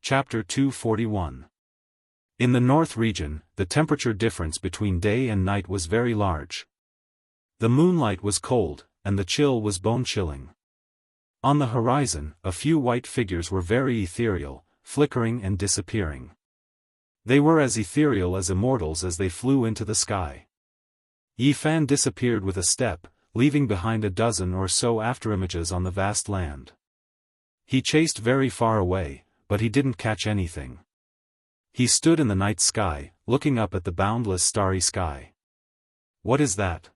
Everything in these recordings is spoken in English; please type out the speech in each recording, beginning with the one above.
Chapter 241. In the north region, the temperature difference between day and night was very large. The moonlight was cold, and the chill was bone-chilling. On the horizon, a few white figures were very ethereal, flickering and disappearing. They were as ethereal as immortals as they flew into the sky. Yi Fan disappeared with a step, leaving behind a dozen or so afterimages on the vast land. He chased very far away, but he didn't catch anything. He stood in the night sky, looking up at the boundless starry sky. What is that?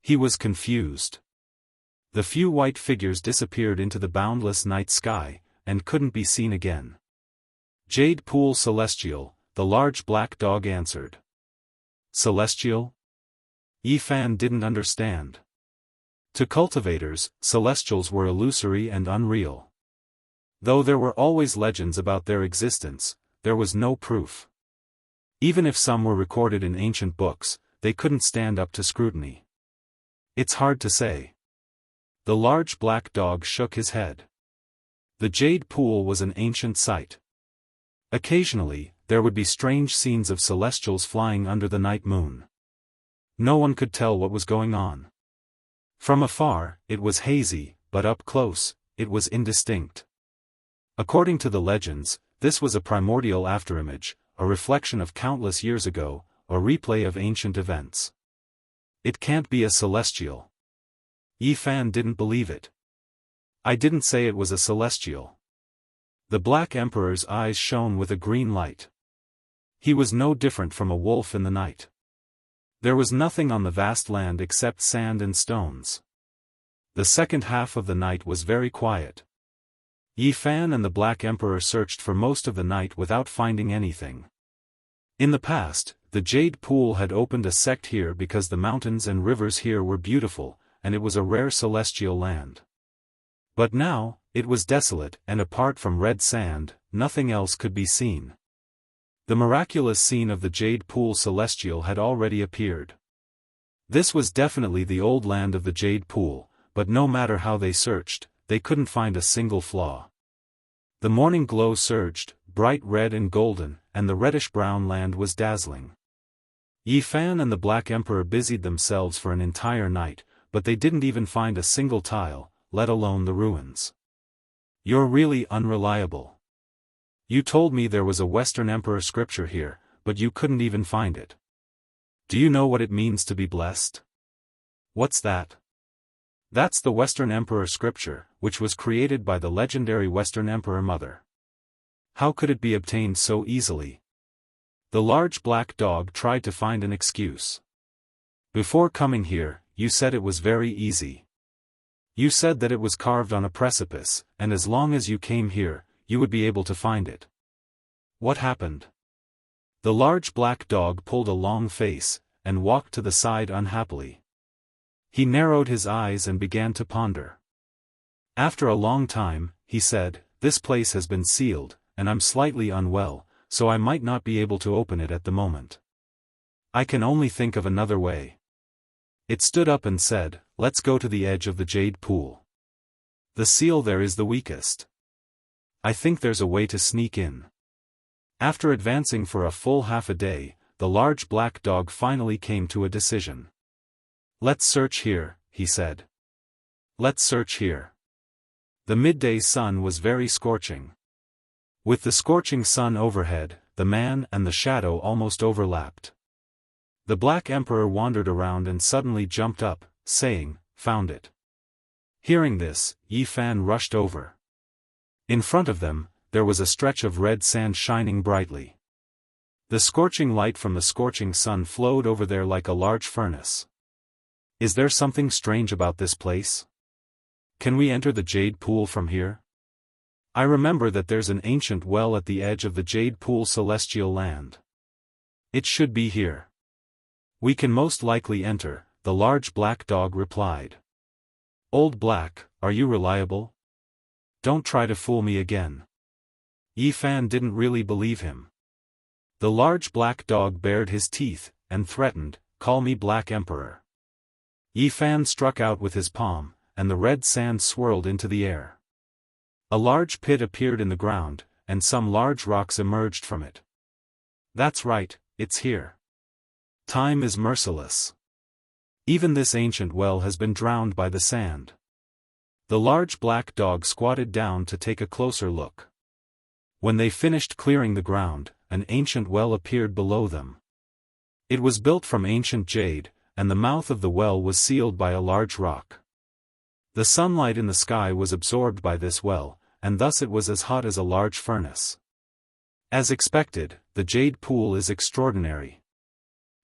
He was confused. The few white figures disappeared into the boundless night sky, and couldn't be seen again. Jade Pool Celestial, the large black dog answered. Celestial? Yi Fan didn't understand. To cultivators, celestials were illusory and unreal. Though there were always legends about their existence, there was no proof. Even if some were recorded in ancient books, they couldn't stand up to scrutiny. It's hard to say. The large black dog shook his head. The Jade Pool was an ancient site. Occasionally, there would be strange scenes of celestials flying under the night moon. No one could tell what was going on. From afar, it was hazy, but up close, it was indistinct. According to the legends, this was a primordial afterimage, a reflection of countless years ago, a replay of ancient events. It can't be a celestial. Yi Fan didn't believe it. I didn't say it was a celestial. The Black Emperor's eyes shone with a green light. He was no different from a wolf in the night. There was nothing on the vast land except sand and stones. The second half of the night was very quiet. Yi Fan and the Black Emperor searched for most of the night without finding anything. In the past, the Jade Pool had opened a sect here because the mountains and rivers here were beautiful, and it was a rare celestial land. But now, it was desolate, and apart from red sand, nothing else could be seen. The miraculous scene of the Jade Pool Celestial had already appeared. This was definitely the old land of the Jade Pool, but no matter how they searched, they couldn't find a single flaw. The morning glow surged, bright red and golden, and the reddish-brown land was dazzling. Yi Fan and the Black Emperor busied themselves for an entire night, but they didn't even find a single tile, let alone the ruins. You're really unreliable. You told me there was a Western Emperor scripture here, but you couldn't even find it. Do you know what it means to be blessed? What's that? That's the Western Emperor scripture, which was created by the legendary Western Emperor Mother. How could it be obtained so easily? The large black dog tried to find an excuse. Before coming here, you said it was very easy. You said that it was carved on a precipice, and as long as you came here, you would be able to find it. What happened? The large black dog pulled a long face, and walked to the side unhappily. He narrowed his eyes and began to ponder. After a long time, he said, "This place has been sealed, and I'm slightly unwell, so I might not be able to open it at the moment. I can only think of another way." It stood up and said, "Let's go to the edge of the Jade Pool. The seal there is the weakest. I think there's a way to sneak in." After advancing for a full half a day, the large black dog finally came to a decision. "Let's search here," he said. "Let's search here." The midday sun was very scorching. With the scorching sun overhead, the man and the shadow almost overlapped. The Black Emperor wandered around and suddenly jumped up, saying, "Found it." Hearing this, Yi Fan rushed over. In front of them, there was a stretch of red sand shining brightly. The scorching light from the scorching sun flowed over there like a large furnace. Is there something strange about this place? Can we enter the Jade Pool from here? I remember that there's an ancient well at the edge of the Jade Pool Celestial Land. It should be here. We can most likely enter, the large black dog replied. Old Black, are you reliable? Don't try to fool me again. Yi Fan didn't really believe him. The large black dog bared his teeth, and threatened, "Call me Black Emperor." Yi Fan struck out with his palm, and the red sand swirled into the air. A large pit appeared in the ground, and some large rocks emerged from it. That's right, it's here. Time is merciless. Even this ancient well has been drowned by the sand. The large black dog squatted down to take a closer look. When they finished clearing the ground, an ancient well appeared below them. It was built from ancient jade, and the mouth of the well was sealed by a large rock. The sunlight in the sky was absorbed by this well, and thus it was as hot as a large furnace. As expected, the jade pool is extraordinary.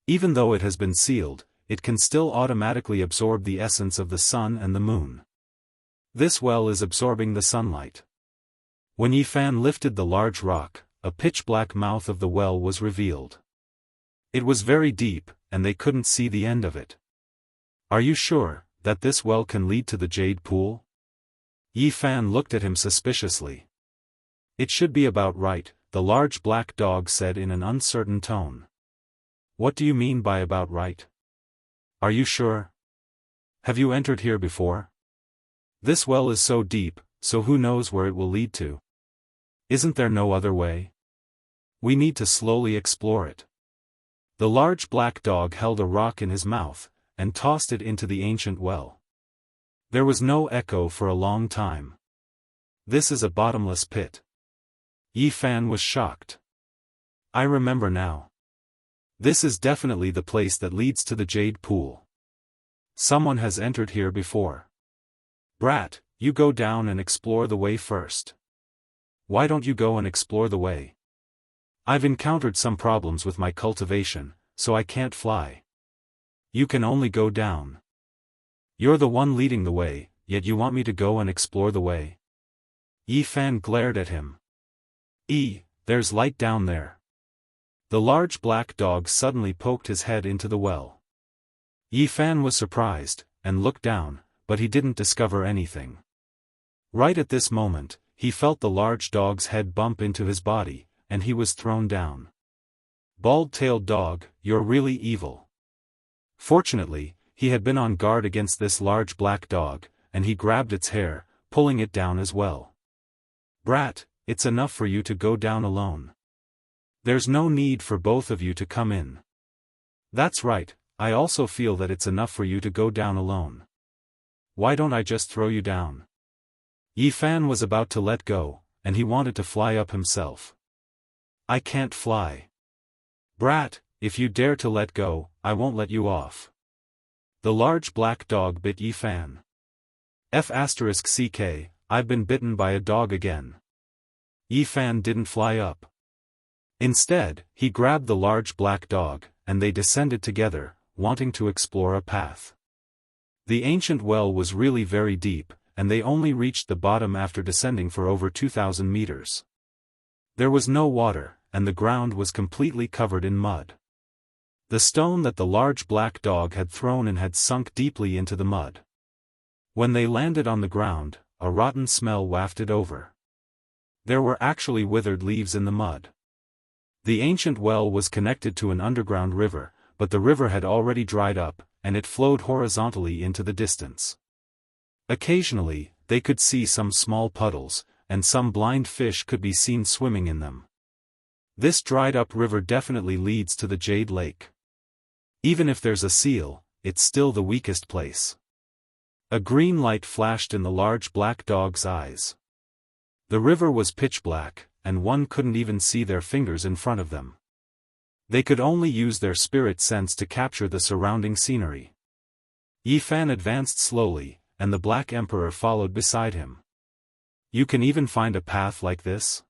Even though it has been sealed, it can still automatically absorb the essence of the sun and the moon. This well is absorbing the sunlight. When Yifan lifted the large rock, a pitch-black mouth of the well was revealed. It was very deep, and they couldn't see the end of it. Are you sure that this well can lead to the jade pool? Yifan looked at him suspiciously. It should be about right, the large black dog said in an uncertain tone. What do you mean by about right? Are you sure? Have you entered here before? This well is so deep, so who knows where it will lead to? Isn't there no other way? We need to slowly explore it. The large black dog held a rock in his mouth, and tossed it into the ancient well. There was no echo for a long time. This is a bottomless pit. Yifan was shocked. I remember now. This is definitely the place that leads to the jade pool. Someone has entered here before. Brat, you go down and explore the way first. Why don't you go and explore the way? I've encountered some problems with my cultivation, so I can't fly. You can only go down. You're the one leading the way, yet you want me to go and explore the way? Yifan glared at him. There's light down there. The large black dog suddenly poked his head into the well. Yifan was surprised, and looked down, but he didn't discover anything. Right at this moment, he felt the large dog's head bump into his body, and he was thrown down. Bald-tailed dog, you're really evil. Fortunately, he had been on guard against this large black dog, and he grabbed its hair, pulling it down as well. Brat, it's enough for you to go down alone. There's no need for both of you to come in. That's right, I also feel that it's enough for you to go down alone. Why don't I just throw you down? Yifan was about to let go, and he wanted to fly up himself. I can't fly. Brat, if you dare to let go, I won't let you off. The large black dog bit Yifan. F***ck, I've been bitten by a dog again. Yifan didn't fly up. Instead, he grabbed the large black dog, and they descended together, wanting to explore a path. The ancient well was really very deep, and they only reached the bottom after descending for over 2,000 meters. There was no water, and the ground was completely covered in mud. The stone that the large black dog had thrown in had sunk deeply into the mud. When they landed on the ground, a rotten smell wafted over. There were actually withered leaves in the mud. The ancient well was connected to an underground river, but the river had already dried up, and it flowed horizontally into the distance. Occasionally, they could see some small puddles, and some blind fish could be seen swimming in them. This dried-up river definitely leads to the Jade Lake. Even if there's a seal, it's still the weakest place. A green light flashed in the large black dog's eyes. The river was pitch black, and one couldn't even see their fingers in front of them. They could only use their spirit sense to capture the surrounding scenery. Yifan advanced slowly, and the Black Emperor followed beside him. You can even find a path like this?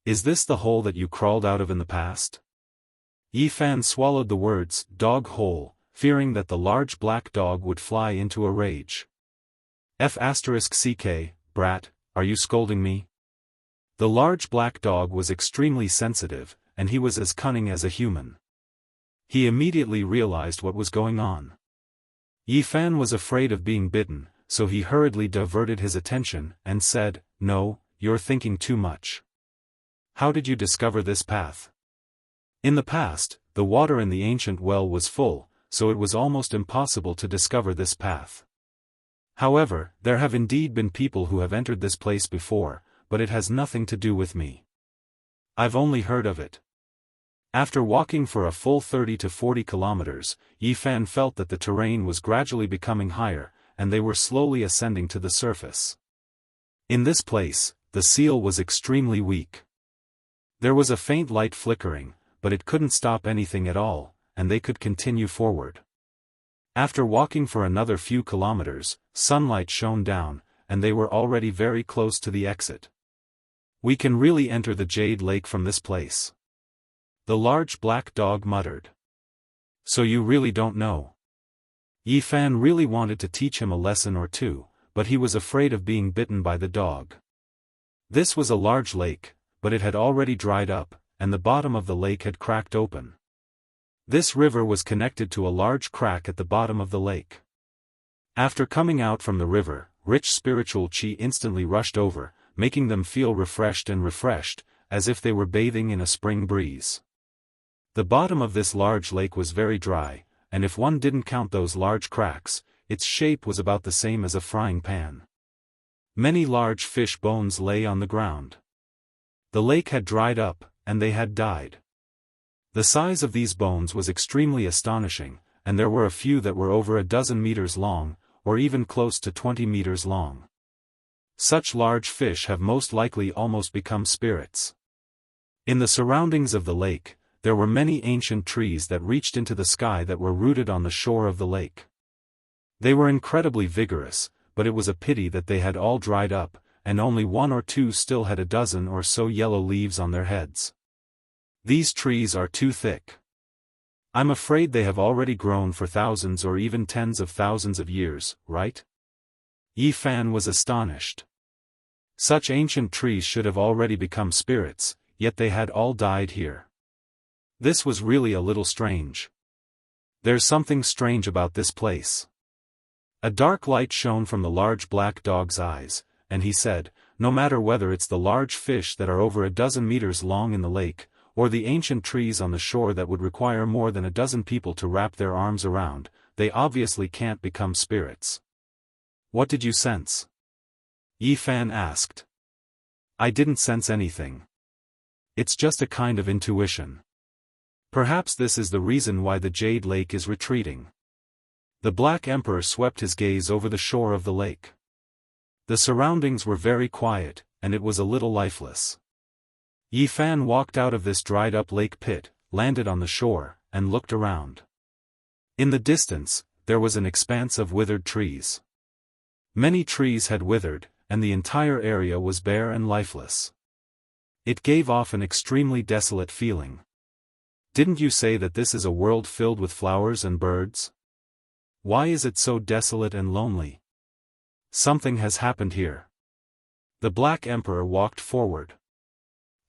Is this the hole that you crawled out of in the past? Yifan swallowed the words, dog hole, fearing that the large black dog would fly into a rage. F***ck, brat, are you scolding me? The large black dog was extremely sensitive, and he was as cunning as a human. He immediately realized what was going on. Yifan was afraid of being bitten, so he hurriedly diverted his attention, and said, No, you're thinking too much. How did you discover this path? In the past, the water in the ancient well was full, so it was almost impossible to discover this path. However, there have indeed been people who have entered this place before, but it has nothing to do with me. I've only heard of it. After walking for a full 30 to 40 kilometers, Yifan felt that the terrain was gradually becoming higher, and they were slowly ascending to the surface. In this place, the seal was extremely weak. There was a faint light flickering, but it couldn't stop anything at all, and they could continue forward. After walking for another few kilometers, sunlight shone down, and they were already very close to the exit. We can really enter the Jade Lake from this place. The large black dog muttered. So you really don't know? Yifan really wanted to teach him a lesson or two, but he was afraid of being bitten by the dog. This was a large lake, but it had already dried up, and the bottom of the lake had cracked open. This river was connected to a large crack at the bottom of the lake. After coming out from the river, rich spiritual qi instantly rushed over, making them feel refreshed, as if they were bathing in a spring breeze. The bottom of this large lake was very dry, and if one didn't count those large cracks, its shape was about the same as a frying pan. Many large fish bones lay on the ground. The lake had dried up, and they had died. The size of these bones was extremely astonishing, and there were a few that were over a dozen meters long, or even close to 20 meters long. Such large fish have most likely almost become spirits. In the surroundings of the lake, there were many ancient trees that reached into the sky that were rooted on the shore of the lake. They were incredibly vigorous, but it was a pity that they had all dried up, and only one or two still had a dozen or so yellow leaves on their heads. These trees are too thick. I'm afraid they have already grown for thousands or even tens of thousands of years, right? Yifan was astonished. Such ancient trees should have already become spirits, yet they had all died here. This was really a little strange. There's something strange about this place. A dark light shone from the large black dog's eyes, and he said, no matter whether it's the large fish that are over a dozen meters long in the lake, or the ancient trees on the shore that would require more than a dozen people to wrap their arms around, they obviously can't become spirits. What did you sense? Yifan asked. I didn't sense anything. It's just a kind of intuition. Perhaps this is the reason why the Jade Lake is retreating. The Black Emperor swept his gaze over the shore of the lake. The surroundings were very quiet, and it was a little lifeless. Yifan walked out of this dried-up lake pit, landed on the shore, and looked around. In the distance, there was an expanse of withered trees. Many trees had withered, and the entire area was bare and lifeless. It gave off an extremely desolate feeling. Didn't you say that this is a world filled with flowers and birds? Why is it so desolate and lonely? Something has happened here. The Black Emperor walked forward.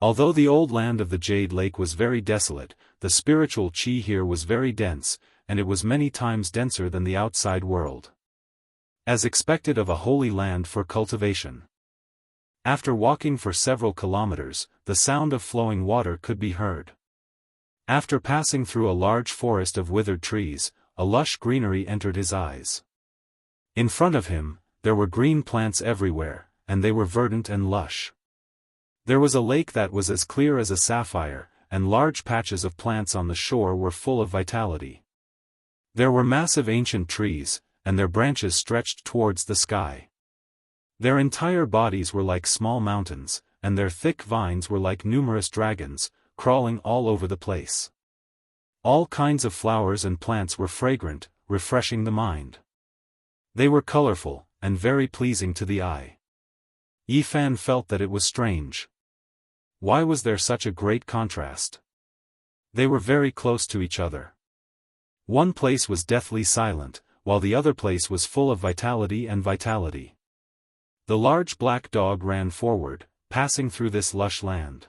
Although the old land of the Jade Lake was very desolate, the spiritual qi here was very dense, and it was many times denser than the outside world. As expected of a holy land for cultivation. After walking for several kilometers, the sound of flowing water could be heard. After passing through a large forest of withered trees, a lush greenery entered his eyes. In front of him, there were green plants everywhere, and they were verdant and lush. There was a lake that was as clear as a sapphire, and large patches of plants on the shore were full of vitality. There were massive ancient trees, and their branches stretched towards the sky. Their entire bodies were like small mountains, and their thick vines were like numerous dragons, crawling all over the place. All kinds of flowers and plants were fragrant, refreshing the mind. They were colorful, and very pleasing to the eye. Yifan felt that it was strange. Why was there such a great contrast? They were very close to each other. One place was deathly silent, while the other place was full of vitality and vitality. The large black dog ran forward, passing through this lush land.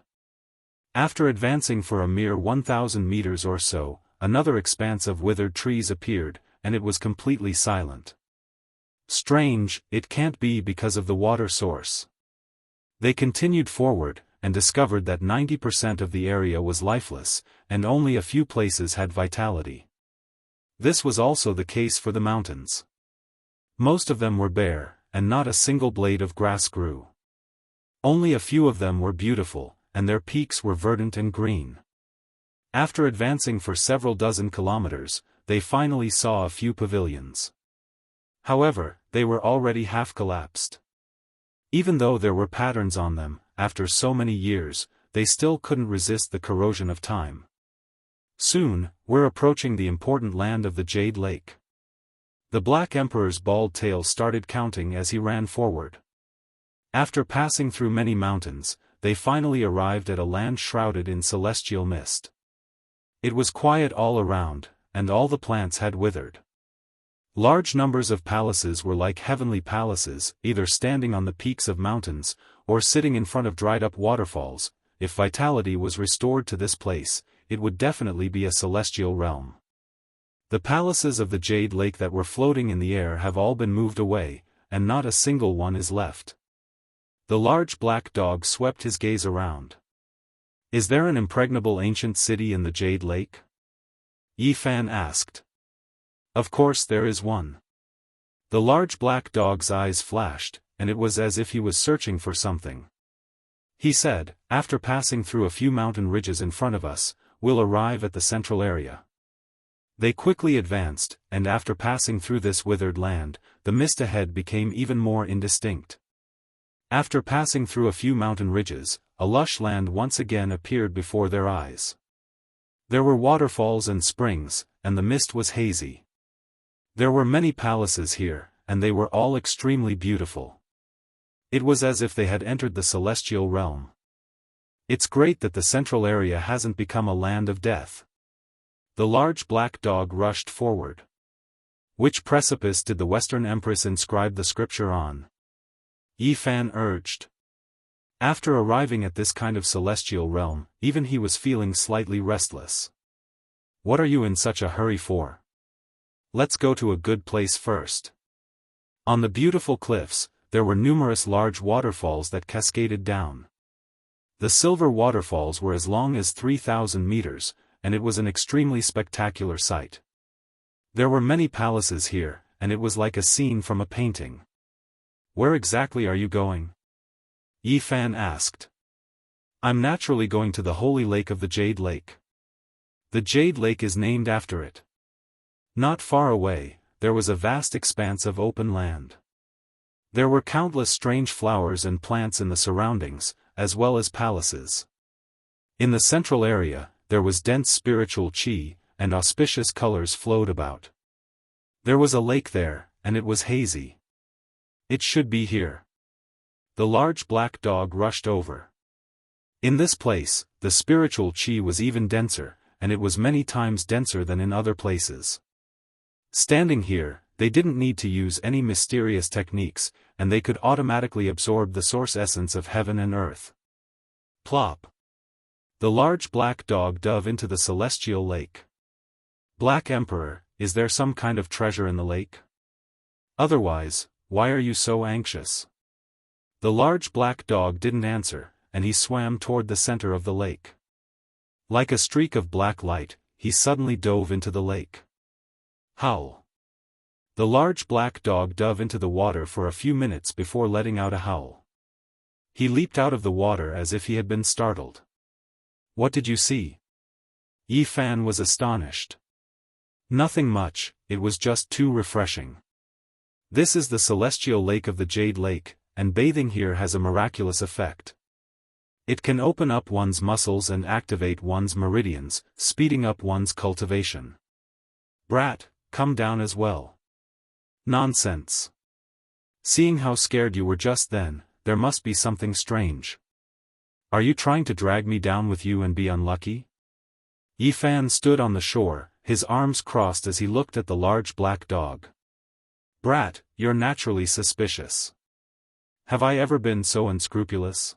After advancing for a mere 1,000 meters or so, another expanse of withered trees appeared, and it was completely silent. Strange, it can't be because of the water source. They continued forward, and discovered that 90% of the area was lifeless, and only a few places had vitality. This was also the case for the mountains. Most of them were bare, and not a single blade of grass grew. Only a few of them were beautiful, and their peaks were verdant and green. After advancing for several dozen kilometers, they finally saw a few pavilions. However, they were already half collapsed. Even though there were patterns on them, after so many years, they still couldn't resist the corrosion of time. Soon, we're approaching the important land of the Jade Lake. The Black Emperor's bald tail started counting as he ran forward. After passing through many mountains, they finally arrived at a land shrouded in celestial mist. It was quiet all around, and all the plants had withered. Large numbers of palaces were like heavenly palaces, either standing on the peaks of mountains, or sitting in front of dried-up waterfalls. If vitality was restored to this place, it would definitely be a celestial realm. The palaces of the Jade Lake that were floating in the air have all been moved away, and not a single one is left. The large black dog swept his gaze around. Is there an impregnable ancient city in the Jade Lake? Yi Fan asked. Of course there is one. The large black dog's eyes flashed, and it was as if he was searching for something. He said, after passing through a few mountain ridges in front of us, we'll arrive at the central area. They quickly advanced, and after passing through this withered land, the mist ahead became even more indistinct. After passing through a few mountain ridges, a lush land once again appeared before their eyes. There were waterfalls and springs, and the mist was hazy. There were many palaces here, and they were all extremely beautiful. It was as if they had entered the celestial realm. It's great that the central area hasn't become a land of death. The large black dog rushed forward. Which precipice did the Western Empress inscribe the scripture on? Yi Fan urged. After arriving at this kind of celestial realm, even he was feeling slightly restless. What are you in such a hurry for? Let's go to a good place first. On the beautiful cliffs, there were numerous large waterfalls that cascaded down. The silver waterfalls were as long as 3,000 meters, and it was an extremely spectacular sight. There were many palaces here, and it was like a scene from a painting. Where exactly are you going? Yi Fan asked. I'm naturally going to the holy lake of the Jade Lake. The Jade Lake is named after it. Not far away, there was a vast expanse of open land. There were countless strange flowers and plants in the surroundings, as well as palaces. In the central area, there was dense spiritual qi, and auspicious colors flowed about. There was a lake there, and it was hazy. It should be here. The large black dog rushed over. In this place, the spiritual qi was even denser, and it was many times denser than in other places. Standing here, they didn't need to use any mysterious techniques, and they could automatically absorb the source essence of heaven and earth. Plop. The large black dog dove into the celestial lake. Black Emperor, is there some kind of treasure in the lake? Otherwise, why are you so anxious? The large black dog didn't answer, and he swam toward the center of the lake. Like a streak of black light, he suddenly dove into the lake. Howl. The large black dog dove into the water for a few minutes before letting out a howl. He leaped out of the water as if he had been startled. What did you see? Yi Fan was astonished. Nothing much, it was just too refreshing. This is the celestial lake of the Jade Lake, and bathing here has a miraculous effect. It can open up one's muscles and activate one's meridians, speeding up one's cultivation. Brat, come down as well. Nonsense. Seeing how scared you were just then, there must be something strange. Are you trying to drag me down with you and be unlucky? Yi Fan stood on the shore, his arms crossed as he looked at the large black dog. Brat, you're naturally suspicious. Have I ever been so unscrupulous?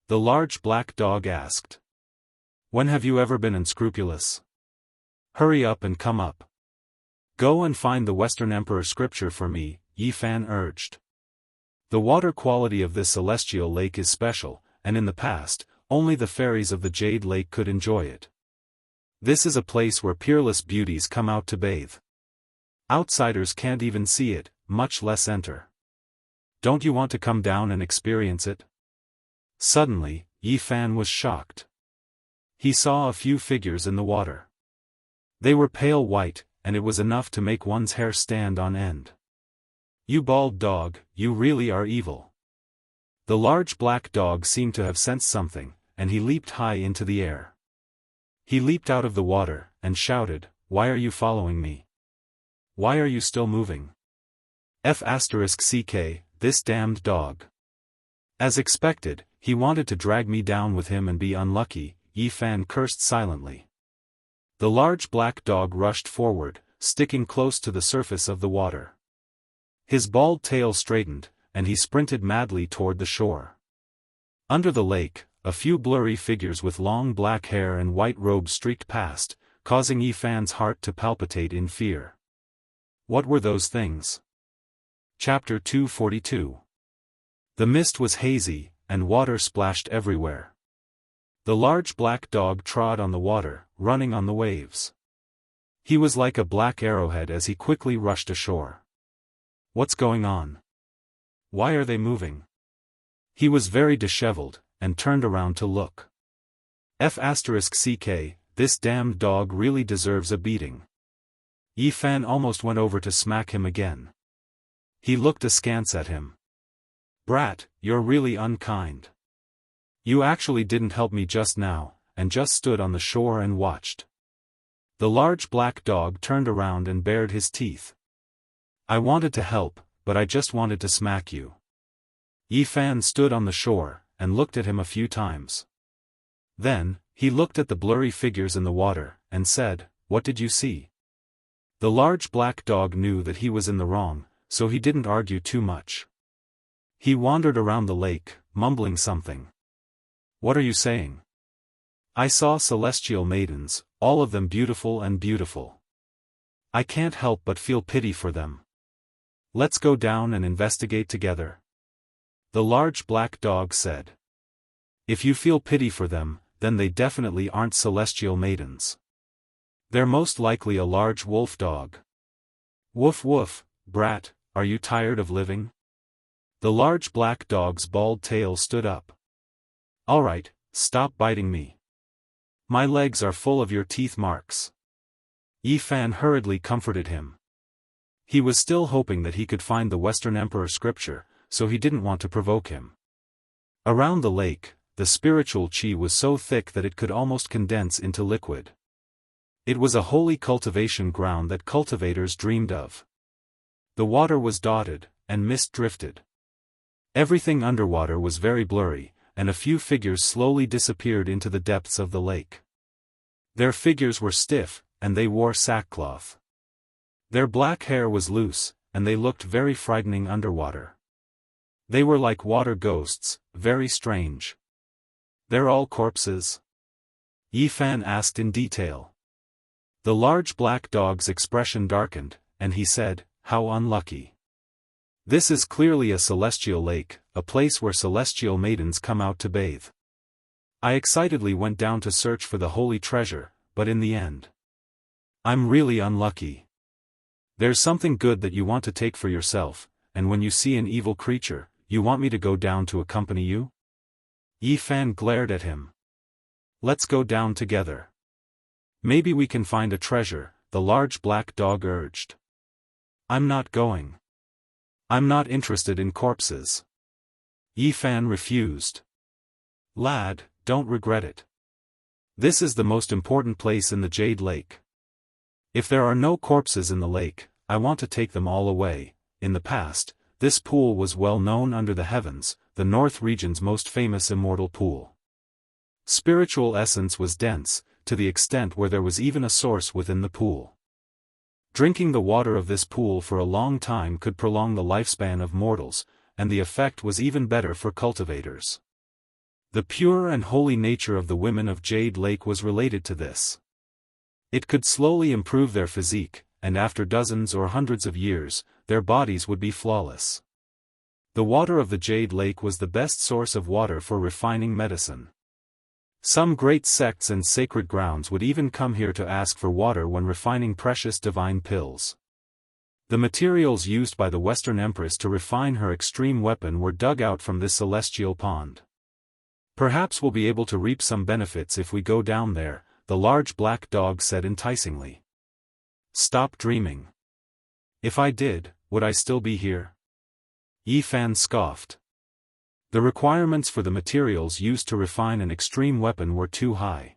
The large black dog asked. When have you ever been unscrupulous? Hurry up and come up. Go and find the Western Emperor scripture for me, Yi Fan urged. The water quality of this celestial lake is special, and in the past, only the fairies of the Jade Lake could enjoy it. This is a place where peerless beauties come out to bathe. Outsiders can't even see it, much less enter. Don't you want to come down and experience it? Suddenly, Yi Fan was shocked. He saw a few figures in the water. They were pale white, and it was enough to make one's hair stand on end. "You bald dog, you really are evil." The large black dog seemed to have sensed something, and he leaped high into the air. He leaped out of the water, and shouted, "Why are you following me? Why are you still moving? F***ck, this damned dog." As expected, he wanted to drag me down with him and be unlucky, Yi Fan cursed silently. The large black dog rushed forward, sticking close to the surface of the water. His bald tail straightened, and he sprinted madly toward the shore. Under the lake, a few blurry figures with long black hair and white robes streaked past, causing Yi Fan's heart to palpitate in fear. What were those things? Chapter 242. The mist was hazy, and water splashed everywhere. The large black dog trod on the water, running on the waves. He was like a black arrowhead as he quickly rushed ashore. What's going on? Why are they moving? He was very disheveled, and turned around to look. F***ck, this damned dog really deserves a beating. Yi Fan almost went over to smack him again. He looked askance at him. "Brat, you're really unkind. You actually didn't help me just now, and just stood on the shore and watched." The large black dog turned around and bared his teeth. "I wanted to help, but I just wanted to smack you." Yi Fan stood on the shore, and looked at him a few times. Then, he looked at the blurry figures in the water, and said, "What did you see?" The large black dog knew that he was in the wrong, so he didn't argue too much. He wandered around the lake, mumbling something. "What are you saying?" "I saw celestial maidens, all of them beautiful and beautiful. I can't help but feel pity for them. Let's go down and investigate together," the large black dog said. "If you feel pity for them, then they definitely aren't celestial maidens. They're most likely a large wolf dog." "Woof woof, brat, are you tired of living?" The large black dog's bald tail stood up. "All right, stop biting me. My legs are full of your teeth marks." Yi Fan hurriedly comforted him. He was still hoping that he could find the Western Emperor scripture, so he didn't want to provoke him. Around the lake, the spiritual qi was so thick that it could almost condense into liquid. It was a holy cultivation ground that cultivators dreamed of. The water was dotted, and mist drifted. Everything underwater was very blurry, and a few figures slowly disappeared into the depths of the lake. Their figures were stiff, and they wore sackcloth. Their black hair was loose, and they looked very frightening underwater. They were like water ghosts, very strange. "They're all corpses?" Yi Fan asked in detail. The large black dog's expression darkened, and he said, "How unlucky. This is clearly a celestial lake, a place where celestial maidens come out to bathe. I excitedly went down to search for the holy treasure, but in the end, I'm really unlucky. There's something good that you want to take for yourself, and when you see an evil creature, you want me to go down to accompany you?" Yi Fan glared at him. "Let's go down together. Maybe we can find a treasure," the large black dog urged. "I'm not going. I'm not interested in corpses." Yi Fan refused. "Lad, don't regret it. This is the most important place in the Jade Lake. If there are no corpses in the lake, I want to take them all away." In the past, this pool was well known under the heavens, the North region's most famous immortal pool. Spiritual essence was dense, to the extent where there was even a source within the pool. Drinking the water of this pool for a long time could prolong the lifespan of mortals, and the effect was even better for cultivators. The pure and holy nature of the women of Jade Lake was related to this. It could slowly improve their physique, and after dozens or hundreds of years, their bodies would be flawless. The water of the Jade Lake was the best source of water for refining medicine. Some great sects and sacred grounds would even come here to ask for water when refining precious divine pills. The materials used by the Western Empress to refine her extreme weapon were dug out from this celestial pond. Perhaps we'll be able to reap some benefits if we go down there, the large black dog said enticingly. Stop dreaming. If I did, would I still be here? Yi Fan scoffed. The requirements for the materials used to refine an extreme weapon were too high.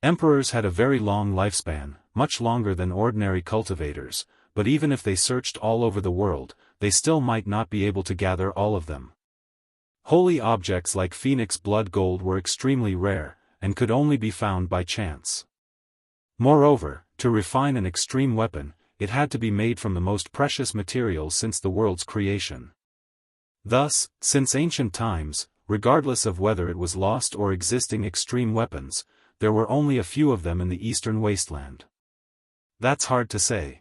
Emperors had a very long lifespan, much longer than ordinary cultivators, but even if they searched all over the world, they still might not be able to gather all of them. Holy objects like phoenix blood gold were extremely rare, and could only be found by chance. Moreover, to refine an extreme weapon, it had to be made from the most precious materials since the world's creation. Thus, since ancient times, regardless of whether it was lost or existing extreme weapons, there were only a few of them in the eastern wasteland. That's hard to say.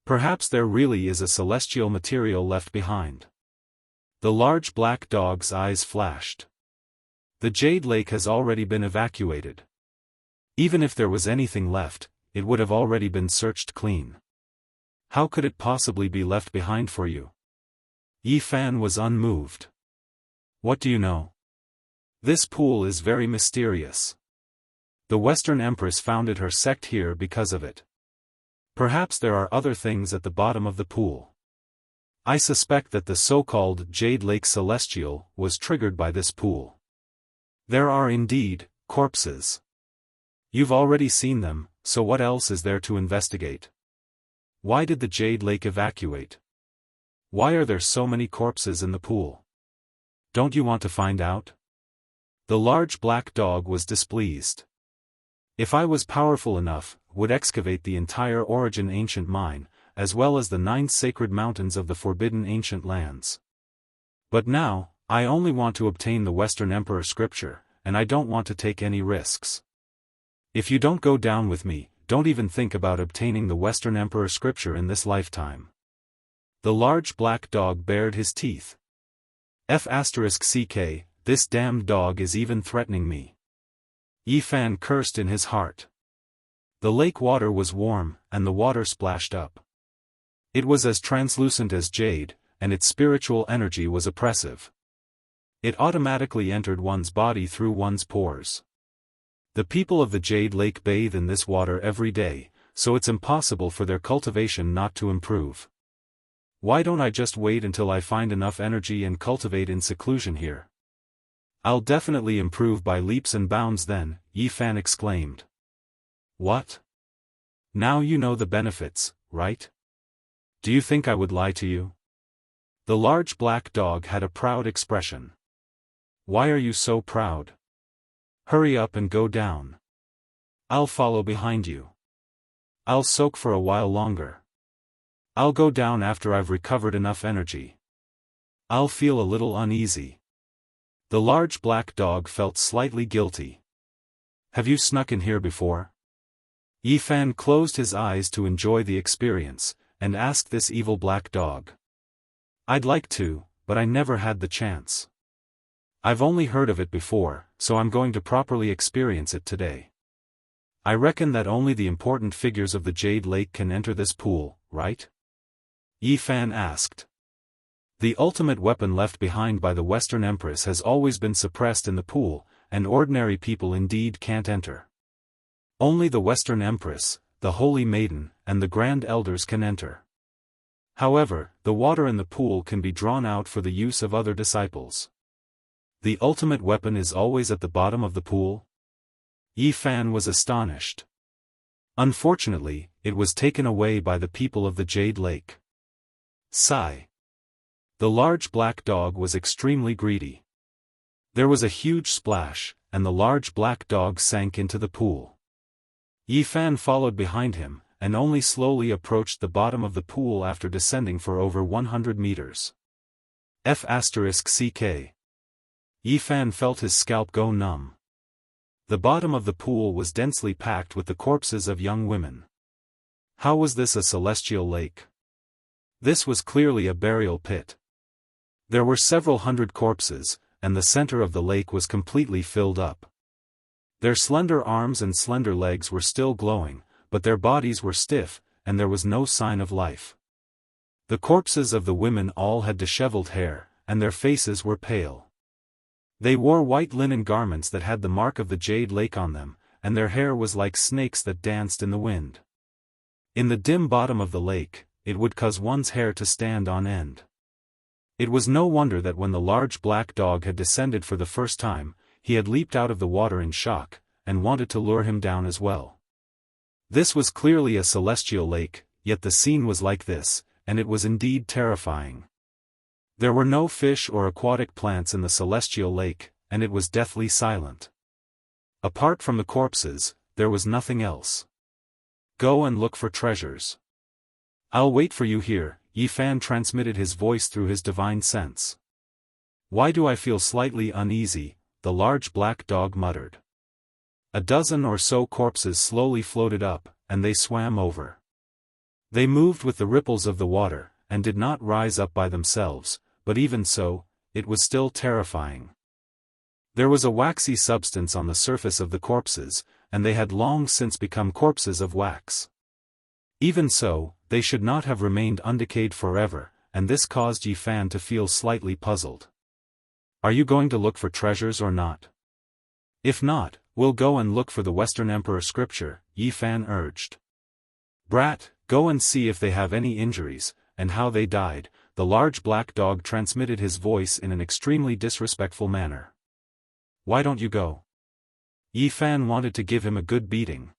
Perhaps there really is a celestial material left behind. The large black dog's eyes flashed. The Jade Lake has already been evacuated. Even if there was anything left, it would have already been searched clean. How could it possibly be left behind for you? Yi Fan was unmoved. What do you know? This pool is very mysterious. The Western Empress founded her sect here because of it. Perhaps there are other things at the bottom of the pool. I suspect that the so-called Jade Lake Celestial was triggered by this pool. There are indeed corpses. You've already seen them, so what else is there to investigate? Why did the Jade Lake evacuate? Why are there so many corpses in the pool? Don't you want to find out? The large black dog was displeased. If I was powerful enough, would excavate the entire Origin ancient mine, as well as the 9 sacred mountains of the forbidden ancient lands. But now, I only want to obtain the Western Emperor scripture, and I don't want to take any risks. If you don't go down with me, don't even think about obtaining the Western Emperor scripture in this lifetime. The large black dog bared his teeth. F***ck, this damned dog is even threatening me. Yi Fan cursed in his heart. The lake water was warm, and the water splashed up. It was as translucent as jade, and its spiritual energy was oppressive. It automatically entered one's body through one's pores. The people of the Jade Lake bathe in this water every day, so it's impossible for their cultivation not to improve. Why don't I just wait until I find enough energy and cultivate in seclusion here? I'll definitely improve by leaps and bounds then, Yi Fan exclaimed. What? Now you know the benefits, right? Do you think I would lie to you? The large black dog had a proud expression. Why are you so proud? Hurry up and go down. I'll follow behind you. I'll soak for a while longer. I'll go down after I've recovered enough energy. I'll feel a little uneasy. The large black dog felt slightly guilty. Have you snuck in here before? Yi Fan closed his eyes to enjoy the experience, and asked this evil black dog. I'd like to, but I never had the chance. I've only heard of it before, so I'm going to properly experience it today. I reckon that only the important figures of the Jade Lake can enter this pool, right? Yi Fan asked. The ultimate weapon left behind by the Western Empress has always been suppressed in the pool, and ordinary people indeed can't enter. Only the Western Empress, the Holy Maiden, and the Grand Elders can enter. However, the water in the pool can be drawn out for the use of other disciples. The ultimate weapon is always at the bottom of the pool? Yi Fan was astonished. Unfortunately, it was taken away by the people of the Jade Lake. Sigh. The large black dog was extremely greedy. There was a huge splash, and the large black dog sank into the pool. Yi Fan followed behind him, and only slowly approached the bottom of the pool after descending for over 100 meters. F***ck. Yi Fan felt his scalp go numb. The bottom of the pool was densely packed with the corpses of young women. How was this a celestial lake? This was clearly a burial pit. There were several hundred corpses, and the center of the lake was completely filled up. Their slender arms and slender legs were still glowing, but their bodies were stiff, and there was no sign of life. The corpses of the women all had disheveled hair, and their faces were pale. They wore white linen garments that had the mark of the Jade Lake on them, and their hair was like snakes that danced in the wind. In the dim bottom of the lake, it would cause one's hair to stand on end. It was no wonder that when the large black dog had descended for the first time, he had leaped out of the water in shock, and wanted to lure him down as well. This was clearly a celestial lake, yet the scene was like this, and it was indeed terrifying. There were no fish or aquatic plants in the celestial lake, and it was deathly silent. Apart from the corpses, there was nothing else. Go and look for treasures. I'll wait for you here, Yi Fan transmitted his voice through his divine sense. Why do I feel slightly uneasy? The large black dog muttered. A dozen or so corpses slowly floated up, and they swam over. They moved with the ripples of the water, and did not rise up by themselves, but even so, it was still terrifying. There was a waxy substance on the surface of the corpses, and they had long since become corpses of wax. Even so, they should not have remained undecayed forever, and this caused Yi Fan to feel slightly puzzled. Are you going to look for treasures or not? If not, we'll go and look for the Western Emperor scripture, Yi Fan urged. Brat, go and see if they have any injuries, and how they died. The large black dog transmitted his voice in an extremely disrespectful manner. Why don't you go? Yi Fan wanted to give him a good beating.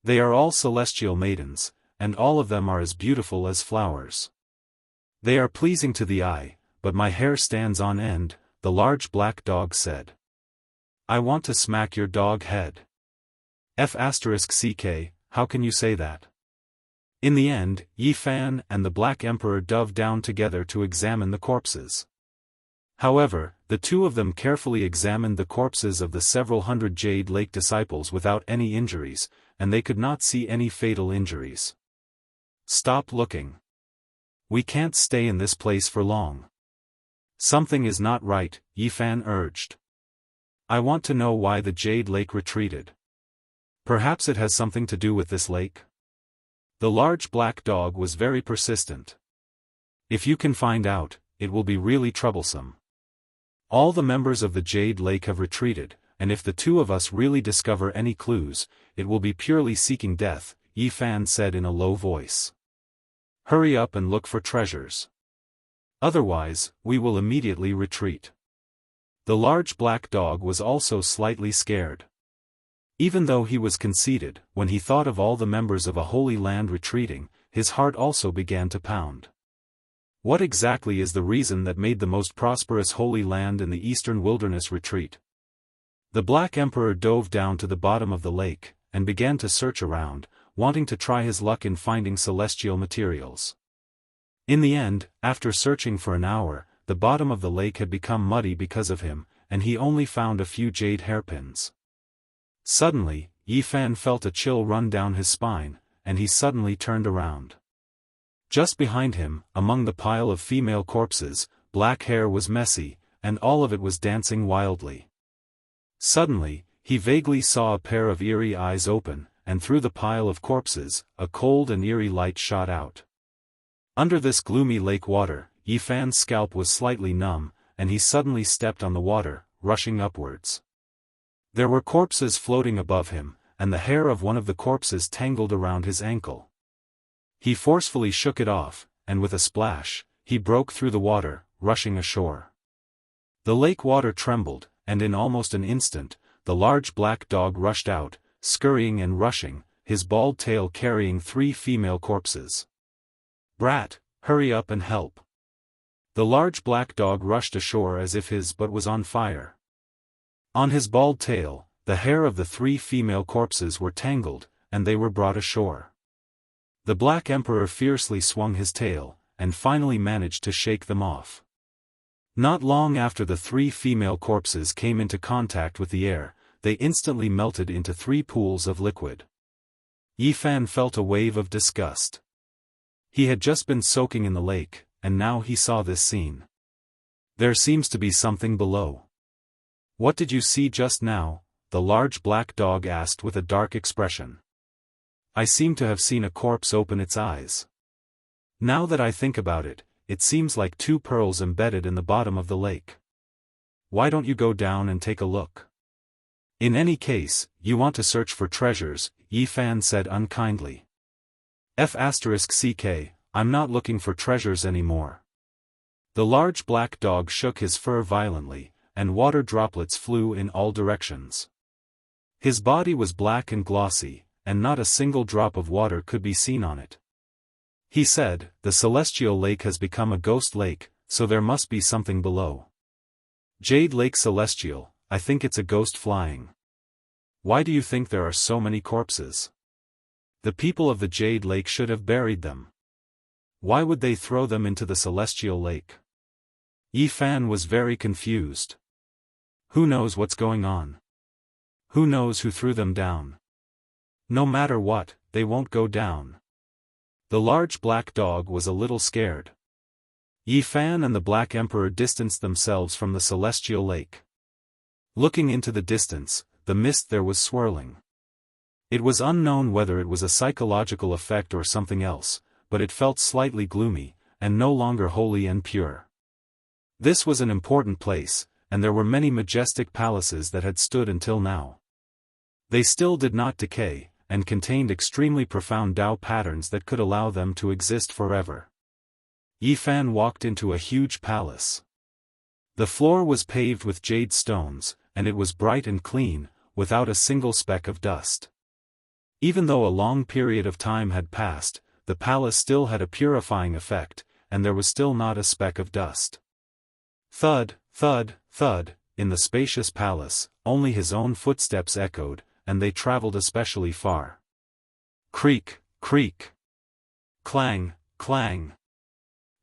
They are all celestial maidens, and all of them are as beautiful as flowers. They are pleasing to the eye, but my hair stands on end, the large black dog said. I want to smack your dog head. F***ck, how can you say that? In the end, Yi Fan and the Black Emperor dove down together to examine the corpses. However, the two of them carefully examined the corpses of the several hundred Jade Lake disciples without any injuries, and they could not see any fatal injuries. Stop looking. We can't stay in this place for long. Something is not right, Yi Fan urged. I want to know why the Jade Lake retreated. Perhaps it has something to do with this lake? The large black dog was very persistent. If you can find out, it will be really troublesome. All the members of the Jade Lake have retreated, and if the two of us really discover any clues, it will be purely seeking death, Yi Fan said in a low voice. Hurry up and look for treasures. Otherwise, we will immediately retreat. The large black dog was also slightly scared. Even though he was conceited, when he thought of all the members of a holy land retreating, his heart also began to pound. What exactly is the reason that made the most prosperous holy land in the eastern wilderness retreat? The Black Emperor dove down to the bottom of the lake, and began to search around, wanting to try his luck in finding celestial materials. In the end, after searching for an hour, the bottom of the lake had become muddy because of him, and he only found a few jade hairpins. Suddenly, Yi Fan felt a chill run down his spine, and he suddenly turned around. Just behind him, among the pile of female corpses, black hair was messy, and all of it was dancing wildly. Suddenly, he vaguely saw a pair of eerie eyes open, and through the pile of corpses, a cold and eerie light shot out. Under this gloomy lake water, Yi Fan's scalp was slightly numb, and he suddenly stepped on the water, rushing upwards. There were corpses floating above him, and the hair of one of the corpses tangled around his ankle. He forcefully shook it off, and with a splash, he broke through the water, rushing ashore. The lake water trembled, and in almost an instant, the large black dog rushed out, scurrying and rushing, his bald tail carrying 3 female corpses. Brat, hurry up and help. The large black dog rushed ashore as if his butt was on fire. On his bald tail, the hair of the 3 female corpses were tangled, and they were brought ashore. The Black Emperor fiercely swung his tail, and finally managed to shake them off. Not long after the 3 female corpses came into contact with the air, they instantly melted into 3 pools of liquid. Yi Fan felt a wave of disgust. He had just been soaking in the lake, and now he saw this scene. There seems to be something below. What did you see just now? The large black dog asked with a dark expression. I seem to have seen a corpse open its eyes. Now that I think about it, it seems like 2 pearls embedded in the bottom of the lake. why don't you go down and take a look? In any case, you want to search for treasures, Yi Fan said unkindly. F*ck, I'm not looking for treasures anymore. The large black dog shook his fur violently, and water droplets flew in all directions. His body was black and glossy, and not a single drop of water could be seen on it. He said, the celestial lake has become a ghost lake, so there must be something below. Jade Lake Celestial, I think it's a ghost flying. Why do you think there are so many corpses? The people of the Jade Lake should have buried them. Why would they throw them into the celestial lake? Yi Fan was very confused. Who knows what's going on? Who knows who threw them down? No matter what, they won't go down. The large black dog was a little scared. Yi Fan and the Black Emperor distanced themselves from the celestial lake. Looking into the distance, the mist there was swirling. It was unknown whether it was a psychological effect or something else, but it felt slightly gloomy, and no longer holy and pure. This was an important place, and there were many majestic palaces that had stood until now. They still did not decay, and contained extremely profound Tao patterns that could allow them to exist forever. Yi Fan walked into a huge palace. The floor was paved with jade stones, and it was bright and clean, without a single speck of dust. Even though a long period of time had passed, the palace still had a purifying effect, and there was still not a speck of dust. Thud, thud, thud, in the spacious palace, only his own footsteps echoed, and they traveled especially far. Creak, creak. Clang, clang.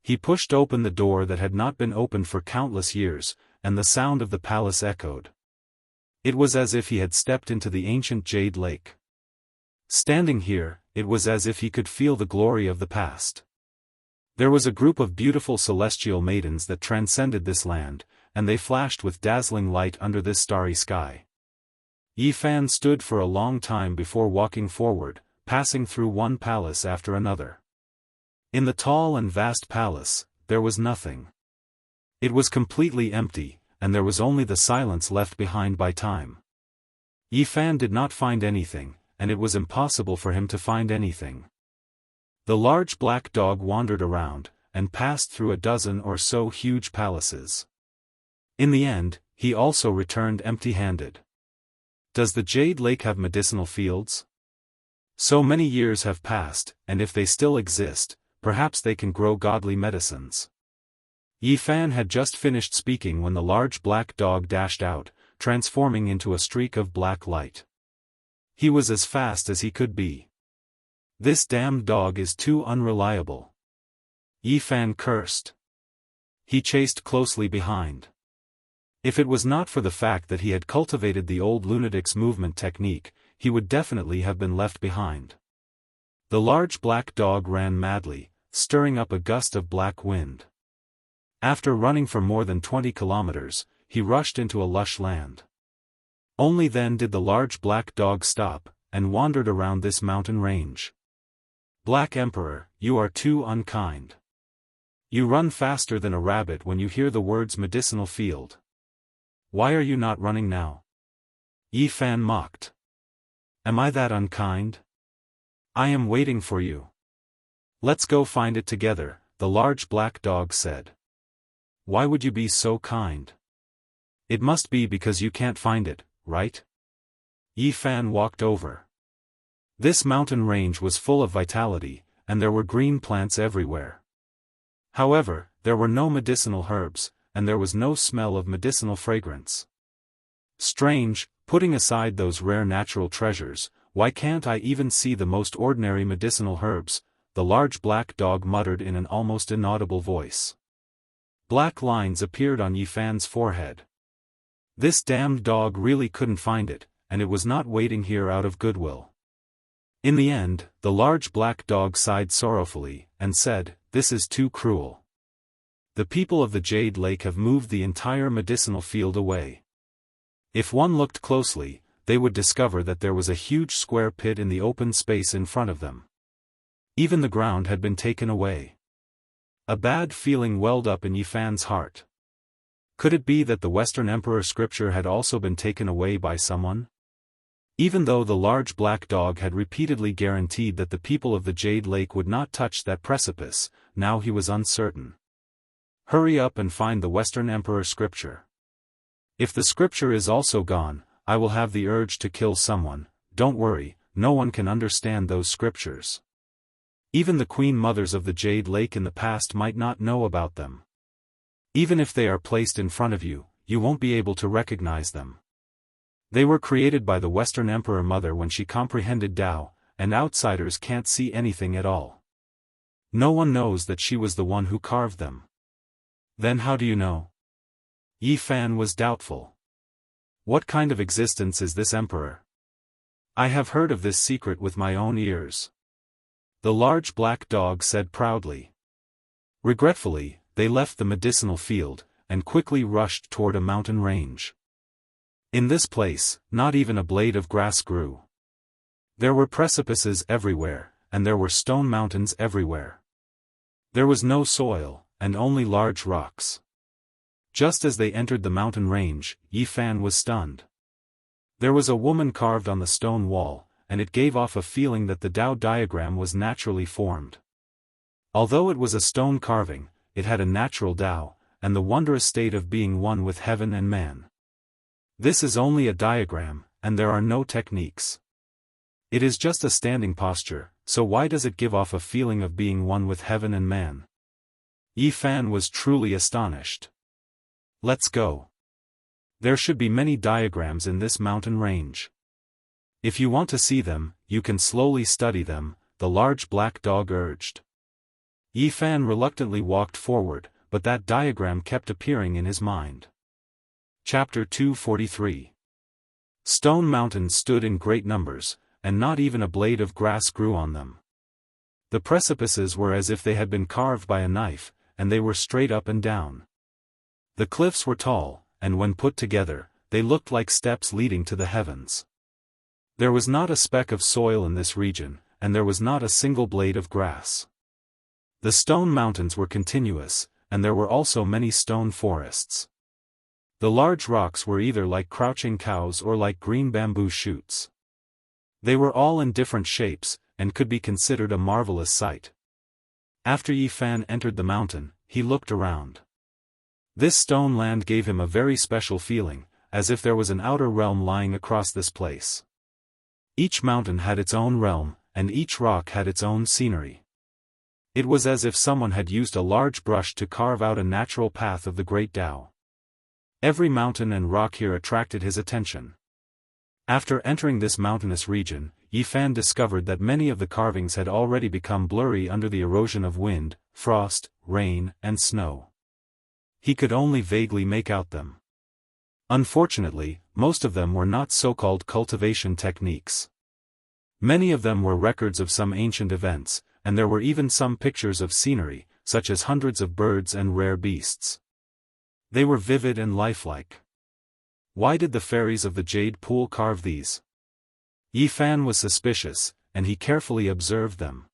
He pushed open the door that had not been opened for countless years, and the sound of the palace echoed. It was as if he had stepped into the ancient Jade Lake. Standing here, it was as if he could feel the glory of the past. There was a group of beautiful celestial maidens that transcended this land, and they flashed with dazzling light under this starry sky. Yi Fan stood for a long time before walking forward, passing through one palace after another. In the tall and vast palace, there was nothing. It was completely empty, and there was only the silence left behind by time. Yi Fan did not find anything, and it was impossible for him to find anything. The large black dog wandered around, and passed through a dozen or so huge palaces. In the end, he also returned empty-handed. Does the Jade Lake have medicinal fields? So many years have passed, and if they still exist, perhaps they can grow godly medicines. Yi Fan had just finished speaking when the large black dog dashed out, transforming into a streak of black light. He was as fast as he could be. This damned dog is too unreliable. Yi Fan cursed. He chased closely behind. If it was not for the fact that he had cultivated the old lunatic's movement technique, he would definitely have been left behind. The large black dog ran madly, stirring up a gust of black wind. After running for more than 20 kilometers, he rushed into a lush land. Only then did the large black dog stop, and wandered around this mountain range. Black Emperor, you are too unkind. You run faster than a rabbit when you hear the words medicinal field. Why are you not running now? Yi Fan mocked. Am I that unkind? I am waiting for you. Let's go find it together, the large black dog said. Why would you be so kind? It must be because you can't find it, right? Yi Fan walked over. This mountain range was full of vitality, and there were green plants everywhere. However, there were no medicinal herbs, and there was no smell of medicinal fragrance. Strange, putting aside those rare natural treasures, why can't I even see the most ordinary medicinal herbs? The large black dog muttered in an almost inaudible voice. Black lines appeared on Yi Fan's forehead. This damned dog really couldn't find it, and it was not waiting here out of goodwill. In the end, the large black dog sighed sorrowfully, and said, "This is too cruel. The people of the Jade Lake have moved the entire medicinal field away. If one looked closely, they would discover that there was a huge square pit in the open space in front of them. Even the ground had been taken away." A bad feeling welled up in Yi Fan's heart. Could it be that the Western Emperor scripture had also been taken away by someone? Even though the large black dog had repeatedly guaranteed that the people of the Jade Lake would not touch that precipice, now he was uncertain. Hurry up and find the Western Emperor scripture. If the scripture is also gone, I will have the urge to kill someone. Don't worry, no one can understand those scriptures. Even the Queen Mothers of the Jade Lake in the past might not know about them. Even if they are placed in front of you, you won't be able to recognize them. They were created by the Western Emperor Mother when she comprehended Tao, and outsiders can't see anything at all. No one knows that she was the one who carved them. Then how do you know? Yi Fan was doubtful. What kind of existence is this emperor? I have heard of this secret with my own ears. The large black dog said proudly. Regretfully, they left the medicinal field, and quickly rushed toward a mountain range. In this place, not even a blade of grass grew. There were precipices everywhere, and there were stone mountains everywhere. There was no soil, and only large rocks. Just as they entered the mountain range, Yi Fan was stunned. There was a woman carved on the stone wall, and it gave off a feeling that the Tao diagram was naturally formed. Although it was a stone carving, it had a natural Tao, and the wondrous state of being one with heaven and man. This is only a diagram, and there are no techniques. It is just a standing posture, so why does it give off a feeling of being one with heaven and man? Yi Fan was truly astonished. Let's go. There should be many diagrams in this mountain range. If you want to see them, you can slowly study them, the large black dog urged. Yi Fan reluctantly walked forward, but that diagram kept appearing in his mind. Chapter 243. Stone mountains stood in great numbers, and not even a blade of grass grew on them. The precipices were as if they had been carved by a knife, and they were straight up and down. The cliffs were tall, and when put together, they looked like steps leading to the heavens. There was not a speck of soil in this region, and there was not a single blade of grass. The stone mountains were continuous, and there were also many stone forests. The large rocks were either like crouching cows or like green bamboo shoots. They were all in different shapes, and could be considered a marvelous sight. After Yi Fan entered the mountain, he looked around. This stone land gave him a very special feeling, as if there was an outer realm lying across this place. Each mountain had its own realm, and each rock had its own scenery. It was as if someone had used a large brush to carve out a natural path of the great Tao. Every mountain and rock here attracted his attention. After entering this mountainous region, Yi Fan discovered that many of the carvings had already become blurry under the erosion of wind, frost, rain, and snow. He could only vaguely make out them. Unfortunately, most of them were not so-called cultivation techniques. Many of them were records of some ancient events, and there were even some pictures of scenery, such as hundreds of birds and rare beasts. They were vivid and lifelike. Why did the fairies of the Jade Pool carve these? Yi Fan was suspicious, and he carefully observed them.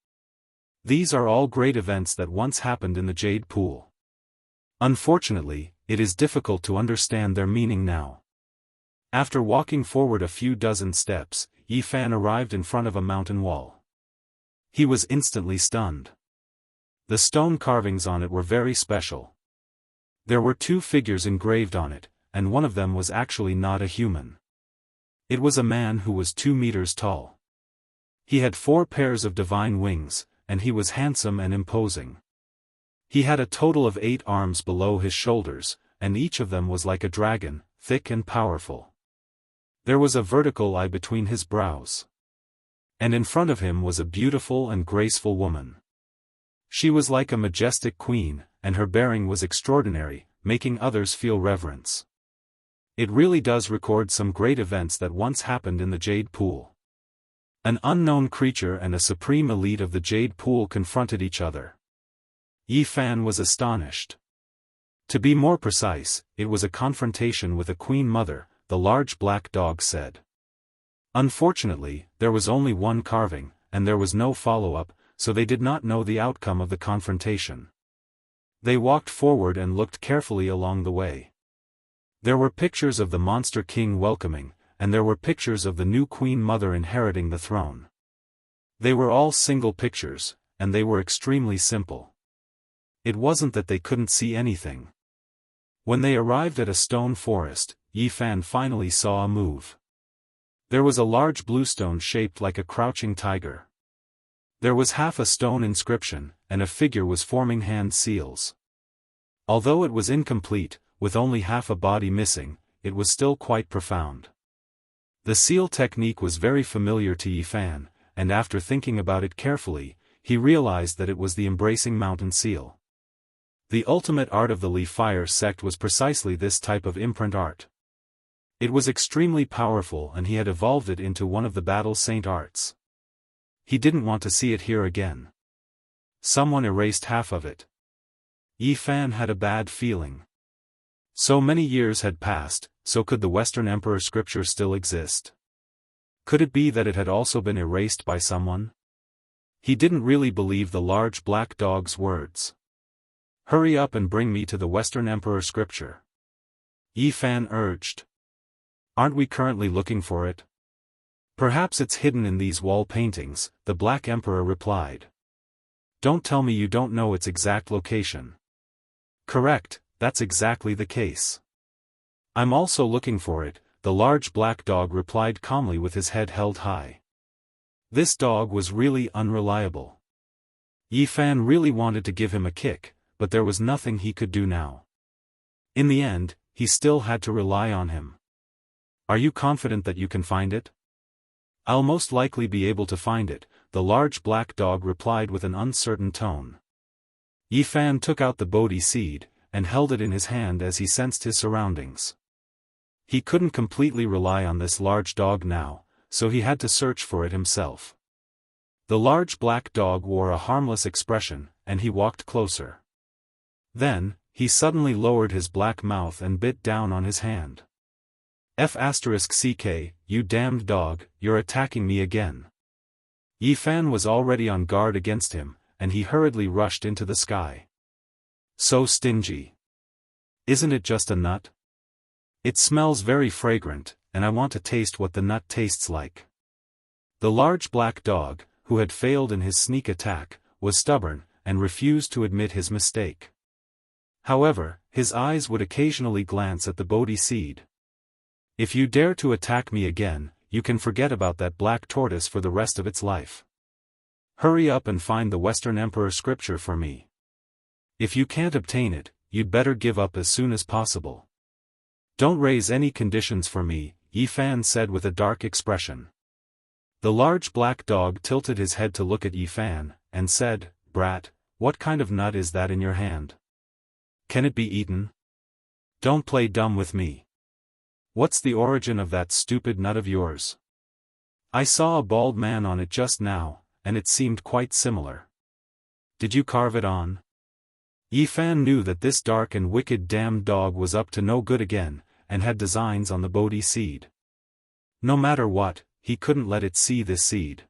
These are all great events that once happened in the Jade Pool. Unfortunately, it is difficult to understand their meaning now. After walking forward a few dozen steps, Yi Fan arrived in front of a mountain wall. He was instantly stunned. The stone carvings on it were very special. There were two figures engraved on it, and one of them was actually not a human. It was a man who was 2 meters tall. He had 4 pairs of divine wings, and he was handsome and imposing. He had a total of 8 arms below his shoulders, and each of them was like a dragon, thick and powerful. There was a vertical eye between his brows. And in front of him was a beautiful and graceful woman. She was like a majestic queen, and her bearing was extraordinary, making others feel reverence. It really does record some great events that once happened in the Jade Pool. An unknown creature and a supreme elite of the Jade Pool confronted each other. Yi Fan was astonished. To be more precise, it was a confrontation with a Queen Mother, the large black dog said. Unfortunately, there was only one carving, and there was no follow-up, so they did not know the outcome of the confrontation. They walked forward and looked carefully along the way. There were pictures of the monster king welcoming, and there were pictures of the new queen mother inheriting the throne. They were all single pictures, and they were extremely simple. It wasn't that they couldn't see anything. When they arrived at a stone forest, Yi Fan finally saw a move. There was a large bluestone shaped like a crouching tiger. There was half a stone inscription, and a figure was forming hand seals. Although it was incomplete, with only half a body missing, it was still quite profound. The seal technique was very familiar to Yi Fan, and after thinking about it carefully, he realized that it was the embracing mountain seal. The ultimate art of the Li Fire sect was precisely this type of imprint art. It was extremely powerful and he had evolved it into one of the battle saint arts. He didn't want to see it here again. Someone erased half of it. Yi Fan had a bad feeling. So many years had passed, so could the Western Emperor scripture still exist? Could it be that it had also been erased by someone? He didn't really believe the large black dog's words. Hurry up and bring me to the Western Emperor scripture. Yi Fan urged. Aren't we currently looking for it? Perhaps it's hidden in these wall paintings, the Black Emperor replied. Don't tell me you don't know its exact location. Correct, that's exactly the case. I'm also looking for it, the large black dog replied calmly with his head held high. This dog was really unreliable. Yi Fan really wanted to give him a kick, but there was nothing he could do now. In the end, he still had to rely on him. Are you confident that you can find it? I'll most likely be able to find it, the large black dog replied with an uncertain tone. Yi Fan took out the Bodhi seed, and held it in his hand as he sensed his surroundings. He couldn't completely rely on this large dog now, so he had to search for it himself. The large black dog wore a harmless expression, and he walked closer. Then, he suddenly lowered his black mouth and bit down on his hand. F***ck, you damned dog, you're attacking me again. Yi Fan was already on guard against him, and he hurriedly rushed into the sky. So stingy. Isn't it just a nut? It smells very fragrant, and I want to taste what the nut tastes like. The large black dog, who had failed in his sneak attack, was stubborn, and refused to admit his mistake. However, his eyes would occasionally glance at the Bodhi seed. If you dare to attack me again, you can forget about that black tortoise for the rest of its life. Hurry up and find the Western Emperor scripture for me. If you can't obtain it, you'd better give up as soon as possible. Don't raise any conditions for me, Yi Fan said with a dark expression. The large black dog tilted his head to look at Yi Fan, and said, Brat, what kind of nut is that in your hand? Can it be eaten? Don't play dumb with me. What's the origin of that stupid nut of yours? I saw a bald man on it just now, and it seemed quite similar. Did you carve it on? Yi Fan knew that this dark and wicked damned dog was up to no good again, and had designs on the Bodhi seed. No matter what, he couldn't let it see this seed.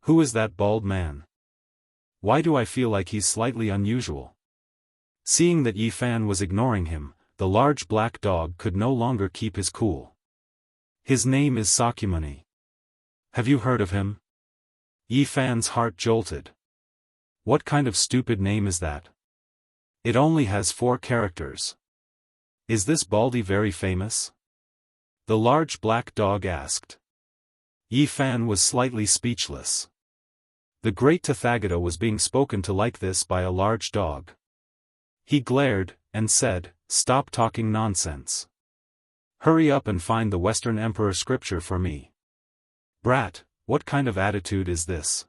Who is that bald man? Why do I feel like he's slightly unusual? Seeing that Yi Fan was ignoring him, the large black dog could no longer keep his cool. His name is Sakyamuni. Have you heard of him? Yi Fan's heart jolted. What kind of stupid name is that? It only has 4 characters. Is this Baldy very famous? The large black dog asked. Yi Fan was slightly speechless. The great Tathagata was being spoken to like this by a large dog. He glared, and said, Stop talking nonsense. Hurry up and find the Western Emperor scripture for me. Brat, what kind of attitude is this?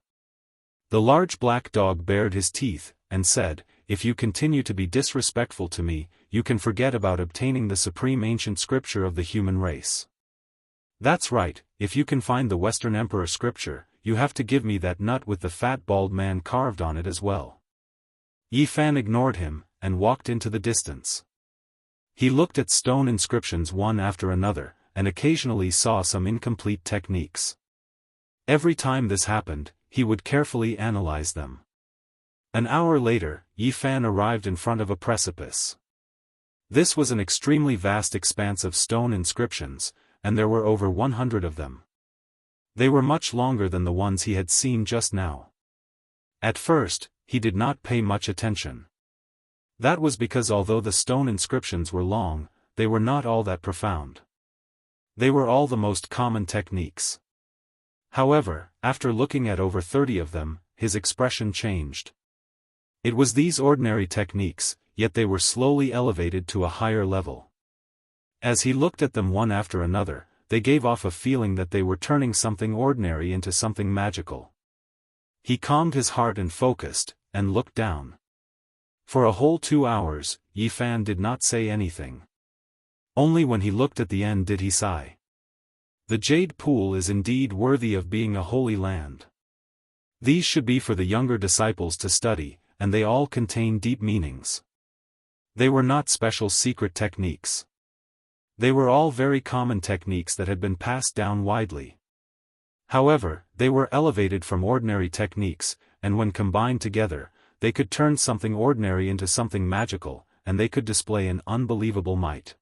The large black dog bared his teeth, and said, If you continue to be disrespectful to me, you can forget about obtaining the supreme ancient scripture of the human race. That's right, if you can find the Western Emperor scripture, you have to give me that nut with the fat bald man carved on it as well. Yi Fan ignored him, and walked into the distance. He looked at stone inscriptions one after another, and occasionally saw some incomplete techniques. Every time this happened, he would carefully analyze them. An hour later, Yi Fan arrived in front of a precipice. This was an extremely vast expanse of stone inscriptions, and there were over 100 of them. They were much longer than the ones he had seen just now. At first, he did not pay much attention. That was because although the stone inscriptions were long, they were not all that profound. They were all the most common techniques. However, after looking at over 30 of them, his expression changed. It was these ordinary techniques, yet they were slowly elevated to a higher level. As he looked at them one after another, they gave off a feeling that they were turning something ordinary into something magical. He calmed his heart and focused, and looked down. For a whole 2 hours, Yi Fan did not say anything. Only when he looked at the end did he sigh. The Jade Pool is indeed worthy of being a holy land. These should be for the younger disciples to study, and they all contain deep meanings. They were not special secret techniques. They were all very common techniques that had been passed down widely. However, they were elevated from ordinary techniques, and when combined together, they could turn something ordinary into something magical, and they could display an unbelievable might.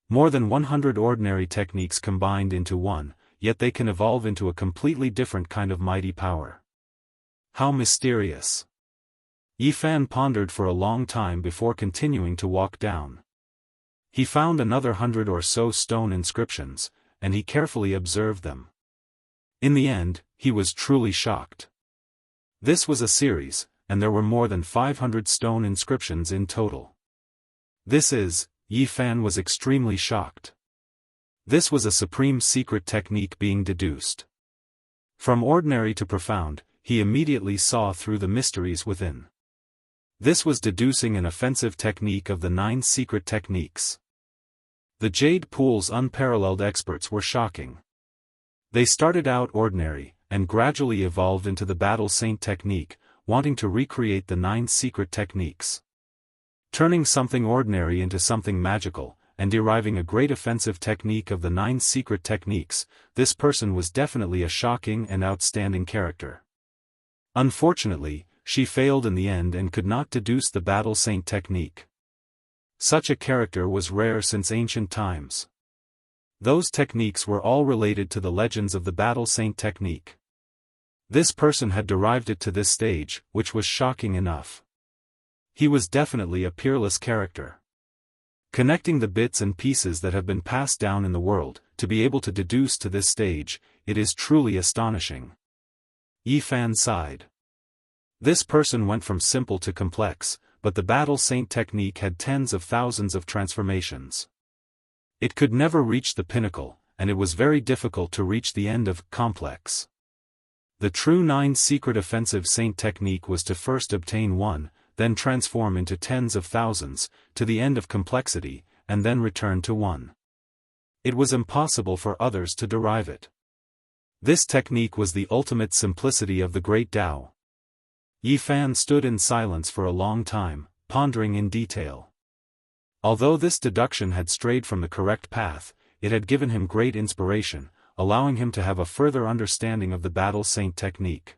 More than 100 ordinary techniques combined into one, yet they can evolve into a completely different kind of mighty power. How mysterious! Yi Fan pondered for a long time before continuing to walk down. He found another 100 or so stone inscriptions, and he carefully observed them. In the end, he was truly shocked. This was a series, and there were more than 500 stone inscriptions in total. Yi Fan was extremely shocked. This was a supreme secret technique being deduced. From ordinary to profound, he immediately saw through the mysteries within. This was deducing an offensive technique of the 9 secret techniques. The Jade Pool's unparalleled experts were shocking. They started out ordinary, and gradually evolved into the Battle Saint technique, wanting to recreate the 9 secret techniques. Turning something ordinary into something magical, and deriving a great offensive technique of the 9 secret techniques, this person was definitely a shocking and outstanding character. Unfortunately, she failed in the end and could not deduce the Battle Saint technique. Such a character was rare since ancient times. Those techniques were all related to the legends of the Battle Saint technique. This person had derived it to this stage, which was shocking enough. He was definitely a peerless character. Connecting the bits and pieces that have been passed down in the world, to be able to deduce to this stage, it is truly astonishing. Yi Fan sighed. This person went from simple to complex, but the Battle Saint technique had tens of thousands of transformations. It could never reach the pinnacle, and it was very difficult to reach the end of complex. The true 9 secret offensive saint technique was to first obtain one, then transform into tens of thousands, to the end of complexity, and then return to one. It was impossible for others to derive it. This technique was the ultimate simplicity of the great Tao. Yi Fan stood in silence for a long time, pondering in detail. Although this deduction had strayed from the correct path, it had given him great inspiration, allowing him to have a further understanding of the Battle Saint technique.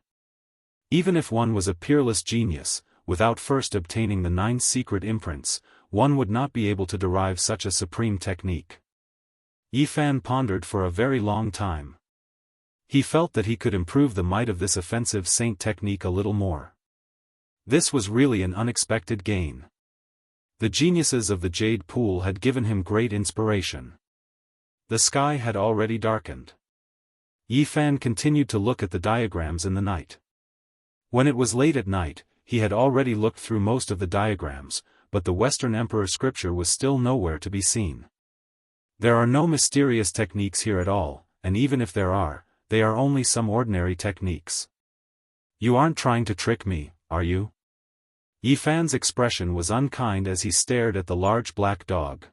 Even if one was a peerless genius, without first obtaining the 9 secret imprints, one would not be able to derive such a supreme technique. Yi Fan pondered for a very long time. He felt that he could improve the might of this offensive saint technique a little more. This was really an unexpected gain. The geniuses of the Jade Pool had given him great inspiration. The sky had already darkened. Yi Fan continued to look at the diagrams in the night. When it was late at night, he had already looked through most of the diagrams, but the Western Emperor scripture was still nowhere to be seen. There are no mysterious techniques here at all, and even if there are, they are only some ordinary techniques. You aren't trying to trick me, are you? Yi Fan's expression was unkind as he stared at the large black dog.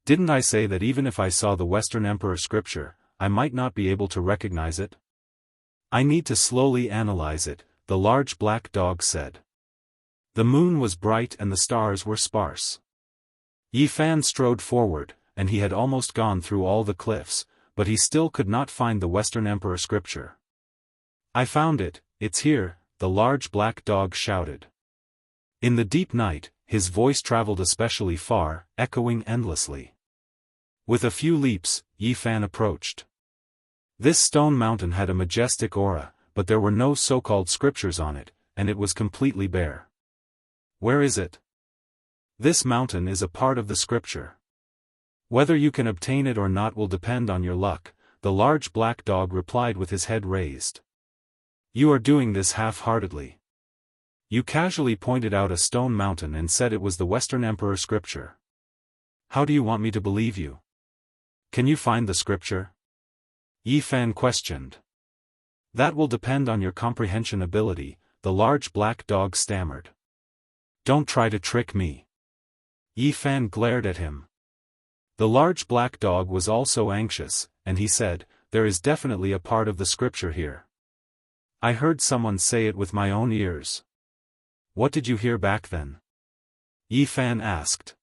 Didn't I say that even if I saw the Western Emperor scripture, I might not be able to recognize it? I need to slowly analyze it, the large black dog said. The moon was bright and the stars were sparse. Yi Fan strode forward, and he had almost gone through all the cliffs, but he still could not find the Western Emperor scripture. I found it, it's here, the large black dog shouted. In the deep night, his voice traveled especially far, echoing endlessly. With a few leaps, Yi Fan approached. This stone mountain had a majestic aura, but there were no so-called scriptures on it, and it was completely bare. Where is it? This mountain is a part of the scripture. Whether you can obtain it or not will depend on your luck, the large black dog replied with his head raised. You are doing this half-heartedly. You casually pointed out a stone mountain and said it was the Western Emperor scripture. How do you want me to believe you? Can you find the scripture? Yi Fan questioned. That will depend on your comprehension ability, the large black dog stammered. Don't try to trick me. Yi Fan glared at him. The large black dog was also anxious, and he said, there is definitely a part of the scripture here. I heard someone say it with my own ears. What did you hear back then? Yi Fan asked.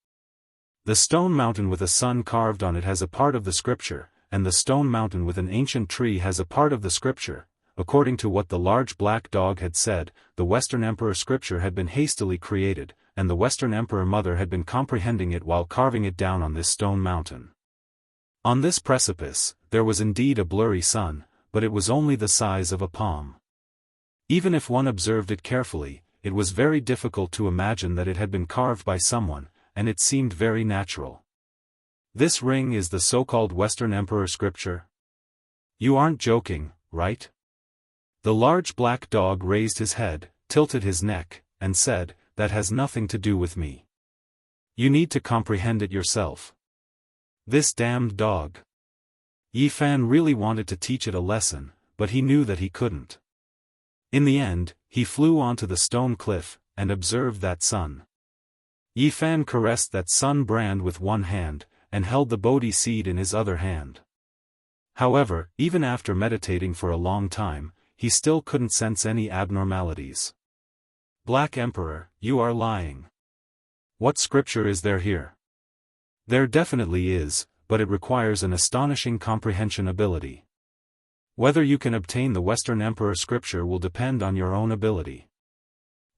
The stone mountain with a sun carved on it has a part of the scripture, and the stone mountain with an ancient tree has a part of the scripture. According to what the large black dog had said, the Western Emperor scripture had been hastily created, and the Western Emperor mother had been comprehending it while carving it down on this stone mountain. On this precipice, there was indeed a blurry sun, but it was only the size of a palm. Even if one observed it carefully, it was very difficult to imagine that it had been carved by someone, and it seemed very natural. This ring is the so-called Western Emperor scripture? You aren't joking, right? The large black dog raised his head, tilted his neck, and said, that has nothing to do with me. You need to comprehend it yourself. This damned dog. Yi Fan really wanted to teach it a lesson, but he knew that he couldn't. In the end, he flew onto the stone cliff, and observed that sun. Yi Fan caressed that sun brand with one hand, and held the Bodhi seed in his other hand. However, even after meditating for a long time, he still couldn't sense any abnormalities. Black Emperor, you are lying. What scripture is there here? There definitely is, but it requires an astonishing comprehension ability. Whether you can obtain the Western Emperor scripture will depend on your own ability.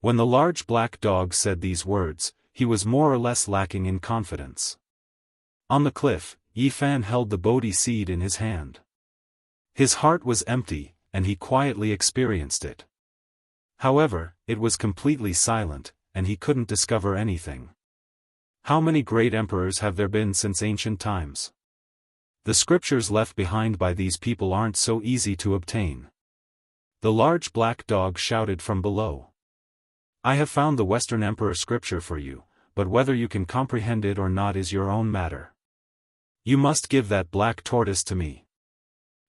When the large black dog said these words, he was more or less lacking in confidence. On the cliff, Yi Fan held the Bodhi seed in his hand. His heart was empty, and he quietly experienced it. However, it was completely silent, and he couldn't discover anything. How many great emperors have there been since ancient times? The scriptures left behind by these people aren't so easy to obtain. The large black dog shouted from below. I have found the Western Emperor scripture for you, but whether you can comprehend it or not is your own matter. You must give that black tortoise to me.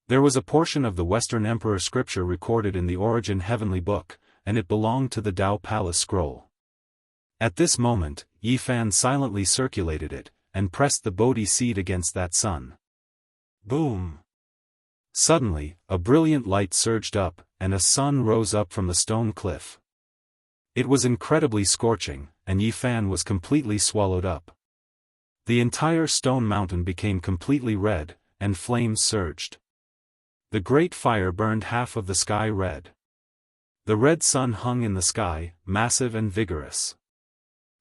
There was a portion of the Western Emperor scripture recorded in the Origin Heavenly Book, and it belonged to the Dao Palace scroll. At this moment, Yi Fan silently circulated it, and pressed the Bodhi seed against that sun. Boom! Suddenly, a brilliant light surged up, and a sun rose up from the stone cliff. It was incredibly scorching, and Yi Fan was completely swallowed up. The entire stone mountain became completely red, and flames surged. The great fire burned half of the sky red. The red sun hung in the sky, massive and vigorous.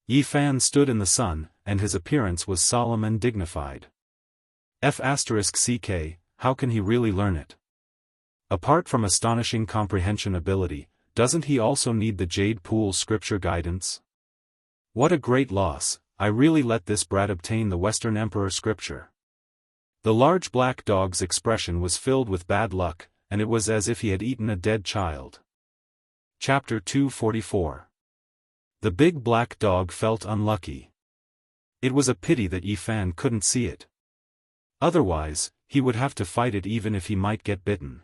Yi Fan stood in the sun, and his appearance was solemn and dignified. F***ck, how can he really learn it? Apart from astonishing comprehension ability, doesn't he also need the Jade Pool scripture guidance? What a great loss, I really let this brat obtain the Western Emperor scripture. The large black dog's expression was filled with bad luck, and it was as if he had eaten a dead child. Chapter 244. The big black dog felt unlucky. It was a pity that Yi Fan couldn't see it. Otherwise, he would have to fight it even if he might get bitten.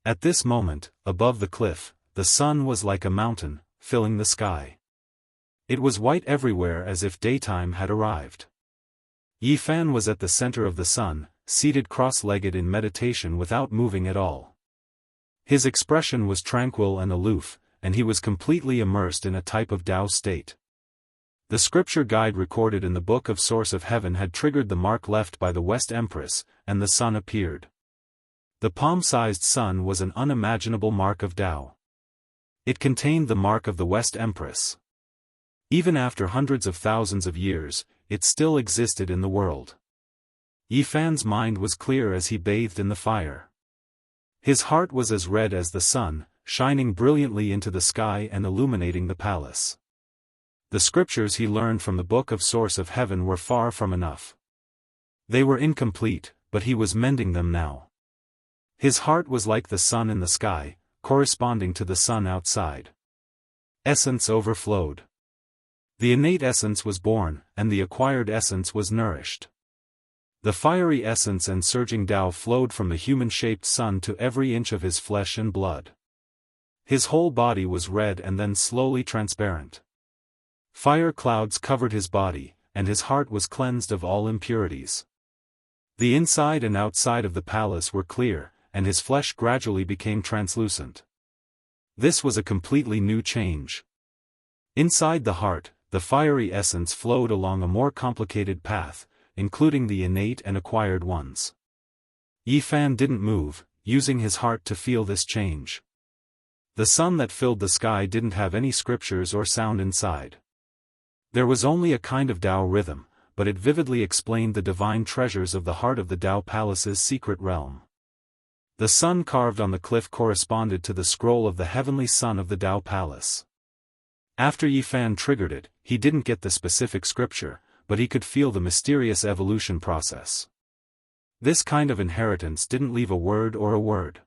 At this moment, above the cliff, the sun was like a mountain, filling the sky. It was white everywhere as if daytime had arrived. Yi Fan was at the center of the sun, seated cross-legged in meditation without moving at all. His expression was tranquil and aloof, and he was completely immersed in a type of Tao state. The scripture guide recorded in the Book of Source of Heaven had triggered the mark left by the West Empress, and the sun appeared. The palm-sized sun was an unimaginable mark of Tao. It contained the mark of the West Empress. Even after hundreds of thousands of years, it still existed in the world. Yifan's mind was clear as he bathed in the fire. His heart was as red as the sun, shining brilliantly into the sky and illuminating the palace. The scriptures he learned from the Book of Source of Heaven were far from enough. They were incomplete, but he was mending them now. His heart was like the sun in the sky, corresponding to the sun outside. Essence overflowed. The innate essence was born, and the acquired essence was nourished. The fiery essence and surging Tao flowed from the human-shaped sun to every inch of his flesh and blood. His whole body was red and then slowly transparent. Fire clouds covered his body, and his heart was cleansed of all impurities. The inside and outside of the palace were clear, and his flesh gradually became translucent. This was a completely new change. Inside the heart, the fiery essence flowed along a more complicated path, including the innate and acquired ones. Yifan didn't move, using his heart to feel this change. The sun that filled the sky didn't have any scriptures or sound inside. There was only a kind of Tao rhythm, but it vividly explained the divine treasures of the heart of the Tao Palace's secret realm. The sun carved on the cliff corresponded to the scroll of the heavenly sun of the Tao Palace. After Yifan triggered it, he didn't get the specific scripture, but he could feel the mysterious evolution process. This kind of inheritance didn't leave a word or a word.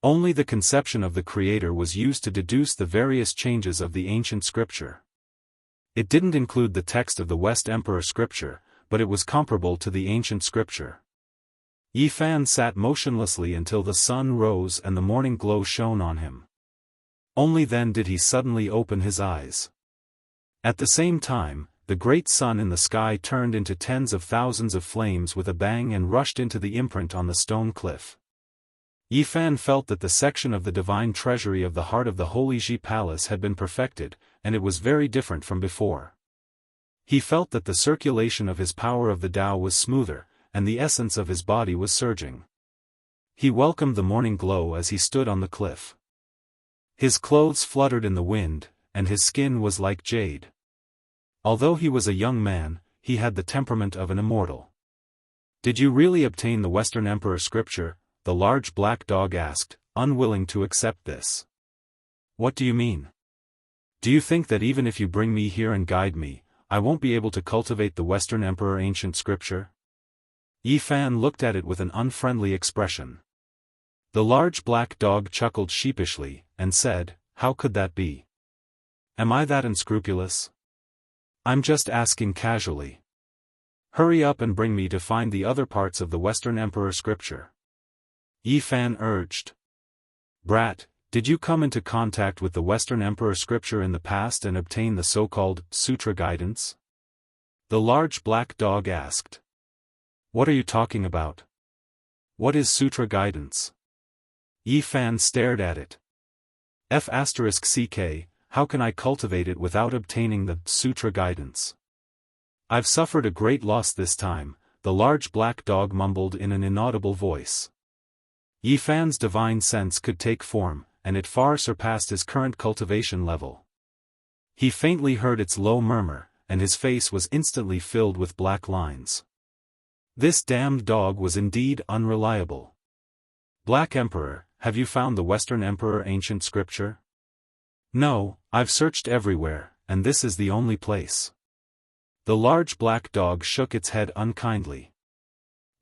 Only the conception of the Creator was used to deduce the various changes of the ancient scripture. It didn't include the text of the West Emperor scripture, but it was comparable to the ancient scripture. Yifan sat motionlessly until the sun rose and the morning glow shone on him. Only then did he suddenly open his eyes. At the same time, the great sun in the sky turned into tens of thousands of flames with a bang and rushed into the imprint on the stone cliff. Yifan felt that the section of the divine treasury of the heart of the Holy Ji Palace had been perfected, and it was very different from before. He felt that the circulation of his power of the Tao was smoother, and the essence of his body was surging. He welcomed the morning glow as he stood on the cliff. His clothes fluttered in the wind, and his skin was like jade. Although he was a young man, he had the temperament of an immortal. "Did you really obtain the Western Emperor scripture?" the large black dog asked, unwilling to accept this. "What do you mean? Do you think that even if you bring me here and guide me, I won't be able to cultivate the Western Emperor ancient scripture?" Yifan looked at it with an unfriendly expression. The large black dog chuckled sheepishly, and said, "How could that be? Am I that unscrupulous? I'm just asking casually. Hurry up and bring me to find the other parts of the Western Emperor scripture." Yifan urged. "Brat, did you come into contact with the Western Emperor scripture in the past and obtain the so-called sutra guidance?" The large black dog asked. "What are you talking about? What is sutra guidance?" Yifan stared at it. F***ck, how can I cultivate it without obtaining the sutra guidance? I've suffered a great loss this time, the large black dog mumbled in an inaudible voice. Yifan's divine sense could take form, and it far surpassed his current cultivation level. He faintly heard its low murmur, and his face was instantly filled with black lines. This damned dog was indeed unreliable. "Black Emperor, have you found the Western Emperor ancient scripture?" "No, I've searched everywhere, and this is the only place." The large black dog shook its head unkindly.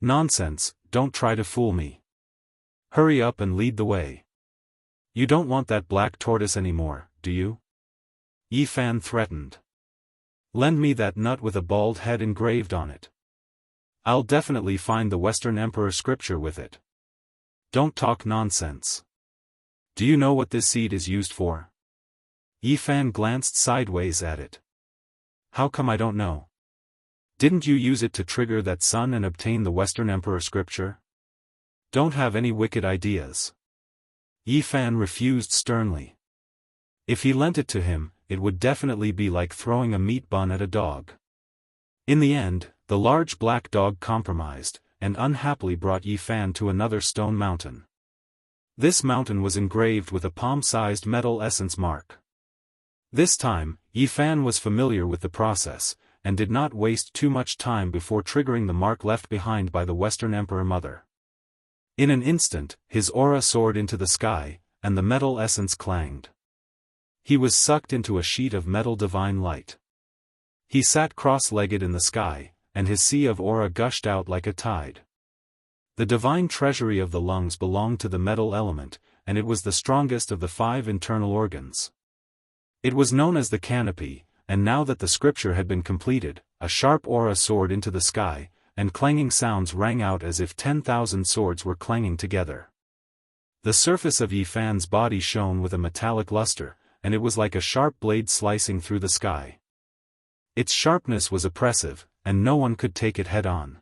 "Nonsense, don't try to fool me. Hurry up and lead the way. You don't want that black tortoise anymore, do you?" Yifan threatened. "Lend me that nut with a bald head engraved on it. I'll definitely find the Western Emperor scripture with it." "Don't talk nonsense. Do you know what this seed is used for?" Yifan glanced sideways at it. "How come I don't know? Didn't you use it to trigger that sun and obtain the Western Emperor scripture? Don't have any wicked ideas." Yifan refused sternly. If he lent it to him, it would definitely be like throwing a meat bun at a dog. In the end, the large black dog compromised, and unhappily brought Yifan to another stone mountain. This mountain was engraved with a palm-sized metal essence mark. This time, Yi Fan was familiar with the process, and did not waste too much time before triggering the mark left behind by the Western Emperor Mother. In an instant, his aura soared into the sky, and the metal essence clanged. He was sucked into a sheet of metal divine light. He sat cross-legged in the sky, and his sea of aura gushed out like a tide. The divine treasury of the lungs belonged to the metal element, and it was the strongest of the 5 internal organs. It was known as the canopy, and now that the scripture had been completed, a sharp aura soared into the sky, and clanging sounds rang out as if 10,000 swords were clanging together. The surface of Yi Fan's body shone with a metallic luster, and it was like a sharp blade slicing through the sky. Its sharpness was oppressive, and no one could take it head-on.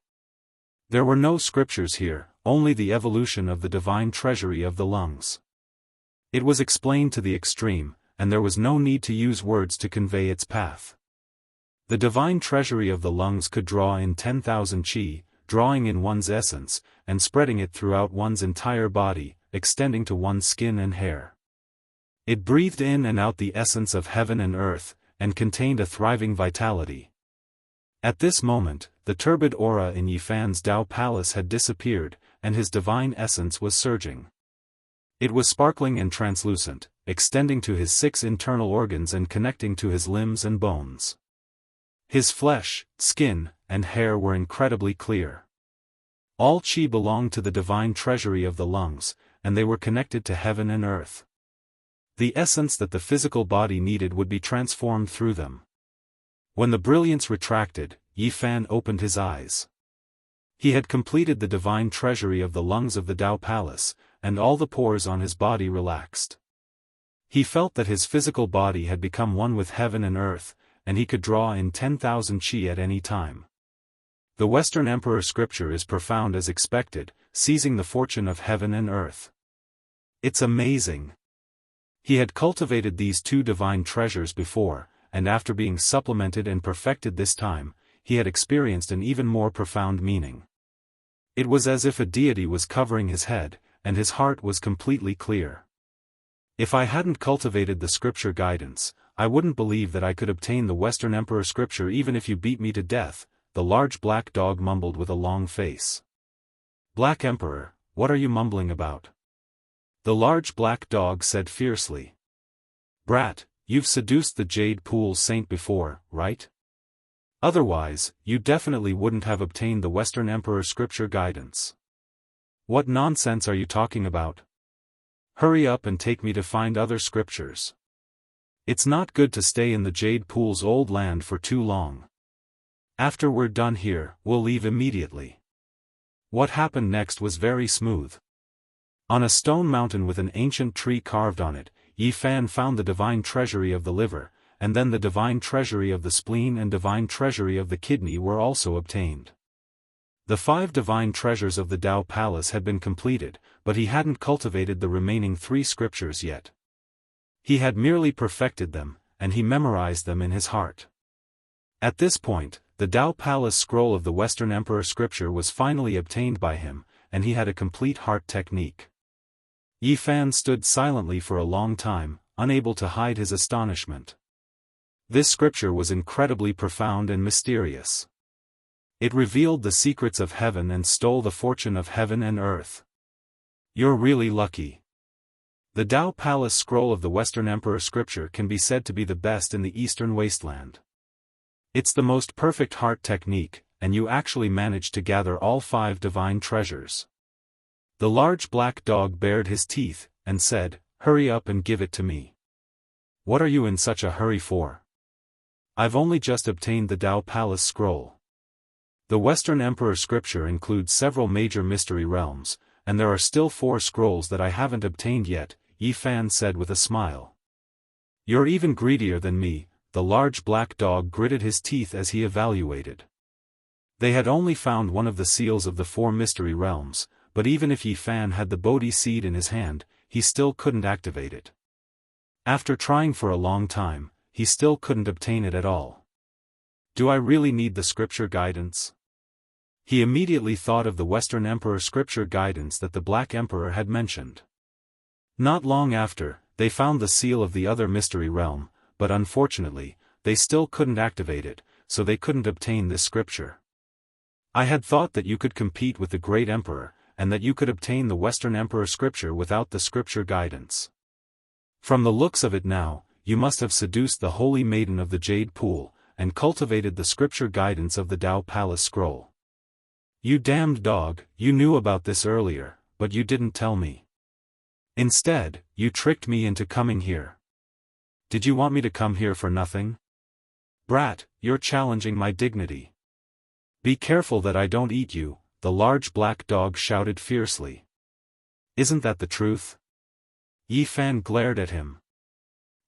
There were no scriptures here, only the evolution of the divine treasury of the lungs. It was explained to the extreme, and there was no need to use words to convey its path. The divine treasury of the lungs could draw in 10,000 qi, drawing in one's essence, and spreading it throughout one's entire body, extending to one's skin and hair. It breathed in and out the essence of heaven and earth, and contained a thriving vitality. At this moment, the turbid aura in Yi Fan's Dao Palace had disappeared, and his divine essence was surging. It was sparkling and translucent, extending to his 6 internal organs and connecting to his limbs and bones. His flesh, skin, and hair were incredibly clear. All qi belonged to the divine treasury of the lungs, and they were connected to heaven and earth. The essence that the physical body needed would be transformed through them. When the brilliance retracted, Yi Fan opened his eyes. He had completed the divine treasury of the lungs of the Dao Palace, and all the pores on his body relaxed. He felt that his physical body had become one with heaven and earth, and he could draw in 10,000 qi at any time. The Western Emperor scripture is profound as expected, seizing the fortune of heaven and earth. It's amazing. He had cultivated these 2 divine treasures before, and after being supplemented and perfected this time, he had experienced an even more profound meaning. It was as if a deity was covering his head, and his heart was completely clear. If I hadn't cultivated the scripture guidance, I wouldn't believe that I could obtain the Western Emperor scripture even if you beat me to death, the large black dog mumbled with a long face. Black Emperor, what are you mumbling about? The large black dog said fiercely. Brat, you've seduced the Jade Pool Saint before, right? Otherwise, you definitely wouldn't have obtained the Western Emperor scripture guidance. What nonsense are you talking about? Hurry up and take me to find other scriptures. It's not good to stay in the Jade Pool's old land for too long. After we're done here, we'll leave immediately. What happened next was very smooth. On a stone mountain with an ancient tree carved on it, Yi Fan found the divine treasury of the liver, and then the divine treasury of the spleen and divine treasury of the kidney were also obtained. The 5 divine treasures of the Dao Palace had been completed, but he hadn't cultivated the remaining 3 scriptures yet. He had merely perfected them, and he memorized them in his heart. At this point, the Dao Palace scroll of the Western Emperor scripture was finally obtained by him, and he had a complete heart technique. Yi Fan stood silently for a long time, unable to hide his astonishment. This scripture was incredibly profound and mysterious. It revealed the secrets of heaven and stole the fortune of heaven and earth. You're really lucky. The Dao Palace scroll of the Western Emperor scripture can be said to be the best in the Eastern Wasteland. It's the most perfect heart technique, and you actually managed to gather all 5 divine treasures. The large black dog bared his teeth, and said, "Hurry up and give it to me. What are you in such a hurry for? I've only just obtained the Dao Palace scroll." The Western Emperor scripture includes several major mystery realms, and there are still 4 scrolls that I haven't obtained yet, Yi Fan said with a smile. You're even greedier than me, the large black dog gritted his teeth as he evaluated. They had only found one of the seals of the 4 mystery realms, but even if Yi Fan had the Bodhi seed in his hand, he still couldn't activate it. After trying for a long time, he still couldn't obtain it at all. Do I really need the scripture guidance? He immediately thought of the Western Emperor scripture guidance that the Black Emperor had mentioned. Not long after, they found the seal of the other mystery realm, but unfortunately, they still couldn't activate it, so they couldn't obtain this scripture. I had thought that you could compete with the Great Emperor, and that you could obtain the Western Emperor scripture without the scripture guidance. From the looks of it now, you must have seduced the Holy Maiden of the Jade Pool, and cultivated the scripture guidance of the Dao Palace Scroll. You damned dog, you knew about this earlier, but you didn't tell me. Instead, you tricked me into coming here. Did you want me to come here for nothing? Brat, you're challenging my dignity. Be careful that I don't eat you, the large black dog shouted fiercely. Isn't that the truth? Yi Fan glared at him.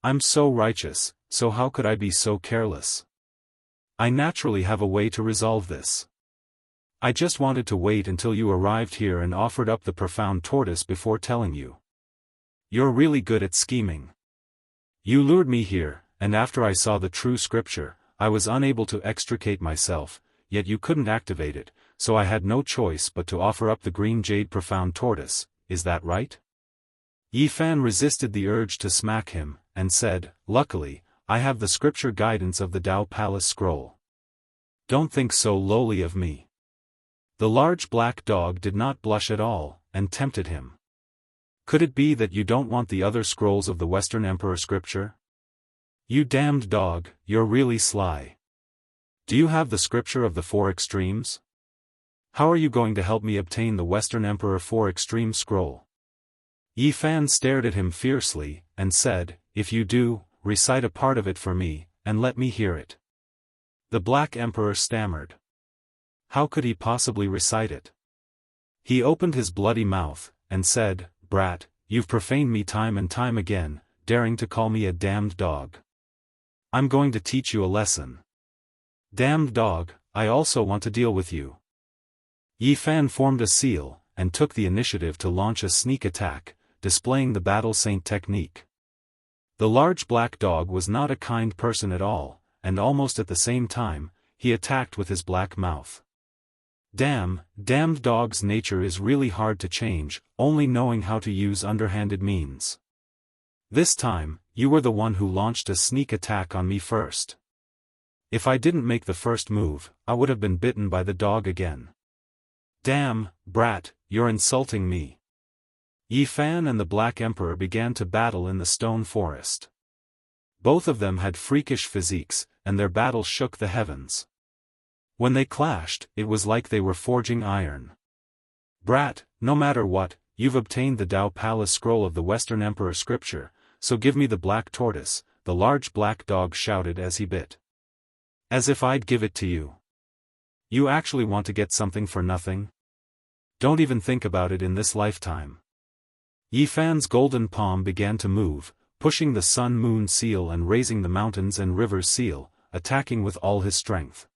I'm so righteous, so how could I be so careless? I naturally have a way to resolve this. I just wanted to wait until you arrived here and offered up the profound tortoise before telling you. You're really good at scheming. You lured me here, and after I saw the true scripture, I was unable to extricate myself, yet you couldn't activate it, so I had no choice but to offer up the green jade profound tortoise, is that right? Yi Fan resisted the urge to smack him, and said, luckily, I have the scripture guidance of the Dao Palace Scroll. Don't think so lowly of me. The large black dog did not blush at all, and tempted him. Could it be that you don't want the other scrolls of the Western Emperor scripture? You damned dog, you're really sly. Do you have the scripture of the Four Extremes? How are you going to help me obtain the Western Emperor Four Extreme scroll? Yi Fan stared at him fiercely, and said, if you do, recite a part of it for me, and let me hear it. The Black Emperor stammered. How could he possibly recite it? He opened his bloody mouth, and said, brat, you've profaned me time and time again, daring to call me a damned dog. I'm going to teach you a lesson. Damned dog, I also want to deal with you. Yi Fan formed a seal, and took the initiative to launch a sneak attack, displaying the battle saint technique. The large black dog was not a kind person at all, and almost at the same time, he attacked with his black mouth. Damned dog's nature is really hard to change, only knowing how to use underhanded means. This time, you were the one who launched a sneak attack on me first. If I didn't make the first move, I would have been bitten by the dog again. Damn, brat, you're insulting me. Yi Fan and the Black Emperor began to battle in the stone forest. Both of them had freakish physiques, and their battle shook the heavens. When they clashed, it was like they were forging iron. Brat, no matter what, you've obtained the Dao Palace Scroll of the Western Emperor scripture, so give me the black tortoise, the large black dog shouted as he bit. As if I'd give it to you. You actually want to get something for nothing? Don't even think about it in this lifetime. Yi Fan's golden palm began to move, pushing the sun-moon seal and raising the mountains and rivers seal, attacking with all his strength.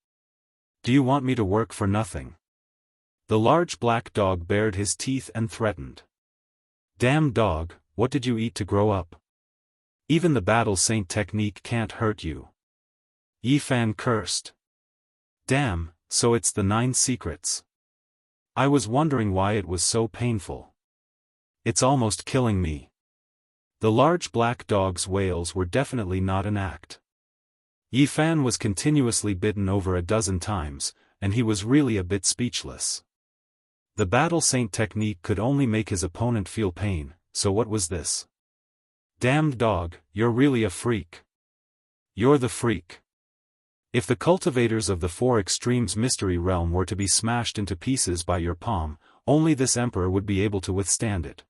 Do you want me to work for nothing? The large black dog bared his teeth and threatened. Damn dog, what did you eat to grow up? Even the battle saint technique can't hurt you. Yi Fan cursed. Damn, so it's the 9 secrets. I was wondering why it was so painful. It's almost killing me. The large black dog's wails were definitely not an act. Yi Fan was continuously bitten over a dozen times, and he was really a bit speechless. The battle saint technique could only make his opponent feel pain, so what was this? Damned dog, you're really a freak. You're the freak. If the cultivators of the Four Extremes mystery realm were to be smashed into pieces by your palm, only this emperor would be able to withstand it.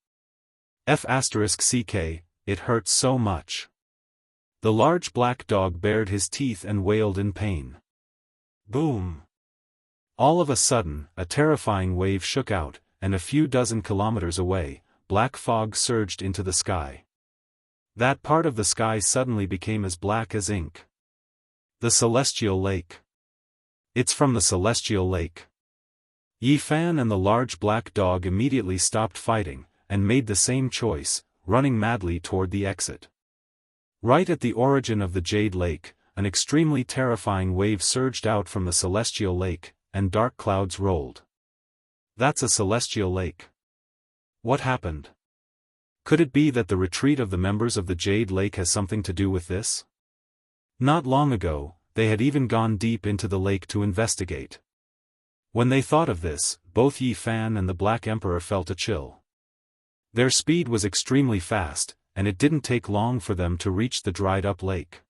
F***ck, it hurts so much. The large black dog bared his teeth and wailed in pain. Boom! All of a sudden, a terrifying wave shook out, and a few dozen kilometers away, black fog surged into the sky. That part of the sky suddenly became as black as ink. The Celestial Lake. It's from the Celestial Lake. Yi Fan and the large black dog immediately stopped fighting, and made the same choice, running madly toward the exit. Right at the origin of the Jade Lake, an extremely terrifying wave surged out from the Celestial Lake, and dark clouds rolled. That's a Celestial Lake. What happened? Could it be that the retreat of the members of the Jade Lake has something to do with this? Not long ago, they had even gone deep into the lake to investigate. When they thought of this, both Yi Fan and the Black Emperor felt a chill. Their speed was extremely fast, and it didn't take long for them to reach the dried-up lake.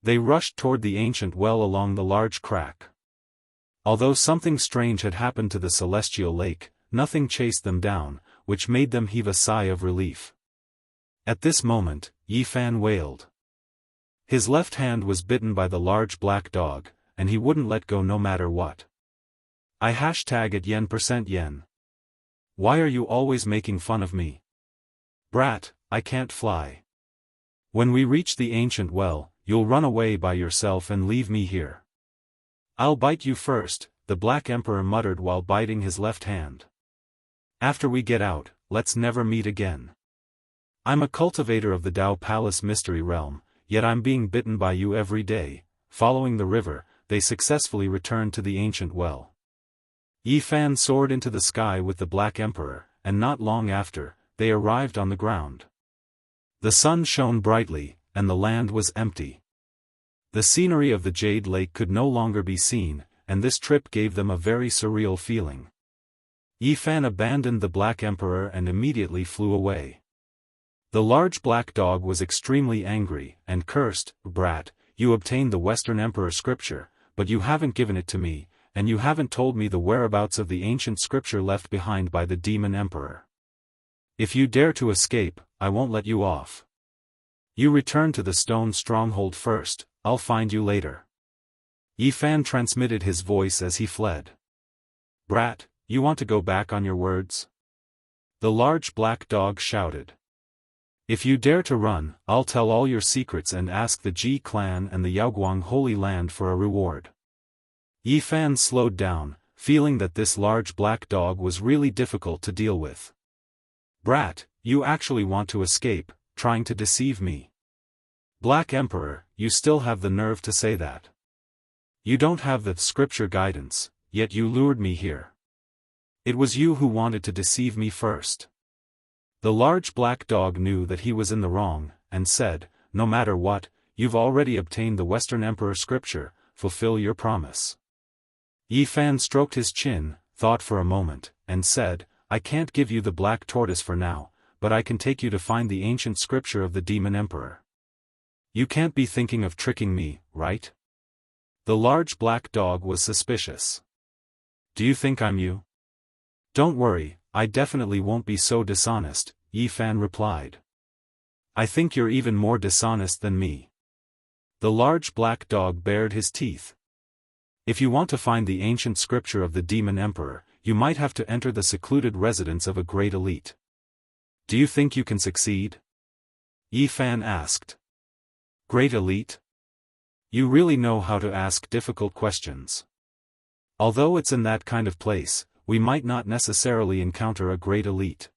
They rushed toward the ancient well along the large crack. Although something strange had happened to the celestial lake, nothing chased them down, which made them heave a sigh of relief. At this moment, Yi Fan wailed. His left hand was bitten by the large black dog, and he wouldn't let go no matter what. I #at yen%yen. Why are you always making fun of me? Brat, I can't fly. When we reach the ancient well, you'll run away by yourself and leave me here. I'll bite you first, the Black Emperor muttered while biting his left hand. After we get out, let's never meet again. I'm a cultivator of the Dao Palace Mystery Realm, yet I'm being bitten by you every day. Following the river, they successfully returned to the ancient well. Yi Fan soared into the sky with the Black Emperor, and not long after, they arrived on the ground. The sun shone brightly, and the land was empty. The scenery of the Jade Lake could no longer be seen, and this trip gave them a very surreal feeling. Yi Fan abandoned the Black Emperor and immediately flew away. The large black dog was extremely angry, and cursed, Brat, you obtained the Western Emperor scripture, but you haven't given it to me, and you haven't told me the whereabouts of the ancient scripture left behind by the Demon Emperor. If you dare to escape, I won't let you off. You return to the stone stronghold first, I'll find you later. Yi Fan transmitted his voice as he fled. Brat, you want to go back on your words? The large black dog shouted. If you dare to run, I'll tell all your secrets and ask the Ji clan and the Yaoguang Holy Land for a reward. Yi Fan slowed down, feeling that this large black dog was really difficult to deal with. Brat, you actually want to escape, trying to deceive me. Black Emperor, you still have the nerve to say that. You don't have the scripture guidance, yet you lured me here. It was you who wanted to deceive me first. The large black dog knew that he was in the wrong, and said, no matter what, you've already obtained the Western Emperor scripture, fulfill your promise. Yi Fan stroked his chin, thought for a moment, and said, I can't give you the black tortoise for now, but I can take you to find the ancient scripture of the Demon Emperor. You can't be thinking of tricking me, right? The large black dog was suspicious. Do you think I'm you? Don't worry, I definitely won't be so dishonest, Yi Fan replied. I think you're even more dishonest than me. The large black dog bared his teeth. If you want to find the ancient scripture of the Demon Emperor, you might have to enter the secluded residence of a great elite. Do you think you can succeed? Yi Fan asked. Great elite? You really know how to ask difficult questions. Although it's in that kind of place, we might not necessarily encounter a great elite.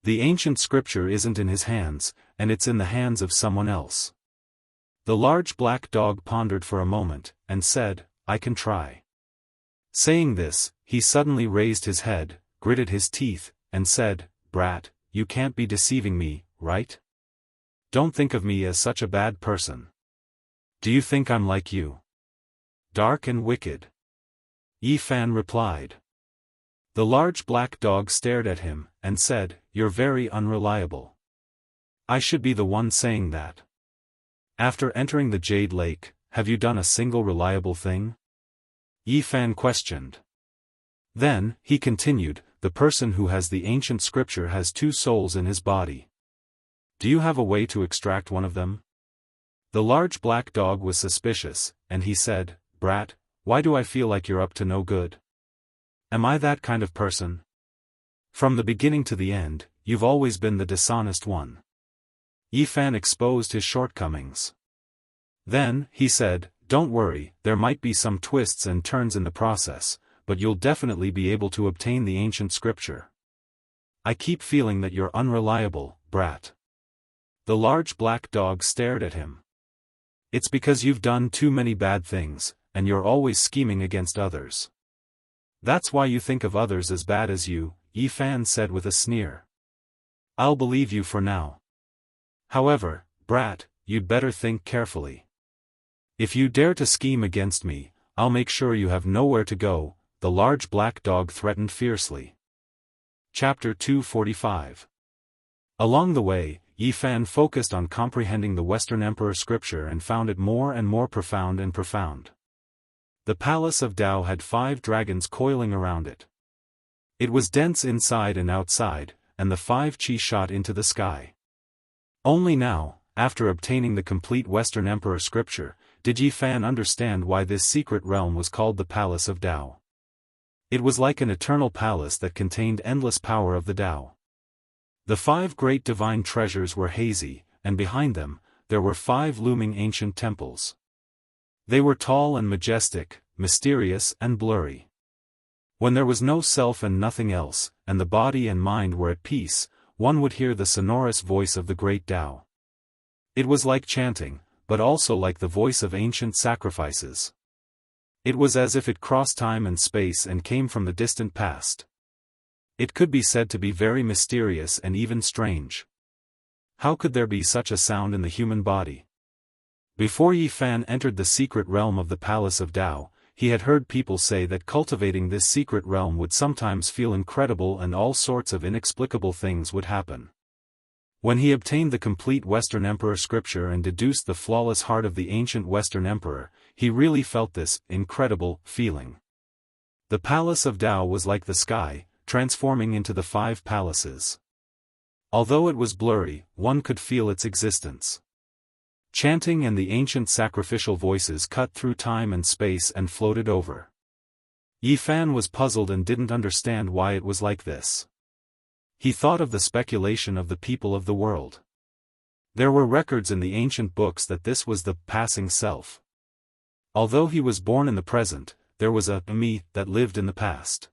The ancient scripture isn't in his hands, and it's in the hands of someone else. The large black dog pondered for a moment, and said, I can try. Saying this, he suddenly raised his head, gritted his teeth, and said, Brat, you can't be deceiving me, right? Don't think of me as such a bad person. Do you think I'm like you? Dark and wicked? Yi Fan replied. The large black dog stared at him, and said, You're very unreliable. I should be the one saying that. After entering the Jade Lake, have you done a single reliable thing? Yi Fan questioned. Then, he continued, the person who has the ancient scripture has two souls in his body. Do you have a way to extract one of them? The large black dog was suspicious, and he said, Brat, why do I feel like you're up to no good? Am I that kind of person? From the beginning to the end, you've always been the dishonest one. Yi Fan exposed his shortcomings. Then, he said, Don't worry, there might be some twists and turns in the process, but you'll definitely be able to obtain the ancient scripture. I keep feeling that you're unreliable, Brat. The large black dog stared at him. It's because you've done too many bad things, and you're always scheming against others. That's why you think of others as bad as you, Yi Fan said with a sneer. I'll believe you for now. However, Brat, you'd better think carefully. If you dare to scheme against me, I'll make sure you have nowhere to go, the large black dog threatened fiercely. Chapter 245. Along the way, Yi Fan focused on comprehending the Western Emperor scripture and found it more and more profound and profound. The palace of Tao had 5 dragons coiling around it. It was dense inside and outside, and the 5 qi shot into the sky. Only now, after obtaining the complete Western Emperor scripture, did Yi Fan understand why this secret realm was called the Palace of Tao. It was like an eternal palace that contained endless power of the Tao. The 5 great divine treasures were hazy, and behind them, there were 5 looming ancient temples. They were tall and majestic, mysterious and blurry. When there was no self and nothing else, and the body and mind were at peace, one would hear the sonorous voice of the great Tao. It was like chanting, but also like the voice of ancient sacrifices. It was as if it crossed time and space and came from the distant past. It could be said to be very mysterious and even strange. How could there be such a sound in the human body? Before Yi Fan entered the secret realm of the Palace of Tao, he had heard people say that cultivating this secret realm would sometimes feel incredible and all sorts of inexplicable things would happen. When he obtained the complete Western Emperor scripture and deduced the flawless heart of the ancient Western Emperor, he really felt this incredible feeling. The Palace of Tao was like the sky, transforming into the 5 palaces. Although it was blurry, one could feel its existence. Chanting and the ancient sacrificial voices cut through time and space and floated over. Yi Fan was puzzled and didn't understand why it was like this. He thought of the speculation of the people of the world. There were records in the ancient books that this was the passing self. Although he was born in the present, there was a me that lived in the past.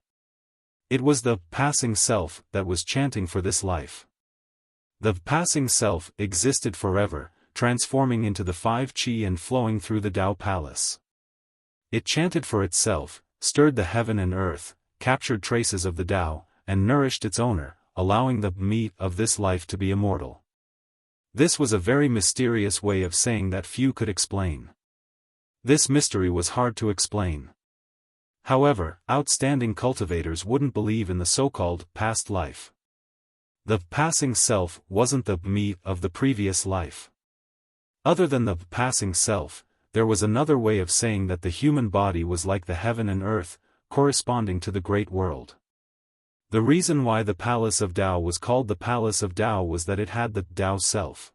It was the passing self that was chanting for this life. The passing self existed forever, transforming into the 5 qi and flowing through the Tao Palace. It chanted for itself, stirred the heaven and earth, captured traces of the Tao, and nourished its owner, allowing the me of this life to be immortal. This was a very mysterious way of saying that few could explain. This mystery was hard to explain. However, outstanding cultivators wouldn't believe in the so-called past life. The passing self wasn't the me of the previous life. Other than the passing self, there was another way of saying that the human body was like the heaven and earth, corresponding to the great world. The reason why the Palace of Tao was called the Palace of Tao was that it had the Tao self.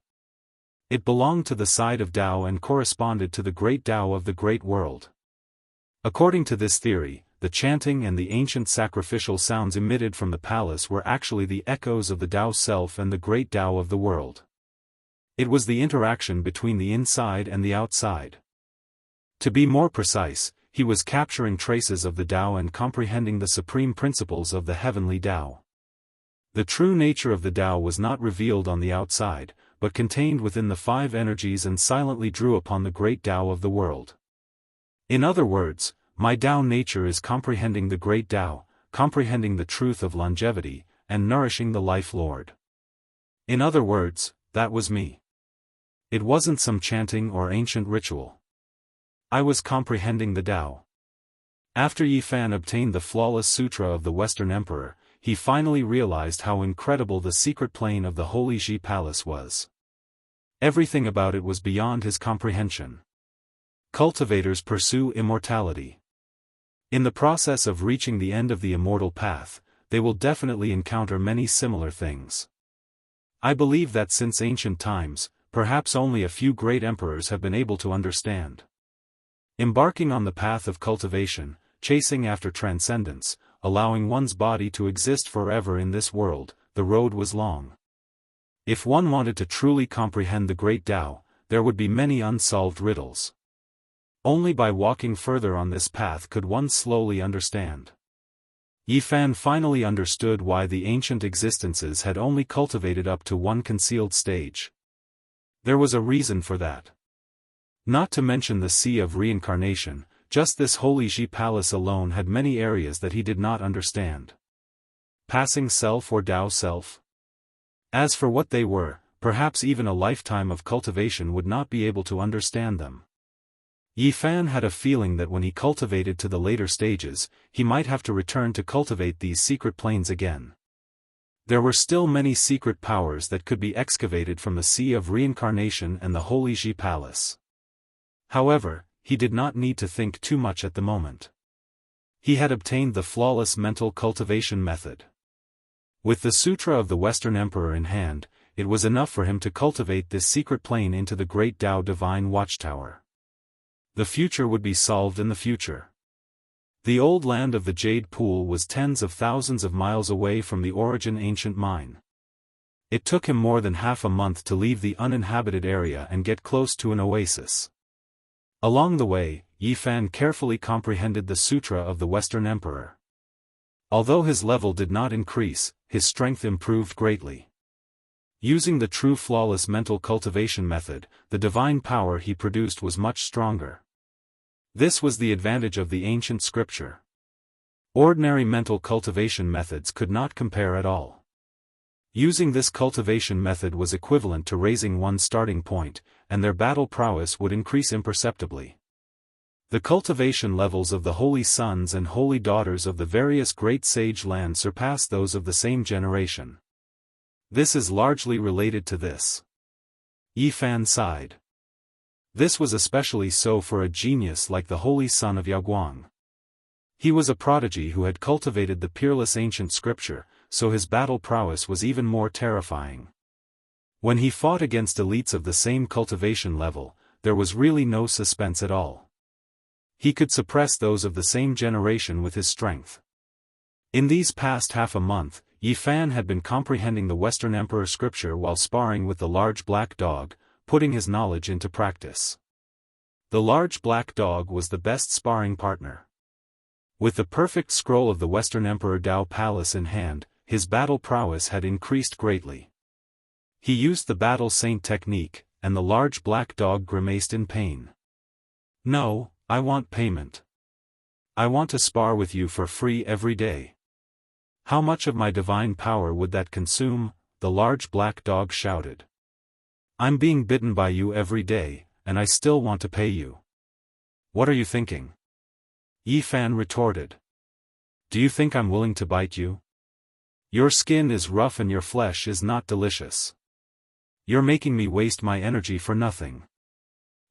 It belonged to the side of Tao and corresponded to the great Tao of the great world. According to this theory, the chanting and the ancient sacrificial sounds emitted from the palace were actually the echoes of the Tao self and the great Tao of the world. It was the interaction between the inside and the outside. To be more precise, he was capturing traces of the Tao and comprehending the supreme principles of the heavenly Tao. The true nature of the Tao was not revealed on the outside, but contained within the 5 energies and silently drew upon the great Tao of the world. In other words, my Tao nature is comprehending the great Tao, comprehending the truth of longevity, and nourishing the life Lord. In other words, that was me. It wasn't some chanting or ancient ritual. I was comprehending the Tao. After Yi Fan obtained the flawless sutra of the Western Emperor, he finally realized how incredible the secret plane of the Holy Ji Palace was. Everything about it was beyond his comprehension. Cultivators pursue immortality. In the process of reaching the end of the immortal path, they will definitely encounter many similar things. I believe that since ancient times, perhaps only a few great emperors have been able to understand. Embarking on the path of cultivation, chasing after transcendence, allowing one's body to exist forever in this world, the road was long. If one wanted to truly comprehend the great Tao, there would be many unsolved riddles. Only by walking further on this path could one slowly understand. Yi Fan finally understood why the ancient existences had only cultivated up to one concealed stage. There was a reason for that. Not to mention the sea of reincarnation, just this Holy Ji Palace alone had many areas that he did not understand. Passing self or Tao self? As for what they were, perhaps even a lifetime of cultivation would not be able to understand them. Yi Fan had a feeling that when he cultivated to the later stages, he might have to return to cultivate these secret planes again. There were still many secret powers that could be excavated from the Sea of Reincarnation and the Holy Ji Palace. However, he did not need to think too much at the moment. He had obtained the flawless mental cultivation method. With the Sutra of the Western Emperor in hand, it was enough for him to cultivate this secret plane into the great Tao Divine Watchtower. The future would be solved in the future. The old land of the Jade Pool was tens of thousands of miles away from the origin ancient mine. It took him more than half a month to leave the uninhabited area and get close to an oasis. Along the way, Yi Fan carefully comprehended the Sutra of the Western Emperor. Although his level did not increase, his strength improved greatly. Using the true flawless mental cultivation method, the divine power he produced was much stronger. This was the advantage of the ancient scripture. Ordinary mental cultivation methods could not compare at all. Using this cultivation method was equivalent to raising one's starting point, and their battle prowess would increase imperceptibly. The cultivation levels of the holy sons and holy daughters of the various great sage lands surpass those of the same generation. This is largely related to this. Yi Fan sighed. This was especially so for a genius like the holy son of Yaoguang. He was a prodigy who had cultivated the peerless ancient scripture, so his battle prowess was even more terrifying. When he fought against elites of the same cultivation level, there was really no suspense at all. He could suppress those of the same generation with his strength. In these past half a month, Yi Fan had been comprehending the Western Emperor scripture while sparring with the large black dog, putting his knowledge into practice. The large black dog was the best sparring partner. With the perfect scroll of the Western Emperor Tao Palace in hand, his battle prowess had increased greatly. He used the battle saint technique, and the large black dog grimaced in pain. "No, I want payment. I want to spar with you for free every day." "How much of my divine power would that consume?" the large black dog shouted. "I'm being bitten by you every day, and I still want to pay you." "What are you thinking?" Yi Fan retorted. "Do you think I'm willing to bite you? Your skin is rough and your flesh is not delicious. You're making me waste my energy for nothing."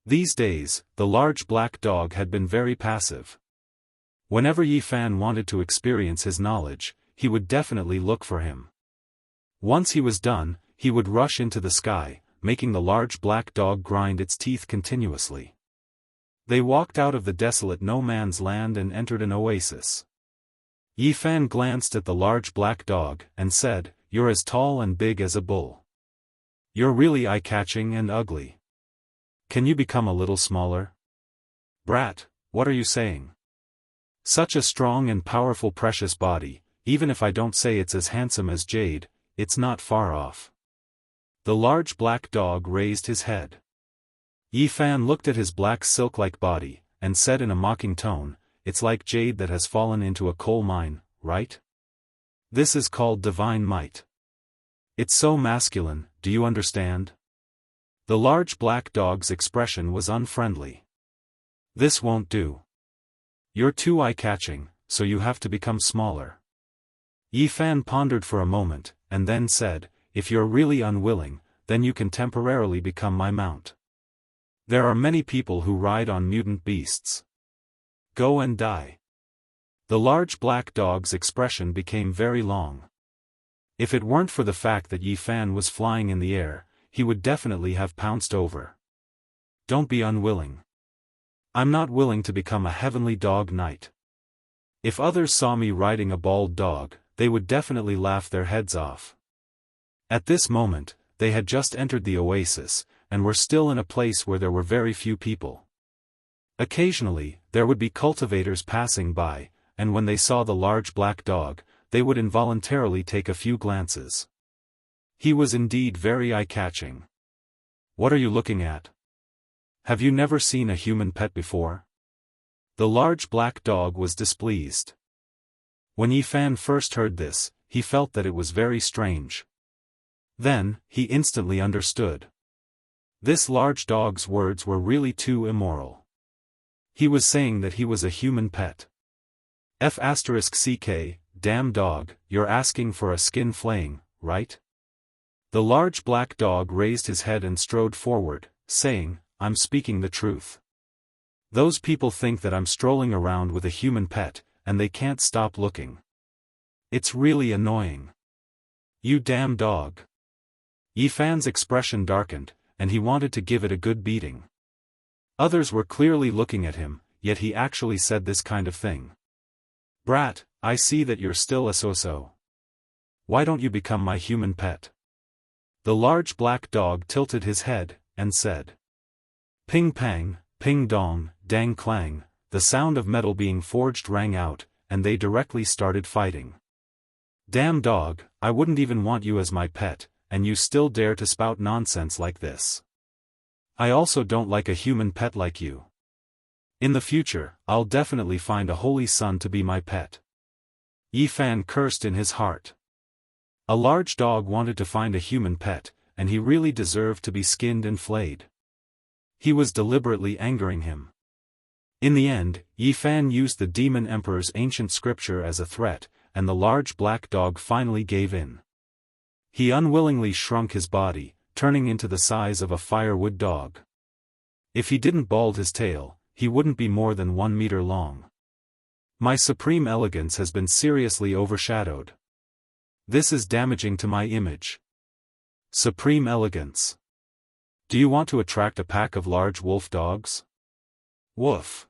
These days, the large black dog had been very passive. Whenever Yi Fan wanted to experience his knowledge, he would definitely look for him. Once he was done, he would rush into the sky, making the large black dog grind its teeth continuously. They walked out of the desolate no-man's land and entered an oasis. Yi Fan glanced at the large black dog and said, "You're as tall and big as a bull. You're really eye-catching and ugly. Can you become a little smaller?" "Brat, what are you saying? Such a strong and powerful precious body, even if I don't say it's as handsome as jade, it's not far off." The large black dog raised his head. Yi Fan looked at his black silk-like body, and said in a mocking tone, "It's like jade that has fallen into a coal mine, right? This is called divine might. It's so masculine, do you understand?" The large black dog's expression was unfriendly. "This won't do. You're too eye-catching, so you have to become smaller." Yi Fan pondered for a moment, and then said, "If you're really unwilling, then you can temporarily become my mount. There are many people who ride on mutant beasts. Go and die." The large black dog's expression became very long. If it weren't for the fact that Yi Fan was flying in the air, he would definitely have pounced over. "Don't be unwilling. I'm not willing to become a heavenly dog knight. If others saw me riding a bald dog, they would definitely laugh their heads off." At this moment, they had just entered the oasis, and were still in a place where there were very few people. Occasionally, there would be cultivators passing by, and when they saw the large black dog, they would involuntarily take a few glances. He was indeed very eye-catching. "What are you looking at? Have you never seen a human pet before?" The large black dog was displeased. When Yi Fan first heard this, he felt that it was very strange. Then, he instantly understood. This large dog's words were really too immoral. He was saying that he was a human pet. F***ck, damn dog, you're asking for a skin flaying, right? The large black dog raised his head and strode forward, saying, I'm speaking the truth. Those people think that I'm strolling around with a human pet, and they can't stop looking. It's really annoying. You damn dog. Yifan's expression darkened, and he wanted to give it a good beating. Others were clearly looking at him, yet he actually said this kind of thing. Brat, I see that you're still a so-so. Why don't you become my human pet? The large black dog tilted his head, and said. Ping pang, ping dong, dang clang, the sound of metal being forged rang out, and they directly started fighting. Damn dog, I wouldn't even want you as my pet, and you still dare to spout nonsense like this. I also don't like a human pet like you. In the future, I'll definitely find a holy son to be my pet. Yifan cursed in his heart. A large dog wanted to find a human pet, and he really deserved to be skinned and flayed. He was deliberately angering him. In the end, Yifan used the demon emperor's ancient scripture as a threat, and the large black dog finally gave in. He unwillingly shrunk his body, turning into the size of a firewood dog. If he didn't bald his tail, he wouldn't be more than 1 meter long. My supreme elegance has been seriously overshadowed. This is damaging to my image. Supreme elegance. Do you want to attract a pack of large wolf dogs? Woof.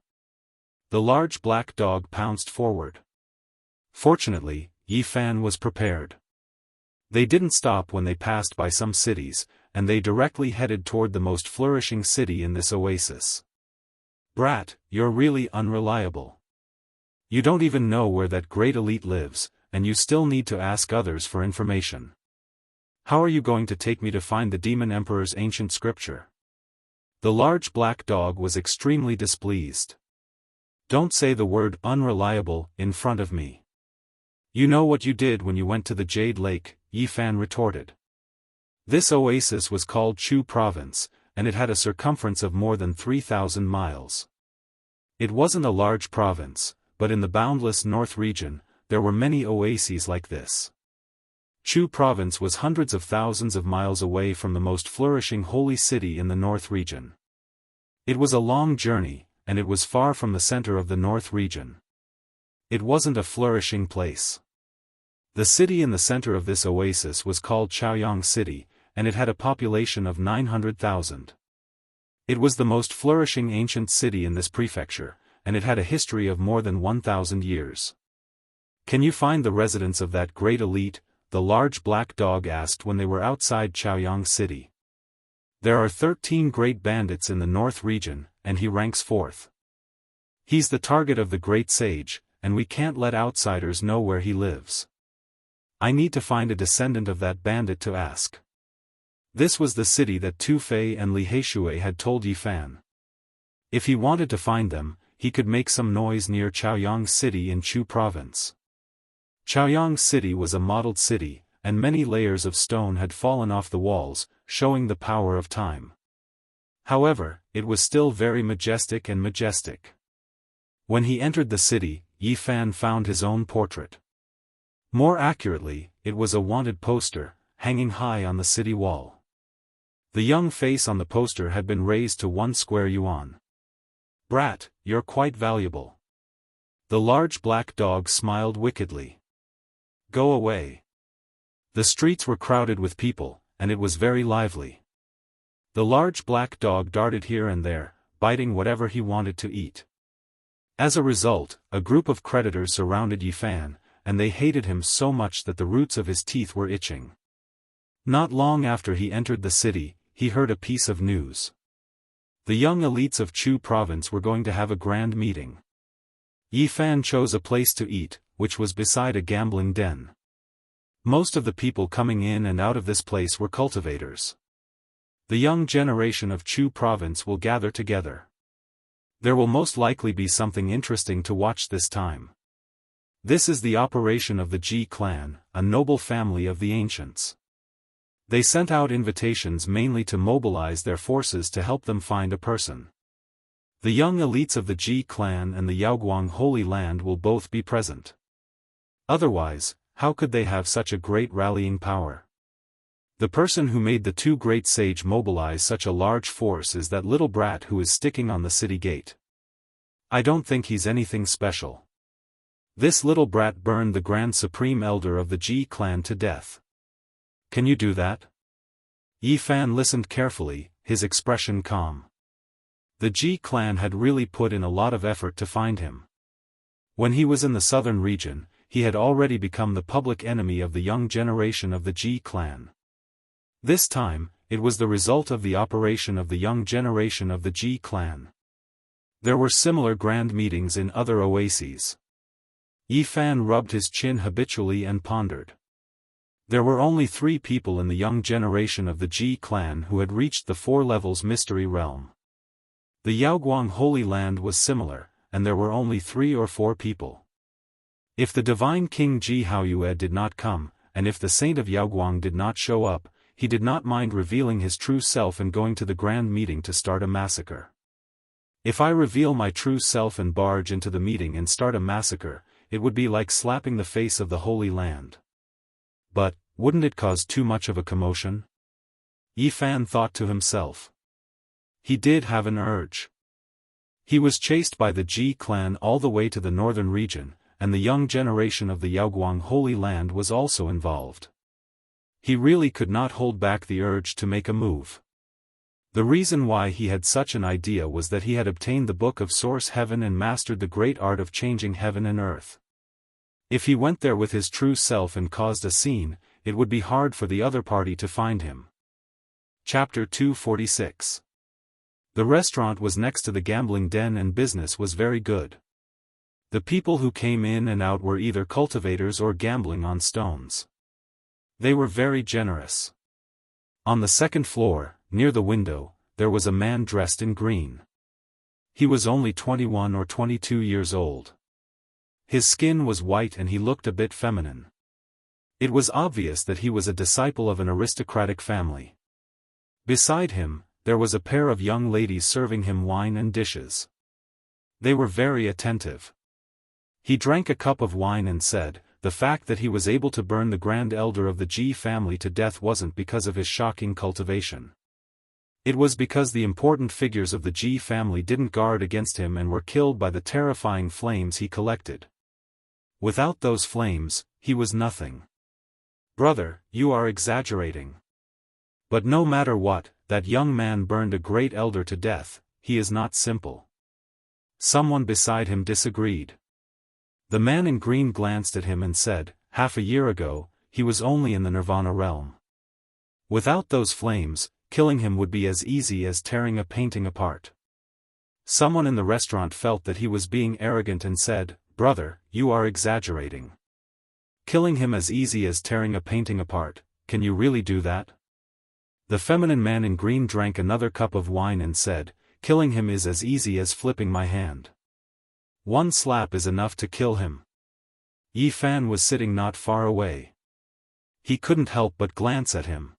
The large black dog pounced forward. Fortunately, Yifan was prepared. They didn't stop when they passed by some cities, and they directly headed toward the most flourishing city in this oasis. Brat, you're really unreliable. You don't even know where that great elite lives, and you still need to ask others for information. How are you going to take me to find the demon emperor's ancient scripture? The large black dog was extremely displeased. Don't say the word unreliable in front of me. You know what you did when you went to the Jade Lake, Yifan retorted. This oasis was called Chu Province, and it had a circumference of more than 3,000 miles. It wasn't a large province, but in the boundless north region, there were many oases like this. Chu Province was hundreds of thousands of miles away from the most flourishing holy city in the north region. It was a long journey, and it was far from the center of the north region. It wasn't a flourishing place. The city in the center of this oasis was called Chaoyang City, and it had a population of 900,000. It was the most flourishing ancient city in this prefecture, and it had a history of more than 1,000 years. Can you find the residents of that great elite? The large black dog asked when they were outside Chaoyang City. There are 13 great bandits in the north region, and he ranks 4th. He's the target of the great sage, and we can't let outsiders know where he lives. I need to find a descendant of that bandit to ask. This was the city that Tu Fei and Li Heishui had told Yifan. If he wanted to find them, he could make some noise near Chaoyang City in Chu Province. Chaoyang City was a modeled city, and many layers of stone had fallen off the walls, showing the power of time. However, it was still very majestic and majestic. When he entered the city, Yifan found his own portrait. More accurately, it was a wanted poster, hanging high on the city wall. The young face on the poster had been raised to 1 square yuan. Brat, you're quite valuable. The large black dog smiled wickedly. Go away. The streets were crowded with people, and it was very lively. The large black dog darted here and there, biting whatever he wanted to eat. As a result, a group of creditors surrounded Yifan, and they hated him so much that the roots of his teeth were itching. Not long after he entered the city, he heard a piece of news. The young elites of Chu Province were going to have a grand meeting. Yifan chose a place to eat, which was beside a gambling den. Most of the people coming in and out of this place were cultivators. The young generation of Chu Province will gather together. There will most likely be something interesting to watch this time. This is the operation of the Ji clan, a noble family of the ancients. They sent out invitations mainly to mobilize their forces to help them find a person. The young elites of the Ji clan and the Yaoguang Holy Land will both be present. Otherwise, how could they have such a great rallying power? The person who made the two great sage mobilize such a large force is that little brat who is sticking on the city gate. I don't think he's anything special. This little brat burned the Grand Supreme Elder of the Ji clan to death. Can you do that? Yi Fan listened carefully, his expression calm. The Ji clan had really put in a lot of effort to find him. When he was in the southern region, he had already become the public enemy of the young generation of the Ji clan. This time, it was the result of the operation of the young generation of the Ji clan. There were similar grand meetings in other oases. Yi Fan rubbed his chin habitually and pondered. There were only 3 people in the young generation of the Ji clan who had reached the 4 levels mystery realm. The Yaoguang Holy Land was similar, and there were only 3 or 4 people. If the divine king Ji Haoyue did not come, and if the saint of Yaoguang did not show up, he did not mind revealing his true self and going to the grand meeting to start a massacre. If I reveal my true self and barge into the meeting and start a massacre, it would be like slapping the face of the Holy Land. But, wouldn't it cause too much of a commotion? Yi Fan thought to himself. He did have an urge. He was chased by the Ji clan all the way to the northern region, and the young generation of the Yaoguang Holy Land was also involved. He really could not hold back the urge to make a move. The reason why he had such an idea was that he had obtained the Book of Source Heaven and mastered the great art of changing heaven and earth. If he went there with his true self and caused a scene, it would be hard for the other party to find him. Chapter 246. The restaurant was next to the gambling den and business was very good. The people who came in and out were either cultivators or gambling on stones. They were very generous. On the second floor, near the window, there was a man dressed in green. He was only 21 or 22 years old. His skin was white and he looked a bit feminine. It was obvious that he was a disciple of an aristocratic family. Beside him, there was a pair of young ladies serving him wine and dishes. They were very attentive. He drank a cup of wine and said, the fact that he was able to burn the grand elder of the Ji family to death wasn't because of his shocking cultivation. It was because the important figures of the Ji family didn't guard against him and were killed by the terrifying flames he collected. Without those flames, he was nothing. Brother, you are exaggerating. But no matter what, that young man burned a great elder to death, he is not simple. Someone beside him disagreed. The man in green glanced at him and said, half a year ago, he was only in the Nirvana realm. Without those flames, killing him would be as easy as tearing a painting apart. Someone in the restaurant felt that he was being arrogant and said, brother, you are exaggerating. Killing him as easy as tearing a painting apart, can you really do that? The feminine man in green drank another cup of wine and said, killing him is as easy as flipping my hand. One slap is enough to kill him. Yi Fan was sitting not far away. He couldn't help but glance at him.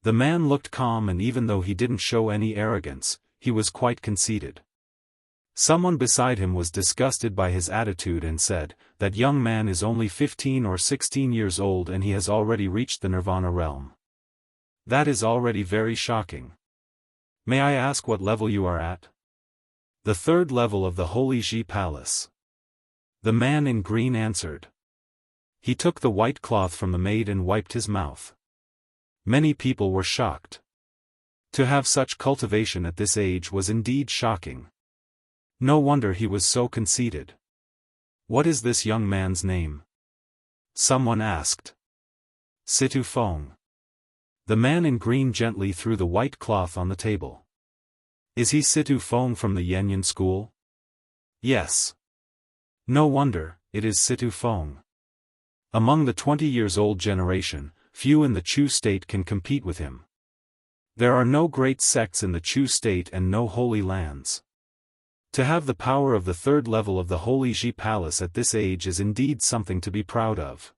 The man looked calm and even though he didn't show any arrogance, he was quite conceited. Someone beside him was disgusted by his attitude and said, that young man is only 15 or 16 years old and he has already reached the Nirvana realm. That is already very shocking. May I ask what level you are at? The 3rd level of the Holy Ji Palace. The man in green answered. He took the white cloth from the maid and wiped his mouth. Many people were shocked. To have such cultivation at this age was indeed shocking. No wonder he was so conceited. What is this young man's name? Someone asked. Situ Feng. The man in green gently threw the white cloth on the table. Is he Situ Feng from the Yanyan school? Yes. No wonder, it is Situ Feng. Among the 20-years-old generation, few in the Chu state can compete with him. There are no great sects in the Chu state and no holy lands. To have the power of the 3rd level of the Holy Ji Palace at this age is indeed something to be proud of.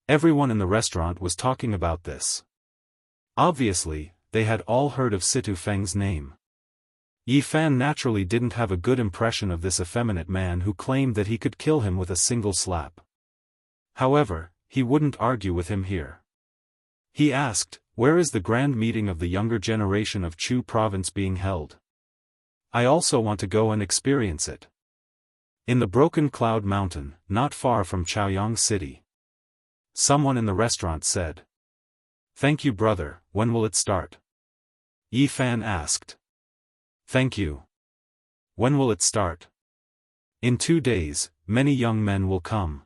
Everyone in the restaurant was talking about this. Obviously, they had all heard of Situ Feng's name. Yi Fan naturally didn't have a good impression of this effeminate man who claimed that he could kill him with a single slap. However, he wouldn't argue with him here. He asked, "Where is the grand meeting of the younger generation of Chu province being held? I also want to go and experience it." "In the Broken Cloud Mountain, not far from Chaoyang City," someone in the restaurant said. "Thank you, brother. When will it start?" Yi Fan asked. "Thank you. When will it start?" "In 2 days, many young men will come."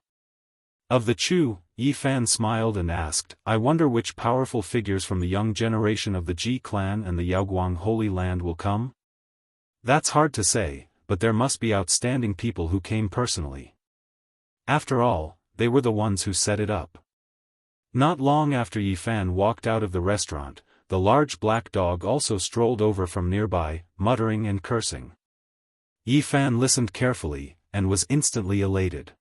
Of the Chu, Yi Fan smiled and asked, "I wonder which powerful figures from the young generation of the Ji clan and the Yaoguang Holy Land will come?" "That's hard to say, but there must be outstanding people who came personally. After all, they were the ones who set it up." Not long after Yi Fan walked out of the restaurant, the large black dog also strolled over from nearby, muttering and cursing. Yi Fan listened carefully, and was instantly elated.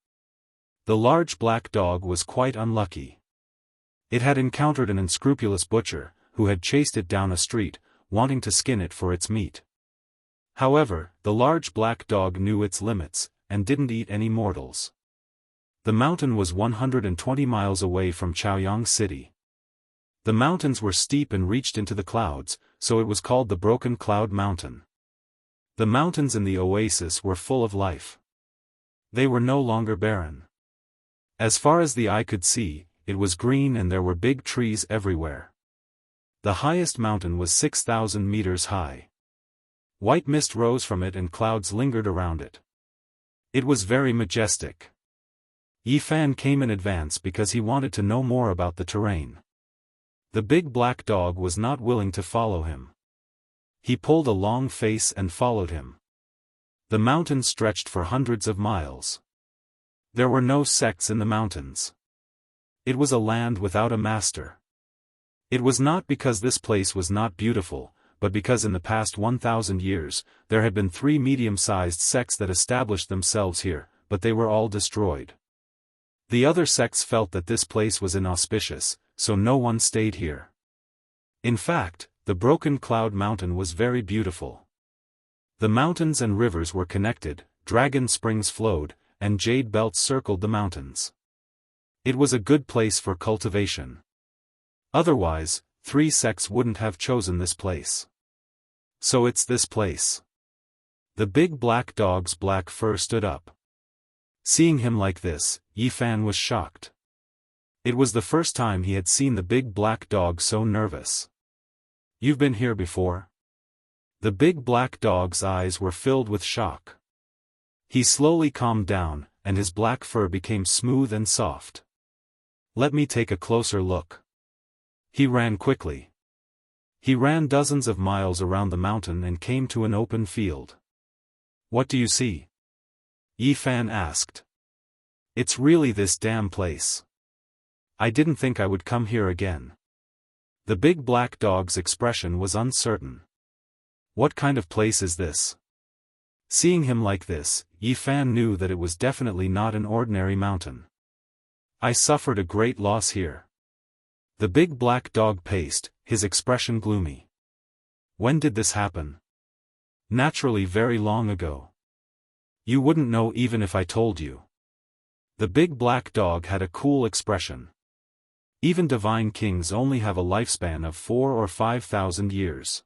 The large black dog was quite unlucky. It had encountered an unscrupulous butcher, who had chased it down a street, wanting to skin it for its meat. However, the large black dog knew its limits, and didn't eat any mortals. The mountain was 120 miles away from Chaoyang City. The mountains were steep and reached into the clouds, so it was called the Broken Cloud Mountain. The mountains in the oasis were full of life. They were no longer barren. As far as the eye could see, it was green and there were big trees everywhere. The highest mountain was 6,000 meters high. White mist rose from it and clouds lingered around it. It was very majestic. Yi Fan came in advance because he wanted to know more about the terrain. The big black dog was not willing to follow him. He pulled a long face and followed him. The mountain stretched for hundreds of miles. There were no sects in the mountains. It was a land without a master. It was not because this place was not beautiful, but because in the past 1,000 years, there had been 3 medium-sized sects that established themselves here, but they were all destroyed. The other sects felt that this place was inauspicious, so no one stayed here. In fact, the Broken Cloud Mountain was very beautiful. The mountains and rivers were connected, dragon springs flowed, and jade belts circled the mountains. It was a good place for cultivation. Otherwise, 3 sects wouldn't have chosen this place. So it's this place. The big black dog's black fur stood up. Seeing him like this, Yi Fan was shocked. It was the first time he had seen the big black dog so nervous. "You've been here before?" The big black dog's eyes were filled with shock. He slowly calmed down, and his black fur became smooth and soft. "Let me take a closer look." He ran quickly. He ran dozens of miles around the mountain and came to an open field. "What do you see?" Yi Fan asked. "It's really this damn place. I didn't think I would come here again." The big black dog's expression was uncertain. "What kind of place is this?" Seeing him like this, Yi Fan knew that it was definitely not an ordinary mountain. "I suffered a great loss here." The big black dog paced, his expression gloomy. "When did this happen?" "Naturally very long ago. You wouldn't know even if I told you." The big black dog had a cool expression. "Even divine kings only have a lifespan of 4,000 or 5,000 years.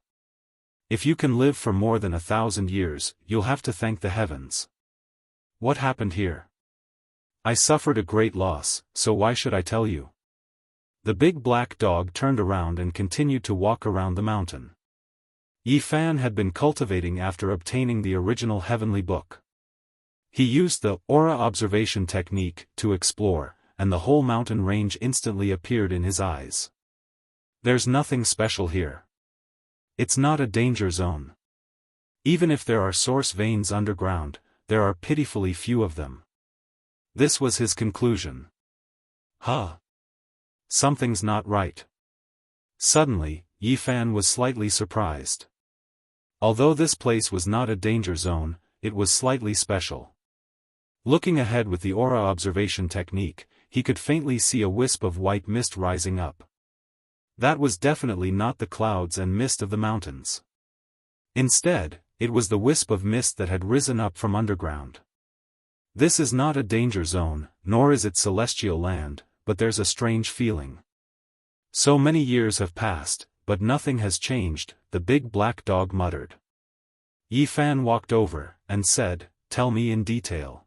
If you can live for more than 1,000 years, you'll have to thank the heavens." "What happened here?" "I suffered a great loss, so why should I tell you?" The big black dog turned around and continued to walk around the mountain. Yi Fan had been cultivating after obtaining the original heavenly book. He used the aura observation technique to explore, and the whole mountain range instantly appeared in his eyes. "There's nothing special here. It's not a danger zone. Even if there are source veins underground, there are pitifully few of them." This was his conclusion. "Huh. Something's not right." Suddenly, Yi Fan was slightly surprised. Although this place was not a danger zone, it was slightly special. Looking ahead with the aura observation technique, he could faintly see a wisp of white mist rising up. That was definitely not the clouds and mist of the mountains. Instead, it was the wisp of mist that had risen up from underground. This is not a danger zone, nor is it celestial land, but there's a strange feeling. So many years have passed, but nothing has changed, the big black dog muttered. Yi Fan walked over, and said, "Tell me in detail."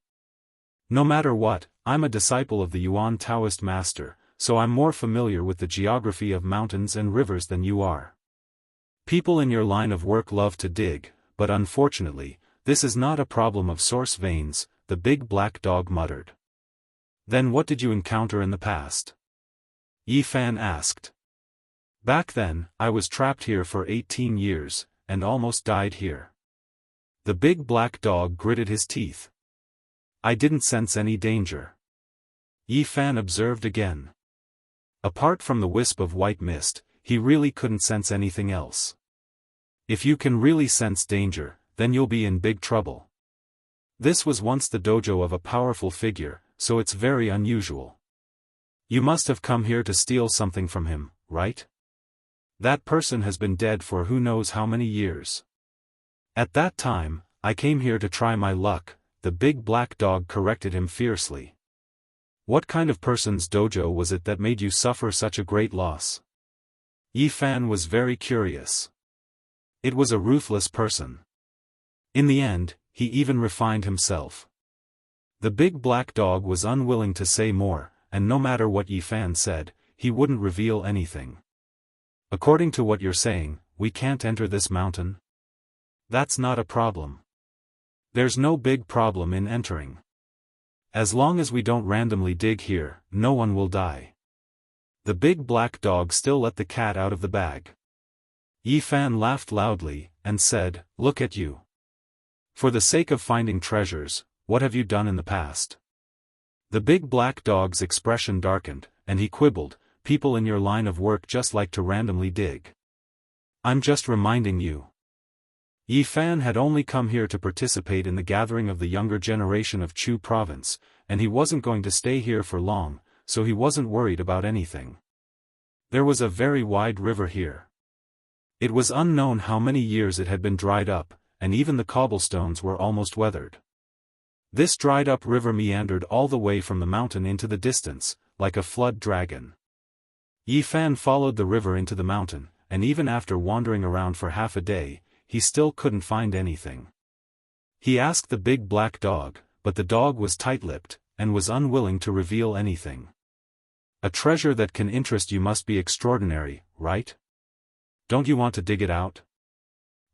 "No matter what, I'm a disciple of the Yuan Taoist master, so I'm more familiar with the geography of mountains and rivers than you are. People in your line of work love to dig, but unfortunately, this is not a problem of source veins," the big black dog muttered. "Then what did you encounter in the past?" Yi Fan asked. "Back then, I was trapped here for 18 years, and almost died here." The big black dog gritted his teeth. "I didn't sense any danger." Yi Fan observed again. Apart from the wisp of white mist, he really couldn't sense anything else. "If you can really sense danger, then you'll be in big trouble. This was once the dojo of a powerful figure, so it's very unusual. You must have come here to steal something from him, right? That person has been dead for who knows how many years." "At that time, I came here to try my luck," the big black dog corrected him fiercely. "What kind of person's dojo was it that made you suffer such a great loss?" Yi Fan was very curious. "It was a ruthless person. In the end, he even refined himself." The big black dog was unwilling to say more, and no matter what Yi Fan said, he wouldn't reveal anything. "According to what you're saying, we can't enter this mountain?" "That's not a problem. There's no big problem in entering. As long as we don't randomly dig here, no one will die." The big black dog still let the cat out of the bag. Yi Fan laughed loudly, and said, "Look at you. For the sake of finding treasures, what have you done in the past?" The big black dog's expression darkened, and he quibbled, "People in your line of work just like to randomly dig. I'm just reminding you." Yi Fan had only come here to participate in the gathering of the younger generation of Chu province, and he wasn't going to stay here for long, so he wasn't worried about anything. There was a very wide river here. It was unknown how many years it had been dried up, and even the cobblestones were almost weathered. This dried-up river meandered all the way from the mountain into the distance, like a flood dragon. Yi Fan followed the river into the mountain, and even after wandering around for half a day, he still couldn't find anything. He asked the big black dog, but the dog was tight-lipped, and was unwilling to reveal anything. "A treasure that can interest you must be extraordinary, right? Don't you want to dig it out?"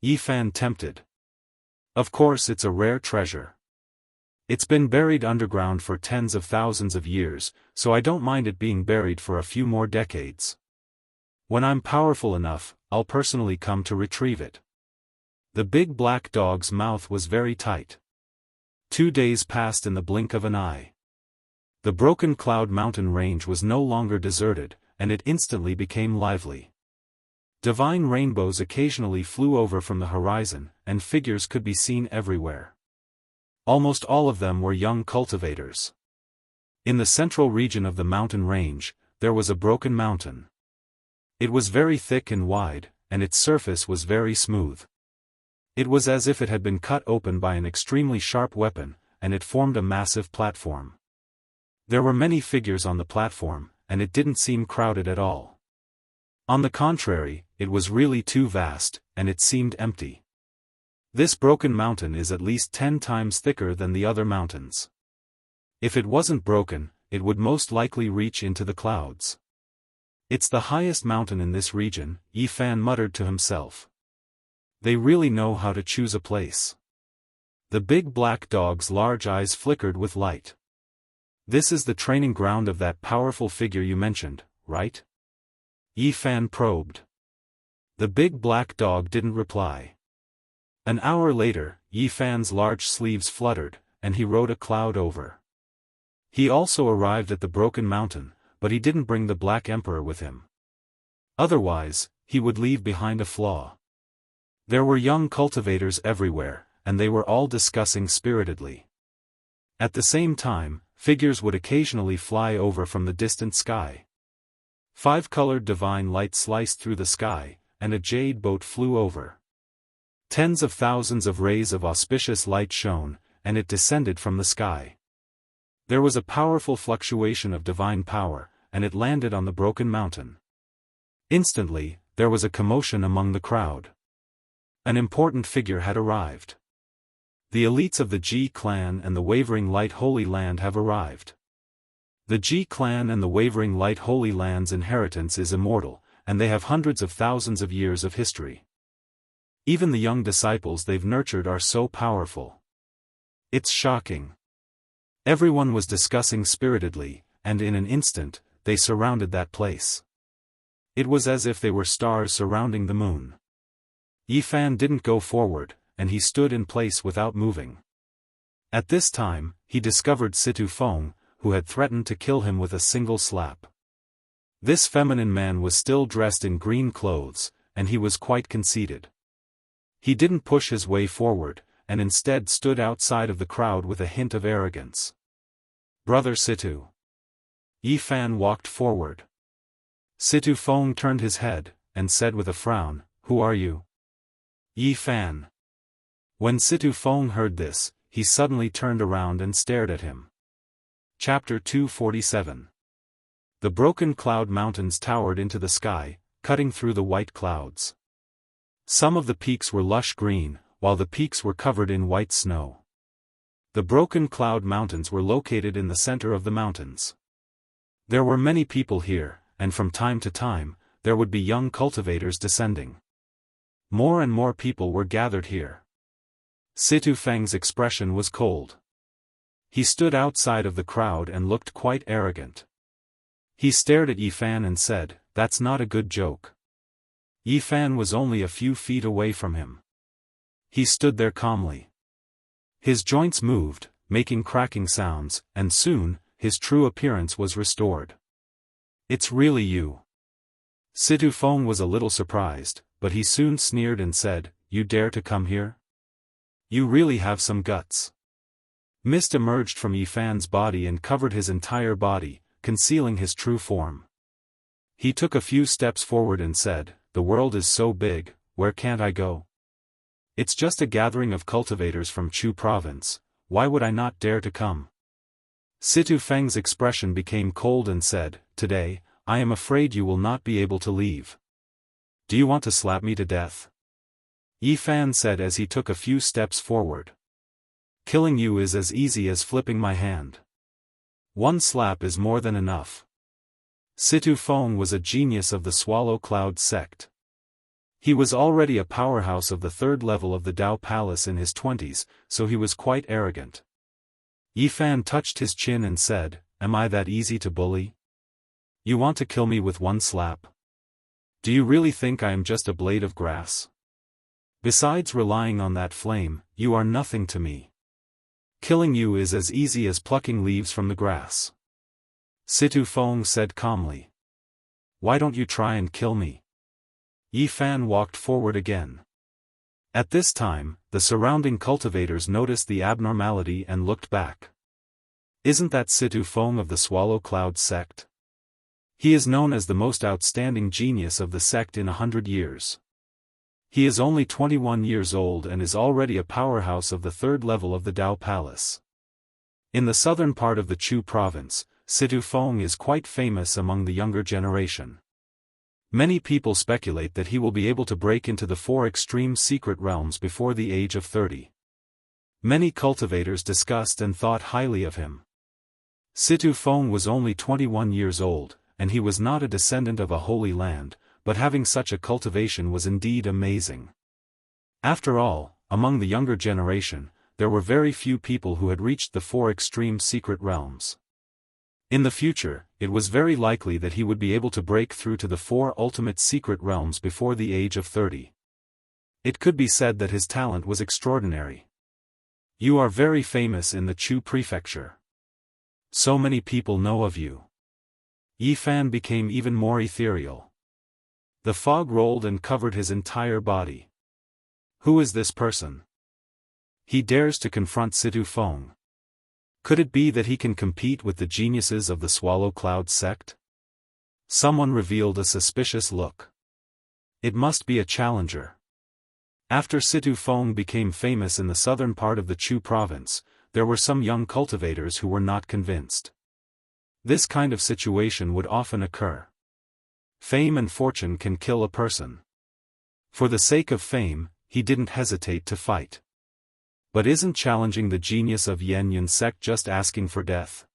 Yi Fan tempted. "Of course it's a rare treasure. It's been buried underground for tens of thousands of years, so I don't mind it being buried for a few more decades. When I'm powerful enough, I'll personally come to retrieve it." The big black dog's mouth was very tight. 2 days passed in the blink of an eye. The Broken Cloud mountain range was no longer deserted, and it instantly became lively. Divine rainbows occasionally flew over from the horizon, and figures could be seen everywhere. Almost all of them were young cultivators. In the central region of the mountain range, there was a broken mountain. It was very thick and wide, and its surface was very smooth. It was as if it had been cut open by an extremely sharp weapon, and it formed a massive platform. There were many figures on the platform, and it didn't seem crowded at all. On the contrary, it was really too vast, and it seemed empty. This broken mountain is at least 10 times thicker than the other mountains. If it wasn't broken, it would most likely reach into the clouds. "It's the highest mountain in this region," Yi Fan muttered to himself. "They really know how to choose a place." The big black dog's large eyes flickered with light. "This is the training ground of that powerful figure you mentioned, right?" Yi Fan probed. The big black dog didn't reply. An hour later, Yi Fan's large sleeves fluttered, and he rode a cloud over. He also arrived at the broken mountain, but he didn't bring the Black Emperor with him. Otherwise, he would leave behind a flaw. There were young cultivators everywhere, and they were all discussing spiritedly. At the same time, figures would occasionally fly over from the distant sky. 5-colored divine light sliced through the sky, and a jade boat flew over. Tens of thousands of rays of auspicious light shone, and it descended from the sky. There was a powerful fluctuation of divine power, and it landed on the broken mountain. Instantly, there was a commotion among the crowd. An important figure had arrived. The elites of the Ji clan and the Wavering Light Holy Land have arrived. The Ji clan and the Wavering Light Holy Land's inheritance is immortal, and they have hundreds of thousands of years of history. Even the young disciples they've nurtured are so powerful. It's shocking. Everyone was discussing spiritedly, and in an instant, they surrounded that place. It was as if they were stars surrounding the moon. Yi Fan didn't go forward, and he stood in place without moving. At this time, he discovered Situ Feng, who had threatened to kill him with a single slap. This feminine man was still dressed in green clothes, and he was quite conceited. He didn't push his way forward, and instead stood outside of the crowd with a hint of arrogance. "Brother Situ." Yi Fan walked forward. Situ Feng turned his head, and said with a frown, "Who are you?" "Yi Fan." When Situ Feng heard this, he suddenly turned around and stared at him. Chapter 247. The broken cloud mountains towered into the sky, cutting through the white clouds. Some of the peaks were lush green, while the peaks were covered in white snow. The broken cloud mountains were located in the center of the mountains. There were many people here, and from time to time, there would be young cultivators descending. More and more people were gathered here. Situ Feng's expression was cold. He stood outside of the crowd and looked quite arrogant. He stared at Yi Fan and said, "That's not a good joke." Yi Fan was only a few feet away from him. He stood there calmly. His joints moved, making cracking sounds, and soon, his true appearance was restored. "It's really you." Situ Feng was a little surprised, but he soon sneered and said, "You dare to come here? You really have some guts." Mist emerged from Yi Fan's body and covered his entire body, concealing his true form. He took a few steps forward and said, "The world is so big, where can't I go? It's just a gathering of cultivators from Chu province, why would I not dare to come?" Situ Feng's expression became cold and said, "Today, I am afraid you will not be able to leave. Do you want to slap me to death?" Yi Fan said as he took a few steps forward. "Killing you is as easy as flipping my hand. One slap is more than enough." Situ Feng was a genius of the Swallow Cloud sect. He was already a powerhouse of the third level of the Dao Palace in his 20s, so he was quite arrogant. Yi Fan touched his chin and said, "Am I that easy to bully? You want to kill me with one slap? Do you really think I am just a blade of grass? Besides relying on that flame, you are nothing to me. Killing you is as easy as plucking leaves from the grass." Situ Feng said calmly. "Why don't you try and kill me?" Yi Fan walked forward again. At this time, the surrounding cultivators noticed the abnormality and looked back. "Isn't that Situ Feng of the Swallow Cloud sect? He is known as the most outstanding genius of the sect in 100 years. He is only 21 years old and is already a powerhouse of the third level of the Dao Palace." In the southern part of the Chu province, Situ Feng is quite famous among the younger generation. Many people speculate that he will be able to break into the 4 extreme secret realms before the age of 30. Many cultivators discussed and thought highly of him. Situ Feng was only 21 years old, and he was not a descendant of a holy land, but having such a cultivation was indeed amazing. After all, among the younger generation, there were very few people who had reached the 4 extreme secret realms. In the future, it was very likely that he would be able to break through to the 4 ultimate secret realms before the age of 30. It could be said that his talent was extraordinary. "You are very famous in the Chu prefecture. So many people know of you." Yi Fan became even more ethereal. The fog rolled and covered his entire body. Who is this person? He dares to confront Situ Feng. Could it be that he can compete with the geniuses of the Swallow Cloud sect? Someone revealed a suspicious look. It must be a challenger. After Situ Feng became famous in the southern part of the Chu province, there were some young cultivators who were not convinced. This kind of situation would often occur. Fame and fortune can kill a person. For the sake of fame, he didn't hesitate to fight. But isn't challenging the genius of Yanyan sect just asking for death?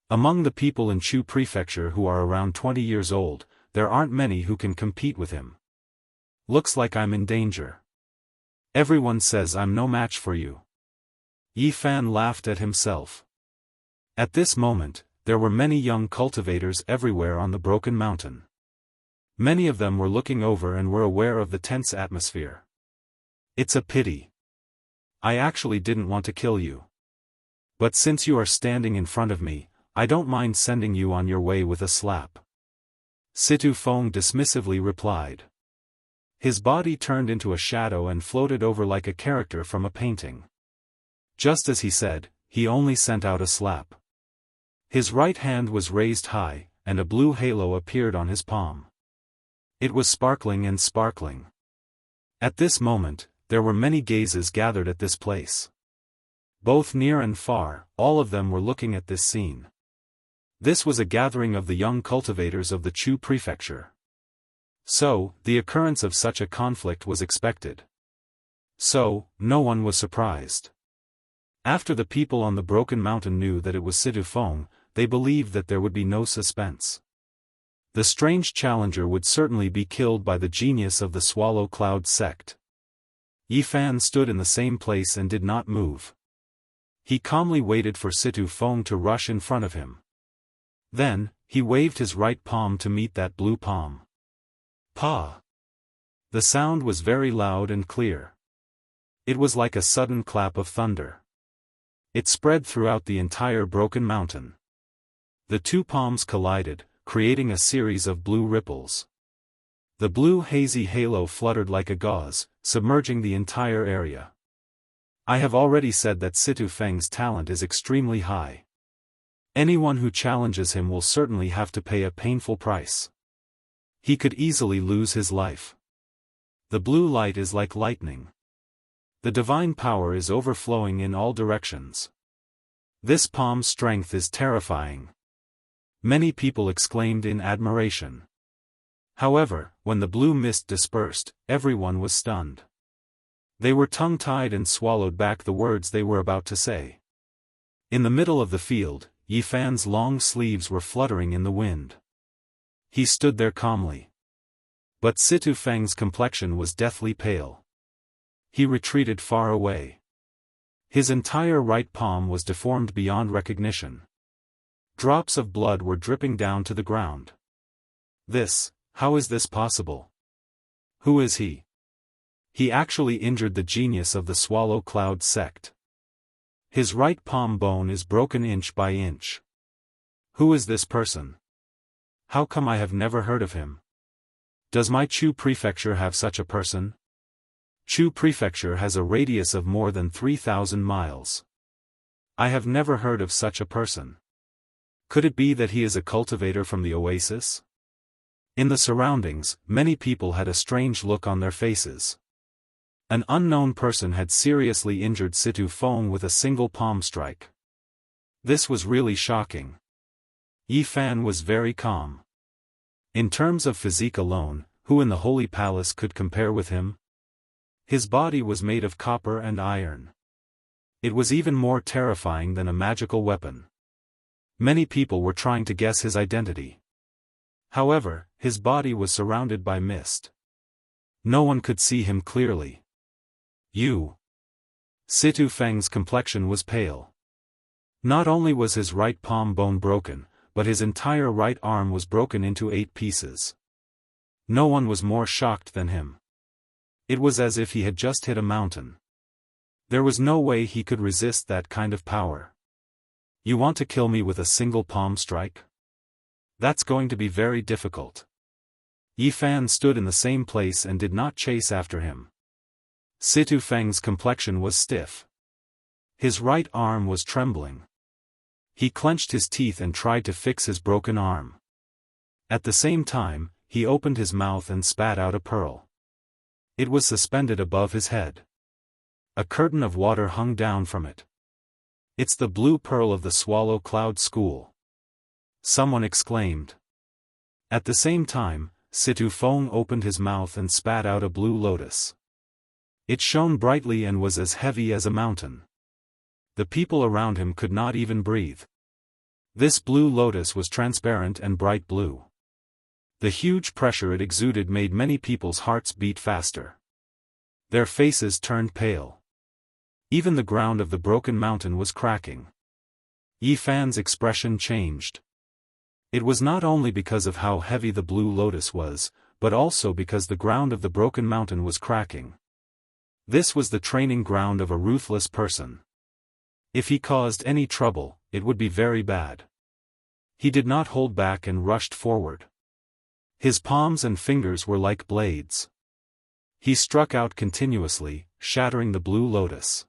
Among the people in Chu Prefecture who are around 20 years old, there aren't many who can compete with him. Looks like I'm in danger. Everyone says I'm no match for you. Yi Fan laughed at himself. At this moment, there were many young cultivators everywhere on the broken mountain. Many of them were looking over and were aware of the tense atmosphere. It's a pity. I actually didn't want to kill you. But since you are standing in front of me, I don't mind sending you on your way with a slap. Situ Feng dismissively replied. His body turned into a shadow and floated over like a character from a painting. Just as he said, he only sent out a slap. His right hand was raised high, and a blue halo appeared on his palm. It was sparkling and sparkling. At this moment, there were many gazes gathered at this place. Both near and far, all of them were looking at this scene. This was a gathering of the young cultivators of the Chu Prefecture. So, the occurrence of such a conflict was expected. So, no one was surprised. After the people on the broken mountain knew that it was Situ Feng, they believed that there would be no suspense. The strange challenger would certainly be killed by the genius of the Swallow Cloud sect. Yi Fan stood in the same place and did not move. He calmly waited for Situ Feng to rush in front of him. Then, he waved his right palm to meet that blue palm. Pa! The sound was very loud and clear. It was like a sudden clap of thunder. It spread throughout the entire broken mountain. The two palms collided, creating a series of blue ripples. The blue hazy halo fluttered like a gauze, submerging the entire area. I have already said that Situ Feng's talent is extremely high. Anyone who challenges him will certainly have to pay a painful price. He could easily lose his life. The blue light is like lightning. The divine power is overflowing in all directions. This palm's strength is terrifying. Many people exclaimed in admiration. However, when the blue mist dispersed, everyone was stunned. They were tongue-tied and swallowed back the words they were about to say. In the middle of the field, Yi Fan's long sleeves were fluttering in the wind. He stood there calmly. But Situ Feng's complexion was deathly pale. He retreated far away. His entire right palm was deformed beyond recognition. Drops of blood were dripping down to the ground. How is this possible? Who is he? He actually injured the genius of the Swallow Cloud sect. His right palm bone is broken inch by inch. Who is this person? How come I have never heard of him? Does my Chu Prefecture have such a person? Chu Prefecture has a radius of more than 3,000 miles. I have never heard of such a person. Could it be that he is a cultivator from the oasis? In the surroundings, many people had a strange look on their faces. An unknown person had seriously injured Situ Feng with a single palm strike. This was really shocking. Yi Fan was very calm. In terms of physique alone, who in the Holy Palace could compare with him? His body was made of copper and iron. It was even more terrifying than a magical weapon. Many people were trying to guess his identity. However, his body was surrounded by mist. No one could see him clearly. Situ Feng's complexion was pale. Not only was his right palm bone broken, but his entire right arm was broken into 8 pieces. No one was more shocked than him. It was as if he had just hit a mountain. There was no way he could resist that kind of power. You want to kill me with a single palm strike? That's going to be very difficult. Yi Fan stood in the same place and did not chase after him. Situ Feng's complexion was stiff. His right arm was trembling. He clenched his teeth and tried to fix his broken arm. At the same time, he opened his mouth and spat out a pearl. It was suspended above his head. A curtain of water hung down from it. "It's the blue pearl of the Swallow Cloud School," someone exclaimed. At the same time, Situ Feng opened his mouth and spat out a blue lotus. It shone brightly and was as heavy as a mountain. The people around him could not even breathe. This blue lotus was transparent and bright blue. The huge pressure it exuded made many people's hearts beat faster. Their faces turned pale. Even the ground of the broken mountain was cracking. Yi Fan's expression changed. It was not only because of how heavy the blue lotus was, but also because the ground of the broken mountain was cracking. This was the training ground of a ruthless person. If he caused any trouble, it would be very bad. He did not hold back and rushed forward. His palms and fingers were like blades. He struck out continuously, shattering the blue lotus.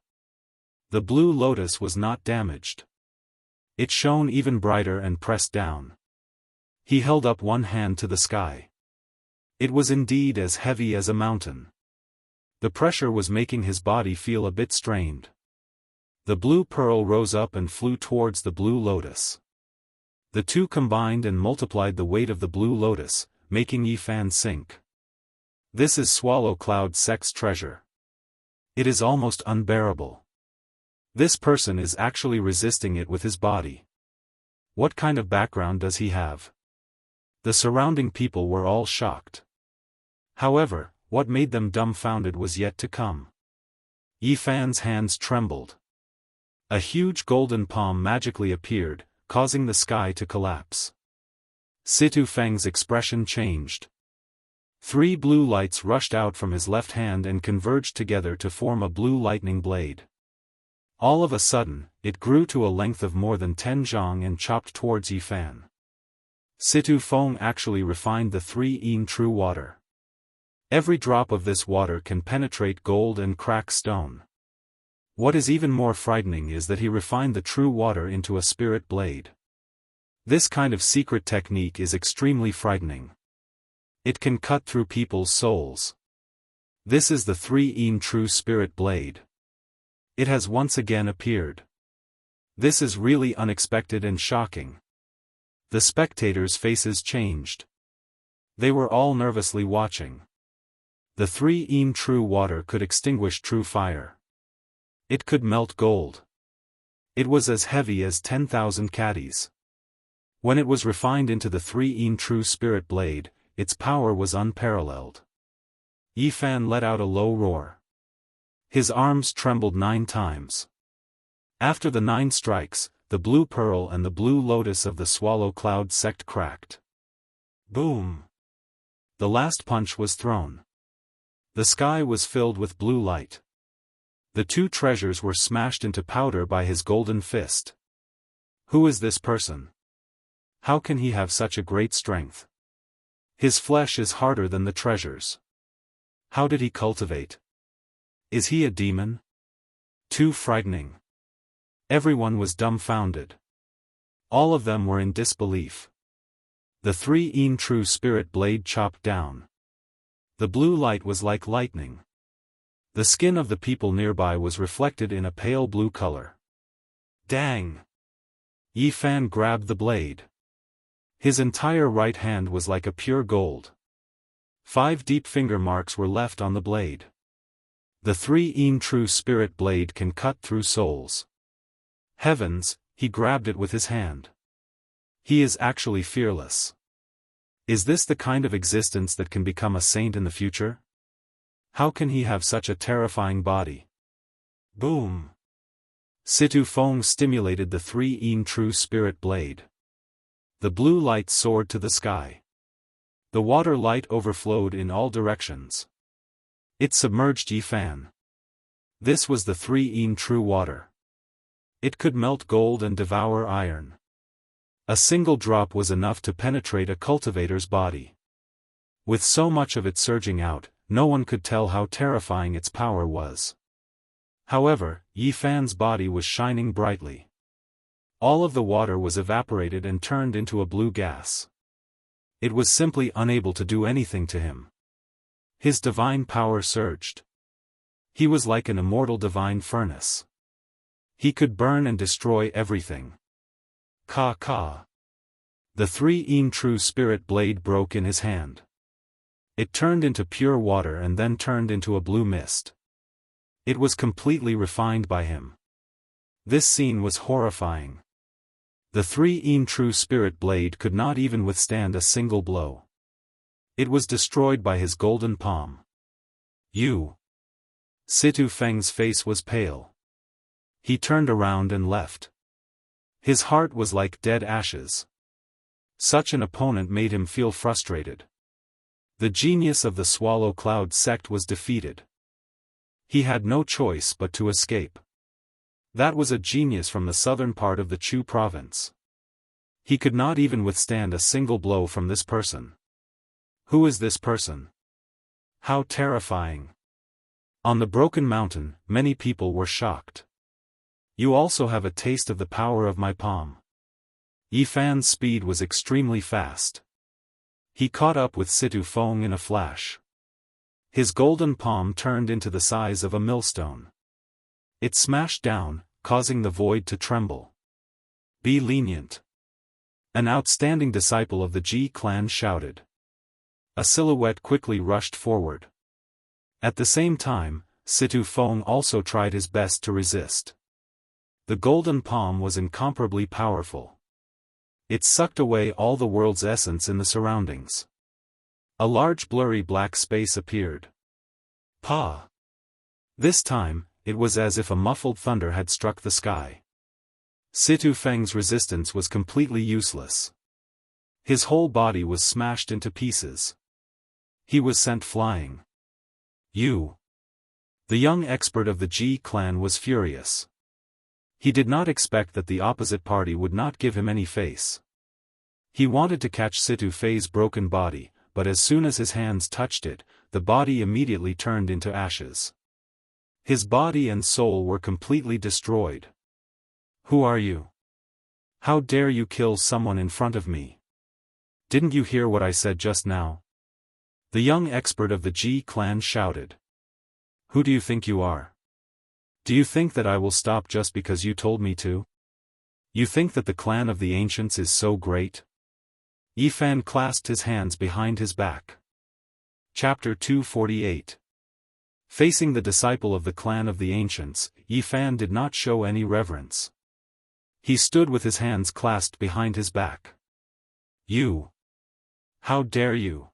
The blue lotus was not damaged. It shone even brighter and pressed down. He held up one hand to the sky. It was indeed as heavy as a mountain. The pressure was making his body feel a bit strained. The blue pearl rose up and flew towards the blue lotus. The two combined and multiplied the weight of the blue lotus, making Yi Fan sink. This is Swallow Cloud Sect's treasure. It is almost unbearable. This person is actually resisting it with his body. What kind of background does he have? The surrounding people were all shocked. However, what made them dumbfounded was yet to come. Yi Fan's hands trembled. A huge golden palm magically appeared, causing the sky to collapse. Situ Feng's expression changed. 3 blue lights rushed out from his left hand and converged together to form a blue lightning blade. All of a sudden, it grew to a length of more than 10 zhang and chopped towards Yi Fan. Situ Feng actually refined the 3 true water. Every drop of this water can penetrate gold and crack stone. What is even more frightening is that he refined the true water into a spirit blade. This kind of secret technique is extremely frightening. It can cut through people's souls. This is the 3 true spirit blade. It has once again appeared. This is really unexpected and shocking. The spectators' faces changed. They were all nervously watching. The 3 true water could extinguish true fire. It could melt gold. It was as heavy as 10,000 caddies. When it was refined into the 3 true spirit blade, its power was unparalleled. Yi Fan let out a low roar. His arms trembled 9 times. After the 9 strikes, the blue pearl and the blue lotus of the Swallow Cloud sect cracked. Boom! The last punch was thrown. The sky was filled with blue light. The 2 treasures were smashed into powder by his golden fist. Who is this person? How can he have such a great strength? His flesh is harder than the treasures. How did he cultivate? Is he a demon? Too frightening. Everyone was dumbfounded. All of them were in disbelief. The 3 true spirit blade chopped down. The blue light was like lightning. The skin of the people nearby was reflected in a pale blue color. Dang! Yi Fan grabbed the blade. His entire right hand was like a pure gold. 5 deep finger marks were left on the blade. The 3 true spirit blade can cut through souls. Heavens, he grabbed it with his hand. He is actually fearless. Is this the kind of existence that can become a saint in the future? How can he have such a terrifying body? Boom! Situ Feng stimulated the 3 true spirit blade. The blue light soared to the sky. The water light overflowed in all directions. It submerged Yi Fan. This was the 3 true water. It could melt gold and devour iron. A single drop was enough to penetrate a cultivator's body. With so much of it surging out, no one could tell how terrifying its power was. However, Yi Fan's body was shining brightly. All of the water was evaporated and turned into a blue gas. It was simply unable to do anything to him. His divine power surged. He was like an immortal divine furnace. He could burn and destroy everything. Ka ka. The three-een true spirit blade broke in his hand. It turned into pure water and then turned into a blue mist. It was completely refined by him. This scene was horrifying. The three-een true spirit blade could not even withstand a single blow. It was destroyed by his golden palm. You. Situ Feng's face was pale. He turned around and left. His heart was like dead ashes. Such an opponent made him feel frustrated. The genius of the Swallow Cloud sect was defeated. He had no choice but to escape. That was a genius from the southern part of the Chu province. He could not even withstand a single blow from this person. Who is this person? How terrifying. On the Broken Mountain, many people were shocked. You also have a taste of the power of my palm. Yi Fan's speed was extremely fast. He caught up with Situ Feng in a flash. His golden palm turned into the size of a millstone. It smashed down, causing the void to tremble. Be lenient. An outstanding disciple of the Ji clan shouted. A silhouette quickly rushed forward. At the same time, Situ Feng also tried his best to resist. The golden palm was incomparably powerful. It sucked away all the world's essence in the surroundings. A large blurry black space appeared. Pa! This time, it was as if a muffled thunder had struck the sky. Situ Feng's resistance was completely useless. His whole body was smashed into pieces. He was sent flying. You! The young expert of the Ji clan was furious. He did not expect that the opposite party would not give him any face. He wanted to catch Situ Fei's broken body, but as soon as his hands touched it, the body immediately turned into ashes. His body and soul were completely destroyed. Who are you? How dare you kill someone in front of me? Didn't you hear what I said just now? The young expert of the Ji clan shouted. Who do you think you are? Do you think that I will stop just because you told me to? You think that the clan of the ancients is so great? Yi Fan clasped his hands behind his back. Chapter 248. Facing the disciple of the clan of the ancients, Yi Fan did not show any reverence. He stood with his hands clasped behind his back. You! How dare you!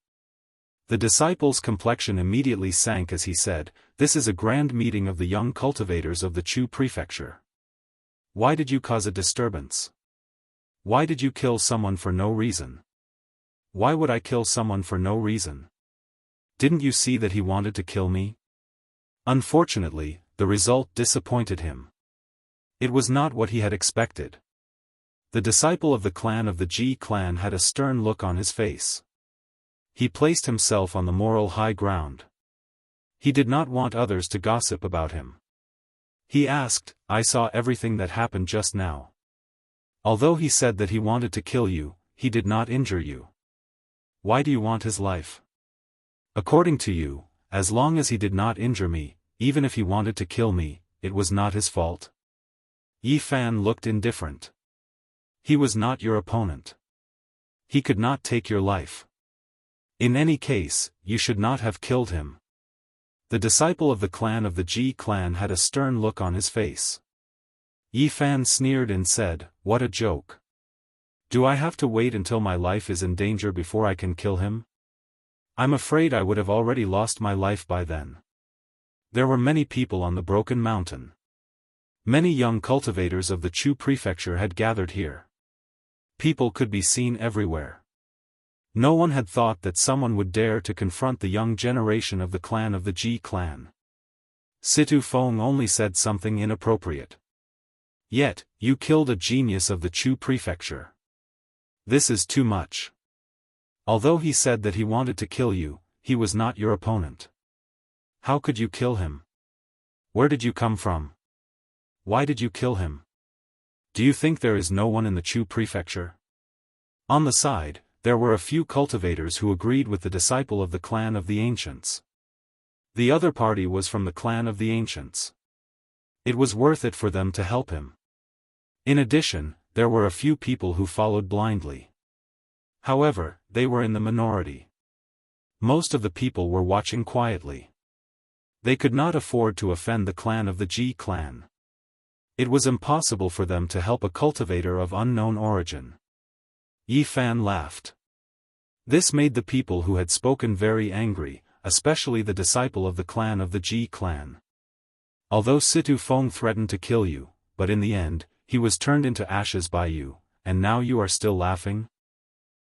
The disciple's complexion immediately sank as he said, "This is a grand meeting of the young cultivators of the Chu prefecture. Why did you cause a disturbance? Why did you kill someone for no reason? Why would I kill someone for no reason? Didn't you see that he wanted to kill me?" Unfortunately, the result disappointed him. It was not what he had expected. The disciple of the clan of the Ji clan had a stern look on his face. He placed himself on the moral high ground. He did not want others to gossip about him. He asked, "I saw everything that happened just now. Although he said that he wanted to kill you, he did not injure you. Why do you want his life? According to you, as long as he did not injure me, even if he wanted to kill me, it was not his fault?" Yi Fan looked indifferent. He was not your opponent. He could not take your life. In any case, you should not have killed him. The disciple of the clan of the Ji clan had a stern look on his face. Yi Fan sneered and said, "What a joke. Do I have to wait until my life is in danger before I can kill him? I'm afraid I would have already lost my life by then." There were many people on the Broken Mountain. Many young cultivators of the Chu prefecture had gathered here. People could be seen everywhere. No one had thought that someone would dare to confront the young generation of the clan of the Ji clan. Situ Feng only said something inappropriate. Yet, you killed a genius of the Chu prefecture. This is too much. Although he said that he wanted to kill you, he was not your opponent. How could you kill him? Where did you come from? Why did you kill him? Do you think there is no one in the Chu prefecture? On the side, there were a few cultivators who agreed with the disciple of the clan of the ancients. The other party was from the clan of the ancients. It was worth it for them to help him. In addition, there were a few people who followed blindly. However, they were in the minority. Most of the people were watching quietly. They could not afford to offend the clan of the Ji clan. It was impossible for them to help a cultivator of unknown origin. Yi Fan laughed. This made the people who had spoken very angry, especially the disciple of the clan of the Ji clan. Although Situ Feng threatened to kill you, but in the end, he was turned into ashes by you, and now you are still laughing?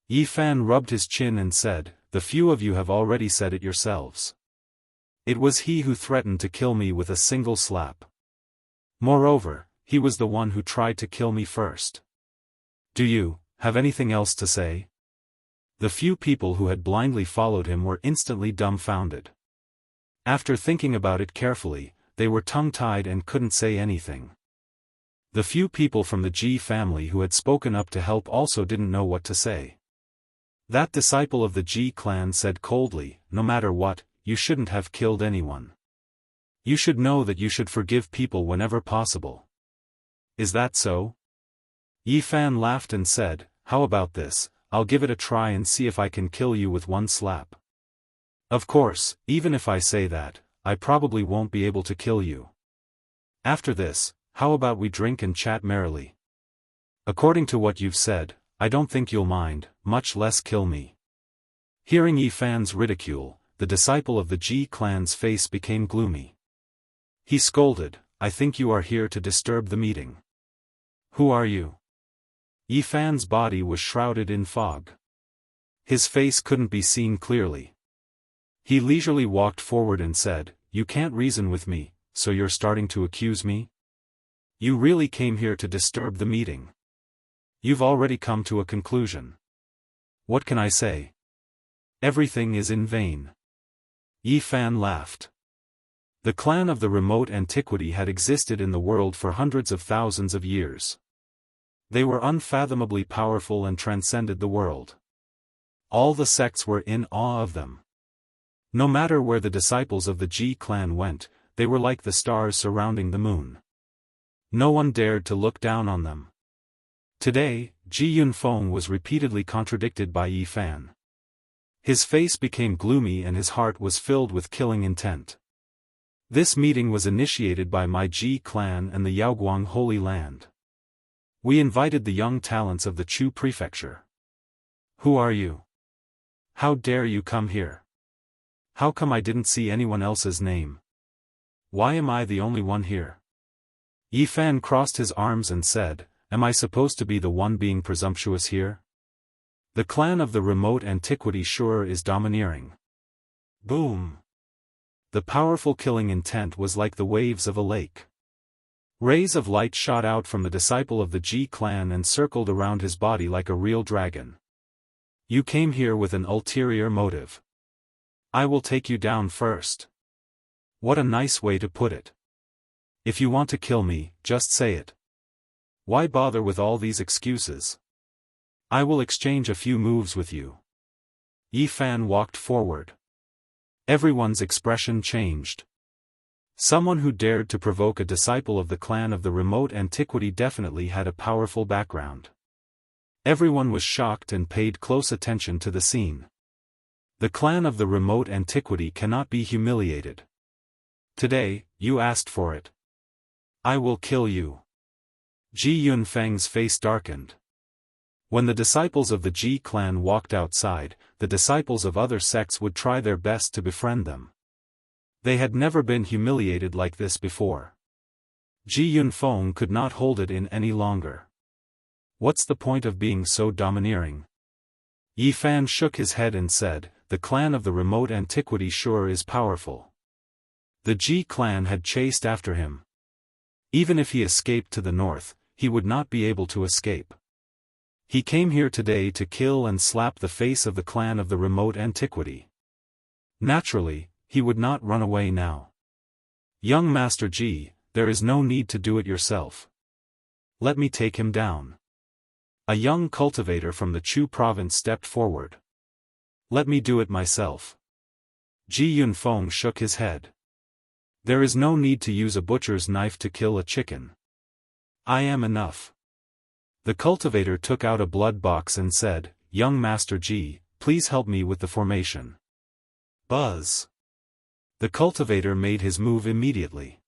Yi Fan rubbed his chin and said, "The few of you have already said it yourselves. It was he who threatened to kill me with a single slap. Moreover, he was the one who tried to kill me first. Do you have anything else to say?" The few people who had blindly followed him were instantly dumbfounded. After thinking about it carefully, they were tongue-tied and couldn't say anything. The few people from the Ji family who had spoken up to help also didn't know what to say. That disciple of the Ji clan said coldly, "No matter what, you shouldn't have killed anyone. You should know that you should forgive people whenever possible. Is that so?" Yi Fan laughed and said, "How about this? I'll give it a try and see if I can kill you with one slap. Of course, even if I say that, I probably won't be able to kill you. After this, how about we drink and chat merrily? According to what you've said, I don't think you'll mind, much less kill me." Hearing Yi Fan's ridicule, the disciple of the Ji clan's face became gloomy. He scolded, "I think you are here to disturb the meeting. Who are you?" Yi Fan's body was shrouded in fog. His face couldn't be seen clearly. He leisurely walked forward and said, "You can't reason with me, so you're starting to accuse me? You really came here to disturb the meeting. You've already come to a conclusion. What can I say? Everything is in vain." Yi Fan laughed. The clan of the remote antiquity had existed in the world for hundreds of thousands of years. They were unfathomably powerful and transcended the world. All the sects were in awe of them. No matter where the disciples of the Ji clan went, they were like the stars surrounding the moon. No one dared to look down on them. Today, Ji Yunfeng was repeatedly contradicted by Yi Fan. His face became gloomy and his heart was filled with killing intent. This meeting was initiated by my Ji clan and the Yaoguang Holy Land. We invited the young talents of the Chu prefecture. Who are you? How dare you come here? How come I didn't see anyone else's name? Why am I the only one here? Yi Fan crossed his arms and said, "Am I supposed to be the one being presumptuous here? The clan of the remote antiquity sure is domineering." Boom! The powerful killing intent was like the waves of a lake. Rays of light shot out from the disciple of the Ji clan and circled around his body like a real dragon. You came here with an ulterior motive. I will take you down first. What a nice way to put it. If you want to kill me, just say it. Why bother with all these excuses? I will exchange a few moves with you. Yi Fan walked forward. Everyone's expression changed. Someone who dared to provoke a disciple of the clan of the remote antiquity definitely had a powerful background. Everyone was shocked and paid close attention to the scene. The clan of the remote antiquity cannot be humiliated. Today, you asked for it. I will kill you. Ji Yunfeng's face darkened. When the disciples of the Ji clan walked outside, the disciples of other sects would try their best to befriend them. They had never been humiliated like this before. Ji Yunfeng could not hold it in any longer. What's the point of being so domineering? Yi Fan shook his head and said, the clan of the remote antiquity sure is powerful. The Ji clan had chased after him. Even if he escaped to the north, he would not be able to escape. He came here today to kill and slap the face of the clan of the remote antiquity. Naturally, he would not run away now. Young Master Ji, there is no need to do it yourself. Let me take him down. A young cultivator from the Chu province stepped forward. Let me do it myself. Ji Yunfeng shook his head. There is no need to use a butcher's knife to kill a chicken. I am enough. The cultivator took out a blood box and said, Young Master Ji, please help me with the formation. Buzz. The cultivator made his move immediately.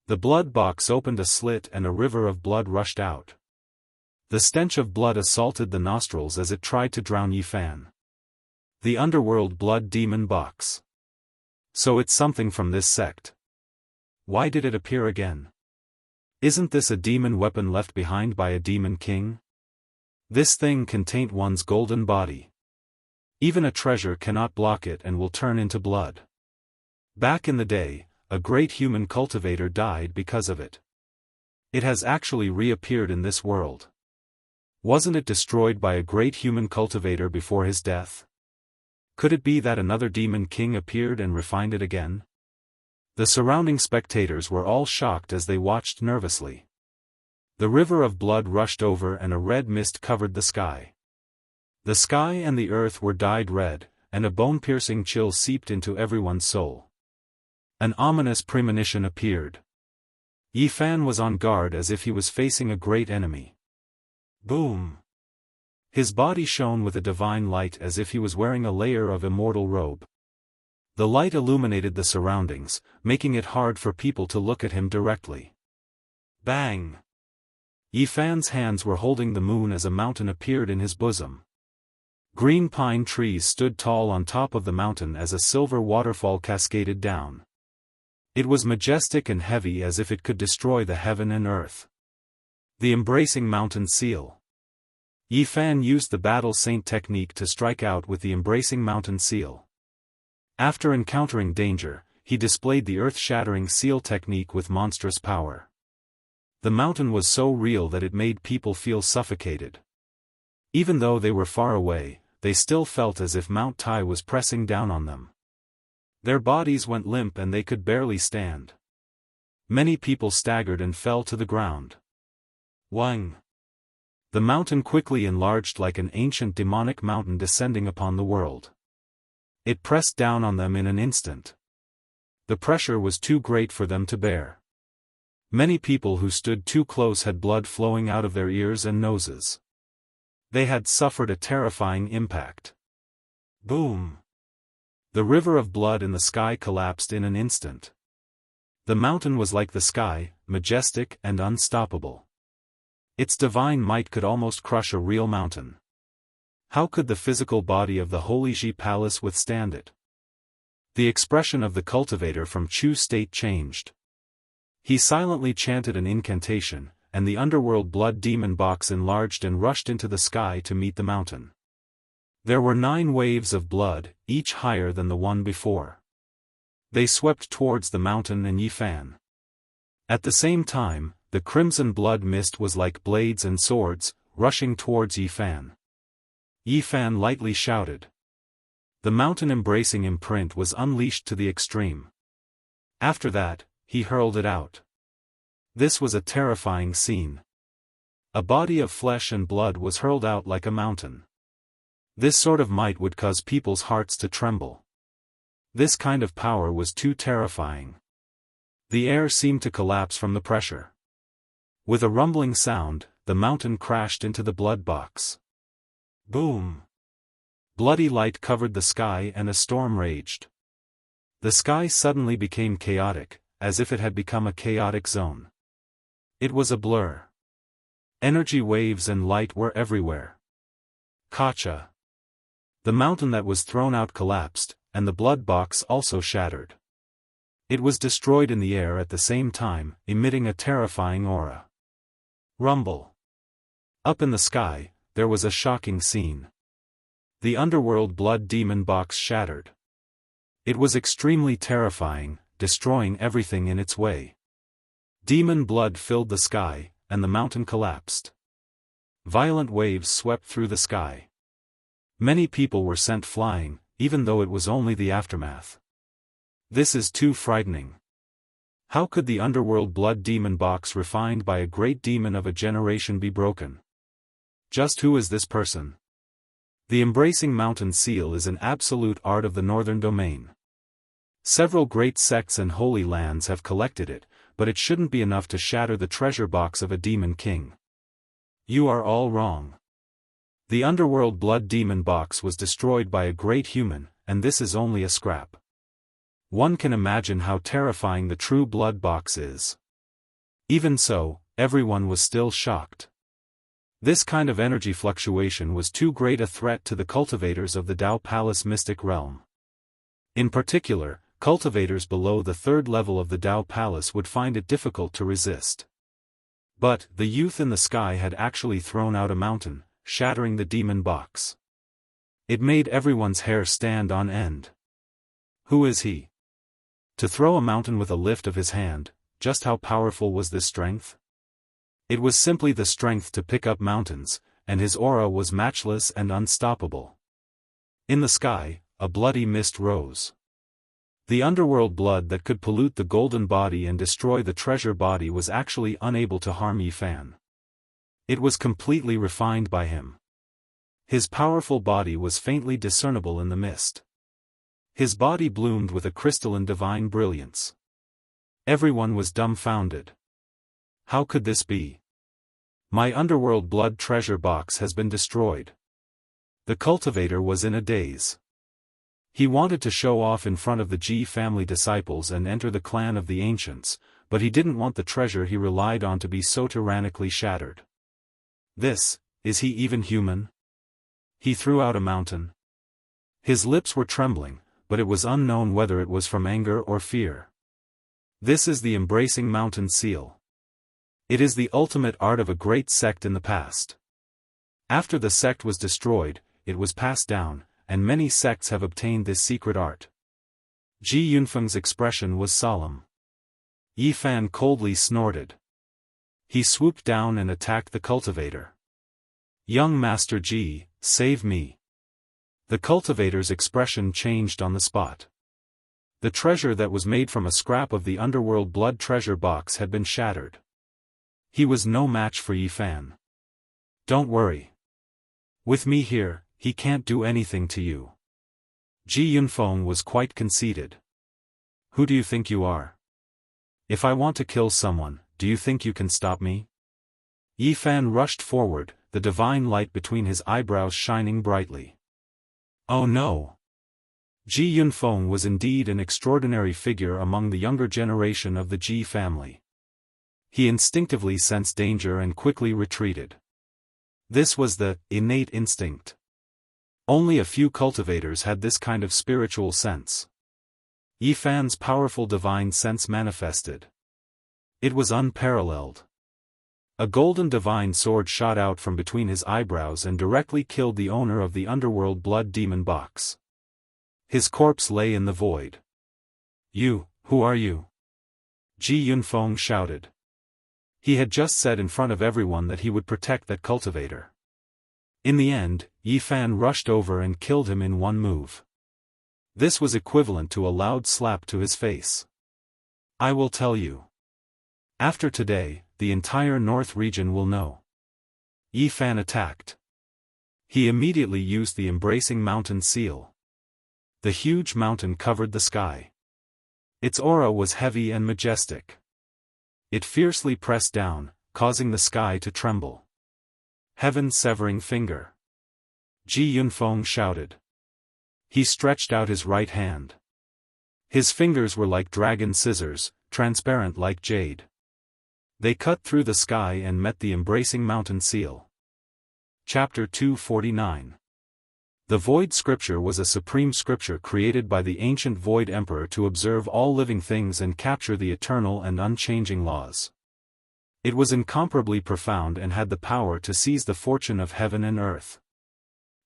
The blood box opened a slit and a river of blood rushed out. The stench of blood assaulted the nostrils as it tried to drown Yifan. The underworld blood demon box. So it's something from this sect. Why did it appear again? Isn't this a demon weapon left behind by a demon king? This thing can taint one's golden body. Even a treasure cannot block it and will turn into blood. Back in the day, a great human cultivator died because of it. It has actually reappeared in this world. Wasn't it destroyed by a great human cultivator before his death? Could it be that another demon king appeared and refined it again? The surrounding spectators were all shocked as they watched nervously. The river of blood rushed over and a red mist covered the sky. The sky and the earth were dyed red, and a bone-piercing chill seeped into everyone's soul. An ominous premonition appeared. Yifan was on guard as if he was facing a great enemy. Boom! His body shone with a divine light as if he was wearing a layer of immortal robe. The light illuminated the surroundings, making it hard for people to look at him directly. Bang! Yifan's hands were holding the moon as a mountain appeared in his bosom. Green pine trees stood tall on top of the mountain as a silver waterfall cascaded down. It was majestic and heavy as if it could destroy the heaven and earth. The embracing mountain seal. Yifan used the battle saint technique to strike out with the embracing mountain seal. After encountering danger, he displayed the earth-shattering seal technique with monstrous power. The mountain was so real that it made people feel suffocated. Even though they were far away, they still felt as if Mount Tai was pressing down on them. Their bodies went limp and they could barely stand. Many people staggered and fell to the ground. Wang! The mountain quickly enlarged like an ancient demonic mountain descending upon the world. It pressed down on them in an instant. The pressure was too great for them to bear. Many people who stood too close had blood flowing out of their ears and noses. They had suffered a terrifying impact. Boom! The river of blood in the sky collapsed in an instant. The mountain was like the sky, majestic and unstoppable. Its divine might could almost crush a real mountain. How could the physical body of the Holy Ji Palace withstand it? The expression of the cultivator from Chu's state changed. He silently chanted an incantation, and the underworld blood demon box enlarged and rushed into the sky to meet the mountain. There were 9 waves of blood, each higher than the one before. They swept towards the mountain and Yifan. At the same time, the crimson blood mist was like blades and swords, rushing towards Yifan. Yifan lightly shouted. The mountain-embracing imprint was unleashed to the extreme. After that, he hurled it out. This was a terrifying scene. A body of flesh and blood was hurled out like a mountain. This sort of might would cause people's hearts to tremble. This kind of power was too terrifying. The air seemed to collapse from the pressure. With a rumbling sound, the mountain crashed into the blood box. Boom! Bloody light covered the sky and a storm raged. The sky suddenly became chaotic, as if it had become a chaotic zone. It was a blur. Energy waves and light were everywhere. Kacha! The mountain that was thrown out collapsed, and the blood box also shattered. It was destroyed in the air at the same time, emitting a terrifying aura. Rumble! Up in the sky, there was a shocking scene. The underworld blood demon box shattered. It was extremely terrifying, destroying everything in its way. Demon blood filled the sky, and the mountain collapsed. Violent waves swept through the sky. Many people were sent flying, even though it was only the aftermath. This is too frightening. How could the underworld blood demon box refined by a great demon of a generation be broken? Just who is this person? The embracing mountain seal is an absolute art of the northern domain. Several great sects and holy lands have collected it, but it shouldn't be enough to shatter the treasure box of a demon king. You are all wrong. The underworld blood demon box was destroyed by a great human, and this is only a scrap. One can imagine how terrifying the true blood box is. Even so, everyone was still shocked. This kind of energy fluctuation was too great a threat to the cultivators of the Dao Palace mystic realm. In particular, cultivators below the third level of the Dao Palace would find it difficult to resist. But, the youth in the sky had actually thrown out a mountain, shattering the demon box. It made everyone's hair stand on end. Who is he? To throw a mountain with a lift of his hand, just how powerful was this strength? It was simply the strength to pick up mountains, and his aura was matchless and unstoppable. In the sky, a bloody mist rose. The underworld blood that could pollute the golden body and destroy the treasure body was actually unable to harm Yifan. It was completely refined by him. His powerful body was faintly discernible in the mist. His body bloomed with a crystalline divine brilliance. Everyone was dumbfounded. How could this be? My underworld blood treasure box has been destroyed. The cultivator was in a daze. He wanted to show off in front of the Ji family disciples and enter the clan of the ancients, but he didn't want the treasure he relied on to be so tyrannically shattered. Is he even human? He threw out a mountain. His lips were trembling, but it was unknown whether it was from anger or fear. This is the embracing mountain seal. It is the ultimate art of a great sect in the past. After the sect was destroyed, it was passed down, and many sects have obtained this secret art. Ji Yunfeng's expression was solemn. Yifan coldly snorted. He swooped down and attacked the cultivator. Young Master Ji, save me. The cultivator's expression changed on the spot. The treasure that was made from a scrap of the underworld blood treasure box had been shattered. He was no match for Yifan. Don't worry. With me here, he can't do anything to you. Ji Yunfeng was quite conceited. Who do you think you are? If I want to kill someone, do you think you can stop me? Yifan rushed forward, the divine light between his eyebrows shining brightly. Oh no! Ji Yunfeng was indeed an extraordinary figure among the younger generation of the Ji family. He instinctively sensed danger and quickly retreated. This was the innate instinct. Only a few cultivators had this kind of spiritual sense. Yifan's powerful divine sense manifested. It was unparalleled. A golden divine sword shot out from between his eyebrows and directly killed the owner of the underworld blood demon box. His corpse lay in the void. Who are you? Ji Yunfeng shouted. He had just said in front of everyone that he would protect that cultivator. In the end, Yifan rushed over and killed him in one move. This was equivalent to a loud slap to his face. I will tell you. After today, the entire north region will know. Yifan attacked. He immediately used the embracing mountain seal. The huge mountain covered the sky. Its aura was heavy and majestic. It fiercely pressed down, causing the sky to tremble. Heaven's severing finger. Ji Yunfeng shouted. He stretched out his right hand. His fingers were like dragon scissors, transparent like jade. They cut through the sky and met the embracing mountain seal. Chapter 249. The Void Scripture was a supreme scripture created by the ancient Void Emperor to observe all living things and capture the eternal and unchanging laws. It was incomparably profound and had the power to seize the fortune of heaven and earth.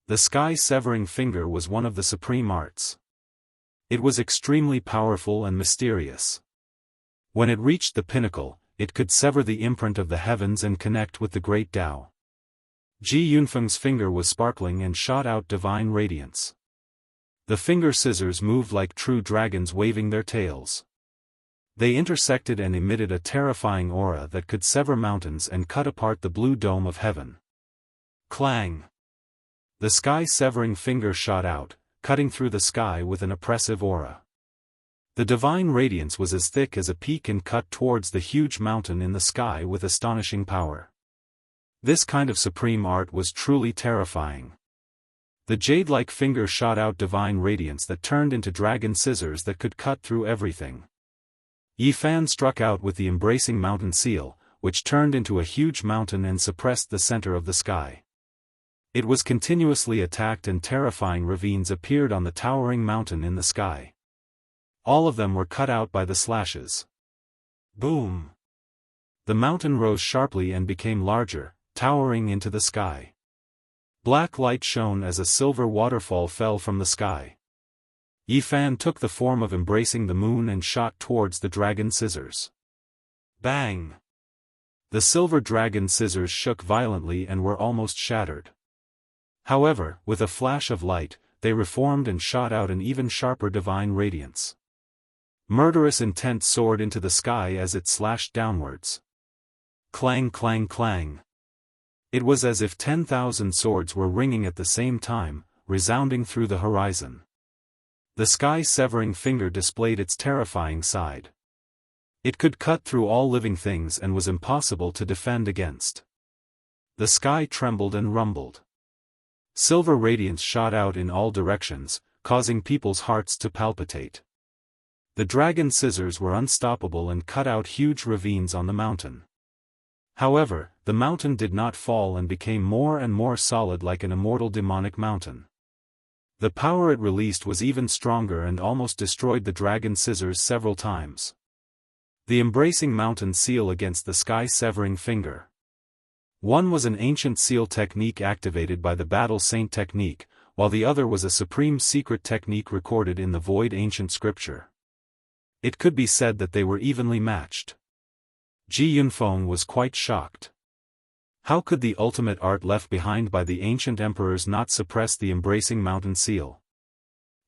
The sky-severing finger was one of the supreme arts. It was extremely powerful and mysterious. When it reached the pinnacle, it could sever the imprint of the heavens and connect with the great Tao. Ji Yunfeng's finger was sparkling and shot out divine radiance. The finger scissors moved like true dragons waving their tails. They intersected and emitted a terrifying aura that could sever mountains and cut apart the blue dome of heaven. Clang! The sky-severing finger shot out, cutting through the sky with an oppressive aura. The divine radiance was as thick as a peak and cut towards the huge mountain in the sky with astonishing power. This kind of supreme art was truly terrifying. The jade-like finger shot out divine radiance that turned into dragon scissors that could cut through everything. Yi Fan struck out with the embracing mountain seal, which turned into a huge mountain and suppressed the center of the sky. It was continuously attacked and terrifying ravines appeared on the towering mountain in the sky. All of them were cut out by the slashes. Boom! The mountain rose sharply and became larger, towering into the sky. Black light shone as a silver waterfall fell from the sky. Yi Fan took the form of embracing the moon and shot towards the dragon scissors. Bang! The silver dragon scissors shook violently and were almost shattered. However, with a flash of light, they reformed and shot out an even sharper divine radiance. Murderous intent soared into the sky as it slashed downwards. Clang, clang, clang. It was as if 10,000 swords were ringing at the same time, resounding through the horizon. The sky-severing finger displayed its terrifying side. It could cut through all living things and was impossible to defend against. The sky trembled and rumbled. Silver radiance shot out in all directions, causing people's hearts to palpitate. The dragon scissors were unstoppable and cut out huge ravines on the mountain. However, the mountain did not fall and became more and more solid like an immortal demonic mountain. The power it released was even stronger and almost destroyed the dragon scissors several times. The embracing mountain seal against the sky-severing finger. One was an ancient seal technique activated by the Battle Saint technique, while the other was a supreme secret technique recorded in the void ancient scripture. It could be said that they were evenly matched. Ji Yunfeng was quite shocked. How could the ultimate art left behind by the ancient emperors not suppress the embracing mountain seal?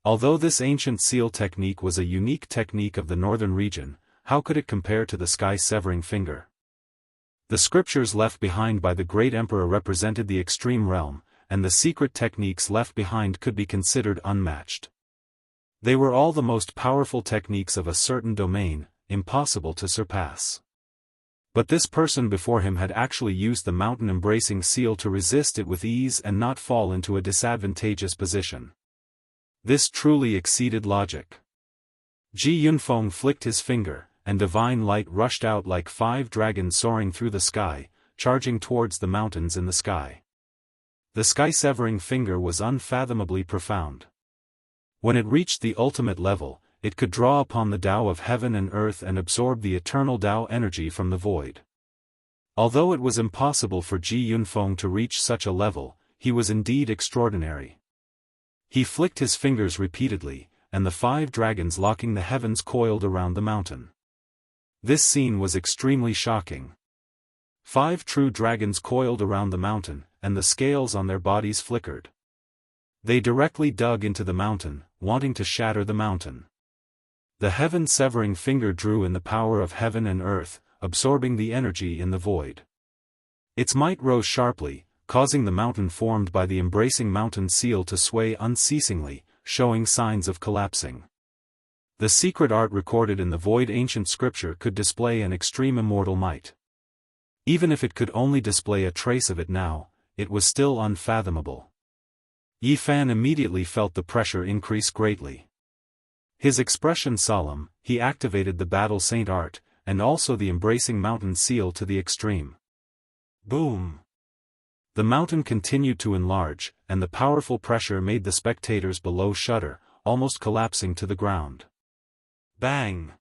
Although this ancient seal technique was a unique technique of the northern region, how could it compare to the sky-severing finger? The scriptures left behind by the great emperor represented the extreme realm, and the secret techniques left behind could be considered unmatched. They were all the most powerful techniques of a certain domain, impossible to surpass. But this person before him had actually used the mountain-embracing seal to resist it with ease and not fall into a disadvantageous position. This truly exceeded logic. Ji Yunfeng flicked his finger, and divine light rushed out like 5 dragons soaring through the sky, charging towards the mountains in the sky. The sky-severing finger was unfathomably profound. When it reached the ultimate level, it could draw upon the Tao of heaven and earth and absorb the eternal Tao energy from the void. Although it was impossible for Ji Yunfeng to reach such a level, he was indeed extraordinary. He flicked his fingers repeatedly, and the 5 dragons locking the heavens coiled around the mountain. This scene was extremely shocking. 5 true dragons coiled around the mountain, and the scales on their bodies flickered. They directly dug into the mountain, wanting to shatter the mountain. The heaven-severing finger drew in the power of heaven and earth, absorbing the energy in the void. Its might rose sharply, causing the mountain formed by the embracing mountain seal to sway unceasingly, showing signs of collapsing. The secret art recorded in the void ancient scripture could display an extreme immortal might. Even if it could only display a trace of it now, it was still unfathomable. Yi Fan immediately felt the pressure increase greatly. His expression solemn, he activated the Battle Saint art, and also the embracing mountain seal to the extreme. Boom! The mountain continued to enlarge, and the powerful pressure made the spectators below shudder, almost collapsing to the ground. Bang!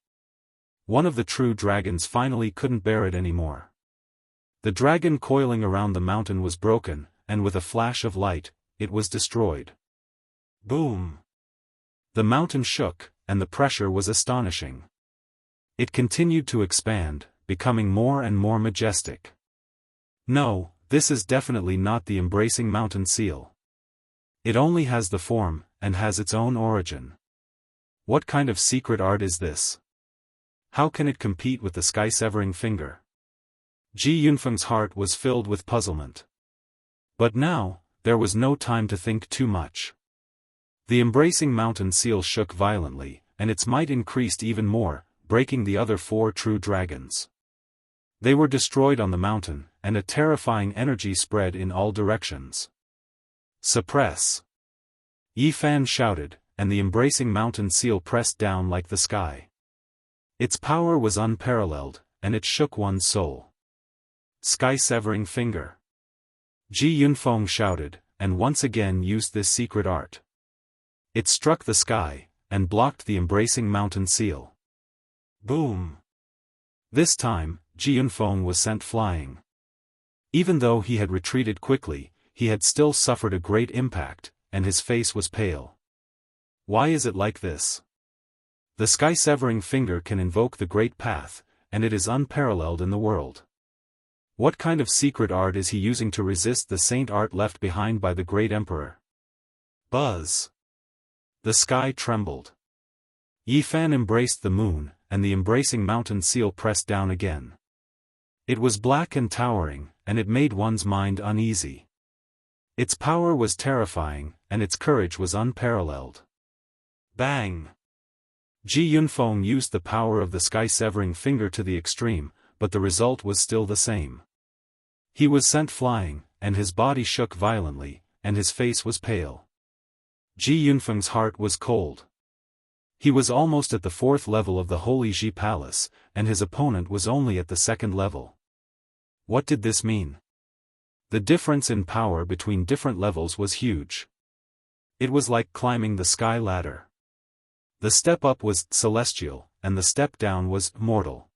One of the true dragons finally couldn't bear it anymore. The dragon coiling around the mountain was broken, and with a flash of light, it was destroyed. Boom! The mountain shook, and the pressure was astonishing. It continued to expand, becoming more and more majestic. No, this is definitely not the embracing mountain seal. It only has the form, and has its own origin. What kind of secret art is this? How can it compete with the sky-severing finger? Ji Yunfeng's heart was filled with puzzlement. But now, there was no time to think too much. The embracing mountain seal shook violently, and its might increased even more, breaking the other 4 true dragons. They were destroyed on the mountain, and a terrifying energy spread in all directions. "Suppress!" Yi Fan shouted, and the embracing mountain seal pressed down like the sky. Its power was unparalleled, and it shook one's soul. "Sky-severing finger!" Ji Yunfeng shouted, and once again used this secret art. It struck the sky, and blocked the embracing mountain seal. Boom! This time, Ji Yunfeng was sent flying. Even though he had retreated quickly, he had still suffered a great impact, and his face was pale. Why is it like this? The sky-severing finger can invoke the great path, and it is unparalleled in the world. What kind of secret art is he using to resist the saint art left behind by the great emperor? Buzz! The sky trembled. Yi Fan embraced the moon, and the embracing mountain seal pressed down again. It was black and towering, and it made one's mind uneasy. Its power was terrifying, and its courage was unparalleled. Bang! Ji Yunfeng used the power of the sky-severing finger to the extreme, but the result was still the same. He was sent flying, and his body shook violently, and his face was pale. Ji Yunfeng's heart was cold. He was almost at the 4th level of the Holy Ji Palace, and his opponent was only at the 2nd level. What did this mean? The difference in power between different levels was huge. It was like climbing the sky ladder. The step up was celestial, and the step down was mortal.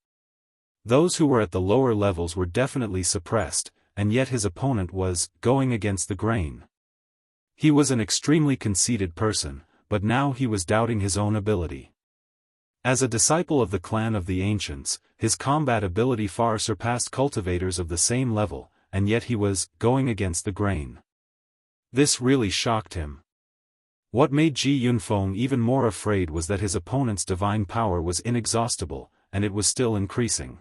Those who were at the lower levels were definitely suppressed, and yet his opponent was going against the grain. He was an extremely conceited person, but now he was doubting his own ability. As a disciple of the clan of the ancients, his combat ability far surpassed cultivators of the same level, and yet he was going against the grain. This really shocked him. What made Ji Yunfeng even more afraid was that his opponent's divine power was inexhaustible, and it was still increasing.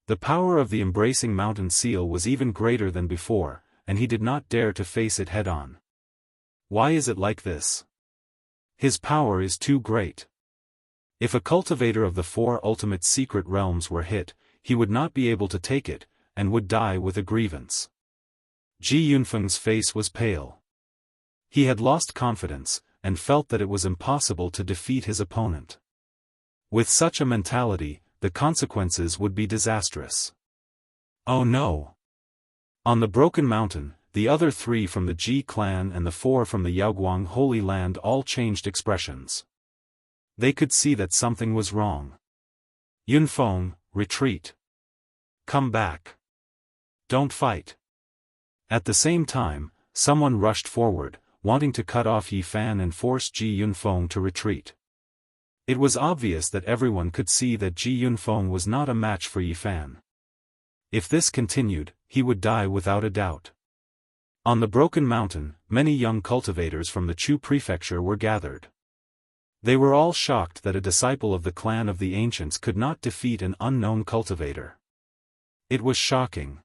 The power of the embracing mountain seal was even greater than before, and he did not dare to face it head-on. Why is it like this? His power is too great. If a cultivator of the 4 ultimate secret realms were hit, he would not be able to take it, and would die with a grievance. Ji Yunfeng's face was pale. He had lost confidence, and felt that it was impossible to defeat his opponent. With such a mentality, the consequences would be disastrous. Oh no! On the Broken Mountain, the other 3 from the Ji clan and the 4 from the Yaoguang Holy Land all changed expressions. They could see that something was wrong. Yunfeng, retreat. Come back. Don't fight. At the same time, someone rushed forward, wanting to cut off Yi Fan and force Ji Yunfeng to retreat. It was obvious that everyone could see that Ji Yunfeng was not a match for Yi Fan. If this continued, he would die without a doubt. On the Broken Mountain, many young cultivators from the Chu prefecture were gathered. They were all shocked that a disciple of the clan of the ancients could not defeat an unknown cultivator. It was shocking.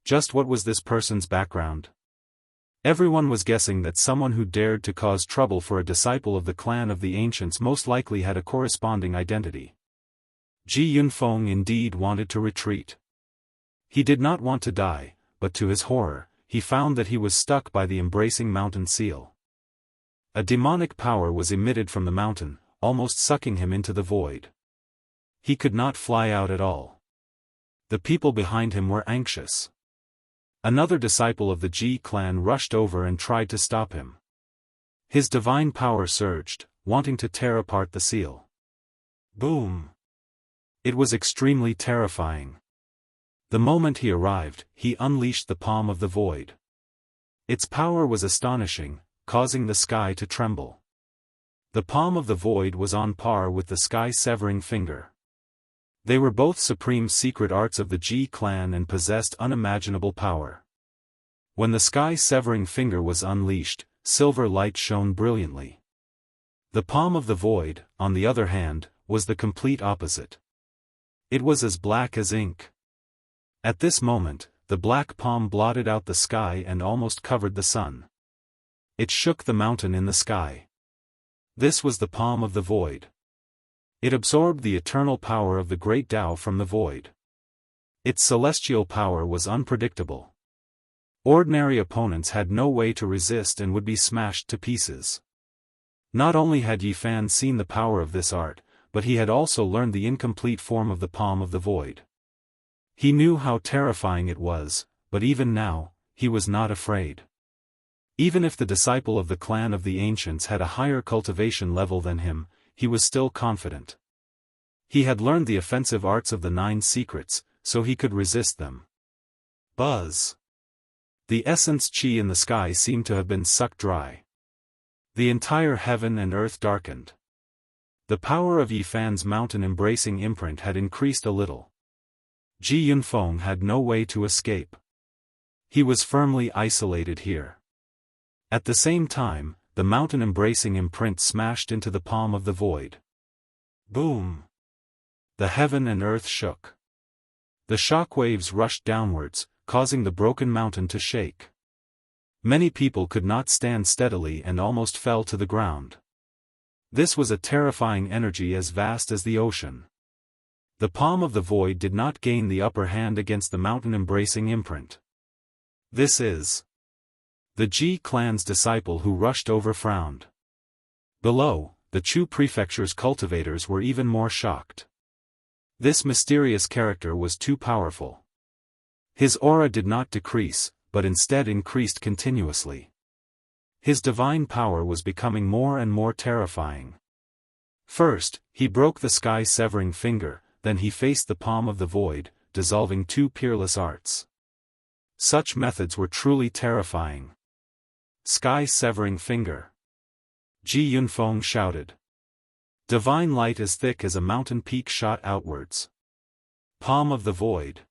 Just what was this person's background? Everyone was guessing that someone who dared to cause trouble for a disciple of the clan of the ancients most likely had a corresponding identity. Ji Yunfeng indeed wanted to retreat. He did not want to die, but to his horror, he found that he was stuck by the embracing mountain seal. A demonic power was emitted from the mountain, almost sucking him into the void. He could not fly out at all. The people behind him were anxious. Another disciple of the Ji clan rushed over and tried to stop him. His divine power surged, wanting to tear apart the seal. Boom! It was extremely terrifying. The moment he arrived, he unleashed the palm of the void. Its power was astonishing, causing the sky to tremble. The palm of the void was on par with the sky-severing finger. They were both supreme secret arts of the Ji clan and possessed unimaginable power. When the sky-severing finger was unleashed, silver light shone brilliantly. The palm of the void, on the other hand, was the complete opposite. It was as black as ink. At this moment, the black palm blotted out the sky and almost covered the sun. It shook the mountain in the sky. This was the palm of the void. It absorbed the eternal power of the great Tao from the void. Its celestial power was unpredictable. Ordinary opponents had no way to resist and would be smashed to pieces. Not only had Yi Fan seen the power of this art, but he had also learned the incomplete form of the palm of the void. He knew how terrifying it was, but even now, he was not afraid. Even if the disciple of the clan of the ancients had a higher cultivation level than him, he was still confident. He had learned the offensive arts of the 9 secrets, so he could resist them. Buzz. The essence chi in the sky seemed to have been sucked dry. The entire heaven and earth darkened. The power of Yi Fan's mountain-embracing imprint had increased a little. Ji Yunfeng had no way to escape. He was firmly isolated here. At the same time, the mountain-embracing imprint smashed into the palm of the void. Boom! The heaven and earth shook. The shock waves rushed downwards, causing the broken mountain to shake. Many people could not stand steadily and almost fell to the ground. This was a terrifying energy as vast as the ocean. The palm of the void did not gain the upper hand against the mountain-embracing imprint. This is. The Ji clan's disciple who rushed over frowned. Below, the Chu prefecture's cultivators were even more shocked. This mysterious character was too powerful. His aura did not decrease, but instead increased continuously. His divine power was becoming more and more terrifying. First, he broke the sky-severing finger, then he faced the palm of the void, dissolving 2 peerless arts. Such methods were truly terrifying. Sky-severing finger. Ji Yunfeng shouted. Divine light as thick as a mountain peak shot outwards. Palm of the void.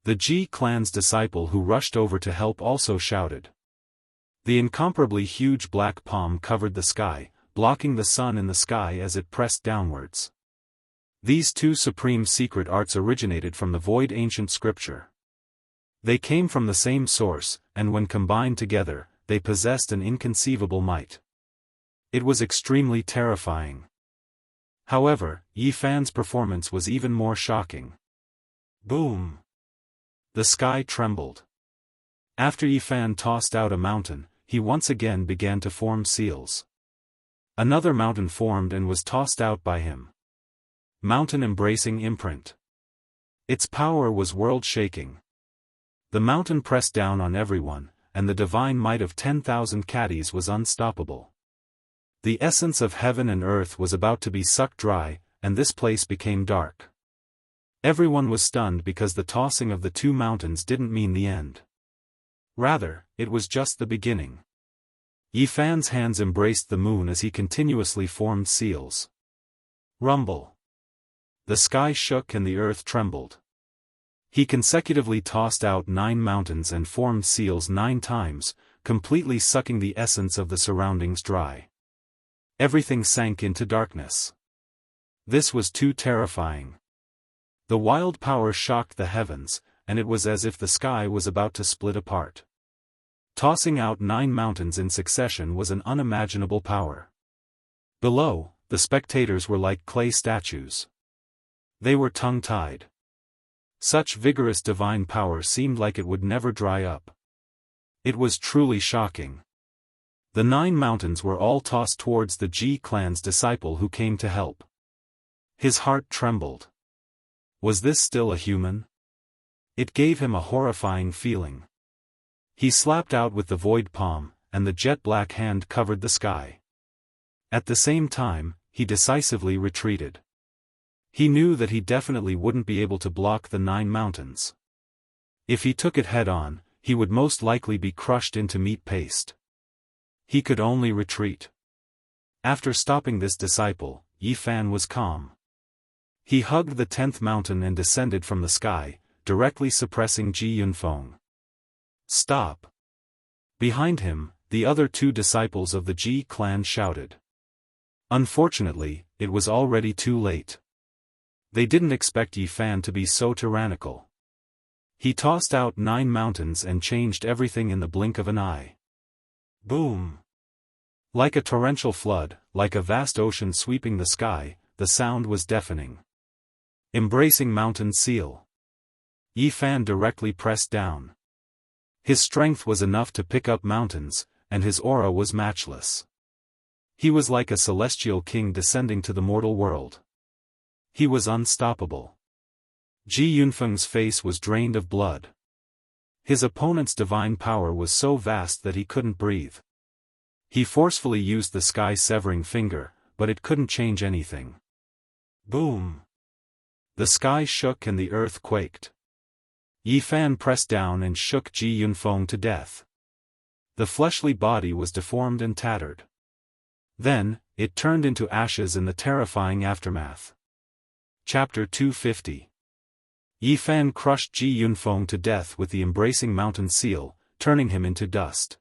The Ji clan's disciple who rushed over to help also shouted. The incomparably huge black palm covered the sky, blocking the sun in the sky as it pressed downwards. These 2 supreme secret arts originated from the void ancient scripture. They came from the same source, and when combined together, they possessed an inconceivable might. It was extremely terrifying. However, Yi Fan's performance was even more shocking. Boom! The sky trembled. After Yi Fan tossed out a mountain, he once again began to form seals. Another mountain formed and was tossed out by him. Mountain-embracing imprint. Its power was world-shaking. The mountain pressed down on everyone, and the divine might of 10,000 caddies was unstoppable. The essence of heaven and earth was about to be sucked dry, and this place became dark. Everyone was stunned because the tossing of the 2 mountains didn't mean the end. Rather, it was just the beginning. Yi Fan's hands embraced the moon as he continuously formed seals. Rumble. The sky shook and the earth trembled. He consecutively tossed out 9 mountains and formed seals 9 times, completely sucking the essence of the surroundings dry. Everything sank into darkness. This was too terrifying. The wild power shocked the heavens, and it was as if the sky was about to split apart. Tossing out 9 mountains in succession was an unimaginable power. Below, the spectators were like clay statues. They were tongue-tied. Such vigorous divine power seemed like it would never dry up. It was truly shocking. The 9 mountains were all tossed towards the Ji clan's disciple who came to help. His heart trembled. Was this still a human? It gave him a horrifying feeling. He slapped out with the void palm, and the jet-black hand covered the sky. At the same time, he decisively retreated. He knew that he definitely wouldn't be able to block the 9 mountains. If he took it head-on, he would most likely be crushed into meat paste. He could only retreat. After stopping this disciple, Yi Fan was calm. He hugged the 10th mountain and descended from the sky, directly suppressing Ji Yunfeng. Stop! Behind him, the other 2 disciples of the Ji clan shouted. Unfortunately, it was already too late. They didn't expect Yi Fan to be so tyrannical. He tossed out 9 mountains and changed everything in the blink of an eye. Boom! Like a torrential flood, like a vast ocean sweeping the sky, the sound was deafening. Embracing mountain seal. Yi Fan directly pressed down. His strength was enough to pick up mountains, and his aura was matchless. He was like a celestial king descending to the mortal world. He was unstoppable. Ji Yunfeng's face was drained of blood. His opponent's divine power was so vast that he couldn't breathe. He forcefully used the sky-severing finger, but it couldn't change anything. Boom! The sky shook and the earth quaked. Yi Fan pressed down and shook Ji Yunfeng to death. The fleshly body was deformed and tattered. Then, it turned into ashes in the terrifying aftermath. Chapter 250. Yi Fan crushed Ji Yunfeng to death with the embracing mountain seal, turning him into dust.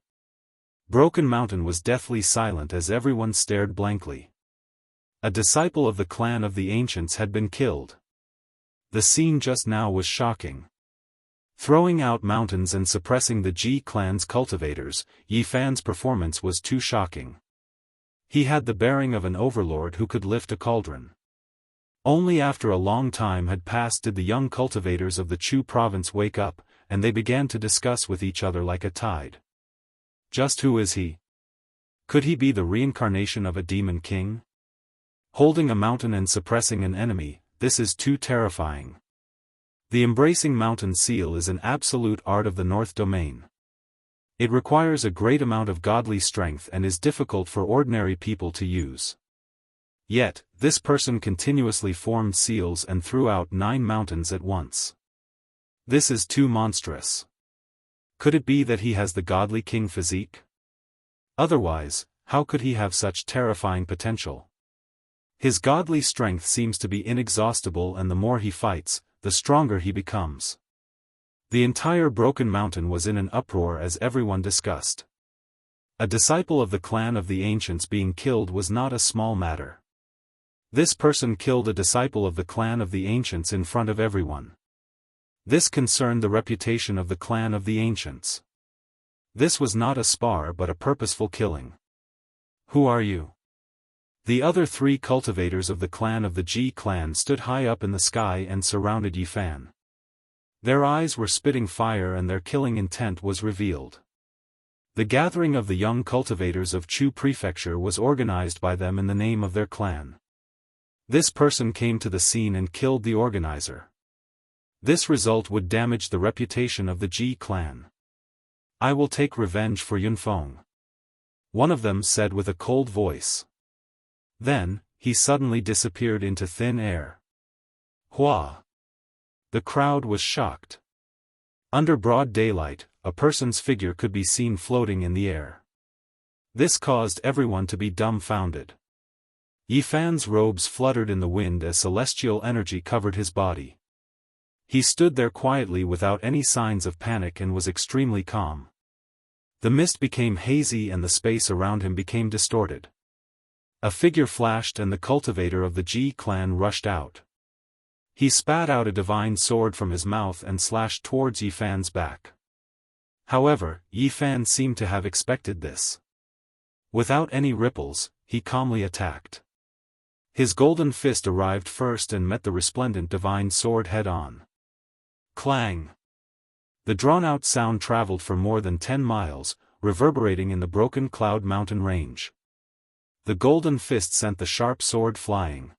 Broken Mountain was deathly silent as everyone stared blankly. A disciple of the clan of the ancients had been killed. The scene just now was shocking. Throwing out mountains and suppressing the Ji clan's cultivators, Yi Fan's performance was too shocking. He had the bearing of an overlord who could lift a cauldron. Only after a long time had passed did the young cultivators of the Chu province wake up, and they began to discuss with each other like a tide. Just who is he? Could he be the reincarnation of a demon king? Holding a mountain and suppressing an enemy, this is too terrifying. The embracing mountain seal is an absolute art of the North Domain. It requires a great amount of godly strength and is difficult for ordinary people to use. Yet, this person continuously formed seals and threw out 9 mountains at once. This is too monstrous. Could it be that he has the godly king physique? Otherwise, how could he have such terrifying potential? His godly strength seems to be inexhaustible, and the more he fights, the stronger he becomes. The entire Broken Mountain was in an uproar as everyone discussed. A disciple of the clan of the ancients being killed was not a small matter. This person killed a disciple of the clan of the ancients in front of everyone. This concerned the reputation of the clan of the ancients. This was not a spar but a purposeful killing. Who are you? The other 3 cultivators of the clan of the Ji clan stood high up in the sky and surrounded Yi Fan. Their eyes were spitting fire and their killing intent was revealed. The gathering of the young cultivators of Chu Prefecture was organized by them in the name of their clan. This person came to the scene and killed the organizer. This result would damage the reputation of the Ji clan. I will take revenge for Yunfeng. One of them said with a cold voice. Then, he suddenly disappeared into thin air. Hua! The crowd was shocked. Under broad daylight, a person's figure could be seen floating in the air. This caused everyone to be dumbfounded. Yi Fan's robes fluttered in the wind as celestial energy covered his body. He stood there quietly without any signs of panic and was extremely calm. The mist became hazy and the space around him became distorted. A figure flashed and the cultivator of the Ji clan rushed out. He spat out a divine sword from his mouth and slashed towards Yi Fan's back. However, Yi Fan seemed to have expected this. Without any ripples, he calmly attacked. His golden fist arrived first and met the resplendent divine sword head-on. Clang! The drawn-out sound traveled for more than 10 miles, reverberating in the Broken Cloud Mountain range. The golden fist sent the sharp sword flying.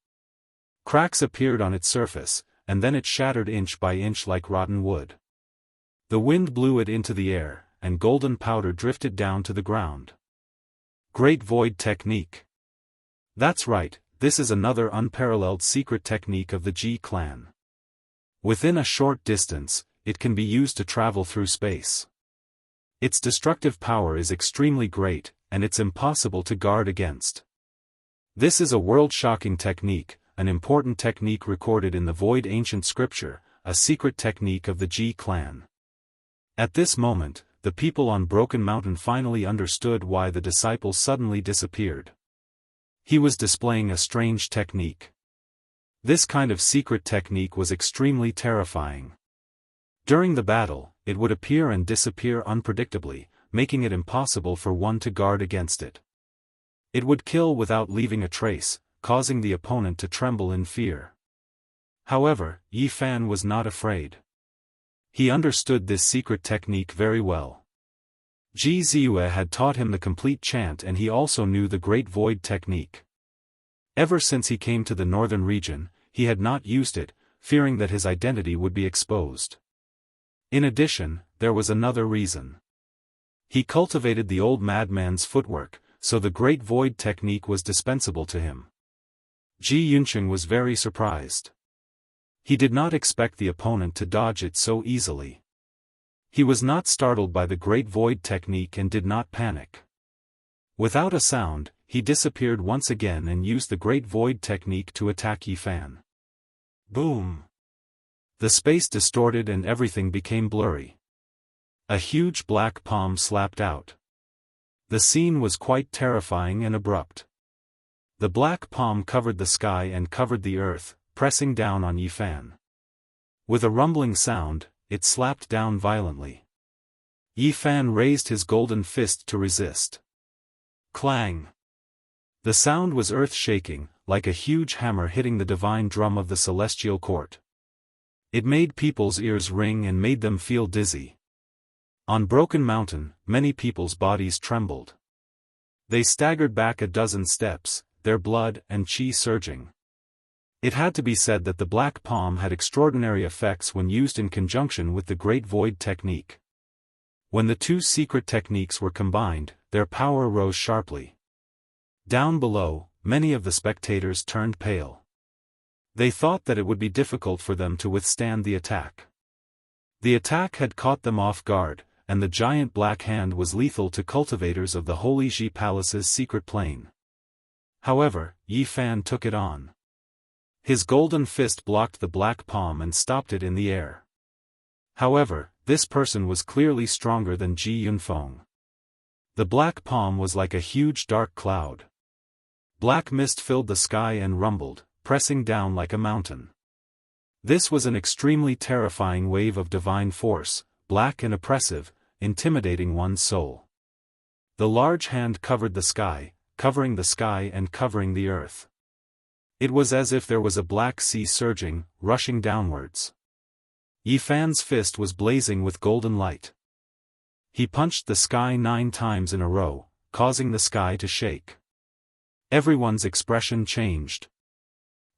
Cracks appeared on its surface, and then it shattered inch by inch like rotten wood. The wind blew it into the air, and golden powder drifted down to the ground. Great Void Technique. That's right, this is another unparalleled secret technique of the Ji clan. Within a short distance, it can be used to travel through space. Its destructive power is extremely great, and it's impossible to guard against. This is a world-shocking technique, an important technique recorded in the Void Ancient Scripture, a secret technique of the Ji clan. At this moment, the people on Broken Mountain finally understood why the disciple suddenly disappeared. He was displaying a strange technique. This kind of secret technique was extremely terrifying. During the battle, it would appear and disappear unpredictably, making it impossible for one to guard against it. It would kill without leaving a trace, causing the opponent to tremble in fear. However, Yi Fan was not afraid. He understood this secret technique very well. Ji Ziyue had taught him the complete chant, and he also knew the Great Void technique. Ever since he came to the northern region, he had not used it, fearing that his identity would be exposed. In addition, there was another reason. He cultivated the old madman's footwork, so the Great Void technique was dispensable to him. Ji Yunqing was very surprised. He did not expect the opponent to dodge it so easily. He was not startled by the Great Void technique and did not panic. Without a sound, he disappeared once again and used the Great Void technique to attack Yi Fan. Boom! The space distorted and everything became blurry. A huge black palm slapped out. The scene was quite terrifying and abrupt. The black palm covered the sky and covered the earth, pressing down on Yi Fan. With a rumbling sound, it slapped down violently. Yi Fan raised his golden fist to resist. Clang! The sound was earth-shaking, like a huge hammer hitting the divine drum of the celestial court. It made people's ears ring and made them feel dizzy. On Broken Mountain, many people's bodies trembled. They staggered back a dozen steps, their blood and qi surging. It had to be said that the Black Palm had extraordinary effects when used in conjunction with the Great Void technique. When the two secret techniques were combined, their power rose sharply. Down below, many of the spectators turned pale. They thought that it would be difficult for them to withstand the attack. The attack had caught them off guard, and the giant black hand was lethal to cultivators of the Holy Ji Palace's secret plane. However, Yi Fan took it on. His golden fist blocked the black palm and stopped it in the air. However, this person was clearly stronger than Ji Yunfeng. The black palm was like a huge dark cloud. Black mist filled the sky and rumbled, pressing down like a mountain. This was an extremely terrifying wave of divine force, black and oppressive, intimidating one's soul. The large hand covered the sky, covering the sky and covering the earth. It was as if there was a black sea surging, rushing downwards. Yi Fan's fist was blazing with golden light. He punched the sky 9 times in a row, causing the sky to shake. Everyone's expression changed.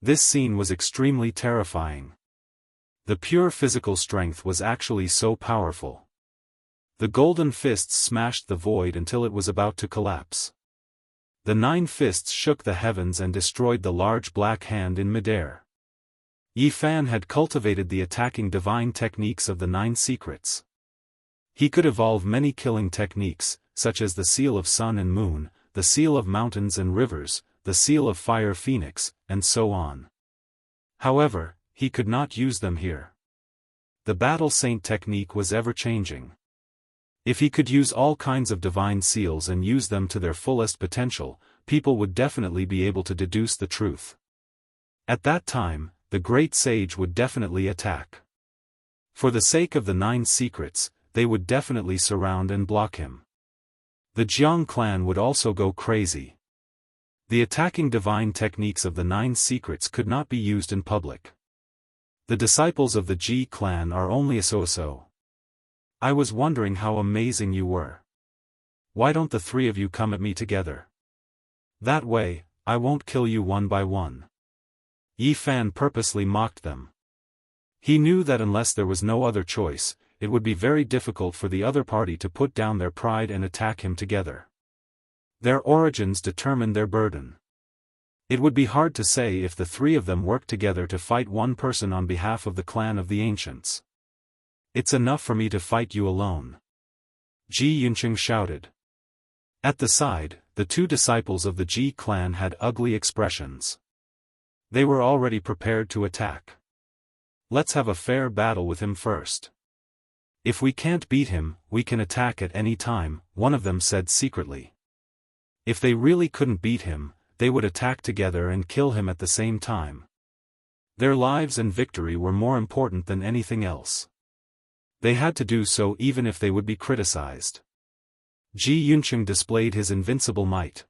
This scene was extremely terrifying. The pure physical strength was actually so powerful. The golden fists smashed the void until it was about to collapse. The 9 fists shook the heavens and destroyed the large black hand in midair. Yi Fan had cultivated the attacking divine techniques of the 9 secrets. He could evolve many killing techniques, such as the seal of sun and moon, the seal of mountains and rivers, the seal of fire phoenix, and so on. However, he could not use them here. The battle saint technique was ever-changing. If he could use all kinds of divine seals and use them to their fullest potential, people would definitely be able to deduce the truth. At that time, the great sage would definitely attack. For the sake of the 9 secrets, they would definitely surround and block him. The Jiang clan would also go crazy. The attacking divine techniques of the 9 secrets could not be used in public. The disciples of the Ji clan are only a so-so. I was wondering how amazing you were. Why don't the 3 of you come at me together? That way, I won't kill you one by one. Yi Fan purposely mocked them. He knew that unless there was no other choice, it would be very difficult for the other party to put down their pride and attack him together. Their origins determined their burden. It would be hard to say if the 3 of them worked together to fight one person on behalf of the clan of the ancients. It's enough for me to fight you alone. Ji Yunqing shouted. At the side, the 2 disciples of the Ji clan had ugly expressions. They were already prepared to attack. Let's have a fair battle with him first. If we can't beat him, we can attack at any time, one of them said secretly. If they really couldn't beat him, they would attack together and kill him at the same time. Their lives and victory were more important than anything else. They had to do so even if they would be criticized. Ji Yunqing displayed his invincible might.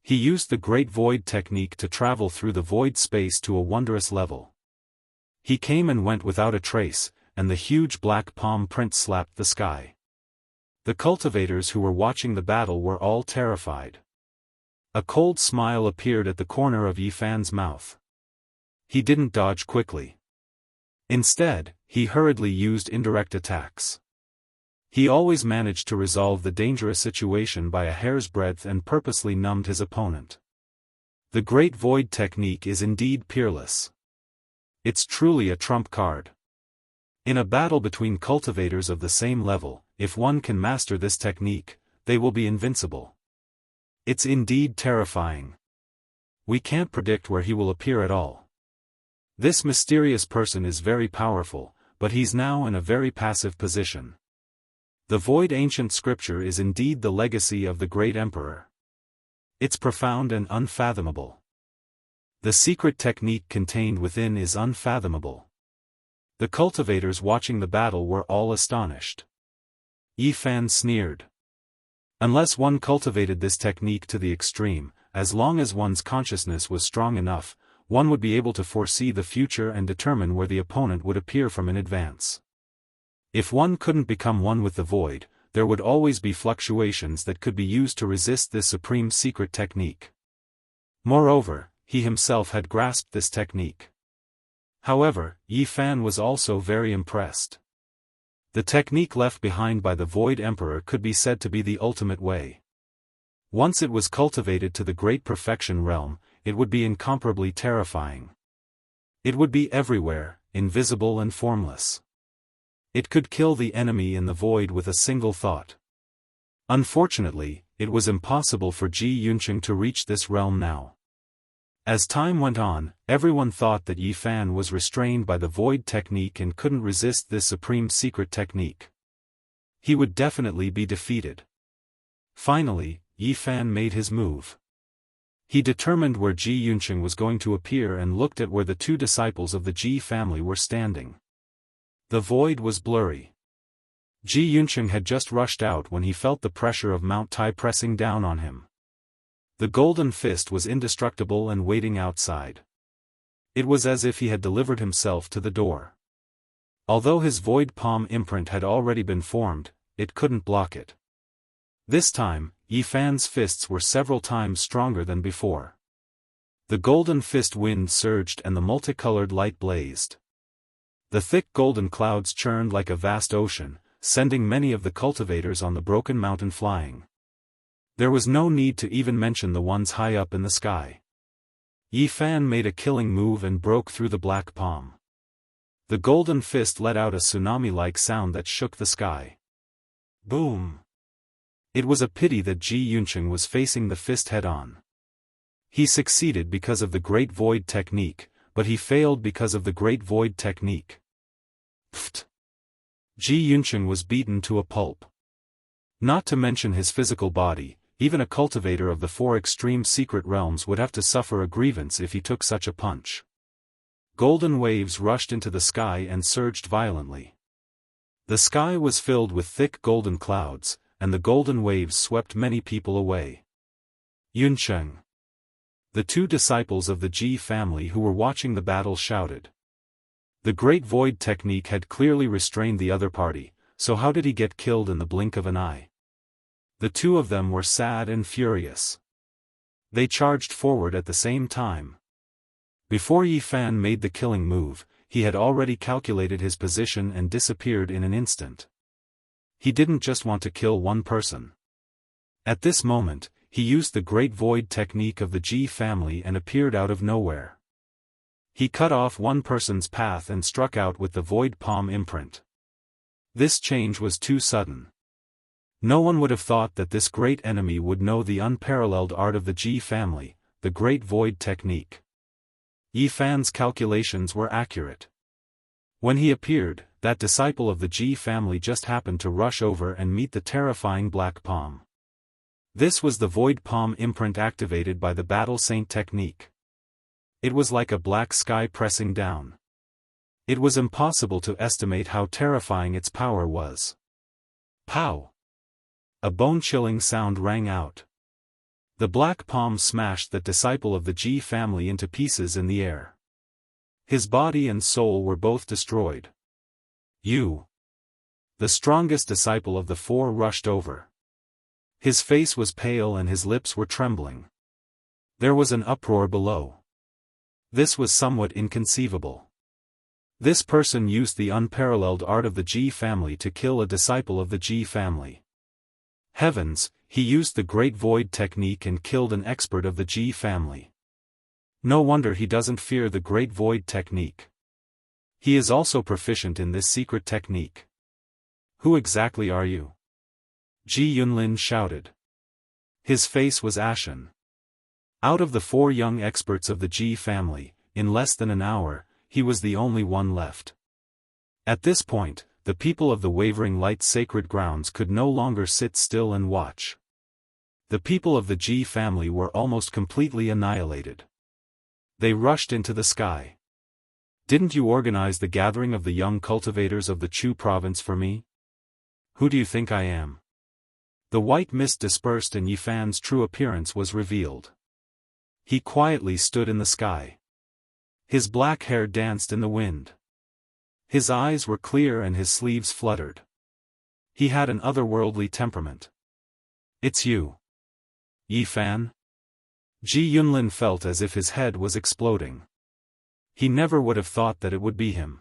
He used the Great Void technique to travel through the void space to a wondrous level. He came and went without a trace, and the huge black palm print slapped the sky. The cultivators who were watching the battle were all terrified. A cold smile appeared at the corner of Yi Fan's mouth. He didn't dodge quickly. Instead, he hurriedly used indirect attacks. He always managed to resolve the dangerous situation by a hair's breadth and purposely numbed his opponent. The Great Void technique is indeed peerless. It's truly a trump card. In a battle between cultivators of the same level, if one can master this technique, they will be invincible. It's indeed terrifying. We can't predict where he will appear at all. This mysterious person is very powerful, but he's now in a very passive position. The void ancient scripture is indeed the legacy of the great emperor. It's profound and unfathomable. The secret technique contained within is unfathomable. The cultivators watching the battle were all astonished. Yi Fan sneered. Unless one cultivated this technique to the extreme, as long as one's consciousness was strong enough, one would be able to foresee the future and determine where the opponent would appear from in advance. If one couldn't become one with the void, there would always be fluctuations that could be used to resist this supreme secret technique. Moreover, he himself had grasped this technique. However, Yi Fan was also very impressed. The technique left behind by the Void Emperor could be said to be the ultimate way. Once it was cultivated to the great perfection realm, it would be incomparably terrifying. It would be everywhere, invisible and formless. It could kill the enemy in the void with a single thought. Unfortunately, it was impossible for Ji Yunqing to reach this realm now. As time went on, everyone thought that Yi Fan was restrained by the void technique and couldn't resist this supreme secret technique. He would definitely be defeated. Finally, Yi Fan made his move. He determined where Ji Yunqing was going to appear and looked at where the two disciples of the Ji family were standing. The void was blurry. Ji Yunqing had just rushed out when he felt the pressure of Mount Tai pressing down on him. The golden fist was indestructible and waiting outside. It was as if he had delivered himself to the door. Although his void palm imprint had already been formed, it couldn't block it. This time, Yi Fan's fists were several times stronger than before. The golden fist wind surged and the multicolored light blazed. The thick golden clouds churned like a vast ocean, sending many of the cultivators on the broken mountain flying. There was no need to even mention the ones high up in the sky. Yi Fan made a killing move and broke through the black palm. The golden fist let out a tsunami-like sound that shook the sky. Boom! It was a pity that Ji Yunqing was facing the fist head-on. He succeeded because of the Great Void technique, but he failed because of the Great Void technique. Pfft! Ji Yunqing was beaten to a pulp. Not to mention his physical body, even a cultivator of the four extreme secret realms would have to suffer a grievance if he took such a punch. Golden waves rushed into the sky and surged violently. The sky was filled with thick golden clouds, and the golden waves swept many people away. Yunqing. The two disciples of the Ji family who were watching the battle shouted. The Great Void technique had clearly restrained the other party, so how did he get killed in the blink of an eye? The two of them were sad and furious. They charged forward at the same time. Before Yi Fan made the killing move, he had already calculated his position and disappeared in an instant. He didn't just want to kill one person. At this moment, he used the Great Void technique of the Ji family and appeared out of nowhere. He cut off one person's path and struck out with the void palm imprint. This change was too sudden. No one would have thought that this great enemy would know the unparalleled art of the Ji family, the Great Void technique. Yi Fan's calculations were accurate. When he appeared, that disciple of the Ji family just happened to rush over and meet the terrifying black palm. This was the void palm imprint activated by the Battle Saint technique. It was like a black sky pressing down. It was impossible to estimate how terrifying its power was. Pow! A bone-chilling sound rang out. The black palm smashed that disciple of the Ji family into pieces in the air. His body and soul were both destroyed. You. The strongest disciple of the four rushed over. His face was pale and his lips were trembling. There was an uproar below. This was somewhat inconceivable. This person used the unparalleled art of the Ji family to kill a disciple of the Ji family. Heavens, he used the Great Void technique and killed an expert of the Ji family. No wonder he doesn't fear the Great Void technique. He is also proficient in this secret technique. Who exactly are you? Ji Yunlin shouted. His face was ashen. Out of the 4 young experts of the Ji family, in less than an hour, he was the only one left. At this point, the people of the Wavering Light's sacred grounds could no longer sit still and watch. The people of the Ji family were almost completely annihilated. They rushed into the sky. Didn't you organize the gathering of the young cultivators of the Chu province for me? Who do you think I am? The white mist dispersed and Yifan's true appearance was revealed. He quietly stood in the sky. His black hair danced in the wind. His eyes were clear and his sleeves fluttered. He had an otherworldly temperament. It's you. Yifan? Ji Yunlin felt as if his head was exploding. He never would have thought that it would be him.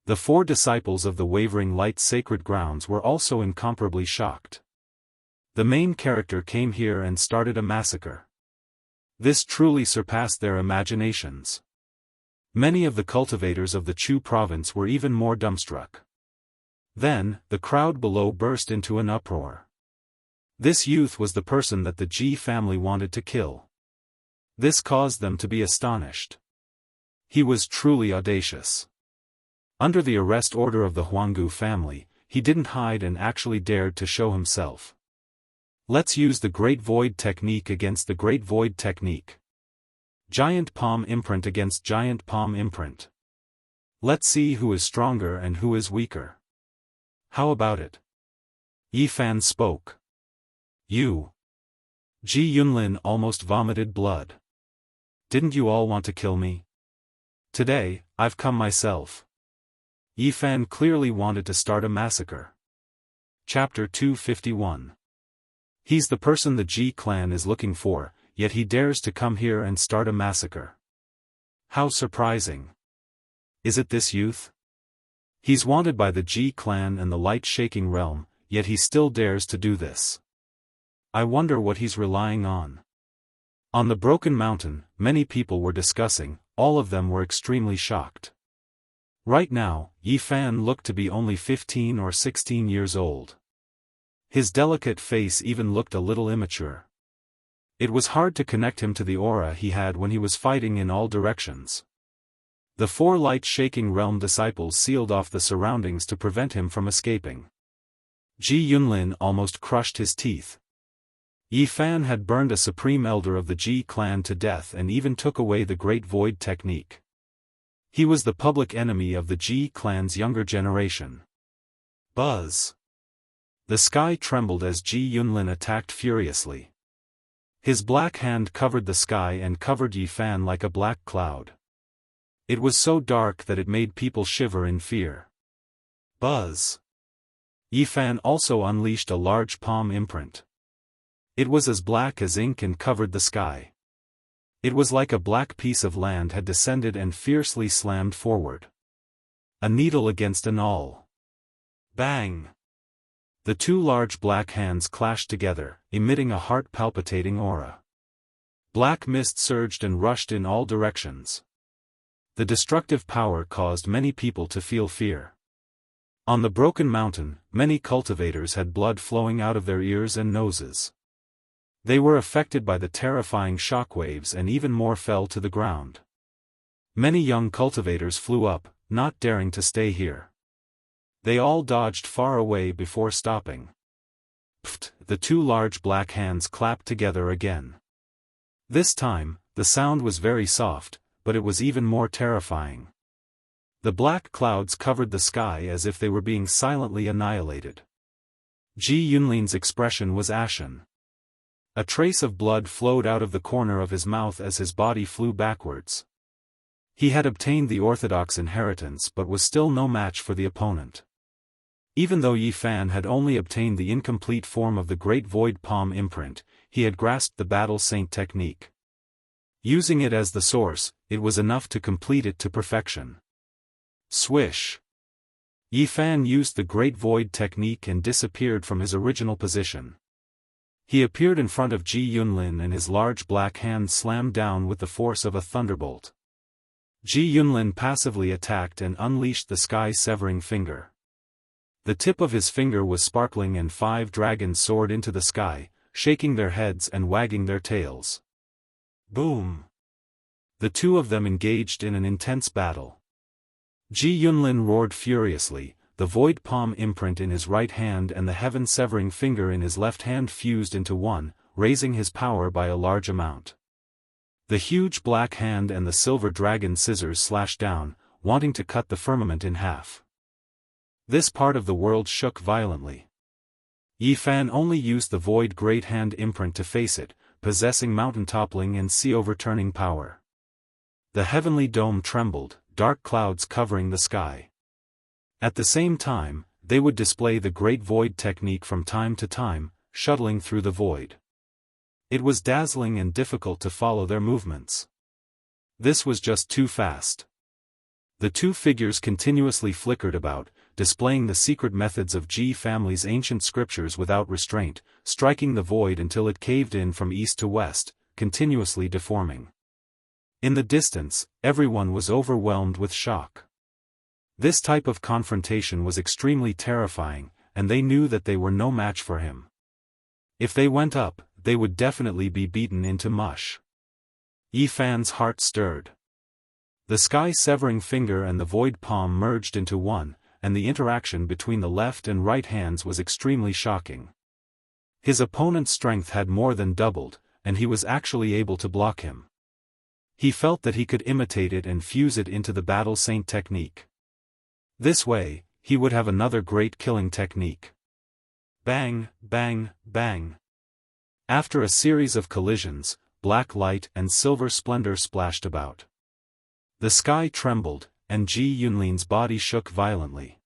The 4 disciples of the Wavering Light's sacred grounds were also incomparably shocked. The main character came here and started a massacre. This truly surpassed their imaginations. Many of the cultivators of the Chu province were even more dumbstruck. Then, the crowd below burst into an uproar. This youth was the person that the Ji family wanted to kill. This caused them to be astonished. He was truly audacious. Under the arrest order of the Huanggu family, he didn't hide and actually dared to show himself. Let's use the Great Void technique against the Great Void technique. Giant palm imprint against giant palm imprint. Let's see who is stronger and who is weaker. How about it? Yifan spoke. You. Ji Yunlin almost vomited blood. Didn't you all want to kill me? Today, I've come myself. Yifan clearly wanted to start a massacre. Chapter 251. He's the person the Ji clan is looking for, yet he dares to come here and start a massacre. How surprising. Is it this youth? He's wanted by the Ji clan and the light-shaking realm, yet he still dares to do this. I wonder what he's relying on. On the Broken Mountain, many people were discussing, all of them were extremely shocked. Right now, Yifan looked to be only 15 or 16 years old. His delicate face even looked a little immature. It was hard to connect him to the aura he had when he was fighting in all directions. The 4 light-shaking realm disciples sealed off the surroundings to prevent him from escaping. Ji Yunlin almost crushed his teeth. Yifan had burned a supreme elder of the Ji clan to death and even took away the Great Void technique. He was the public enemy of the Ji clan's younger generation. Buzz. The sky trembled as Ji Yunlin attacked furiously. His black hand covered the sky and covered Yifan like a black cloud. It was so dark that it made people shiver in fear. Buzz. Yifan also unleashed a large palm imprint. It was as black as ink and covered the sky. It was like a black piece of land had descended and fiercely slammed forward. A needle against an awl. Bang! The 2 large black hands clashed together, emitting a heart-palpitating aura. Black mist surged and rushed in all directions. The destructive power caused many people to feel fear. On the Broken Mountain, many cultivators had blood flowing out of their ears and noses. They were affected by the terrifying shockwaves and even more fell to the ground. Many young cultivators flew up, not daring to stay here. They all dodged far away before stopping. Pfft! The 2 large black hands clapped together again. This time, the sound was very soft, but it was even more terrifying. The black clouds covered the sky as if they were being silently annihilated. Ji Yunlin's expression was ashen. A trace of blood flowed out of the corner of his mouth as his body flew backwards. He had obtained the orthodox inheritance but was still no match for the opponent. Even though Yi Fan had only obtained the incomplete form of the Great Void Palm imprint, he had grasped the Battle Saint technique. Using it as the source, it was enough to complete it to perfection. Swish! Yi Fan used the Great Void technique and disappeared from his original position. He appeared in front of Ji Yunlin and his large black hand slammed down with the force of a thunderbolt. Ji Yunlin passively attacked and unleashed the sky-severing finger. The tip of his finger was sparkling and 5 dragons soared into the sky, shaking their heads and wagging their tails. Boom! The two of them engaged in an intense battle. Ji Yunlin roared furiously, the void palm imprint in his right hand and the heaven-severing finger in his left hand fused into one, raising his power by a large amount. The huge black hand and the silver dragon scissors slashed down, wanting to cut the firmament in half. This part of the world shook violently. Yi Fan only used the void great hand imprint to face it, possessing mountain-toppling and sea-overturning power. The heavenly dome trembled, dark clouds covering the sky. At the same time, they would display the Great Void technique from time to time, shuttling through the void. It was dazzling and difficult to follow their movements. This was just too fast. The two figures continuously flickered about, displaying the secret methods of Ji family's ancient scriptures without restraint, striking the void until it caved in from east to west, continuously deforming. In the distance, everyone was overwhelmed with shock. This type of confrontation was extremely terrifying, and they knew that they were no match for him. If they went up, they would definitely be beaten into mush. Yi Fan's heart stirred. The sky-severing finger and the void palm merged into one, and the interaction between the left and right hands was extremely shocking. His opponent's strength had more than doubled, and he was actually able to block him. He felt that he could imitate it and fuse it into the Battle Saint technique. This way, he would have another great killing technique. Bang, bang, bang. After a series of collisions, black light and silver splendor splashed about. The sky trembled, and Ji Yunlin's body shook violently.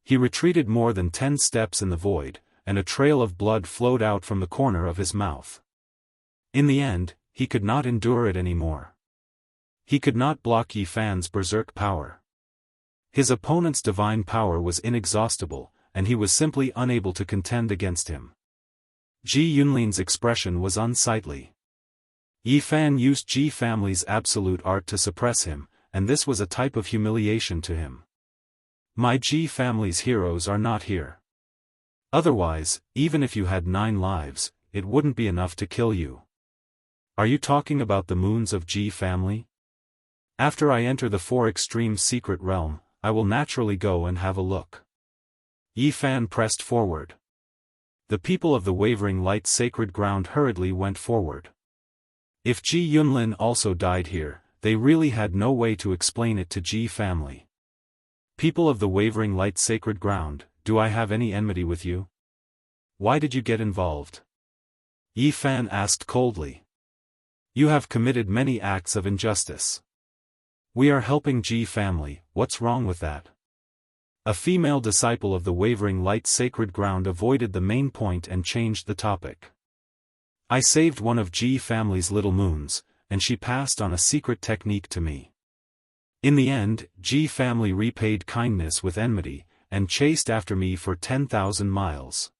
He retreated more than 10 steps in the void, and a trail of blood flowed out from the corner of his mouth. In the end, he could not endure it anymore. He could not block Yi Fan's berserk power. His opponent's divine power was inexhaustible, and he was simply unable to contend against him. Ji Yunlin's expression was unsightly. Yi Fan used Ji family's absolute art to suppress him, and this was a type of humiliation to him. My Ji family's heroes are not here. Otherwise, even if you had 9 lives, it wouldn't be enough to kill you. Are you talking about the moons of Ji family? After I enter the 4 extreme secret realm, I will naturally go and have a look. Yi Fan pressed forward. The people of the Wavering Light sacred ground hurriedly went forward. If Ji Yunlin also died here, they really had no way to explain it to Ji family. People of the Wavering Light sacred ground, do I have any enmity with you? Why did you get involved? Yi Fan asked coldly. You have committed many acts of injustice. We are helping Ji family, what's wrong with that? A female disciple of the Wavering Light sacred ground avoided the main point and changed the topic. I saved one of Ji family's little moons, and she passed on a secret technique to me. In the end, Ji family repaid kindness with enmity, and chased after me for 10,000 miles.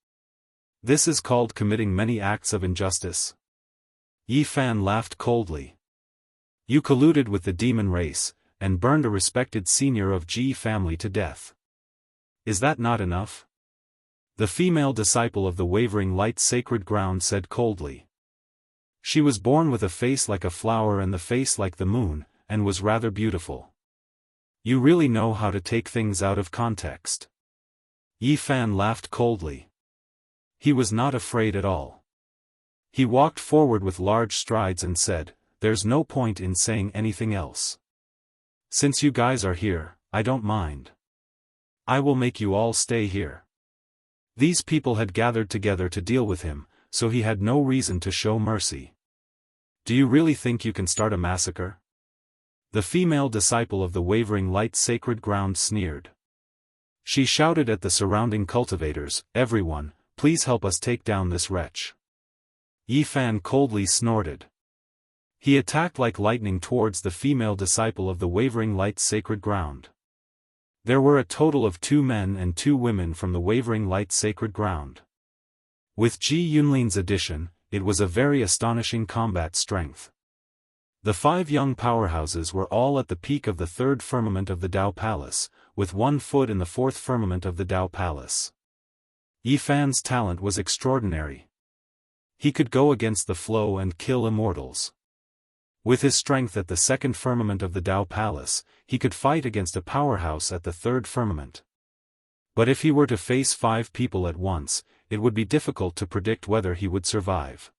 This is called committing many acts of injustice. Yi Fan laughed coldly. You colluded with the demon race, and burned a respected senior of Ji family to death. Is that not enough? The female disciple of the Wavering Light sacred ground said coldly. She was born with a face like a flower and the face like the moon, and was rather beautiful. You really know how to take things out of context. Yi Fan laughed coldly. He was not afraid at all. He walked forward with large strides and said, There's no point in saying anything else. Since you guys are here, I don't mind. I will make you all stay here. These people had gathered together to deal with him, so he had no reason to show mercy. Do you really think you can start a massacre? The female disciple of the wavering light sacred ground sneered. She shouted at the surrounding cultivators, "Everyone, please help us take down this wretch." Yi Fan coldly snorted. He attacked like lightning towards the female disciple of the wavering light sacred ground. There were a total of 2 men and 2 women from the wavering light sacred ground. With Ji Yunlin's addition, it was a very astonishing combat strength. The 5 young powerhouses were all at the peak of the 3rd firmament of the Dao Palace, with 1 foot in the 4th firmament of the Dao Palace. Yi Fan's talent was extraordinary. He could go against the flow and kill immortals. With his strength at the 2nd firmament of the Dao Palace, he could fight against a powerhouse at the 3rd firmament. But if he were to face 5 people at once, it would be difficult to predict whether he would survive.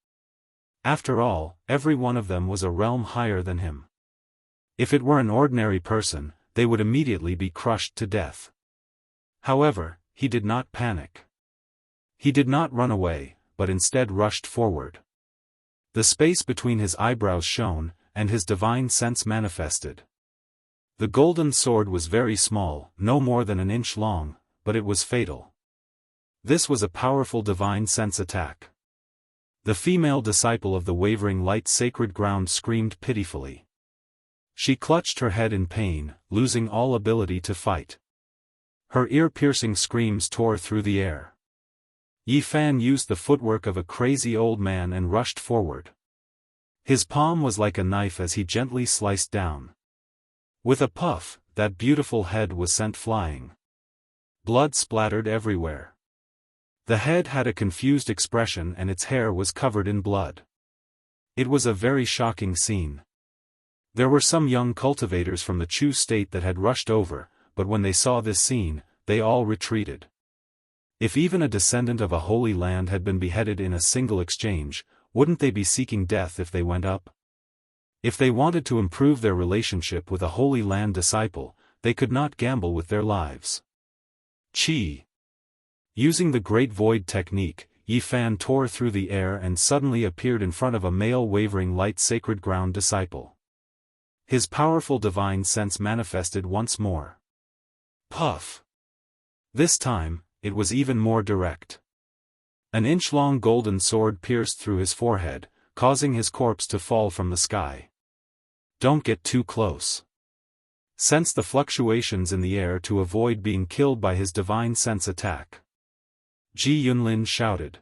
After all, every one of them was a realm higher than him. If it were an ordinary person, they would immediately be crushed to death. However, he did not panic. He did not run away, but instead rushed forward. The space between his eyebrows shone, and his divine sense manifested. The golden sword was very small, no more than an inch long, but it was fatal. This was a powerful divine sense attack. The female disciple of the wavering light sacred ground screamed pitifully. She clutched her head in pain, losing all ability to fight. Her ear-piercing screams tore through the air. Yi Fan used the footwork of a crazy old man and rushed forward. His palm was like a knife as he gently sliced down. With a puff, that beautiful head was sent flying. Blood splattered everywhere. The head had a confused expression and its hair was covered in blood. It was a very shocking scene. There were some young cultivators from the Chu state that had rushed over, but when they saw this scene, they all retreated. If even a descendant of a holy land had been beheaded in a single exchange, wouldn't they be seeking death if they went up? If they wanted to improve their relationship with a holy land disciple, they could not gamble with their lives. Chi. Using the Great Void technique, Yi Fan tore through the air and suddenly appeared in front of a male wavering light sacred ground disciple. His powerful divine sense manifested once more. Puff! This time, it was even more direct. An inch-long golden sword pierced through his forehead, causing his corpse to fall from the sky. Don't get too close. Sense the fluctuations in the air to avoid being killed by his divine sense attack. Ji Yunlin shouted.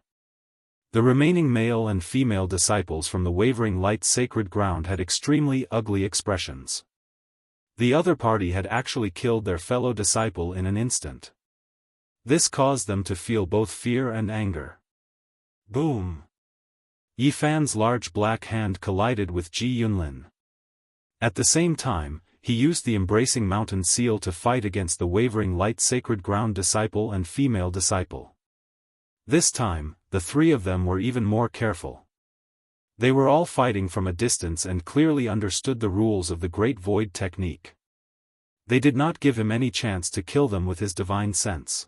The remaining male and female disciples from the wavering light sacred ground had extremely ugly expressions. The other party had actually killed their fellow disciple in an instant. This caused them to feel both fear and anger. Boom! Yi Fan's large black hand collided with Ji Yunlin. At the same time, he used the embracing mountain seal to fight against the wavering light sacred ground disciple and female disciple. This time, the 3 of them were even more careful. They were all fighting from a distance and clearly understood the rules of the Great Void technique. They did not give him any chance to kill them with his divine sense.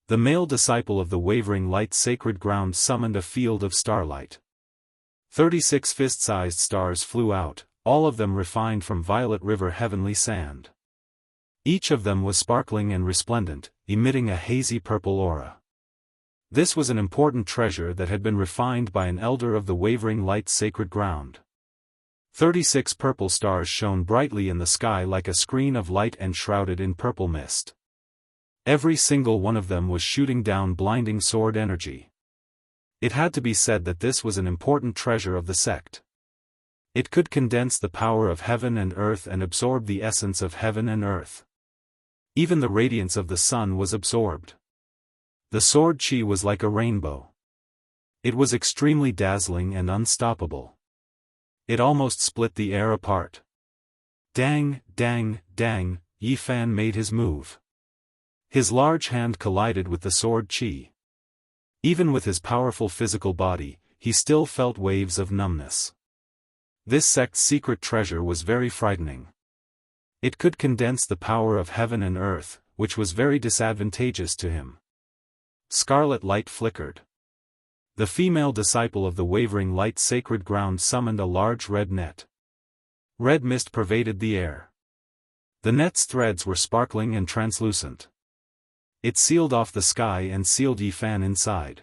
The male disciple of the wavering light sacred ground summoned a field of starlight. 36 fist-sized stars flew out, all of them refined from violet river heavenly sand. Each of them was sparkling and resplendent, emitting a hazy purple aura. This was an important treasure that had been refined by an elder of the wavering light sacred ground. 36 purple stars shone brightly in the sky like a screen of light enshrouded in purple mist. Every single one of them was shooting down blinding sword energy. It had to be said that this was an important treasure of the sect. It could condense the power of heaven and earth and absorb the essence of heaven and earth. Even the radiance of the sun was absorbed. The sword chi was like a rainbow. It was extremely dazzling and unstoppable. It almost split the air apart. Dang, dang, dang, Yi Fan made his move. His large hand collided with the sword chi. Even with his powerful physical body, he still felt waves of numbness. This sect's secret treasure was very frightening. It could condense the power of heaven and earth, which was very disadvantageous to him. Scarlet light flickered. The female disciple of the wavering light sacred ground summoned a large red net. Red mist pervaded the air. The net's threads were sparkling and translucent. It sealed off the sky and sealed Yifan inside.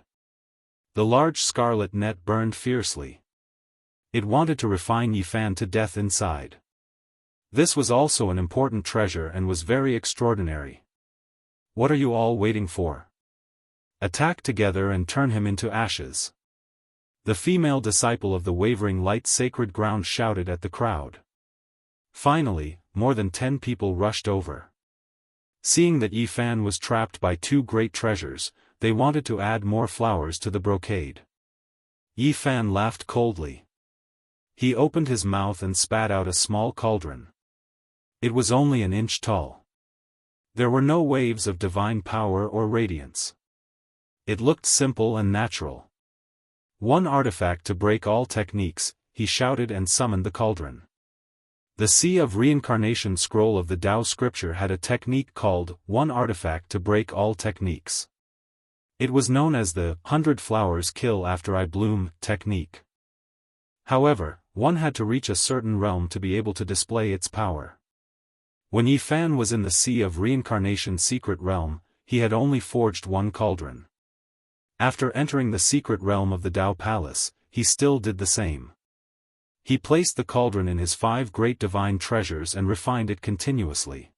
The large scarlet net burned fiercely. It wanted to refine Yifan to death inside. This was also an important treasure and was very extraordinary. What are you all waiting for? Attack together and turn him into ashes. The female disciple of the wavering light sacred ground shouted at the crowd. Finally, more than 10 people rushed over. Seeing that Yifan was trapped by two great treasures, they wanted to add more flowers to the brocade. Yifan laughed coldly. He opened his mouth and spat out a small cauldron. It was only an inch tall. There were no waves of divine power or radiance. It looked simple and natural. One artifact to break all techniques, he shouted and summoned the cauldron. The Sea of Reincarnation scroll of the Tao scripture had a technique called, one artifact to break all techniques. It was known as the 100 flowers kill after I bloom technique. However, one had to reach a certain realm to be able to display its power. When Yifan was in the Sea of Reincarnation secret realm, he had only forged one cauldron. After entering the secret realm of the Tao Palace, he still did the same. He placed the cauldron in his 5 great divine treasures and refined it continuously.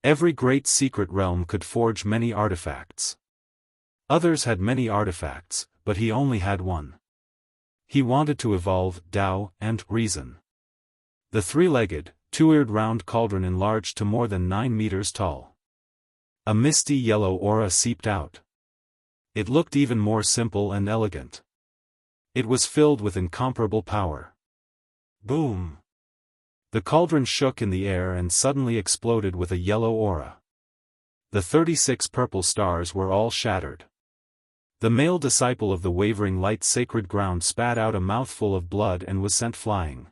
Every great secret realm could forge many artifacts. Others had many artifacts, but he only had one. He wanted to evolve Tao and reason. The 3-legged, 2-eared round cauldron enlarged to more than 9 meters tall. A misty yellow aura seeped out. It looked even more simple and elegant. It was filled with incomparable power. Boom! The cauldron shook in the air and suddenly exploded with a yellow aura. The 36 purple stars were all shattered. The male disciple of the wavering light sacred ground spat out a mouthful of blood and was sent flying.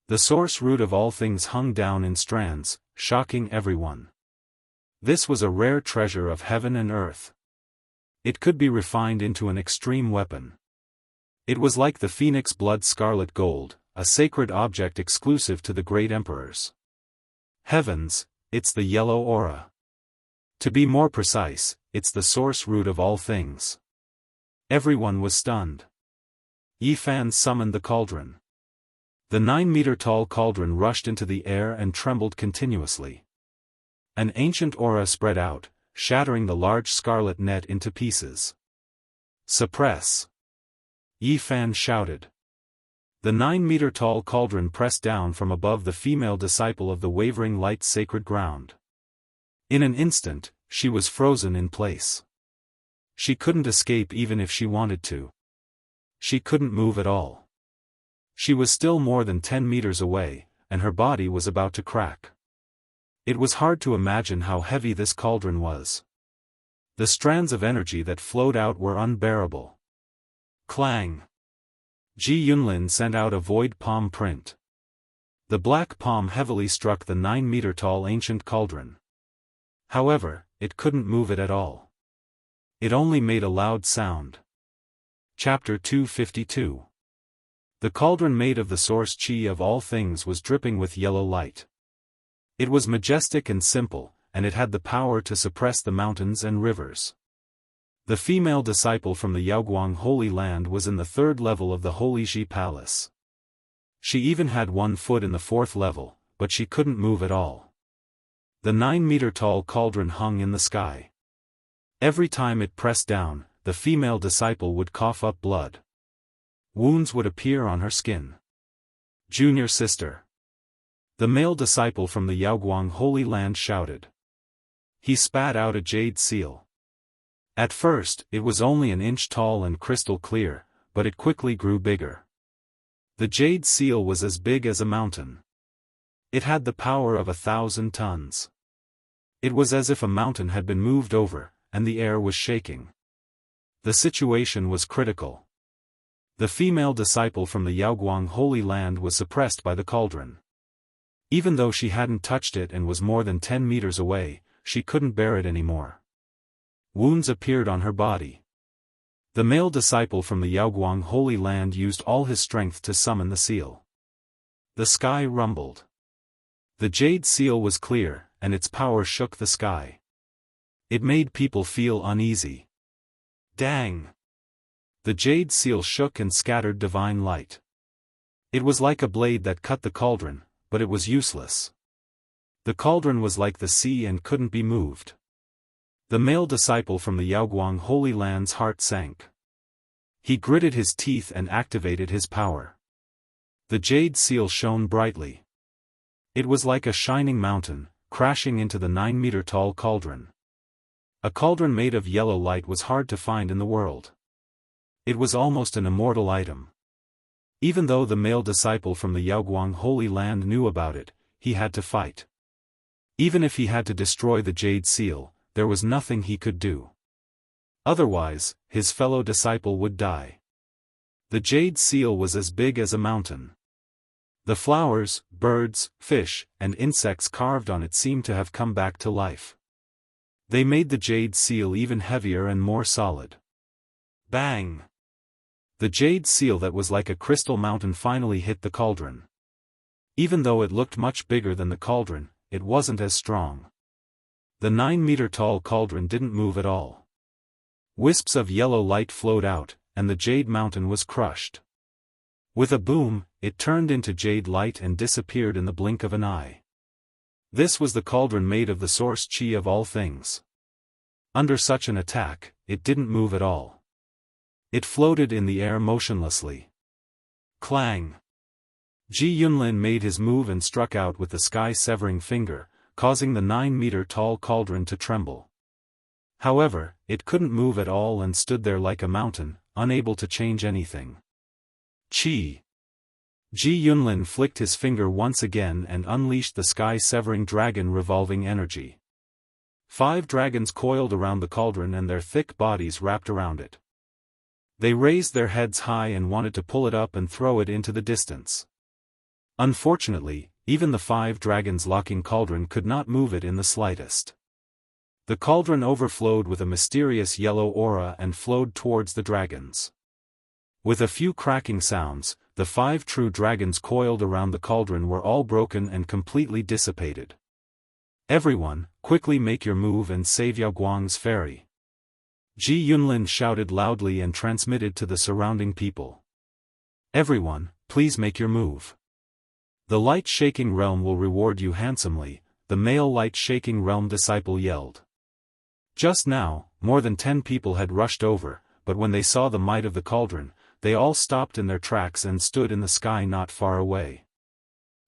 The source root of all things hung down in strands, shocking everyone. This was a rare treasure of heaven and earth. It could be refined into an extreme weapon. It was like the phoenix blood scarlet gold, a sacred object exclusive to the great emperors. Heavens, it's the yellow aura. To be more precise, it's the source root of all things. Everyone was stunned. Yifan summoned the cauldron. The 9-meter-tall cauldron rushed into the air and trembled continuously. An ancient aura spread out, shattering the large scarlet net into pieces. Suppress! Yifan shouted. The 9-meter-tall cauldron pressed down from above the female disciple of the wavering light sacred ground. In an instant, she was frozen in place. She couldn't escape even if she wanted to. She couldn't move at all. She was still more than 10 meters away, and her body was about to crack. It was hard to imagine how heavy this cauldron was. The strands of energy that flowed out were unbearable. Clang! Ji Yunlin sent out a void palm print. The black palm heavily struck the 9-meter-tall ancient cauldron. However, it couldn't move it at all. It only made a loud sound. Chapter 252. The cauldron made of the source chi of all things was dripping with yellow light. It was majestic and simple, and it had the power to suppress the mountains and rivers. The female disciple from the Yaoguang Holy Land was in the 3rd level of the Holy Ji Palace. She even had 1 foot in the 4th level, but she couldn't move at all. The 9-meter-tall cauldron hung in the sky. Every time it pressed down, the female disciple would cough up blood. Wounds would appear on her skin. Junior sister. The male disciple from the Yaoguang Holy Land shouted. He spat out a jade seal. At first, it was only an inch tall and crystal clear, but it quickly grew bigger. The jade seal was as big as a mountain. It had the power of 1,000 tons. It was as if a mountain had been moved over, and the air was shaking. The situation was critical. The female disciple from the Yaoguang Holy Land was suppressed by the cauldron. Even though she hadn't touched it and was more than 10 meters away, she couldn't bear it anymore. Wounds appeared on her body. The male disciple from the Yaoguang Holy Land used all his strength to summon the seal. The sky rumbled. The jade seal was clear, and its power shook the sky. It made people feel uneasy. Dang! The jade seal shook and scattered divine light. It was like a blade that cut the cauldron, but it was useless. The cauldron was like the sea and couldn't be moved. The male disciple from the Yaoguang Holy Land's heart sank. He gritted his teeth and activated his power. The jade seal shone brightly. It was like a shining mountain, crashing into the 9-meter-tall cauldron. A cauldron made of yellow light was hard to find in the world. It was almost an immortal item. Even though the male disciple from the Yaoguang Holy Land knew about it, he had to fight. Even if he had to destroy the jade seal, there was nothing he could do. Otherwise, his fellow disciple would die. The jade seal was as big as a mountain. The flowers, birds, fish, and insects carved on it seemed to have come back to life. They made the jade seal even heavier and more solid. Bang! The jade seal that was like a crystal mountain finally hit the cauldron. Even though it looked much bigger than the cauldron, it wasn't as strong. The 9-meter-tall cauldron didn't move at all. Wisps of yellow light flowed out, and the jade mountain was crushed. With a boom, it turned into jade light and disappeared in the blink of an eye. This was the cauldron made of the source chi of all things. Under such an attack, it didn't move at all. It floated in the air motionlessly. Clang! Ji Yunlin made his move and struck out with the sky-severing finger, causing the 9-meter-tall cauldron to tremble. However, it couldn't move at all and stood there like a mountain, unable to change anything. Chi! Ji Yunlin flicked his finger once again and unleashed the sky-severing dragon revolving energy. 5 dragons coiled around the cauldron and their thick bodies wrapped around it. They raised their heads high and wanted to pull it up and throw it into the distance. Unfortunately, even the 5 dragons locking cauldron could not move it in the slightest. The cauldron overflowed with a mysterious yellow aura and flowed towards the dragons. With a few cracking sounds, the 5 true dragons coiled around the cauldron were all broken and completely dissipated. Everyone, quickly make your move and save Yaoguang's ferry. Ji Yunlin shouted loudly and transmitted to the surrounding people. Everyone, please make your move. The light-shaking realm will reward you handsomely, the male light-shaking realm disciple yelled. Just now, more than 10 people had rushed over, but when they saw the might of the cauldron, they all stopped in their tracks and stood in the sky not far away.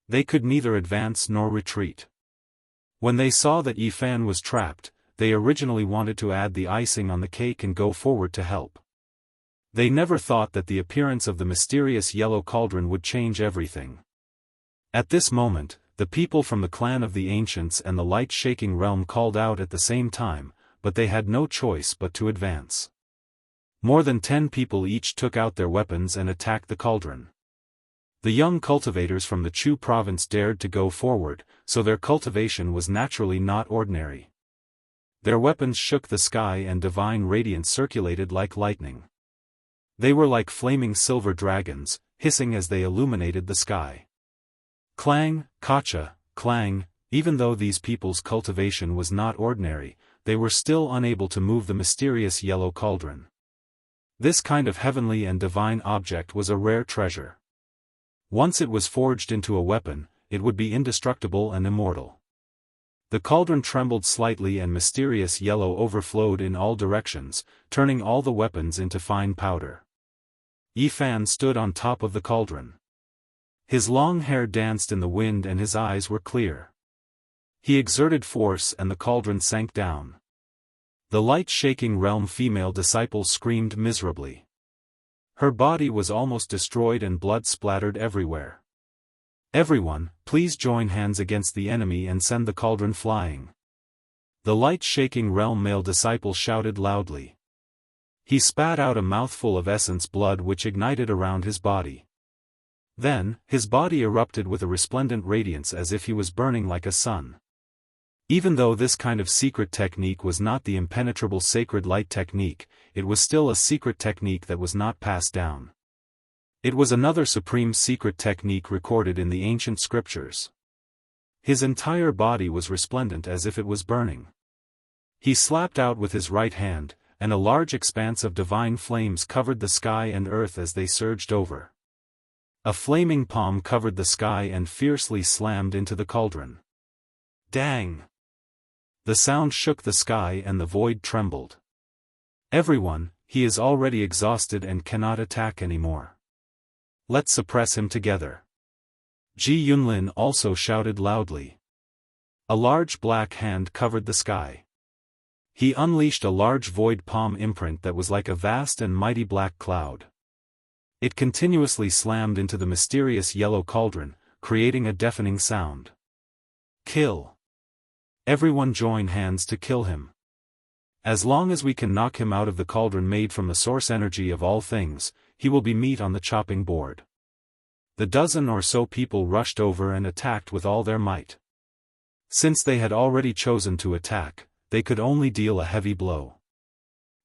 They could neither advance nor retreat. When they saw that Yi Fan was trapped, they originally wanted to add the icing on the cake and go forward to help. They never thought that the appearance of the mysterious yellow cauldron would change everything. At this moment, the people from the clan of the ancients and the light-shaking realm called out at the same time, but they had no choice but to advance. More than 10 people each took out their weapons and attacked the cauldron. The young cultivators from the Chu province dared to go forward, so their cultivation was naturally not ordinary. Their weapons shook the sky and divine radiance circulated like lightning. They were like flaming silver dragons, hissing as they illuminated the sky. Clang, kacha, clang, even though these people's cultivation was not ordinary, they were still unable to move the mysterious yellow cauldron. This kind of heavenly and divine object was a rare treasure. Once it was forged into a weapon, it would be indestructible and immortal. The cauldron trembled slightly and mysterious yellow overflowed in all directions, turning all the weapons into fine powder. Yi Fan stood on top of the cauldron. His long hair danced in the wind and his eyes were clear. He exerted force and the cauldron sank down. The light-shaking realm female disciple screamed miserably. Her body was almost destroyed and blood splattered everywhere. Everyone, please join hands against the enemy and send the cauldron flying. The light-shaking realm male disciple shouted loudly. He spat out a mouthful of essence blood which ignited around his body. Then, his body erupted with a resplendent radiance as if he was burning like a sun. Even though this kind of secret technique was not the impenetrable sacred light technique, it was still a secret technique that was not passed down. It was another supreme secret technique recorded in the ancient scriptures. His entire body was resplendent as if it was burning. He slapped out with his right hand, and a large expanse of divine flames covered the sky and earth as they surged over. A flaming palm covered the sky and fiercely slammed into the cauldron. Dang! The sound shook the sky and the void trembled. Everyone, he is already exhausted and cannot attack anymore. Let's suppress him together. Ji Yunlin also shouted loudly. A large black hand covered the sky. He unleashed a large void palm imprint that was like a vast and mighty black cloud. It continuously slammed into the mysterious yellow cauldron, creating a deafening sound. Kill! Everyone join hands to kill him. As long as we can knock him out of the cauldron made from the source energy of all things, he will be meat on the chopping board. The dozen or so people rushed over and attacked with all their might. Since they had already chosen to attack, they could only deal a heavy blow.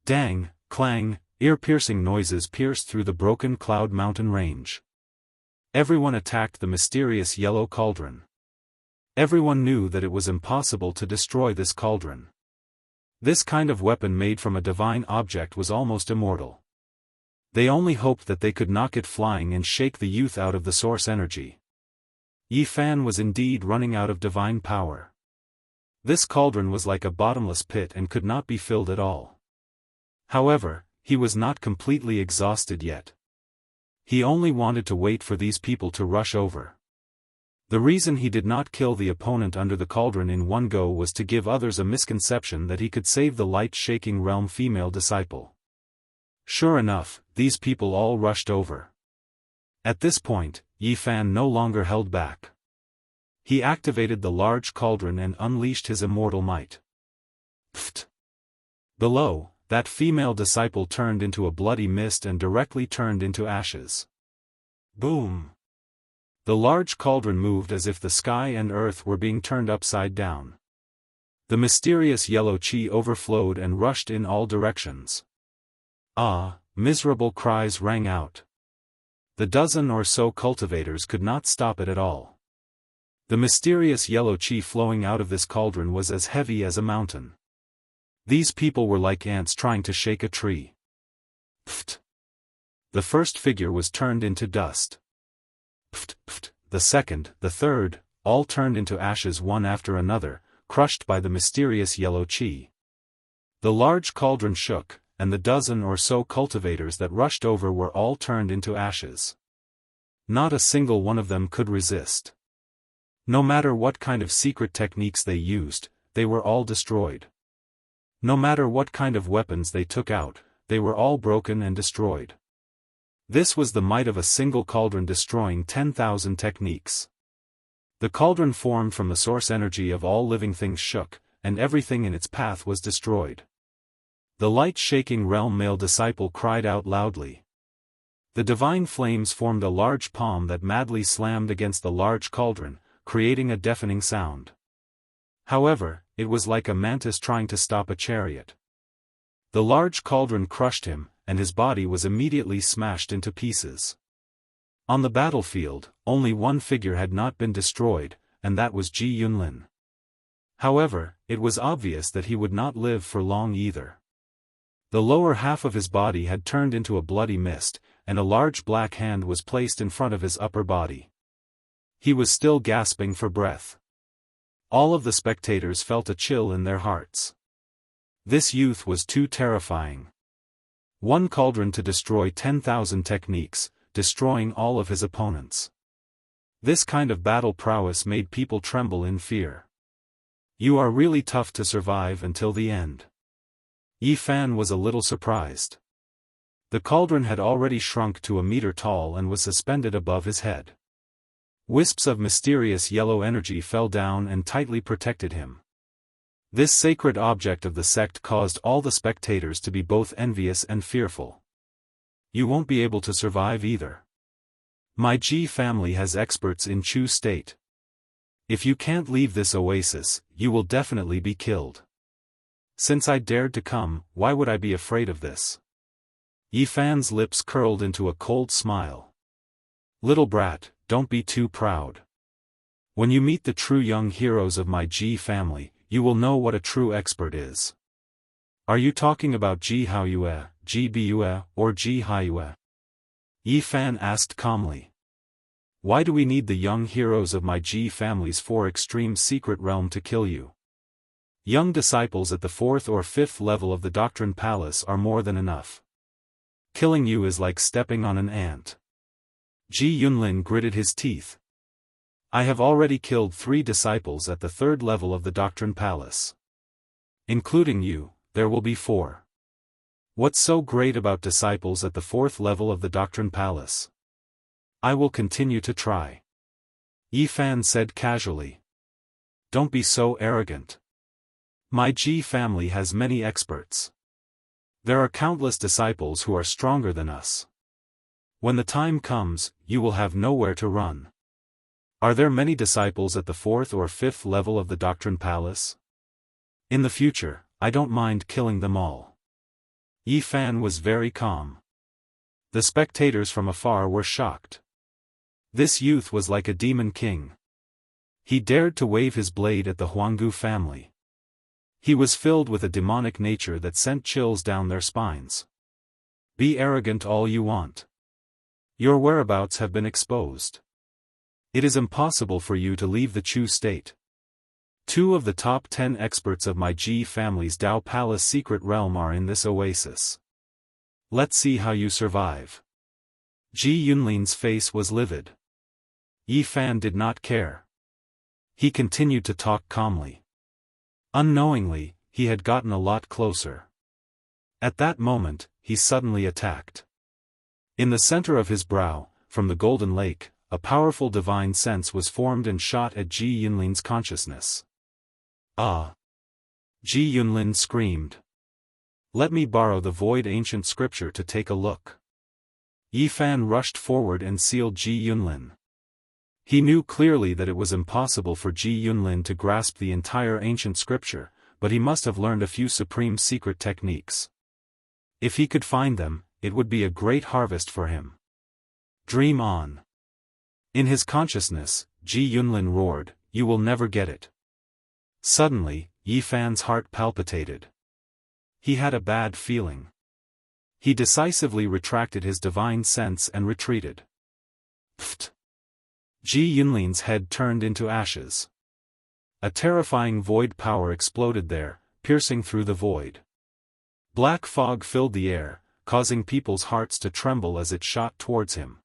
Dang, clang, ear-piercing noises pierced through the broken cloud mountain range. Everyone attacked the mysterious yellow cauldron. Everyone knew that it was impossible to destroy this cauldron. This kind of weapon made from a divine object was almost immortal. They only hoped that they could knock it flying and shake the youth out of the source energy. Yi Fan was indeed running out of divine power. This cauldron was like a bottomless pit and could not be filled at all. However, he was not completely exhausted yet. He only wanted to wait for these people to rush over. The reason he did not kill the opponent under the cauldron in one go was to give others a misconception that he could save the light-shaking realm female disciple. Sure enough, these people all rushed over. At this point, Yi Fan no longer held back. He activated the large cauldron and unleashed his immortal might. Pfft! Below, that female disciple turned into a bloody mist and directly turned into ashes. Boom! The large cauldron moved as if the sky and earth were being turned upside down. The mysterious yellow qi overflowed and rushed in all directions. Ah, miserable cries rang out. The dozen or so cultivators could not stop it at all. The mysterious yellow qi flowing out of this cauldron was as heavy as a mountain. These people were like ants trying to shake a tree. Pfft! The first figure was turned into dust. Pfft, pfft, the second, the third, all turned into ashes one after another, crushed by the mysterious yellow qi. The large cauldron shook, and the dozen or so cultivators that rushed over were all turned into ashes. Not a single one of them could resist. No matter what kind of secret techniques they used, they were all destroyed. No matter what kind of weapons they took out, they were all broken and destroyed. This was the might of a single cauldron destroying 10,000 techniques. The cauldron formed from the source energy of all living things shook, and everything in its path was destroyed. The light-shaking realm male disciple cried out loudly. The divine flames formed a large palm that madly slammed against the large cauldron, creating a deafening sound. However, it was like a mantis trying to stop a chariot. The large cauldron crushed him, and his body was immediately smashed into pieces. On the battlefield, only one figure had not been destroyed, and that was Ji Yunlin. However, it was obvious that he would not live for long either. The lower half of his body had turned into a bloody mist, and a large black hand was placed in front of his upper body. He was still gasping for breath. All of the spectators felt a chill in their hearts. This youth was too terrifying. One cauldron to destroy 10,000 techniques, destroying all of his opponents. This kind of battle prowess made people tremble in fear. You are really tough to survive until the end. Yi Fan was a little surprised. The cauldron had already shrunk to a meter tall and was suspended above his head. Wisps of mysterious yellow energy fell down and tightly protected him. This sacred object of the sect caused all the spectators to be both envious and fearful. You won't be able to survive either. My Ji family has experts in Chu state. If you can't leave this oasis, you will definitely be killed. Since I dared to come, why would I be afraid of this? Yi Fan's lips curled into a cold smile. Little brat, don't be too proud. When you meet the true young heroes of my Ji family, you will know what a true expert is. Are you talking about Ji Haoyue, Ji Biyue, or Ji Haiyue? Yi Fan asked calmly. Why do we need the young heroes of my Ji family's 4 extreme secret realm to kill you? Young disciples at the 4th or 5th level of the Doctrine Palace are more than enough. Killing you is like stepping on an ant. Ji Yunlin gritted his teeth. I have already killed 3 disciples at the 3rd level of the Doctrine Palace. Including you, there will be 4. What's so great about disciples at the 4th level of the Doctrine Palace? I will continue to try. Yi Fan said casually. Don't be so arrogant. My Ji family has many experts. There are countless disciples who are stronger than us. When the time comes, you will have nowhere to run. Are there many disciples at the 4th or 5th level of the Doctrine Palace? In the future, I don't mind killing them all. Yi Fan was very calm. The spectators from afar were shocked. This youth was like a demon king. He dared to wave his blade at the Huanggu family. He was filled with a demonic nature that sent chills down their spines. Be arrogant all you want. Your whereabouts have been exposed. It is impossible for you to leave the Chu state. 2 of the top 10 experts of my Ji family's Dao Palace secret realm are in this oasis. Let's see how you survive. Ji Yunlin's face was livid. Yi Fan did not care. He continued to talk calmly. Unknowingly, he had gotten a lot closer. At that moment, he suddenly attacked. In the center of his brow, from the Golden Lake, a powerful divine sense was formed and shot at Ji Yunlin's consciousness. Ah! Ji Yunlin screamed. Let me borrow the void ancient scripture to take a look. Yi Fan rushed forward and sealed Ji Yunlin. He knew clearly that it was impossible for Ji Yunlin to grasp the entire ancient scripture, but he must have learned a few supreme secret techniques. If he could find them, it would be a great harvest for him. Dream on. In his consciousness, Ji Yunlin roared, You will never get it. Suddenly, Yi Fan's heart palpitated. He had a bad feeling. He decisively retracted his divine sense and retreated. Pfft! Ji Yunlin's head turned into ashes. A terrifying void power exploded there, piercing through the void. Black fog filled the air, causing people's hearts to tremble as it shot towards him.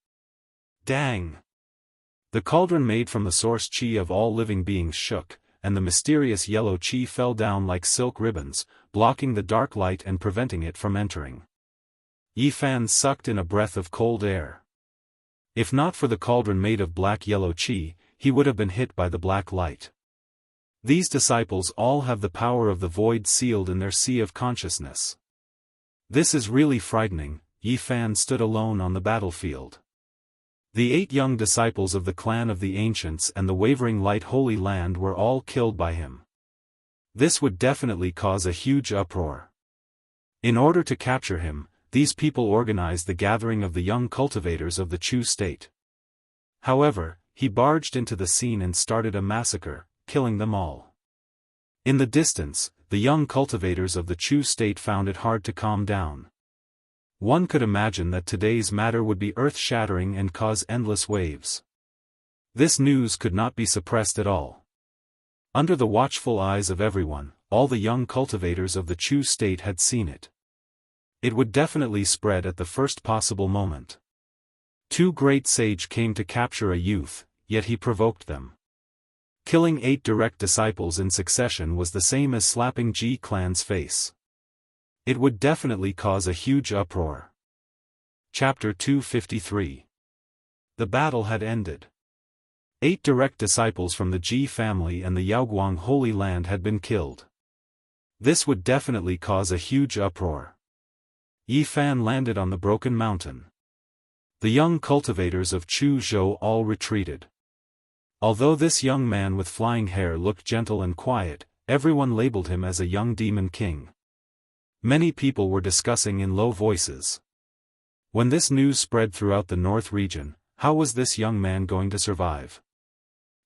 Dang! The cauldron made from the source qi of all living beings shook, and the mysterious yellow qi fell down like silk ribbons, blocking the dark light and preventing it from entering. Yi Fan sucked in a breath of cold air. If not for the cauldron made of black yellow qi, he would have been hit by the black light. These disciples all have the power of the void sealed in their sea of consciousness. This is really frightening. Yi Fan stood alone on the battlefield. The 8 young disciples of the clan of the ancients and the wavering light Holy Land were all killed by him. This would definitely cause a huge uproar. In order to capture him, these people organized the gathering of the young cultivators of the Chu state. However, he barged into the scene and started a massacre, killing them all. In the distance, the young cultivators of the Chu state found it hard to calm down. One could imagine that today's matter would be earth-shattering and cause endless waves. This news could not be suppressed at all. Under the watchful eyes of everyone, all the young cultivators of the Chu state had seen it. It would definitely spread at the first possible moment. 2 great sage came to capture a youth, yet he provoked them. Killing 8 direct disciples in succession was the same as slapping Ji clan's face. It would definitely cause a huge uproar. Chapter 253. The battle had ended. 8 direct disciples from the Ji family and the Yaoguang Holy Land had been killed. This would definitely cause a huge uproar. Yi Fan landed on the broken mountain. The young cultivators of Chu Zhou all retreated. Although this young man with flying hair looked gentle and quiet, everyone labeled him as a young demon king. Many people were discussing in low voices. When this news spread throughout the North region, how was this young man going to survive?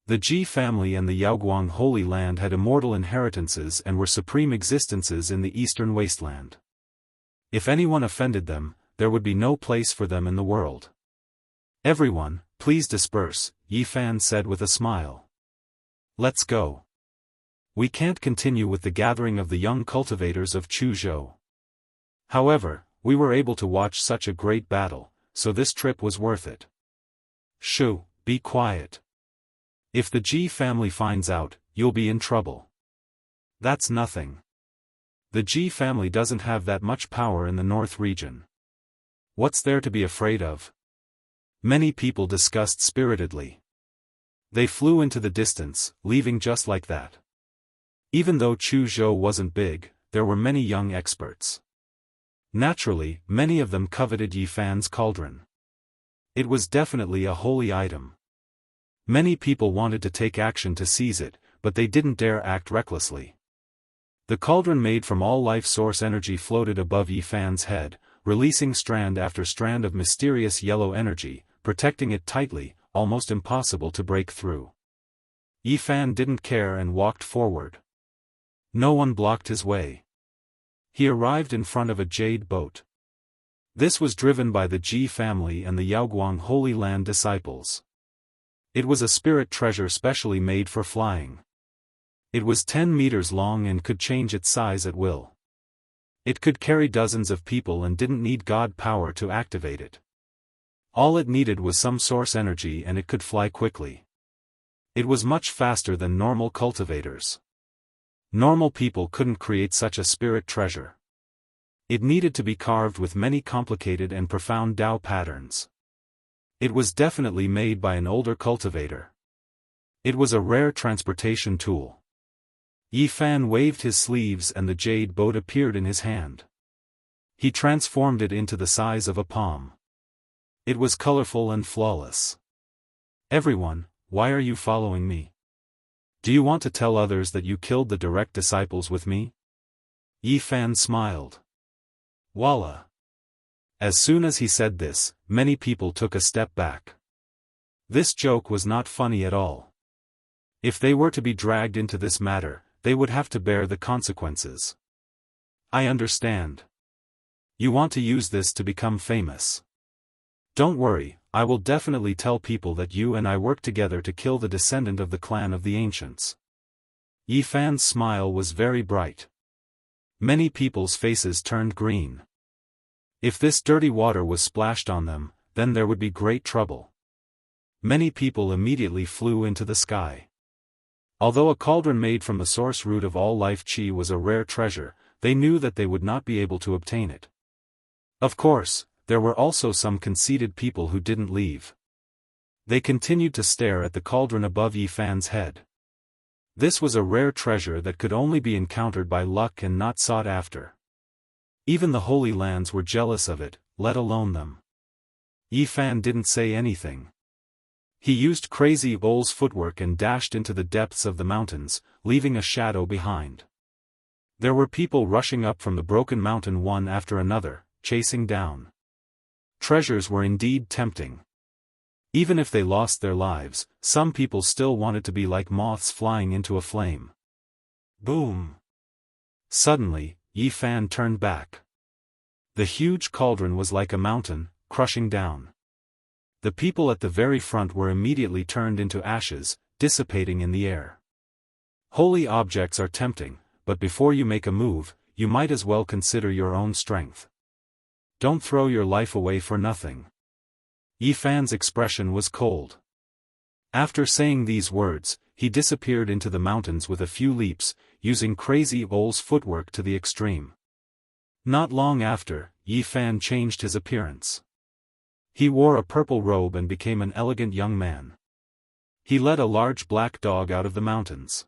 The Ji family and the Yaoguang Holy Land had immortal inheritances and were supreme existences in the eastern wasteland. If anyone offended them, there would be no place for them in the world. Everyone, please disperse, Yi Fan said with a smile. Let's go. We can't continue with the gathering of the young cultivators of Chuzhou. However, we were able to watch such a great battle, so this trip was worth it. Shu, be quiet. If the Ji family finds out, you'll be in trouble. That's nothing. The Ji family doesn't have that much power in the North region. What's there to be afraid of? Many people discussed spiritedly. They flew into the distance, leaving just like that. Even though Chuzhou wasn't big, there were many young experts. Naturally, many of them coveted Yi Fan's cauldron. It was definitely a holy item. Many people wanted to take action to seize it, but they didn't dare act recklessly. The cauldron made from all life source energy floated above Yi Fan's head, releasing strand after strand of mysterious yellow energy, protecting it tightly, almost impossible to break through. Yi Fan didn't care and walked forward. No one blocked his way. He arrived in front of a jade boat. This was driven by the Ji family and the Yaoguang Holy Land disciples. It was a spirit treasure specially made for flying. It was 10 meters long and could change its size at will. It could carry dozens of people and didn't need god power to activate it. All it needed was some source energy and it could fly quickly. It was much faster than normal cultivators. Normal people couldn't create such a spirit treasure. It needed to be carved with many complicated and profound Dao patterns. It was definitely made by an older cultivator. It was a rare transportation tool. Yi Fan waved his sleeves and the jade boat appeared in his hand. He transformed it into the size of a palm. It was colorful and flawless. Everyone, why are you following me? Do you want to tell others that you killed the direct disciples with me? Yi Fan smiled. Voila. As soon as he said this, many people took a step back. This joke was not funny at all. If they were to be dragged into this matter, they would have to bear the consequences. I understand. You want to use this to become famous. Don't worry, I will definitely tell people that you and I work together to kill the descendant of the clan of the ancients. Yi Fan's smile was very bright. Many people's faces turned green. If this dirty water was splashed on them, then there would be great trouble. Many people immediately flew into the sky. Although a cauldron made from the source root of all life chi was a rare treasure, they knew that they would not be able to obtain it. Of course, there were also some conceited people who didn't leave. They continued to stare at the cauldron above Yi Fan's head. This was a rare treasure that could only be encountered by luck and not sought after. Even the Holy Lands were jealous of it, let alone them. Yi Fan didn't say anything. He used Crazy Bull's footwork and dashed into the depths of the mountains, leaving a shadow behind. There were people rushing up from the broken mountain one after another, chasing down. Treasures were indeed tempting. Even if they lost their lives, some people still wanted to be like moths flying into a flame. Boom! Suddenly, Yi Fan turned back. The huge cauldron was like a mountain, crushing down. The people at the very front were immediately turned into ashes, dissipating in the air. Holy objects are tempting, but before you make a move, you might as well consider your own strength. Don't throw your life away for nothing. Yi Fan's expression was cold. After saying these words, he disappeared into the mountains with a few leaps, using Crazy Bull's footwork to the extreme. Not long after, Yi Fan changed his appearance. He wore a purple robe and became an elegant young man. He led a large black dog out of the mountains.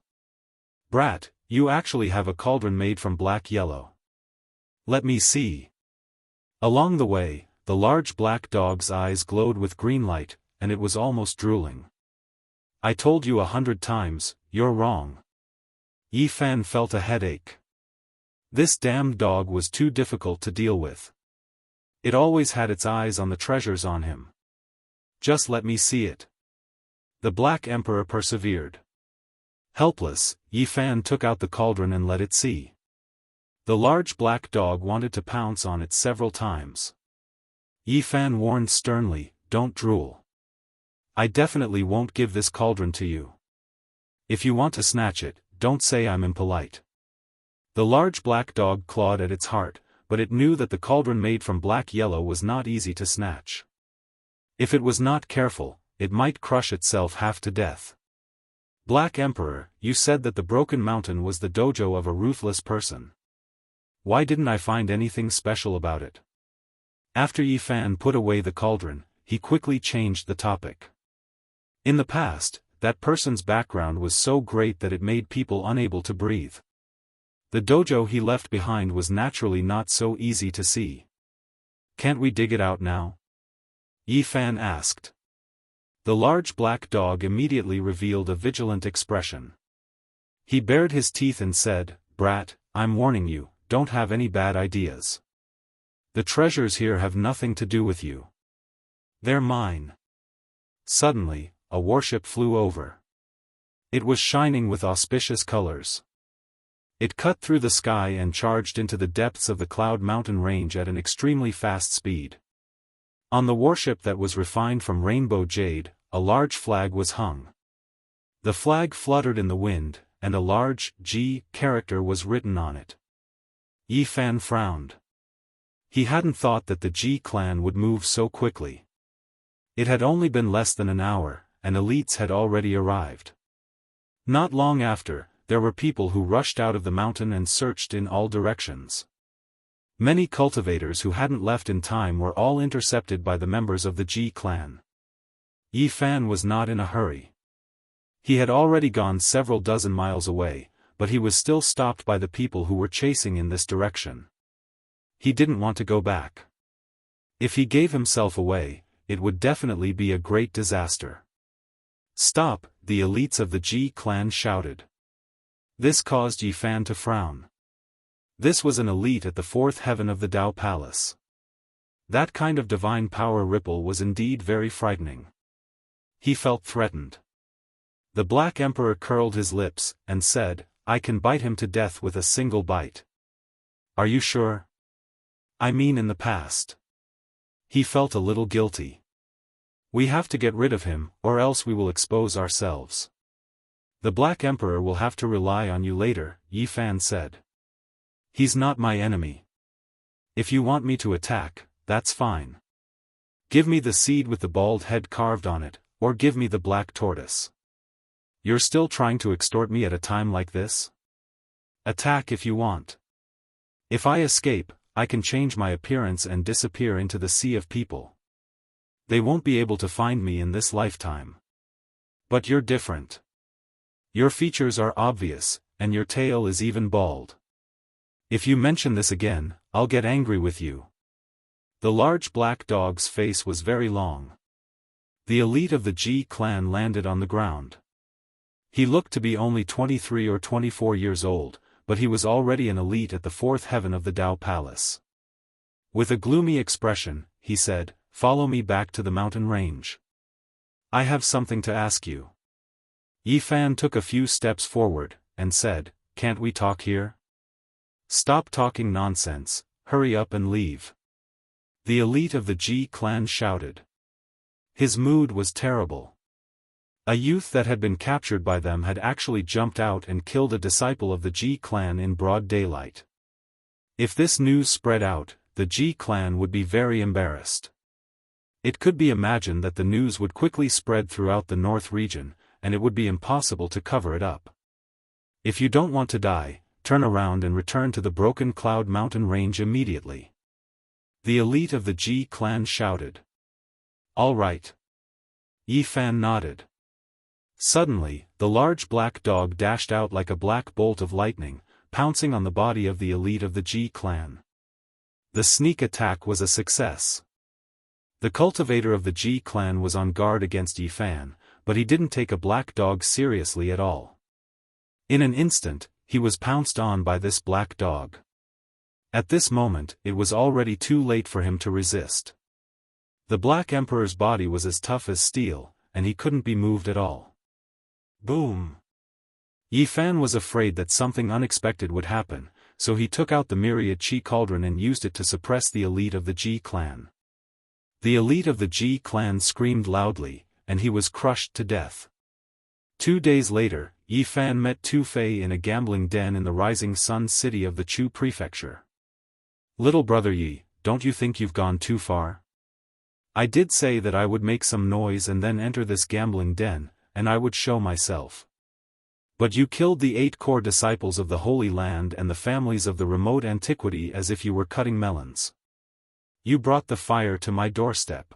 Brat, you actually have a cauldron made from black yellow. Let me see. Along the way, the large black dog's eyes glowed with green light, and it was almost drooling. I told you 100 times, you're wrong. Yi Fan felt a headache. This damned dog was too difficult to deal with. It always had its eyes on the treasures on him. Just let me see it. The Black Emperor persevered. Helpless, Yi Fan took out the cauldron and let it see. The large black dog wanted to pounce on it several times. Yi Fan warned sternly, "Don't drool. I definitely won't give this cauldron to you. If you want to snatch it, don't say I'm impolite." The large black dog clawed at its heart, but it knew that the cauldron made from black yellow was not easy to snatch. If it was not careful, it might crush itself half to death. "Black Emperor, you said that the broken mountain was the dojo of a ruthless person. Why didn't I find anything special about it?" After Yi Fan put away the cauldron, he quickly changed the topic. In the past, that person's background was so great that it made people unable to breathe. The dojo he left behind was naturally not so easy to see. "Can't we dig it out now?" Yi Fan asked. The large black dog immediately revealed a vigilant expression. He bared his teeth and said, "Brat, I'm warning you, don't have any bad ideas. The treasures here have nothing to do with you. They're mine." Suddenly, a warship flew over. It was shining with auspicious colors. It cut through the sky and charged into the depths of the Cloud Mountain range at an extremely fast speed. On the warship that was refined from rainbow jade, a large flag was hung. The flag fluttered in the wind, and a large G character was written on it. Yi Fan frowned. He hadn't thought that the G clan would move so quickly. It had only been less than an hour, and elites had already arrived. Not long after, there were people who rushed out of the mountain and searched in all directions. Many cultivators who hadn't left in time were all intercepted by the members of the Ji clan. Yi Fan was not in a hurry. He had already gone several dozen miles away, but he was still stopped by the people who were chasing in this direction. He didn't want to go back. If he gave himself away, it would definitely be a great disaster. "Stop!" the elites of the Ji clan shouted. This caused Yi Fan to frown. This was an elite at the fourth heaven of the Dao Palace. That kind of divine power ripple was indeed very frightening. He felt threatened. The Black Emperor curled his lips, and said, "I can bite him to death with a single bite." "Are you sure?" "I mean in the past." He felt a little guilty. "We have to get rid of him, or else we will expose ourselves." "The Black Emperor will have to rely on you later," Yi Fan said. "He's not my enemy. If you want me to attack, that's fine. Give me the seed with the bald head carved on it, or give me the black tortoise. You're still trying to extort me at a time like this? Attack if you want. If I escape, I can change my appearance and disappear into the sea of people. They won't be able to find me in this lifetime. But you're different. Your features are obvious, and your tail is even bald. If you mention this again, I'll get angry with you." The large black dog's face was very long. The elite of the Ji clan landed on the ground. He looked to be only 23 or 24 years old, but he was already an elite at the fourth heaven of the Dao Palace. With a gloomy expression, he said, "Follow me back to the mountain range. I have something to ask you." Yi Fan took a few steps forward, and said, "Can't we talk here?" "Stop talking nonsense, hurry up and leave." The elite of the Ji clan shouted. His mood was terrible. A youth that had been captured by them had actually jumped out and killed a disciple of the Ji clan in broad daylight. If this news spread out, the Ji clan would be very embarrassed. It could be imagined that the news would quickly spread throughout the north region, and it would be impossible to cover it up. "If you don't want to die, turn around and return to the broken Cloud Mountain range immediately." The elite of the Ji clan shouted. "All right." Yi Fan nodded. Suddenly, the large black dog dashed out like a black bolt of lightning, pouncing on the body of the elite of the Ji clan. The sneak attack was a success. The cultivator of the Ji clan was on guard against Yi Fan, but he didn't take a black dog seriously at all. In an instant, he was pounced on by this black dog. At this moment, it was already too late for him to resist. The Black Emperor's body was as tough as steel, and he couldn't be moved at all. Boom! Yi Fan was afraid that something unexpected would happen, so he took out the myriad Qi cauldron and used it to suppress the elite of the Ji clan. The elite of the Ji clan screamed loudly, and he was crushed to death. 2 days later, Yi Fan met Tu Fei in a gambling den in the rising sun city of the Chu prefecture. "Little brother Yi, don't you think you've gone too far? I did say that I would make some noise and then enter this gambling den, and I would show myself. But you killed the 8 core disciples of the Holy Land and the families of the remote antiquity as if you were cutting melons. You brought the fire to my doorstep.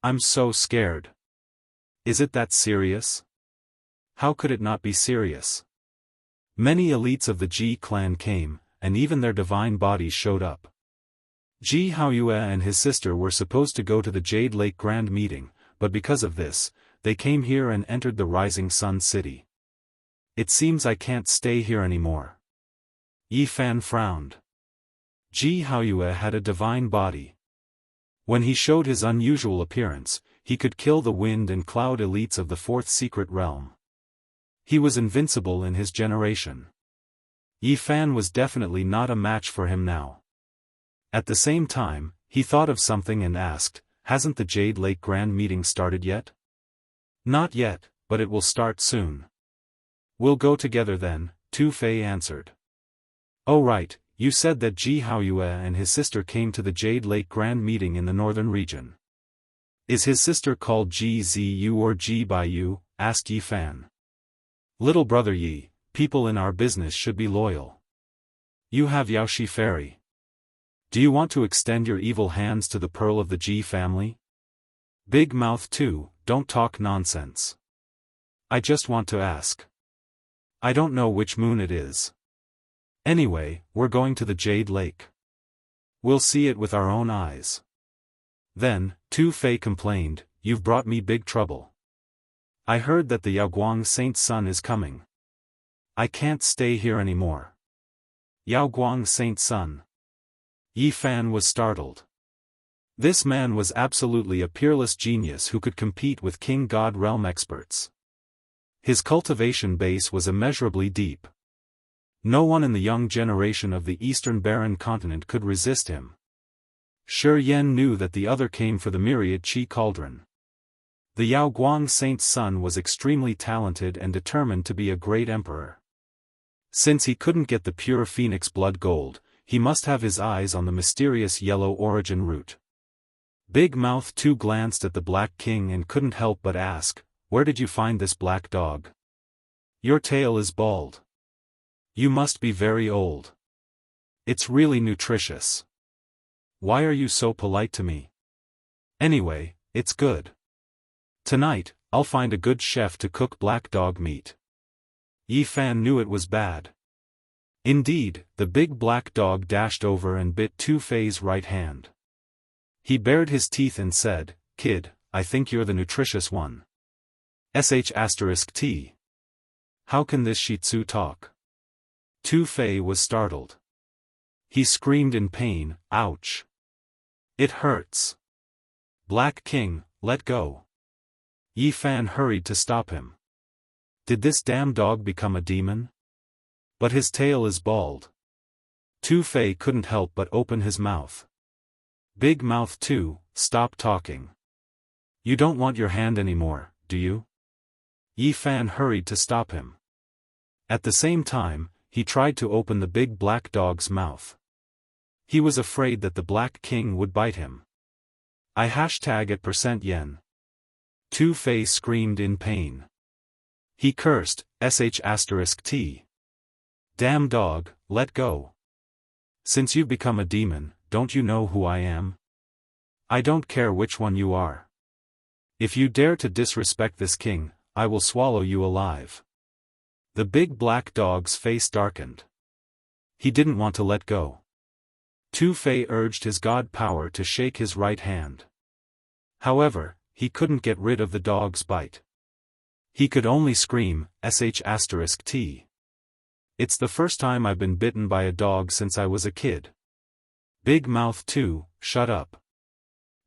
I'm so scared. Is it that serious? How could it not be serious? Many elites of the Ji clan came, and even their divine bodies showed up. Jianghu and his sister were supposed to go to the Jade Lake Grand Meeting, but because of this, they came here and entered the Rising Sun City. It seems I can't stay here anymore." Yi Fan frowned. Jianghu had a divine body. When he showed his unusual appearance, he could kill the wind and cloud elites of the 4th secret realm. He was invincible in his generation. Yi Fan was definitely not a match for him now. At the same time, he thought of something and asked, "Hasn't the Jade Lake Grand Meeting started yet?" "Not yet, but it will start soon." "We'll go together then," Tu Fei answered. "Oh right, you said that Jianghu and his sister came to the Jade Lake Grand Meeting in the northern region. Is his sister called Ji Zu or Ji Baiyu?" asked Yi Fan. "Little brother Yi, people in our business should be loyal. You have Yaoshi Fairy. Do you want to extend your evil hands to the pearl of the Ji family?" "Big mouth too, don't talk nonsense. I just want to ask. I don't know which moon it is. Anyway, we're going to the Jade Lake. We'll see it with our own eyes." Then, Tu Fei complained, "You've brought me big trouble. I heard that the Yaoguang Saint's son is coming. I can't stay here anymore." "Yaoguang Saint's son?" Yi Fan was startled. This man was absolutely a peerless genius who could compete with King God realm experts. His cultivation base was immeasurably deep. No one in the young generation of the Eastern Barren continent could resist him. Shi Yan knew that the other came for the myriad Qi cauldron. The Yaoguang Saint's son was extremely talented and determined to be a great emperor. Since he couldn't get the pure phoenix blood gold, he must have his eyes on the mysterious yellow origin root. Big Mouth too glanced at the Black King and couldn't help but ask, "Where did you find this black dog? Your tail is bald. You must be very old. It's really nutritious. Why are you so polite to me? Anyway, it's good. Tonight, I'll find a good chef to cook black dog meat." Yi Fan knew it was bad. Indeed, the big black dog dashed over and bit Tu Fei's right hand. He bared his teeth and said, "Kid, I think you're the nutritious one. **T. How can this Shih Tzu talk?" Tu Fei was startled. He screamed in pain, "Ouch! It hurts. Black King, let go." Yi Fan hurried to stop him. Did this damn dog become a demon? But his tail is bald. Tu Fei couldn't help but open his mouth. "Big Mouth too, stop talking. You don't want your hand anymore, do you?" Yi Fan hurried to stop him. At the same time, he tried to open the big black dog's mouth. He was afraid that the Black King would bite him. "I #@%yen." Tu Fei screamed in pain. He cursed, **T. Damn dog, let go. Since you've become a demon, don't you know who I am? I don't care which one you are. If you dare to disrespect this king, I will swallow you alive." The big black dog's face darkened. He didn't want to let go. Tu Fei urged his god power to shake his right hand. However, he couldn't get rid of the dog's bite. He could only scream, sh*t. It's the first time I've been bitten by a dog since I was a kid. Big Mouth too, shut up.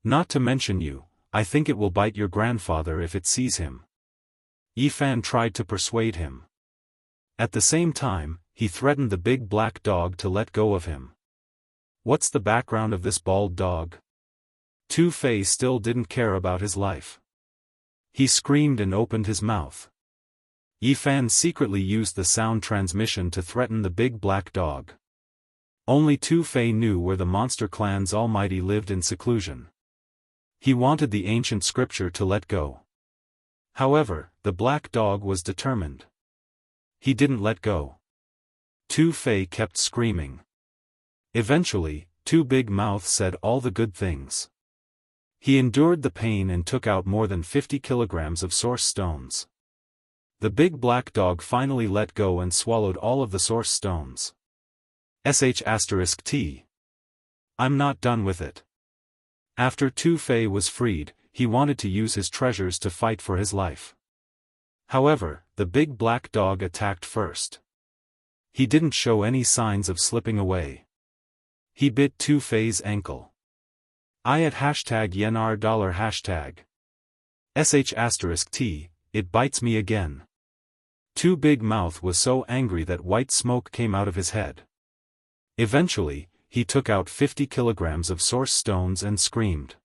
Not to mention you, I think it will bite your grandfather if it sees him. Yifan tried to persuade him. At the same time, he threatened the big black dog to let go of him. What's the background of this bald dog? Tu Fei still didn't care about his life. He screamed and opened his mouth. Yifan secretly used the sound transmission to threaten the big black dog. Only Tu Fei knew where the monster clan's almighty lived in seclusion. He wanted the ancient scripture to let go. However, the black dog was determined. He didn't let go. Tu Fei kept screaming. Eventually, Tu Big Mouth said all the good things. He endured the pain and took out more than 50 kilograms of source stones. The big black dog finally let go and swallowed all of the source stones. **t. I'm not done with it. After Tu Fei was freed, he wanted to use his treasures to fight for his life. However, the big black dog attacked first. He didn't show any signs of slipping away. He bit Tu Fei's ankle. I at #YenR $#. **t, it bites me again. Tu Big Mouth was so angry that white smoke came out of his head. Eventually, he took out 50 kilograms of source stones and screamed.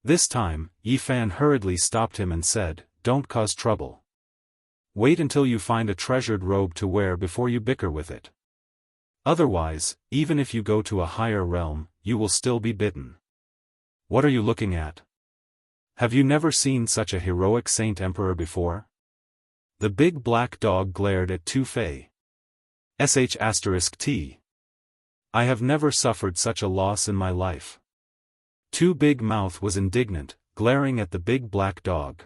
This time, Yifan hurriedly stopped him and said, "Don't cause trouble. Wait until you find a treasured robe to wear before you bicker with it. Otherwise, even if you go to a higher realm, you will still be bitten." What are you looking at? Have you never seen such a heroic saint emperor before? The big black dog glared at Tu Fei. **t. I have never suffered such a loss in my life. Tu Big Mouth was indignant, glaring at the big black dog.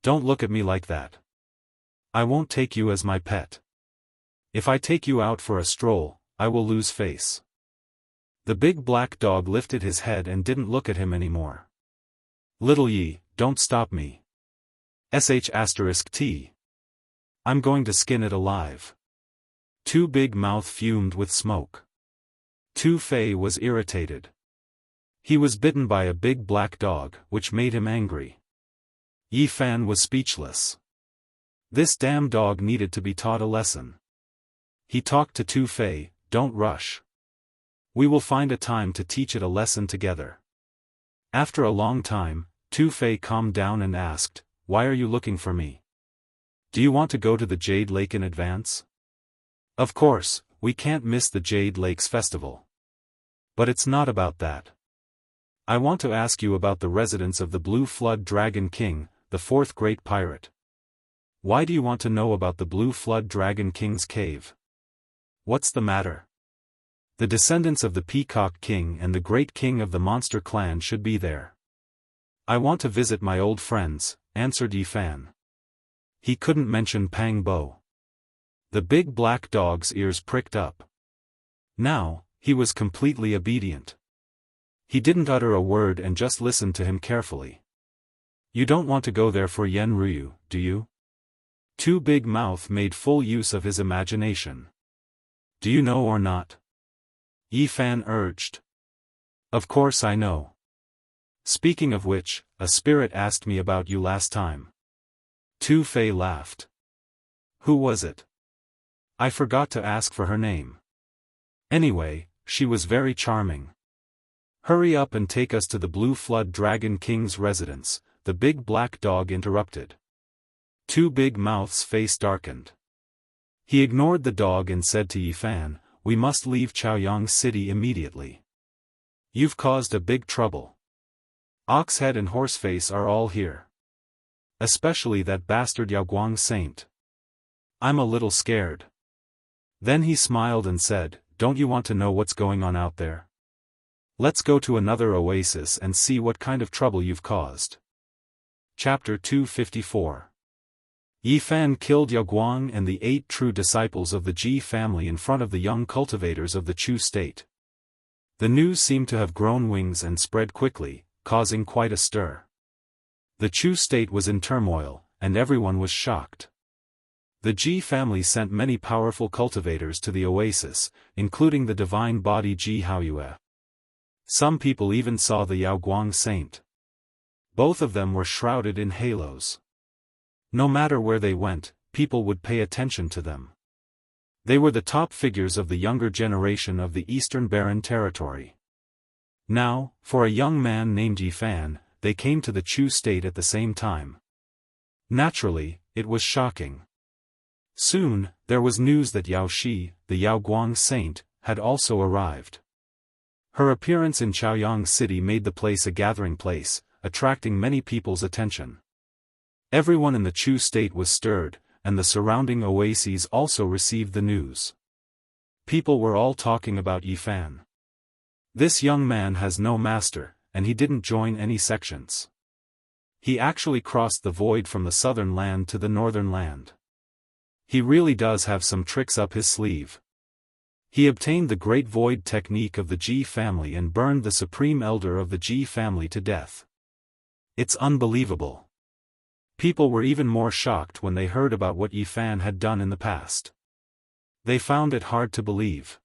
Don't look at me like that. I won't take you as my pet. If I take you out for a stroll, I will lose face. The big black dog lifted his head and didn't look at him anymore. Little Yi, don't stop me. **t. I'm going to skin it alive. Tu Big Mouth fumed with smoke. Tu Fei was irritated. He was bitten by a big black dog, which made him angry. Yifan was speechless. This damn dog needed to be taught a lesson. He talked to Tu Fei, "Don't rush. We will find a time to teach it a lesson together." After a long time, Tu Fei calmed down and asked, "Why are you looking for me? Do you want to go to the Jade Lake in advance?" "Of course, we can't miss the Jade Lake's festival. But it's not about that. I want to ask you about the residence of the Blue Flood Dragon King, the fourth great pirate. Why do you want to know about the Blue Flood Dragon King's cave? What's the matter? The descendants of the Peacock King and the great king of the Monster Clan should be there." "I want to visit my old friends," answered Yifan. He couldn't mention Pang Bo. The big black dog's ears pricked up. Now, he was completely obedient. He didn't utter a word and just listened to him carefully. "You don't want to go there for Yen Ryu, do you?" Tu Big Mouth made full use of his imagination. "Do you know or not?" Yifan urged. "Of course I know. Speaking of which, a spirit asked me about you last time." Tu Fei laughed. "Who was it?" "I forgot to ask for her name. Anyway, she was very charming." "Hurry up and take us to the Blue Flood Dragon King's residence," the big black dog interrupted. Tu Big Mouth's face darkened. He ignored the dog and said to Yifan, "We must leave Chaoyang City immediately. You've caused a big trouble. Oxhead and Horseface are all here. Especially that bastard Yaoguang Saint. I'm a little scared." Then he smiled and said, "Don't you want to know what's going on out there? Let's go to another oasis and see what kind of trouble you've caused." Chapter 254. Yifan killed Yaoguang and the 8 true disciples of the Ji family in front of the young cultivators of the Chu state. The news seemed to have grown wings and spread quickly, causing quite a stir. The Chu state was in turmoil, and everyone was shocked. The Ji family sent many powerful cultivators to the oasis, including the divine body Ji Haoyue. Some people even saw the Yaoguang saint. Both of them were shrouded in halos. No matter where they went, people would pay attention to them. They were the top figures of the younger generation of the Eastern Barren Territory. Now, for a young man named Yifan, they came to the Chu state at the same time. Naturally, it was shocking. Soon, there was news that Yao Shi, the Yaoguang saint, had also arrived. Her appearance in Chaoyang City made the place a gathering place, attracting many people's attention. Everyone in the Chu state was stirred, and the surrounding oases also received the news. People were all talking about Yifan. This young man has no master, and he didn't join any sections. He actually crossed the void from the southern land to the northern land. He really does have some tricks up his sleeve. He obtained the Great Void technique of the Ji family and burned the supreme elder of the Ji family to death. It's unbelievable. People were even more shocked when they heard about what Yifan had done in the past. They found it hard to believe.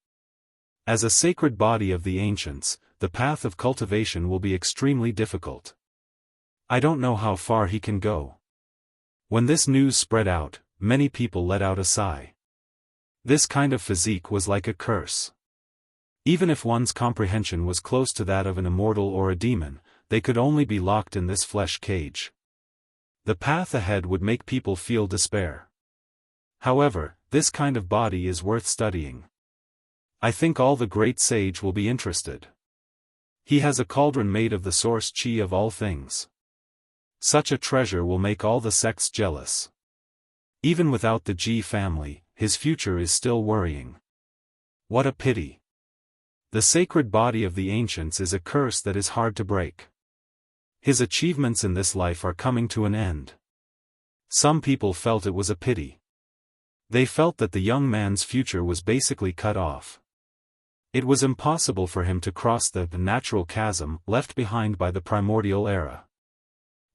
As a sacred body of the ancients, the path of cultivation will be extremely difficult. I don't know how far he can go. When this news spread out, many people let out a sigh. This kind of physique was like a curse. Even if one's comprehension was close to that of an immortal or a demon, they could only be locked in this flesh cage. The path ahead would make people feel despair. However, this kind of body is worth studying. I think all the great sage will be interested. He has a cauldron made of the source chi of all things. Such a treasure will make all the sects jealous. Even without the Ji family, his future is still worrying. What a pity. The sacred body of the ancients is a curse that is hard to break. His achievements in this life are coming to an end. Some people felt it was a pity. They felt that the young man's future was basically cut off. It was impossible for him to cross the natural chasm left behind by the primordial era.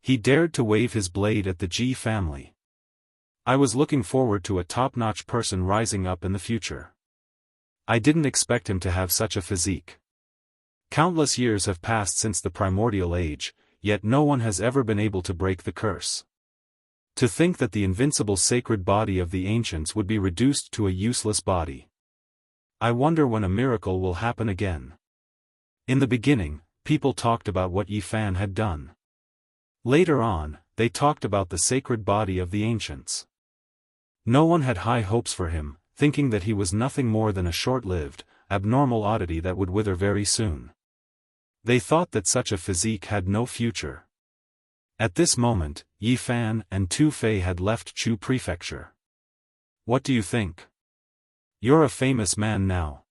He dared to wave his blade at the Ji family. I was looking forward to a top-notch person rising up in the future. I didn't expect him to have such a physique. Countless years have passed since the primordial age, yet no one has ever been able to break the curse. To think that the invincible sacred body of the ancients would be reduced to a useless body. I wonder when a miracle will happen again. In the beginning, people talked about what Yifan had done. Later on, they talked about the sacred body of the ancients. No one had high hopes for him, thinking that he was nothing more than a short-lived, abnormal oddity that would wither very soon. They thought that such a physique had no future. At this moment, Yifan and Tu Fei had left Chu Prefecture. What do you think? You're a famous man now.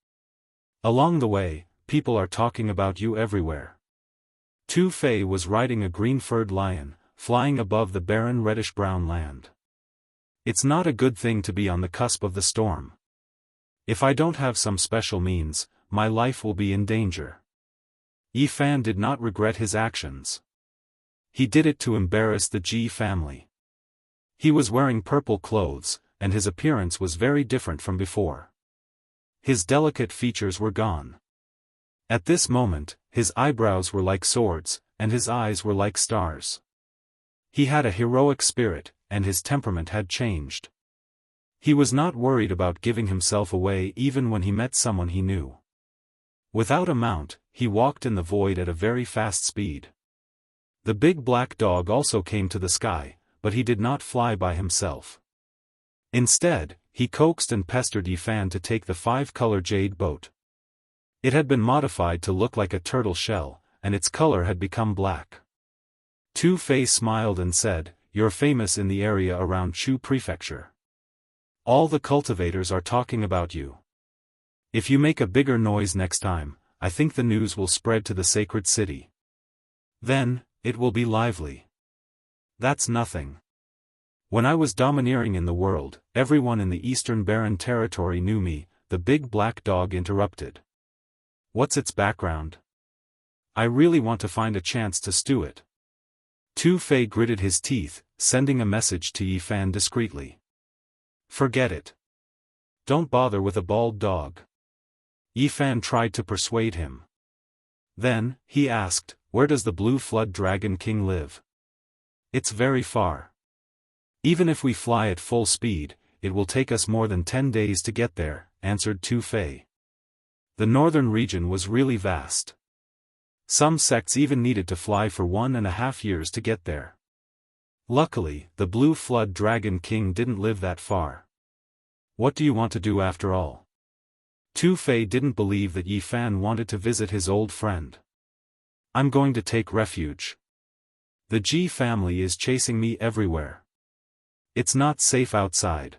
Along the way, people are talking about you everywhere. Tu Fei was riding a green-furred lion, flying above the barren reddish-brown land. It's not a good thing to be on the cusp of the storm. If I don't have some special means, my life will be in danger. Yifan did not regret his actions. He did it to embarrass the Ji family. He was wearing purple clothes, and his appearance was very different from before. His delicate features were gone. At this moment, his eyebrows were like swords, and his eyes were like stars. He had a heroic spirit, and his temperament had changed. He was not worried about giving himself away even when he met someone he knew. Without a mount, he walked in the void at a very fast speed. The big black dog also came to the sky, but he did not fly by himself. Instead, he coaxed and pestered Yifan to take the 5-color jade boat. It had been modified to look like a turtle shell, and its color had become black. Tu Fei smiled and said, "You're famous in the area around Chu Prefecture. All the cultivators are talking about you. If you make a bigger noise next time, I think the news will spread to the sacred city. Then, it will be lively." That's nothing. When I was domineering in the world, everyone in the Eastern Barren Territory knew me, the big black dog interrupted. What's its background? I really want to find a chance to stew it. Tu Fei gritted his teeth, sending a message to Yi Fan discreetly. Forget it. Don't bother with a bald dog. Yi Fan tried to persuade him. Then, he asked, where does the Blue Flood Dragon King live? It's very far. Even if we fly at full speed, it will take us more than 10 days to get there, answered Tu Fei. The northern region was really vast. Some sects even needed to fly for 1.5 years to get there. Luckily, the Blue Flood Dragon King didn't live that far. What do you want to do after all? Tu Fei didn't believe that Yi Fan wanted to visit his old friend. I'm going to take refuge. The Ji family is chasing me everywhere. It's not safe outside.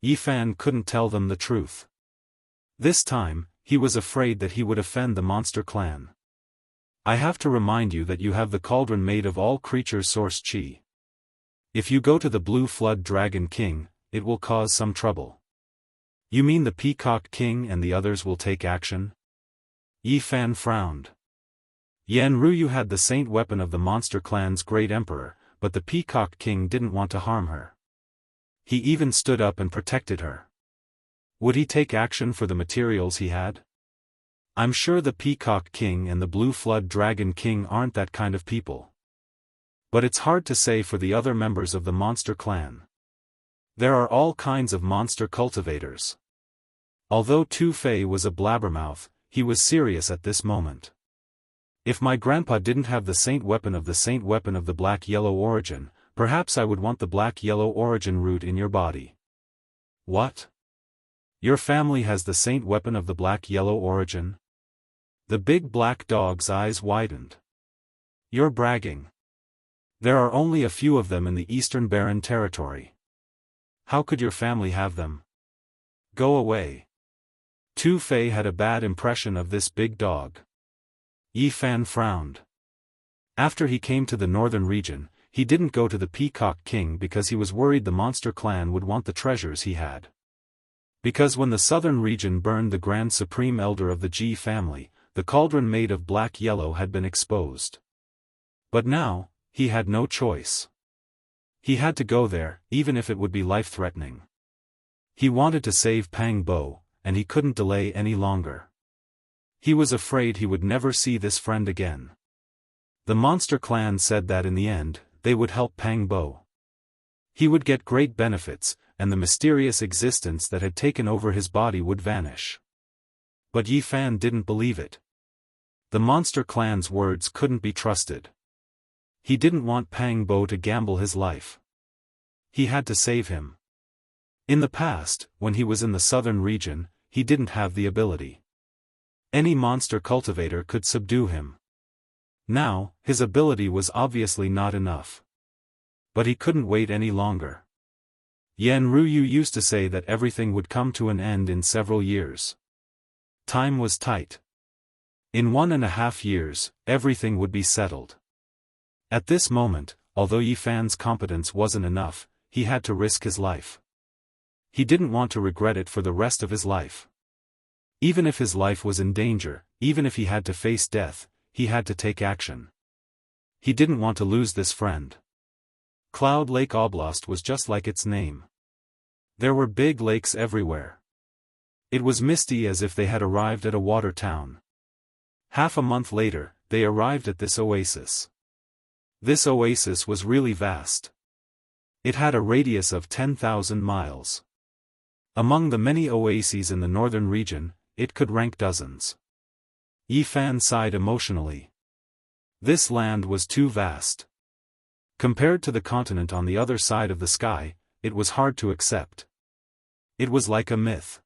Yi Fan couldn't tell them the truth. This time, he was afraid that he would offend the monster clan. I have to remind you that you have the cauldron made of all creatures' source chi. If you go to the Blue Flood Dragon King, it will cause some trouble. You mean the Peacock King and the others will take action? Yi Fan frowned. Yan Ruyu had the saint weapon of the monster clan's great emperor, but the Peacock King didn't want to harm her. He even stood up and protected her. Would he take action for the materials he had? I'm sure the Peacock King and the Blue Flood Dragon King aren't that kind of people. But it's hard to say for the other members of the monster clan. There are all kinds of monster cultivators. Although Tu Fei was a blabbermouth, he was serious at this moment. If my grandpa didn't have the saint weapon of the black-yellow origin, perhaps I would want the black-yellow origin root in your body. What? Your family has the saint weapon of the black-yellow origin? The big black dog's eyes widened. You're bragging. There are only a few of them in the Eastern Barren Territory. How could your family have them? Go away. Tu Fei had a bad impression of this big dog. Yi Fan frowned. After he came to the northern region, he didn't go to the Peacock King because he was worried the monster clan would want the treasures he had. Because when the southern region burned the Grand Supreme Elder of the Ji family, the cauldron made of black-yellow had been exposed. But now, he had no choice. He had to go there, even if it would be life-threatening. He wanted to save Pang Bo, and he couldn't delay any longer. He was afraid he would never see this friend again. The monster clan said that in the end, they would help Pang Bo. He would get great benefits, and the mysterious existence that had taken over his body would vanish. But Yi Fan didn't believe it. The monster clan's words couldn't be trusted. He didn't want Pang Bo to gamble his life. He had to save him. In the past, when he was in the southern region, he didn't have the ability. Any monster cultivator could subdue him. Now, his ability was obviously not enough. But he couldn't wait any longer. Yan Ruyu used to say that everything would come to an end in several years. Time was tight. In 1.5 years, everything would be settled. At this moment, although Yi Fan's competence wasn't enough, he had to risk his life. He didn't want to regret it for the rest of his life. Even if his life was in danger, even if he had to face death, he had to take action. He didn't want to lose this friend. Cloud Lake Oblast was just like its name. There were big lakes everywhere. It was misty as if they had arrived at a water town. Half a month later, they arrived at this oasis. This oasis was really vast. It had a radius of 10,000 miles. Among the many oases in the northern region, it could rank dozens. Yi Fan sighed emotionally. This land was too vast. Compared to the continent on the other side of the sky, it was hard to accept. It was like a myth.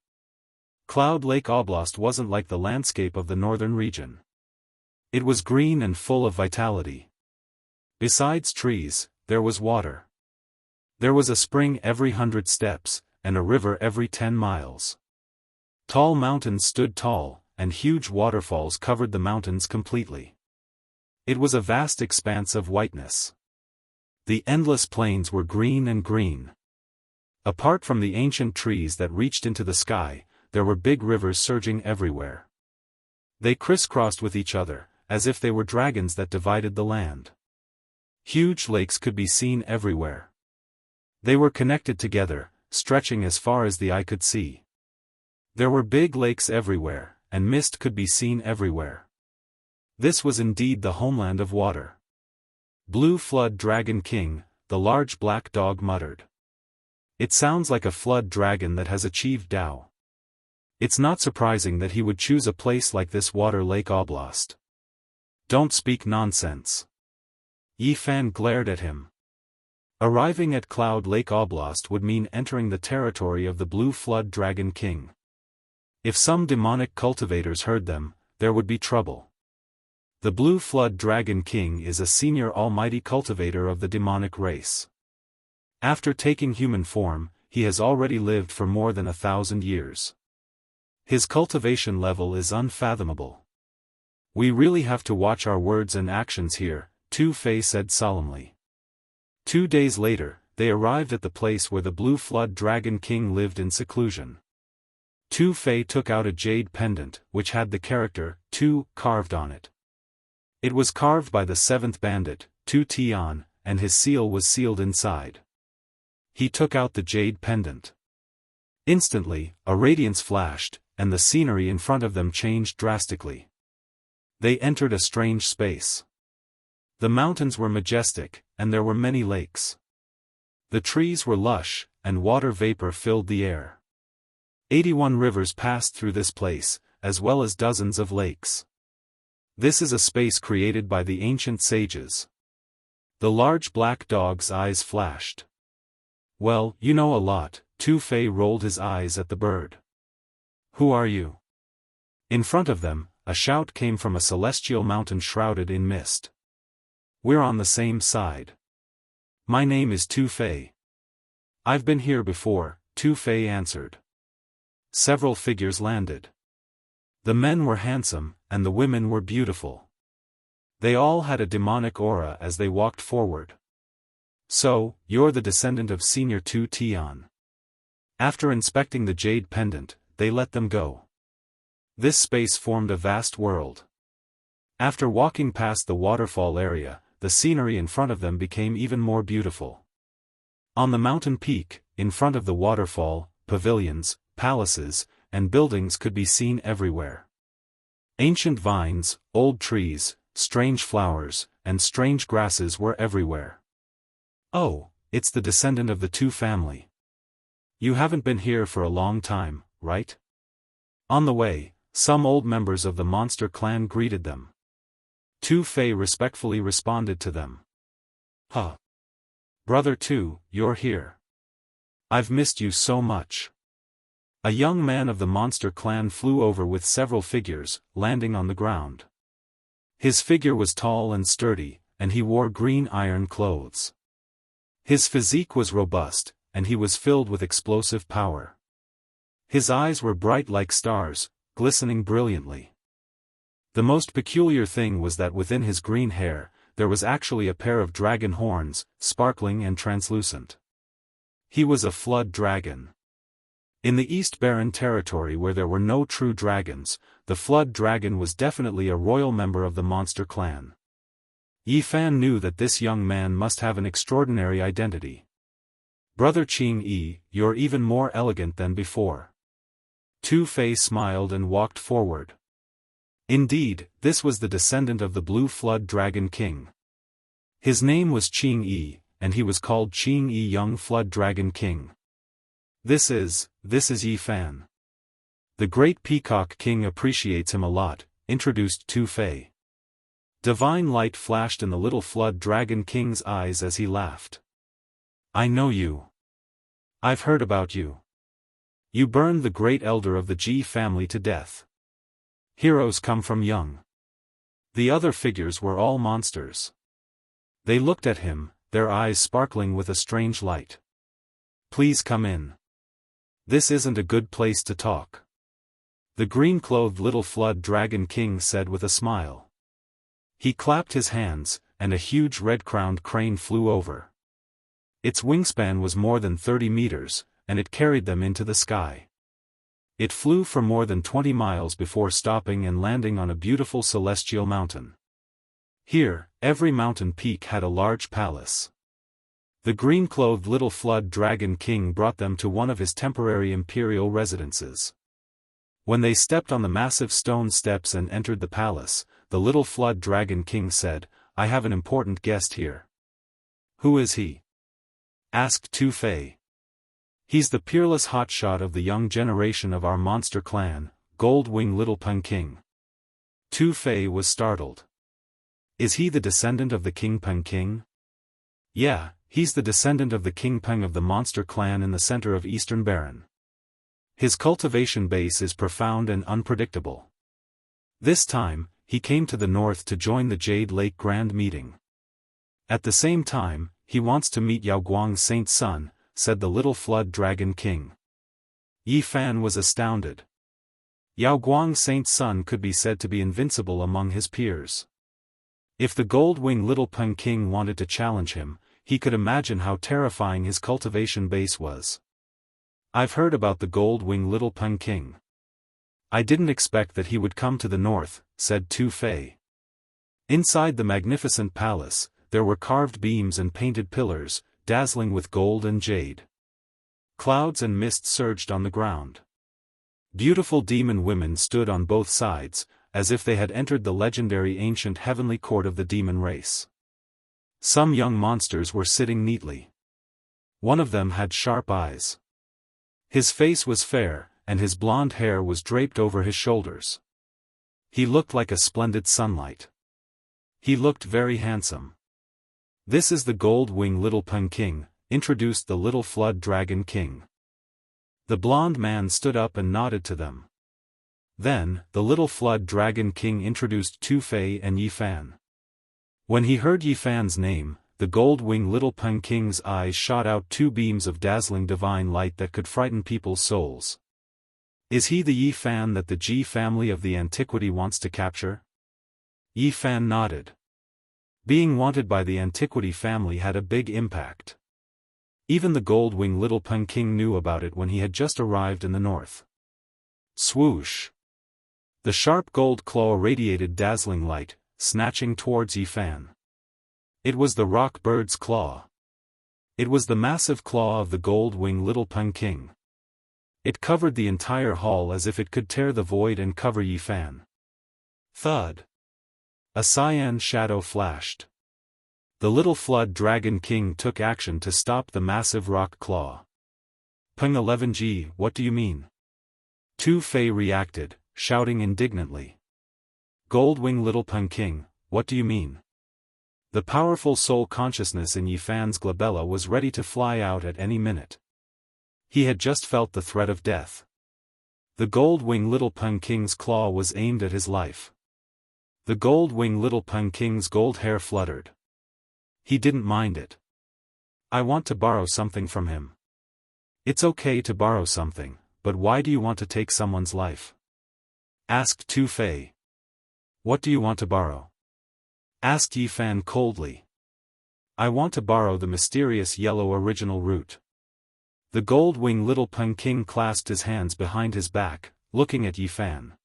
Cloud Lake Oblast wasn't like the landscape of the northern region. It was green and full of vitality. Besides trees, there was water. There was a spring every 100 steps, and a river every 10 miles. Tall mountains stood tall, and huge waterfalls covered the mountains completely. It was a vast expanse of whiteness. The endless plains were green and green. Apart from the ancient trees that reached into the sky, there were big rivers surging everywhere. They crisscrossed with each other, as if they were dragons that divided the land. Huge lakes could be seen everywhere. They were connected together, stretching as far as the eye could see. There were big lakes everywhere, and mist could be seen everywhere. This was indeed the homeland of water. Blue Flood Dragon King, the large black dog muttered. It sounds like a flood dragon that has achieved Dao. It's not surprising that he would choose a place like this Water Lake Oblast. Don't speak nonsense. Yi Fan glared at him. Arriving at Cloud Lake Oblast would mean entering the territory of the Blue Flood Dragon King. If some demonic cultivators heard them, there would be trouble. The Blue Flood Dragon King is a senior almighty cultivator of the demonic race. After taking human form, he has already lived for more than 1,000 years. His cultivation level is unfathomable. We really have to watch our words and actions here, Tu Fei said solemnly. 2 days later, they arrived at the place where the Blue Flood Dragon King lived in seclusion. Tu Fei took out a jade pendant, which had the character, Tu, carved on it. It was carved by the 7th bandit, Tu Tian, and his seal was sealed inside. He took out the jade pendant. Instantly, a radiance flashed, and the scenery in front of them changed drastically. They entered a strange space. The mountains were majestic, and there were many lakes. The trees were lush, and water vapor filled the air. 81 rivers passed through this place, as well as dozens of lakes. This is a space created by the ancient sages. The large black dog's eyes flashed. Well, you know a lot. Tu Fei rolled his eyes at the bird. Who are you? In front of them, a shout came from a celestial mountain shrouded in mist. We're on the same side. My name is Tu Fei. I've been here before, Tu Fei answered. Several figures landed. The men were handsome, and the women were beautiful. They all had a demonic aura as they walked forward. So, you're the descendant of Senior Tu Tian. After inspecting the jade pendant, they let them go. This space formed a vast world. After walking past the waterfall area, the scenery in front of them became even more beautiful. On the mountain peak, in front of the waterfall, pavilions, palaces, and buildings could be seen everywhere. Ancient vines, old trees, strange flowers, and strange grasses were everywhere. Oh, it's the descendant of the Tu family. You haven't been here for a long time, right? On the way, some old members of the monster clan greeted them. Tu Fei respectfully responded to them. Huh. Brother Tu, you're here. I've missed you so much. A young man of the monster clan flew over with several figures, landing on the ground. His figure was tall and sturdy, and he wore green iron clothes. His physique was robust, and he was filled with explosive power. His eyes were bright like stars, glistening brilliantly. The most peculiar thing was that within his green hair, there was actually a pair of dragon horns, sparkling and translucent. He was a flood dragon. In the East Barren territory where there were no true dragons, the flood dragon was definitely a royal member of the monster clan. Yi Fan knew that this young man must have an extraordinary identity. Brother Qing Yi, you're even more elegant than before. Tu Fei smiled and walked forward. Indeed, this was the descendant of the Blue Flood Dragon King. His name was Qing Yi, and he was called Qing Yi Young Flood Dragon King. This is Yi Fan. The Great Peacock King appreciates him a lot, introduced Tu Fei. Divine light flashed in the little Flood Dragon King's eyes as he laughed. I know you. I've heard about you. You burned the great elder of the Ji family to death. Heroes come from young. The other figures were all monsters. They looked at him, their eyes sparkling with a strange light. Please come in. This isn't a good place to talk. The green-clothed little Flood Dragon King said with a smile. He clapped his hands, and a huge red-crowned crane flew over. Its wingspan was more than 30 meters, and it carried them into the sky. It flew for more than 20 miles before stopping and landing on a beautiful celestial mountain. Here, Every mountain peak had a large palace. The green-clothed little flood dragon king brought them to one of his temporary imperial residences. When they stepped on the massive stone steps and entered the palace, the little flood dragon king said, "I have an important guest here." "Who is he?" asked Tu Fei. "He's the peerless hotshot of the young generation of our monster clan, Gold-Wing Little Peng King." Tu Fei was startled. "Is he the descendant of the King Peng King?" "Yeah, he's the descendant of the King Peng of the monster clan in the center of Eastern Baron. His cultivation base is profound and unpredictable. This time, he came to the north to join the Jade Lake Grand Meeting. At the same time, he wants to meet Yao Guang's saint son," said the little flood dragon king. Yi Fan was astounded. Yao Guang's saint son could be said to be invincible among his peers. If the Gold-Wing Little Peng King wanted to challenge him, he could imagine how terrifying his cultivation base was. "I've heard about the Gold-Wing Little Peng King. I didn't expect that he would come to the north," said Tu Fei. Inside the magnificent palace, there were carved beams and painted pillars, dazzling with gold and jade. Clouds and mist surged on the ground. Beautiful demon women stood on both sides, as if they had entered the legendary ancient heavenly court of the demon race. Some young monsters were sitting neatly. One of them had sharp eyes. His face was fair, and his blonde hair was draped over his shoulders. He looked like a splendid sunlight. He looked very handsome. "This is the Gold-Wing Little Peng King," introduced the little flood dragon king. The blonde man stood up and nodded to them. Then, the little flood dragon king introduced Tu Fei and Yi Fan. When he heard Yi Fan's name, the Gold-Wing Little Peng King's eyes shot out two beams of dazzling divine light that could frighten people's souls. "Is he the Yi Fan that the Ji family of the antiquity wants to capture?" Yi Fan nodded. Being wanted by the antiquity family had a big impact. Even the Gold-Wing Little Peng King knew about it when he had just arrived in the north. Swoosh! The sharp gold claw radiated dazzling light, snatching towards Yi Fan. It was the rock bird's claw. It was the massive claw of the Gold-Wing Little Peng King. It covered the entire hall as if it could tear the void and cover Yi Fan. Thud! A cyan shadow flashed. The little flood dragon king took action to stop the massive rock claw. "Peng 11G, what do you mean?" Tu Fei reacted, shouting indignantly. "Gold-Wing Little Peng King, what do you mean?" The powerful soul consciousness in Yi Fan's glabella was ready to fly out at any minute. He had just felt the threat of death. The Gold-Wing Little Peng King's claw was aimed at his life. The Gold-Wing Little Peng King's gold hair fluttered. He didn't mind it. "I want to borrow something from him." "It's okay to borrow something, but why do you want to take someone's life?" asked Tu Fei. "What do you want to borrow?" asked Yi Fan coldly. "I want to borrow the mysterious yellow original root." The Gold-Wing Little Peng King clasped his hands behind his back, looking at Yi Fan.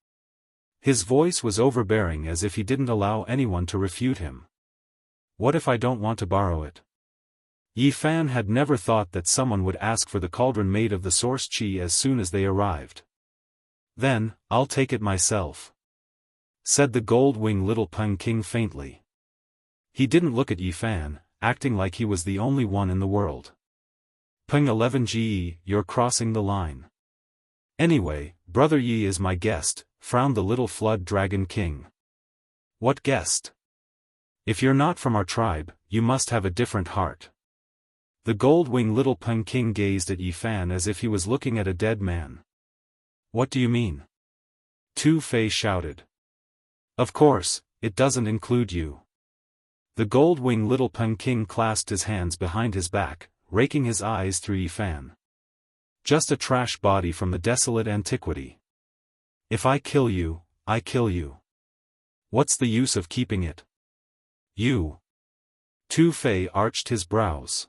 His voice was overbearing as if he didn't allow anyone to refute him. "What if I don't want to borrow it?" Yi Fan had never thought that someone would ask for the cauldron made of the source qi as soon as they arrived. "Then, I'll take it myself," said the Gold-Wing Little Peng King faintly. He didn't look at Yi Fan, acting like he was the only one in the world. "Peng 11Ge, you're crossing the line." "Anyway, Brother Yi is my guest," frowned the little flood dragon king. "What guest? If you're not from our tribe, you must have a different heart." The Gold-Wing Little Peng King gazed at Yi Fan as if he was looking at a dead man. "What do you mean?" Tu Fei shouted. "Of course, it doesn't include you." The Gold-Wing Little Peng King clasped his hands behind his back, raking his eyes through Yi Fan. "Just a trash body from the desolate antiquity. If I kill you, I kill you. What's the use of keeping it?" "You." Tu Fei arched his brows.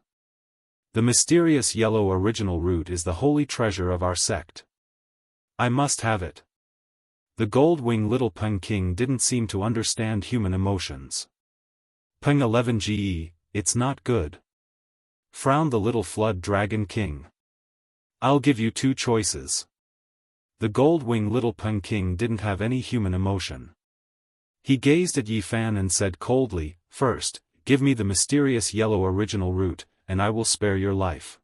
"The mysterious yellow original root is the holy treasure of our sect. I must have it." The Gold-Wing Little Peng King didn't seem to understand human emotions. Peng 11 GE, it's not good. Frowned the little flood dragon king. I'll give you two choices. The gold-winged little Peng king didn't have any human emotion. He gazed at Yi Fan and said coldly, first, give me the mysterious yellow original root, and I will spare your life.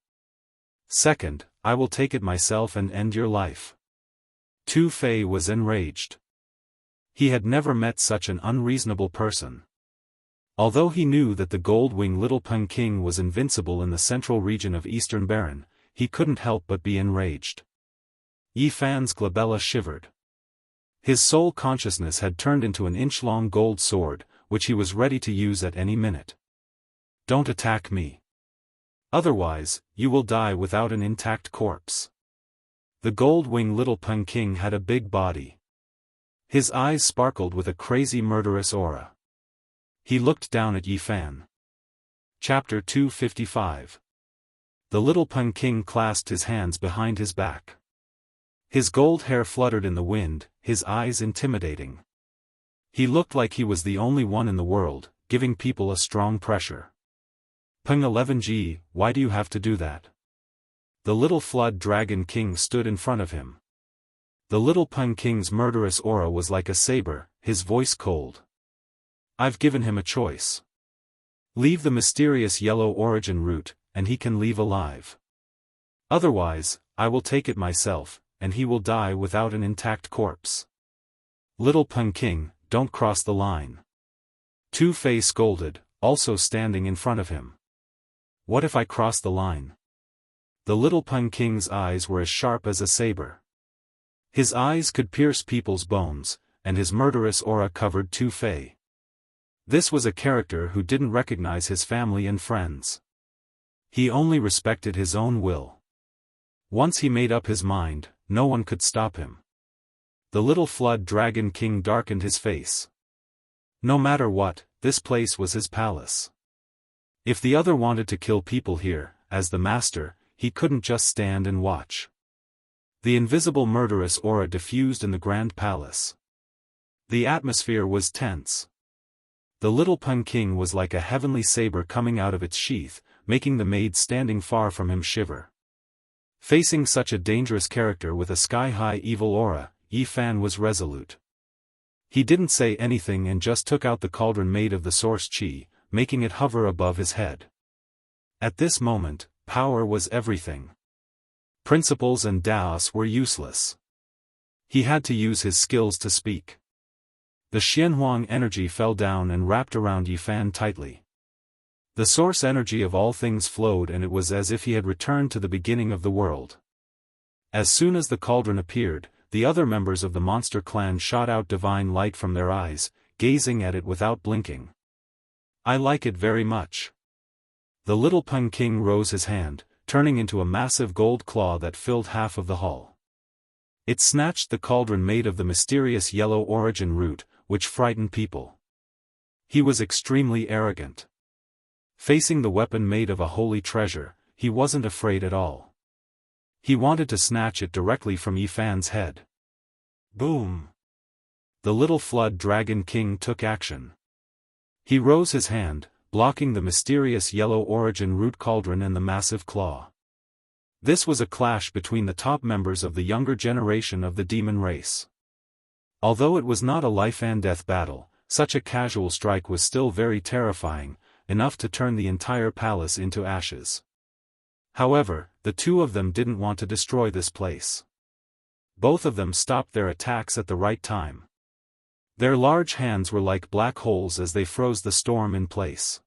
Second, I will take it myself and end your life. Tu Fei was enraged. He had never met such an unreasonable person. Although he knew that the gold-winged little Peng king was invincible in the central region of Eastern Baron, he couldn't help but be enraged. Yi Fan's glabella shivered. His soul consciousness had turned into an inch-long gold sword, which he was ready to use at any minute. Don't attack me. Otherwise, you will die without an intact corpse. The gold-winged little Peng king had a big body. His eyes sparkled with a crazy murderous aura. He looked down at Yi Fan. Chapter 255. The little Peng king clasped his hands behind his back. His gold hair fluttered in the wind, his eyes intimidating. He looked like he was the only one in the world, giving people a strong pressure. Peng 11G, why do you have to do that? The little flood dragon king stood in front of him. The little Peng king's murderous aura was like a saber, his voice cold. I've given him a choice. Leave the mysterious yellow origin root, and he can leave alive. Otherwise, I will take it myself, and he will die without an intact corpse. Little Peng king, don't cross the line. Tu Fei scolded, also standing in front of him. What if I cross the line? The little Peng king's eyes were as sharp as a saber. His eyes could pierce people's bones, and his murderous aura covered Tu Fei. This was a character who didn't recognize his family and friends. He only respected his own will. Once he made up his mind, no one could stop him. The little flood dragon king darkened his face. No matter what, this place was his palace. If the other wanted to kill people here, as the master, he couldn't just stand and watch. The invisible murderous aura diffused in the grand palace. The atmosphere was tense. The little Peng king was like a heavenly saber coming out of its sheath, making the maid standing far from him shiver. Facing such a dangerous character with a sky-high evil aura, Yi Fan was resolute. He didn't say anything and just took out the cauldron made of the source qi, making it hover above his head. At this moment, power was everything. Principles and Daoist were useless. He had to use his skills to speak. The Xianhuang energy fell down and wrapped around Yi Fan tightly. The source energy of all things flowed, and it was as if he had returned to the beginning of the world. As soon as the cauldron appeared, the other members of the monster clan shot out divine light from their eyes, gazing at it without blinking. I like it very much. The little Peng king rose his hand, turning into a massive gold claw that filled half of the hall. It snatched the cauldron made of the mysterious yellow origin root, which frightened people. He was extremely arrogant. Facing the weapon made of a holy treasure, he wasn't afraid at all. He wanted to snatch it directly from Yi Fan's head. Boom! The little flood dragon king took action. He rose his hand, blocking the mysterious yellow origin root cauldron and the massive claw. This was a clash between the top members of the younger generation of the demon race. Although it was not a life-and-death battle, such a casual strike was still very terrifying, enough to turn the entire palace into ashes. However, the two of them didn't want to destroy this place. Both of them stopped their attacks at the right time. Their large hands were like black holes as they froze the storm in place.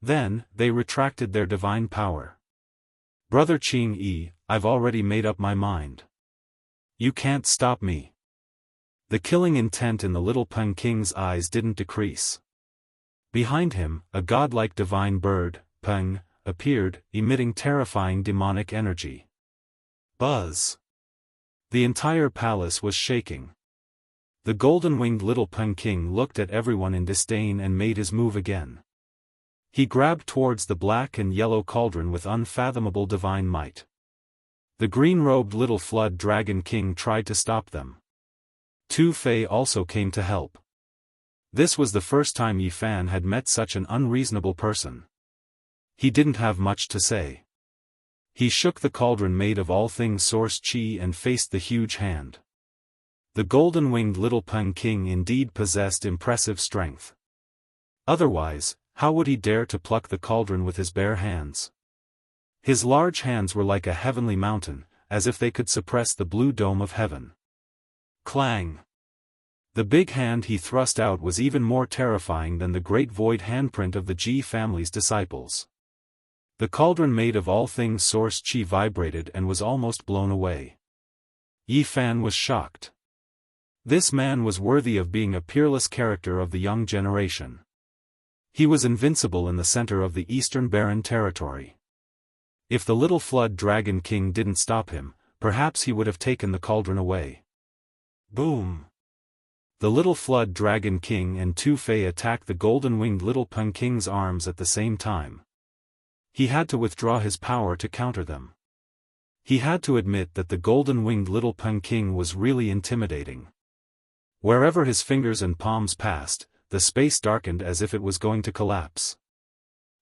Then, they retracted their divine power. Brother Qing Yi, I've already made up my mind. You can't stop me. The killing intent in the little Peng king's eyes didn't decrease. Behind him, a godlike divine bird, Peng, appeared, emitting terrifying demonic energy. Buzz! The entire palace was shaking. The golden-winged little Peng king looked at everyone in disdain and made his move again. He grabbed towards the black and yellow cauldron with unfathomable divine might. The green-robed little flood dragon king tried to stop them. Tu Fei also came to help. This was the first time Yi Fan had met such an unreasonable person. He didn't have much to say. He shook the cauldron made of all things source chi and faced the huge hand. The golden-winged little Peng King indeed possessed impressive strength. Otherwise, how would he dare to pluck the cauldron with his bare hands? His large hands were like a heavenly mountain, as if they could suppress the blue dome of heaven. Clang! The big hand he thrust out was even more terrifying than the great void handprint of the Ji family's disciples. The cauldron made of all things source chi vibrated and was almost blown away. Yi Fan was shocked. This man was worthy of being a peerless character of the young generation. He was invincible in the center of the Eastern Barren territory. If the little Flood Dragon King didn't stop him, perhaps he would have taken the cauldron away. Boom! The little Flood Dragon King and Tu Fei attacked the golden-winged little Peng King's arms at the same time. He had to withdraw his power to counter them. He had to admit that the golden-winged little Peng King was really intimidating. Wherever his fingers and palms passed, the space darkened as if it was going to collapse.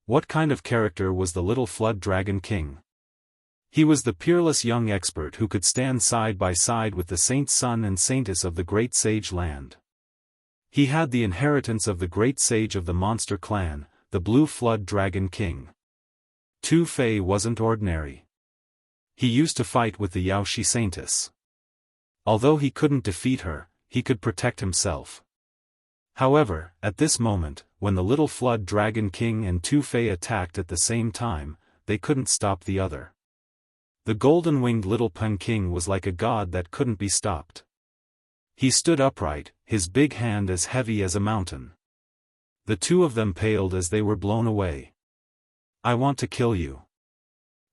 What kind of character was the little Flood Dragon King? He was the peerless young expert who could stand side by side with the saint son and saintess of the great sage land. He had the inheritance of the great sage of the monster clan, the Blue Flood Dragon King. Tu Fei wasn't ordinary. He used to fight with the Yaoshi saintess. Although he couldn't defeat her, he could protect himself. However, at this moment, when the little Flood Dragon King and Tu Fei attacked at the same time, they couldn't stop the other. The golden-winged little Peng King was like a god that couldn't be stopped. He stood upright, his big hand as heavy as a mountain. The two of them paled as they were blown away. I want to kill you.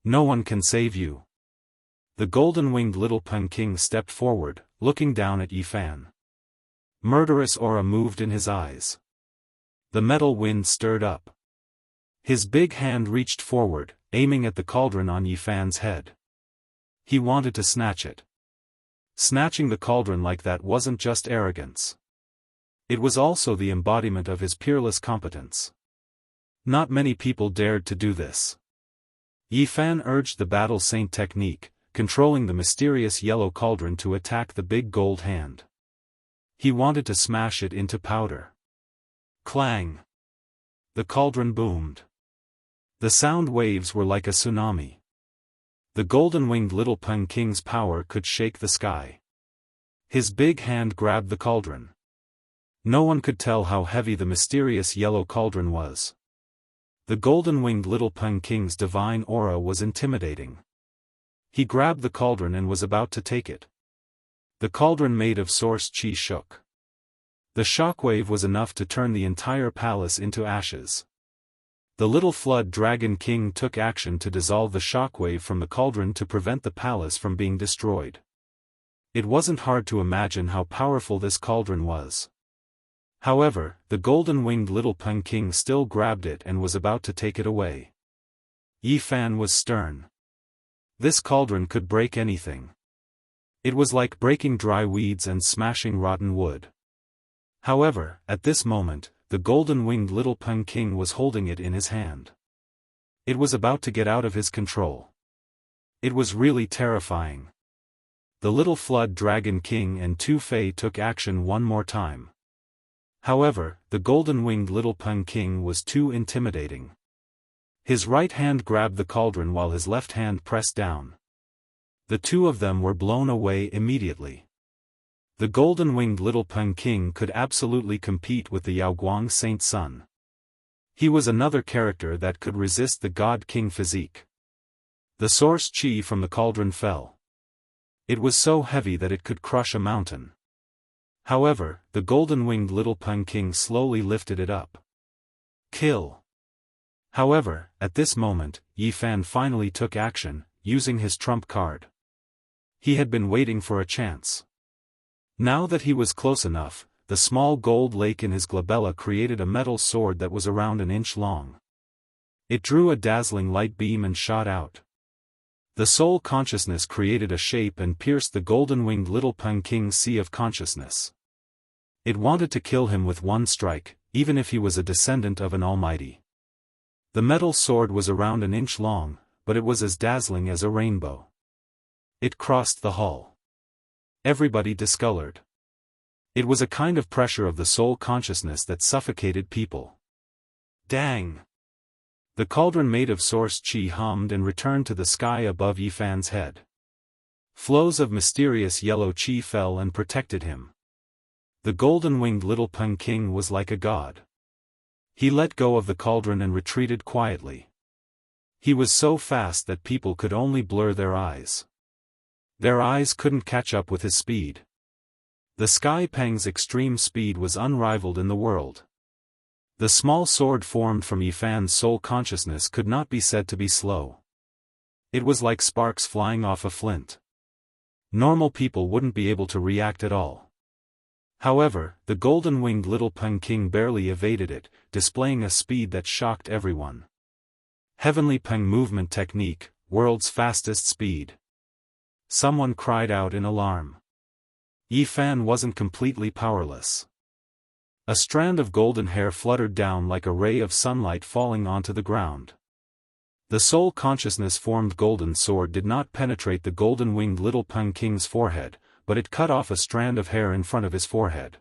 No one can save you. The golden-winged little Peng King stepped forward, looking down at Yi Fan. Murderous aura moved in his eyes. The metal wind stirred up. His big hand reached forward, aiming at the cauldron on Yi Fan's head. He wanted to snatch it. Snatching the cauldron like that wasn't just arrogance. It was also the embodiment of his peerless competence. Not many people dared to do this. Yi Fan urged the battle saint technique, controlling the mysterious yellow cauldron to attack the big gold hand. He wanted to smash it into powder. Clang! The cauldron boomed. The sound waves were like a tsunami. The golden-winged little Peng King's power could shake the sky. His big hand grabbed the cauldron. No one could tell how heavy the mysterious yellow cauldron was. The golden-winged little Peng King's divine aura was intimidating. He grabbed the cauldron and was about to take it. The cauldron made of source chi shook. The shockwave was enough to turn the entire palace into ashes. The little Flood Dragon King took action to dissolve the shockwave from the cauldron to prevent the palace from being destroyed. It wasn't hard to imagine how powerful this cauldron was. However, the golden-winged little Peng King still grabbed it and was about to take it away. Yi Fan was stern. This cauldron could break anything. It was like breaking dry weeds and smashing rotten wood. However, at this moment, the golden-winged little Peng King was holding it in his hand. It was about to get out of his control. It was really terrifying. The little Flood Dragon King and Tu Fei took action one more time. However, the golden-winged little Peng King was too intimidating. His right hand grabbed the cauldron while his left hand pressed down. The two of them were blown away immediately. The golden-winged little Peng King could absolutely compete with the Yaoguang Saint Son. He was another character that could resist the God King physique. The source chi from the cauldron fell. It was so heavy that it could crush a mountain. However, the golden-winged little Peng King slowly lifted it up. Kill! However, at this moment, Yi Fan finally took action, using his trump card. He had been waiting for a chance. Now that he was close enough, the small gold lake in his glabella created a metal sword that was around an inch long. It drew a dazzling light beam and shot out. The soul consciousness created a shape and pierced the golden-winged little Peng King's sea of consciousness. It wanted to kill him with one strike, even if he was a descendant of an almighty. The metal sword was around an inch long, but it was as dazzling as a rainbow. It crossed the hall. Everybody discolored. It was a kind of pressure of the soul consciousness that suffocated people. Dang! The cauldron made of source chi hummed and returned to the sky above Yifan's head. Flows of mysterious yellow chi fell and protected him. The golden-winged little Peng King was like a god. He let go of the cauldron and retreated quietly. He was so fast that people could only blur their eyes. Their eyes couldn't catch up with his speed. The Sky Peng's extreme speed was unrivaled in the world. The small sword formed from Yifan's soul consciousness could not be said to be slow. It was like sparks flying off a flint. Normal people wouldn't be able to react at all. However, the golden-winged little Peng King barely evaded it, displaying a speed that shocked everyone. Heavenly Peng movement technique, world's fastest speed. Someone cried out in alarm. Yifan wasn't completely powerless. A strand of golden hair fluttered down like a ray of sunlight falling onto the ground. The soul consciousness-formed golden sword did not penetrate the golden-winged little Peng King's forehead, but it cut off a strand of hair in front of his forehead.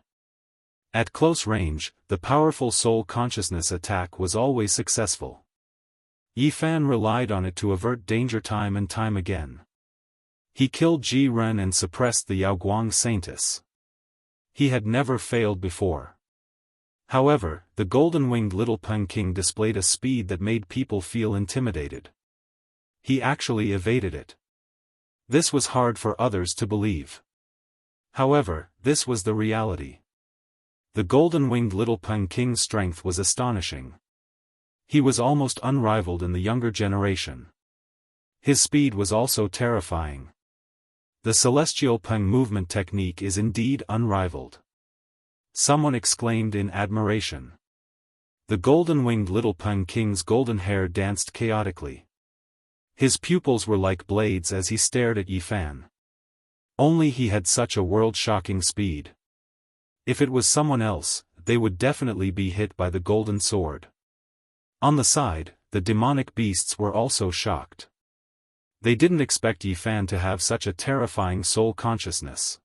At close range, the powerful soul consciousness attack was always successful. Yifan relied on it to avert danger time and time again. He killed Ji Ren and suppressed the Yaoguang Saintess. He had never failed before. However, the golden-winged little Peng King displayed a speed that made people feel intimidated. He actually evaded it. This was hard for others to believe. However, this was the reality. The golden-winged little Peng King's strength was astonishing. He was almost unrivaled in the younger generation. His speed was also terrifying. The celestial Peng movement technique is indeed unrivaled. Someone exclaimed in admiration. The golden-winged little Peng King's golden hair danced chaotically. His pupils were like blades as he stared at Yifan. Only he had such a world-shocking speed. If it was someone else, they would definitely be hit by the golden sword. On the side, the demonic beasts were also shocked. They didn't expect Yifan to have such a terrifying soul consciousness.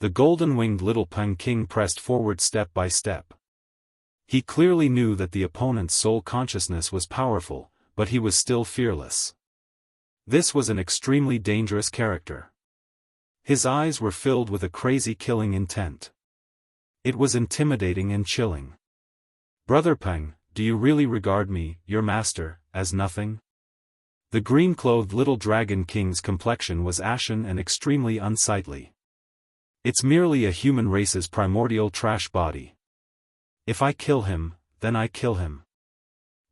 The golden-winged little Peng King pressed forward step by step. He clearly knew that the opponent's soul consciousness was powerful, but he was still fearless. This was an extremely dangerous character. His eyes were filled with a crazy killing intent. It was intimidating and chilling. Brother Peng, do you really regard me, your master, as nothing? The green-clothed little dragon king's complexion was ashen and extremely unsightly. It's merely a human race's primordial trash body. If I kill him, then I kill him.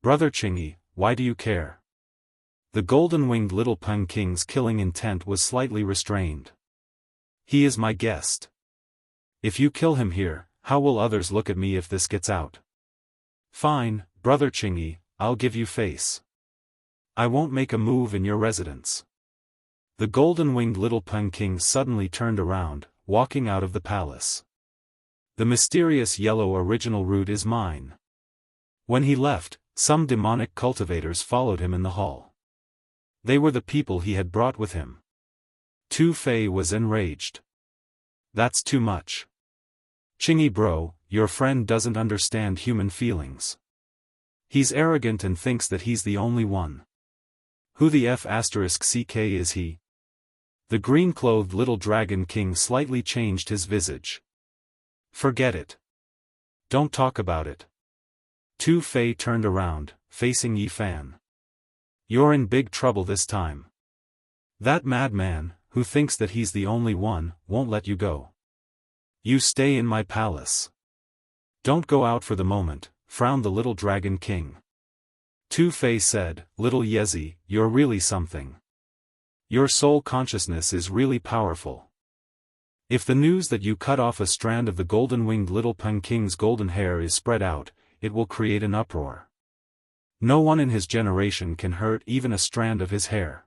Brother Qingyi, why do you care? The golden-winged little Peng King's killing intent was slightly restrained. He is my guest. If you kill him here, how will others look at me if this gets out? Fine, Brother Qingyi, I'll give you face. I won't make a move in your residence. The golden-winged little Peng King suddenly turned around, walking out of the palace. The mysterious yellow original root is mine. When he left, some demonic cultivators followed him in the hall. They were the people he had brought with him. Tu Fei was enraged. That's too much. Qingyi bro, your friend doesn't understand human feelings. He's arrogant and thinks that he's the only one. Who the F***ck is he? The green-clothed little dragon king slightly changed his visage. Forget it. Don't talk about it. Tu Fei turned around, facing Yifan. You're in big trouble this time. That madman, who thinks that he's the only one, won't let you go. You stay in my palace. Don't go out for the moment, frowned the little dragon king. Tu Fei said, Little Yezi, you're really something. Your soul consciousness is really powerful. If the news that you cut off a strand of the golden-winged little Peng King's golden hair is spread out, it will create an uproar. No one in his generation can hurt even a strand of his hair.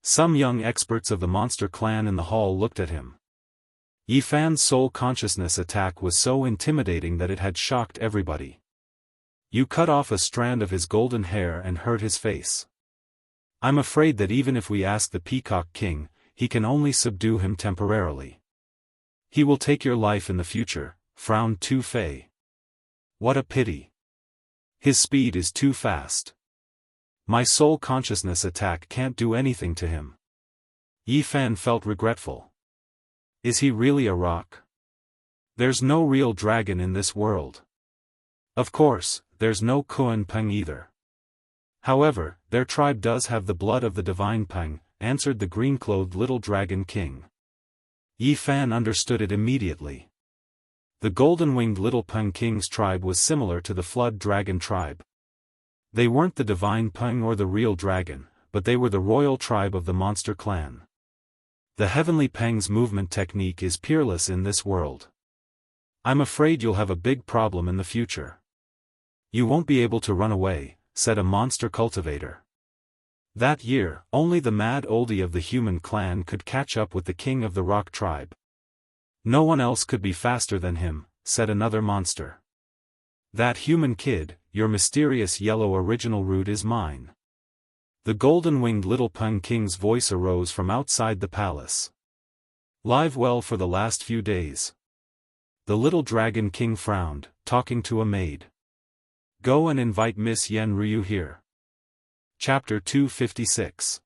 Some young experts of the monster clan in the hall looked at him. Yi Fan's soul consciousness attack was so intimidating that it had shocked everybody. You cut off a strand of his golden hair and hurt his face. I'm afraid that even if we ask the Peacock King, he can only subdue him temporarily. He will take your life in the future, frowned Tu Fei. What a pity. His speed is too fast. My soul consciousness attack can't do anything to him. Yi Fan felt regretful. Is he really a rock? There's no real dragon in this world. Of course, there's no Kuan Peng either. However, their tribe does have the blood of the divine Peng, answered the green-clothed little dragon king. Yi Fan understood it immediately. The golden-winged little Peng King's tribe was similar to the flood dragon tribe. They weren't the divine Peng or the real dragon, but they were the royal tribe of the monster clan. The heavenly Peng's movement technique is peerless in this world. I'm afraid you'll have a big problem in the future. You won't be able to run away, said a monster cultivator. That year, only the mad oldie of the human clan could catch up with the king of the rock tribe. No one else could be faster than him, said another monster. That human kid, your mysterious yellow original root is mine. The golden-winged little Peng King's voice arose from outside the palace. Live well for the last few days. The little dragon king frowned, talking to a maid. Go and invite Miss Yen Ryu here. Chapter 256.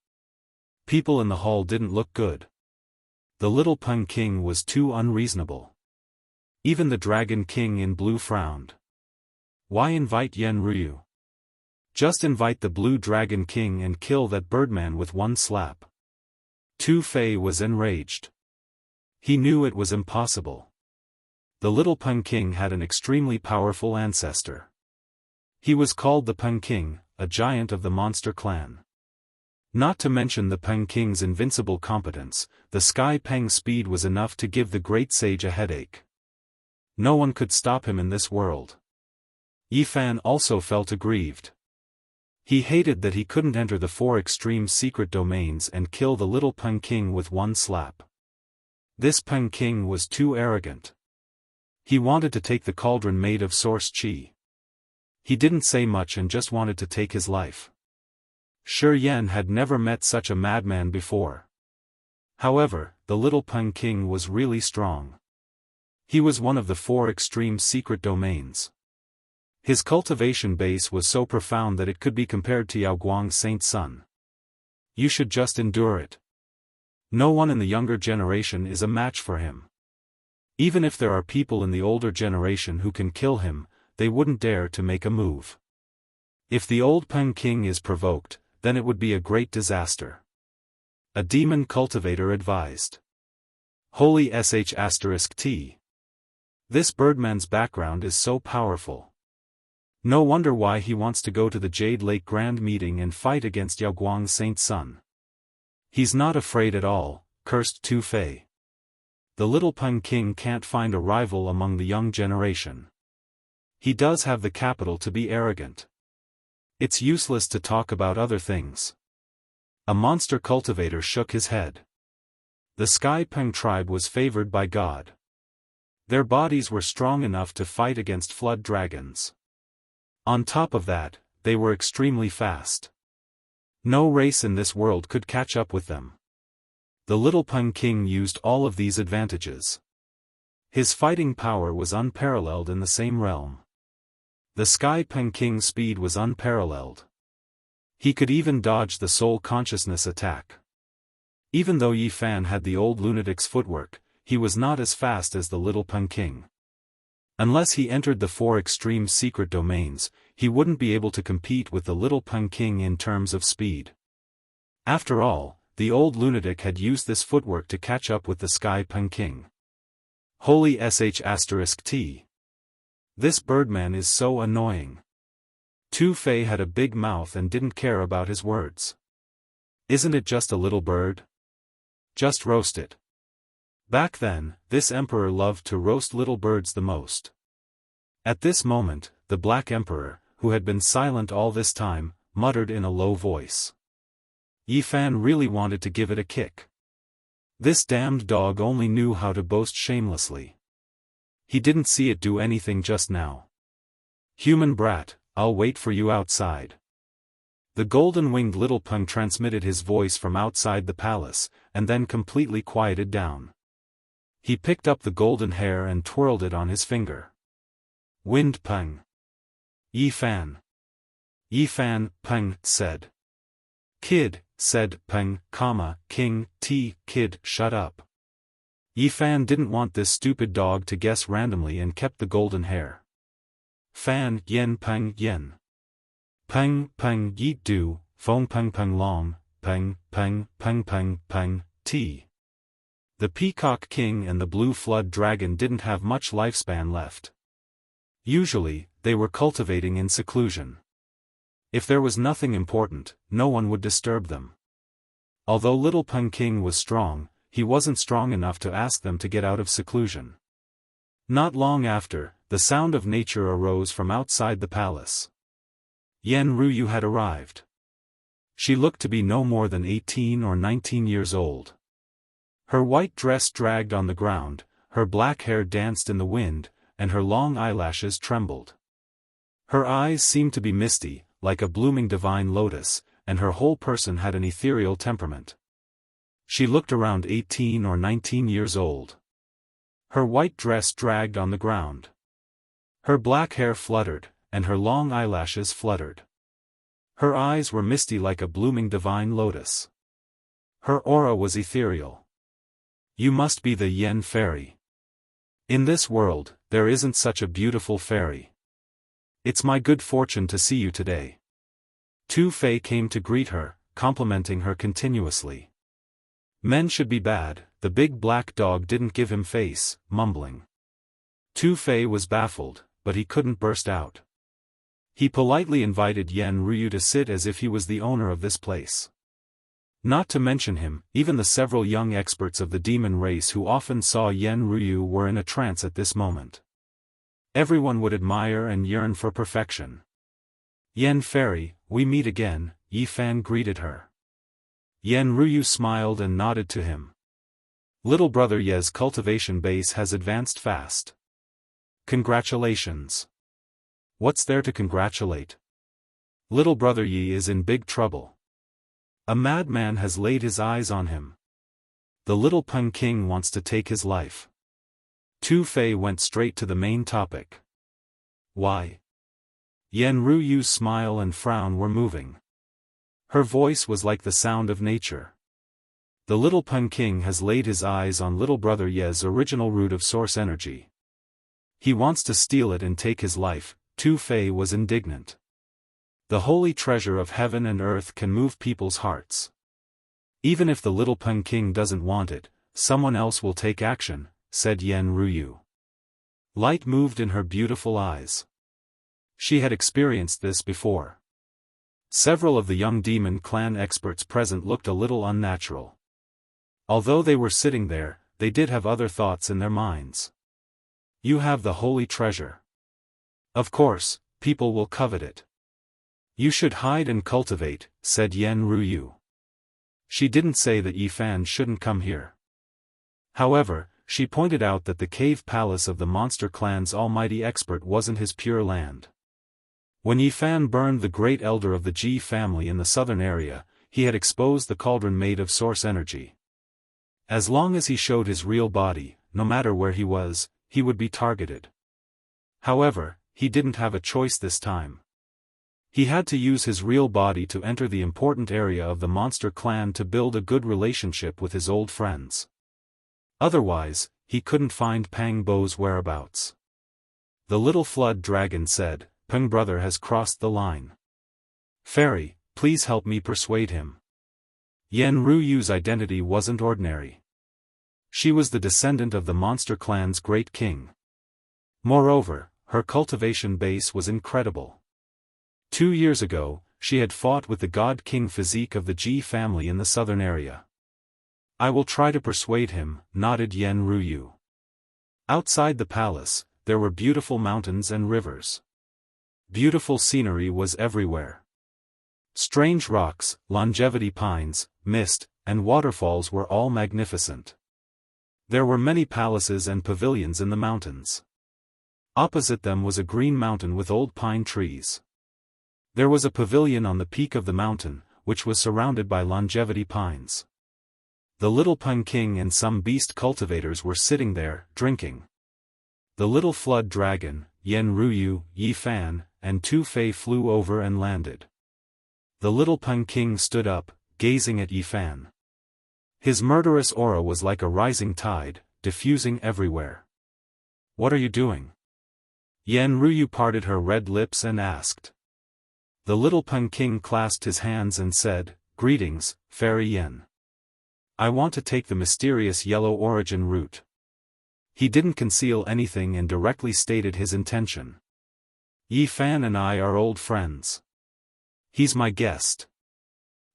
People in the hall didn't look good. The little Peng King was too unreasonable. Even the Dragon King in blue frowned. Why invite Yen Ryu? Just invite the Blue Dragon King and kill that birdman with one slap. Tu Fei was enraged. He knew it was impossible. The little Peng King had an extremely powerful ancestor. He was called the Peng King, a giant of the monster clan. Not to mention the Peng King's invincible competence, the Sky Peng speed was enough to give the great sage a headache. No one could stop him in this world. Yi Fan also felt aggrieved. He hated that he couldn't enter the 4 extreme secret domains and kill the little Peng King with one slap. This Peng King was too arrogant. He wanted to take the cauldron made of source qi. He didn't say much and just wanted to take his life. Shi Yan had never met such a madman before. However, the little Peng King was really strong. He was one of the 4 extreme secret domains. His cultivation base was so profound that it could be compared to Yaoguang Saint Sun. You should just endure it. No one in the younger generation is a match for him. Even if there are people in the older generation who can kill him, they wouldn't dare to make a move. If the old Peng King is provoked, then it would be a great disaster. A demon cultivator advised. Holy sh*t. This birdman's background is so powerful. No wonder why he wants to go to the Jade Lake Grand Meeting and fight against Yaoguang Saint Sun. He's not afraid at all, cursed Tu Fei. The little Peng King can't find a rival among the young generation. He does have the capital to be arrogant. It's useless to talk about other things. A monster cultivator shook his head. The Sky Peng tribe was favored by God. Their bodies were strong enough to fight against flood dragons. On top of that, they were extremely fast. No race in this world could catch up with them. The little Peng King used all of these advantages. His fighting power was unparalleled in the same realm. The Sky Peng King's speed was unparalleled. He could even dodge the soul consciousness attack. Even though Yi Fan had the old lunatic's footwork, he was not as fast as the little Peng King. Unless he entered the 4 extreme secret domains, he wouldn't be able to compete with the little Peng King in terms of speed. After all, the old lunatic had used this footwork to catch up with the Sky Peng King. Holy sh*t. This birdman is so annoying. Tu Fei had a big mouth and didn't care about his words. Isn't it just a little bird? Just roast it. Back then, this emperor loved to roast little birds the most. At this moment, the Black Emperor, who had been silent all this time, muttered in a low voice. Yi Fan really wanted to give it a kick. This damned dog only knew how to boast shamelessly. He didn't see it do anything just now. Human brat, I'll wait for you outside. The golden-winged little Peng transmitted his voice from outside the palace, and then completely quieted down. He picked up the golden hair and twirled it on his finger. Wind Peng. Yi Fan. Yi Fan, Peng said. Kid, said Peng, king, kid, shut up. Yi Fan didn't want this stupid dog to guess randomly and kept the golden hair. Fan, yen Peng, yen. Peng, yi du, fong Peng long, Peng, t. The Peacock King and the Blue Flood Dragon didn't have much lifespan left. Usually, they were cultivating in seclusion. If there was nothing important, no one would disturb them. Although little Peng King was strong, he wasn't strong enough to ask them to get out of seclusion. Not long after, the sound of nature arose from outside the palace. Yen Ruyu had arrived. She looked to be no more than 18 or 19 years old. Her white dress dragged on the ground, her black hair danced in the wind, and her long eyelashes trembled. Her eyes seemed to be misty, like a blooming divine lotus, and her whole person had an ethereal temperament. She looked around 18 or 19 years old. Her white dress dragged on the ground. Her black hair fluttered, and her long eyelashes fluttered. Her eyes were misty like a blooming divine lotus. Her aura was ethereal. You must be the Yen fairy. In this world, there isn't such a beautiful fairy. It's my good fortune to see you today. Tu Fei came to greet her, complimenting her continuously. Men should be bad, the big black dog didn't give him face, mumbling. Tu Fei was baffled, but he couldn't burst out. He politely invited Yen Ruyu to sit as if he was the owner of this place. Not to mention him, even the several young experts of the demon race who often saw Yen Ruyu were in a trance at this moment. Everyone would admire and yearn for perfection. Yen Fairy, we meet again, Yi Fan greeted her. Yen Ruyu smiled and nodded to him. Little brother Ye's cultivation base has advanced fast. Congratulations. What's there to congratulate? Little brother Yi is in big trouble. A madman has laid his eyes on him. The little Peng King wants to take his life. Tu Fei went straight to the main topic. Why? Yen Ruyu's smile and frown were moving. Her voice was like the sound of nature. The little Peng King has laid his eyes on little brother Ye's original root of source energy. He wants to steal it and take his life. Tu Fei was indignant. The holy treasure of heaven and earth can move people's hearts. Even if the little Peng King doesn't want it, someone else will take action, said Yen Ruyu. Light moved in her beautiful eyes. She had experienced this before. Several of the young demon clan experts present looked a little unnatural. Although they were sitting there, they did have other thoughts in their minds. You have the holy treasure. Of course, people will covet it. You should hide and cultivate, said Yen Ruyu. She didn't say that Yi Fan shouldn't come here. However, she pointed out that the cave palace of the monster clan's almighty expert wasn't his pure land. When Yi Fan burned the great elder of the Ji family in the southern area, he had exposed the cauldron made of source energy. As long as he showed his real body, no matter where he was, he would be targeted. However, he didn't have a choice this time. He had to use his real body to enter the important area of the monster clan to build a good relationship with his old friends. Otherwise, he couldn't find Pang Bo's whereabouts. The little flood dragon said, Peng brother has crossed the line. Fairy, please help me persuade him. Yen Ruyu's identity wasn't ordinary. She was the descendant of the monster clan's great king. Moreover, her cultivation base was incredible. 2 years ago, she had fought with the god king physique of the Ji family in the southern area. I will try to persuade him, nodded Yen Ruyu. Outside the palace, there were beautiful mountains and rivers. Beautiful scenery was everywhere. Strange rocks, longevity pines, mist, and waterfalls were all magnificent. There were many palaces and pavilions in the mountains. Opposite them was a green mountain with old pine trees. There was a pavilion on the peak of the mountain, which was surrounded by longevity pines. The little Pun King and some beast cultivators were sitting there, drinking. The little flood dragon, Yen Ruyu, Yi Fan, and Tu Fei flew over and landed. The little Pun King stood up, gazing at Yi Fan. His murderous aura was like a rising tide, diffusing everywhere. "What are you doing?" Yen Ruyu parted her red lips and asked. The little Pun King clasped his hands and said, "Greetings, Fairy Yen. I want to take the mysterious yellow origin route." He didn't conceal anything and directly stated his intention. "Yi Fan and I are old friends. He's my guest."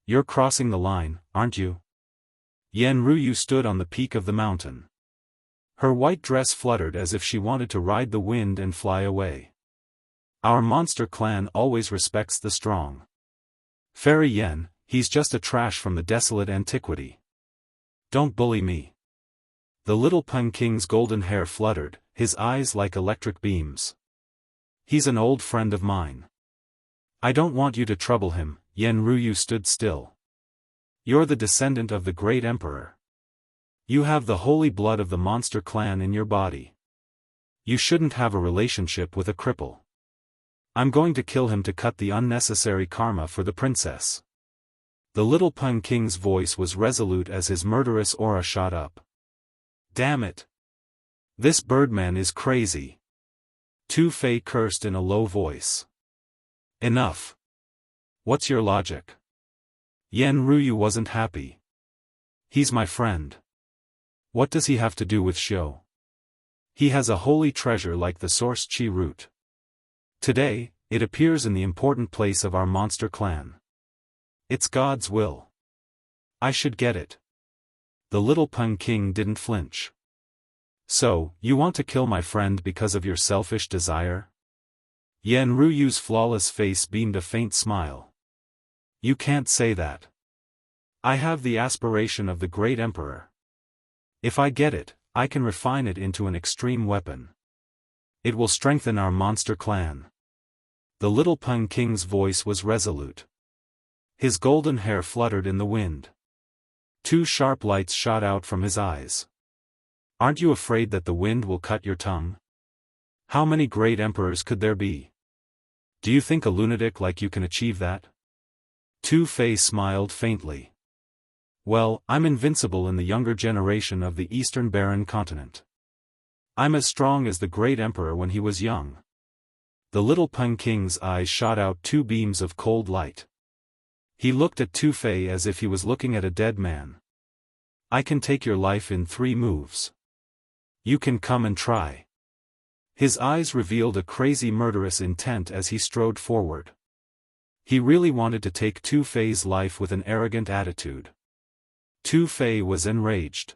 "You're crossing the line, aren't you?" Yen Ruyu stood on the peak of the mountain. Her white dress fluttered as if she wanted to ride the wind and fly away. "Our monster clan always respects the strong. Fairy Yen, he's just a trash from the desolate antiquity. Don't bully me." The little Pun King's golden hair fluttered, his eyes like electric beams. "He's an old friend of mine. I don't want you to trouble him." Yen Ruyu stood still. "You're the descendant of the great emperor. You have the holy blood of the monster clan in your body. You shouldn't have a relationship with a cripple. I'm going to kill him to cut the unnecessary karma for the princess." The little Pun King's voice was resolute as his murderous aura shot up. "Damn it! This birdman is crazy." Tu Fei cursed in a low voice. "Enough. What's your logic?" Yen Ruyu wasn't happy. "He's my friend. What does he have to do with show? He has a holy treasure like the source chi root. Today, it appears in the important place of our monster clan. It's God's will. I should get it." The little Pun King didn't flinch. "So, you want to kill my friend because of your selfish desire?" Yen Ruyu's flawless face beamed a faint smile. "You can't say that. I have the aspiration of the great emperor. If I get it, I can refine it into an extreme weapon. It will strengthen our monster clan." The little Pun King's voice was resolute. His golden hair fluttered in the wind. Two sharp lights shot out from his eyes. "Aren't you afraid that the wind will cut your tongue? How many great emperors could there be? Do you think a lunatic like you can achieve that?" Tu Fei smiled faintly. "Well, I'm invincible in the younger generation of the Eastern Barren Continent. I'm as strong as the great emperor when he was young." The little Pun King's eyes shot out two beams of cold light. He looked at Tu Fei as if he was looking at a dead man. "I can take your life in 3 moves. You can come and try." His eyes revealed a crazy murderous intent as he strode forward. He really wanted to take Tu Fei's life with an arrogant attitude. Tu Fei was enraged.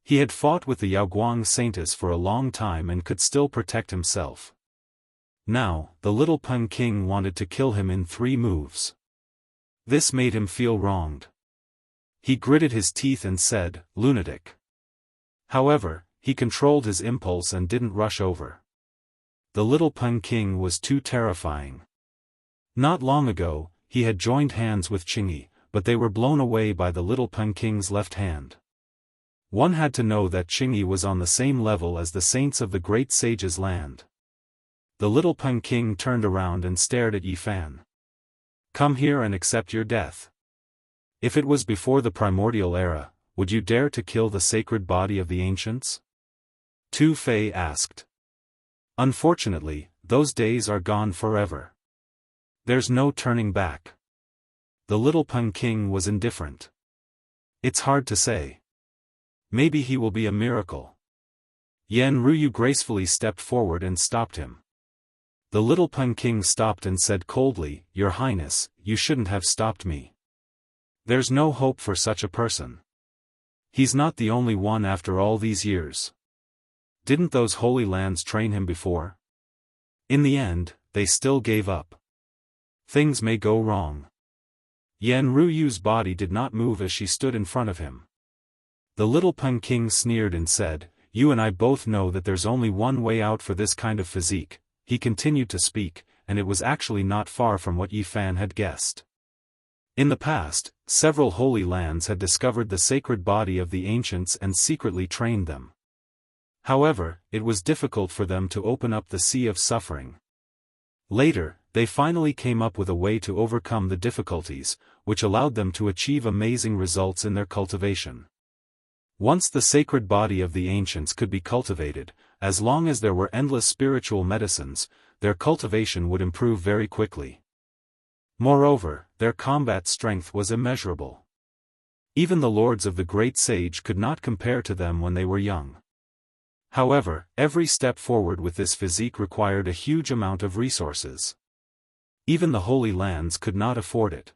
He had fought with the Yaoguang Saintess for a long time and could still protect himself. Now, the little Pun King wanted to kill him in 3 moves. This made him feel wronged. He gritted his teeth and said, "Lunatic." However, he controlled his impulse and didn't rush over. The little Pun King was too terrifying. Not long ago, he had joined hands with Qingyi, but they were blown away by the little Pun King's left hand. One had to know that Qingyi was on the same level as the saints of the great sage's land. The little Pun King turned around and stared at Yi Fan. "Come here and accept your death. If it was before the primordial era, would you dare to kill the sacred body of the ancients?" Tu Fei asked. "Unfortunately, those days are gone forever. There's no turning back." The little Pun King was indifferent. "It's hard to say. Maybe he will be a miracle." Yen Ruyu gracefully stepped forward and stopped him. The little Pun King stopped and said coldly, "Your Highness, you shouldn't have stopped me. There's no hope for such a person. He's not the only one after all these years. Didn't those holy lands train him before? In the end, they still gave up. Things may go wrong. Yan Ruyu's body did not move as she stood in front of him. The little Peng King sneered and said, "You and I both know that there's only one way out for this kind of physique." He continued to speak, and it was actually not far from what Yi Fan had guessed. In the past, several holy lands had discovered the sacred body of the ancients and secretly trained them. However, it was difficult for them to open up the sea of suffering. Later, they finally came up with a way to overcome the difficulties, which allowed them to achieve amazing results in their cultivation. Once the sacred body of the ancients could be cultivated, as long as there were endless spiritual medicines, their cultivation would improve very quickly. Moreover, their combat strength was immeasurable. Even the lords of the great sage could not compare to them when they were young. However, every step forward with this physique required a huge amount of resources. Even the holy lands could not afford it.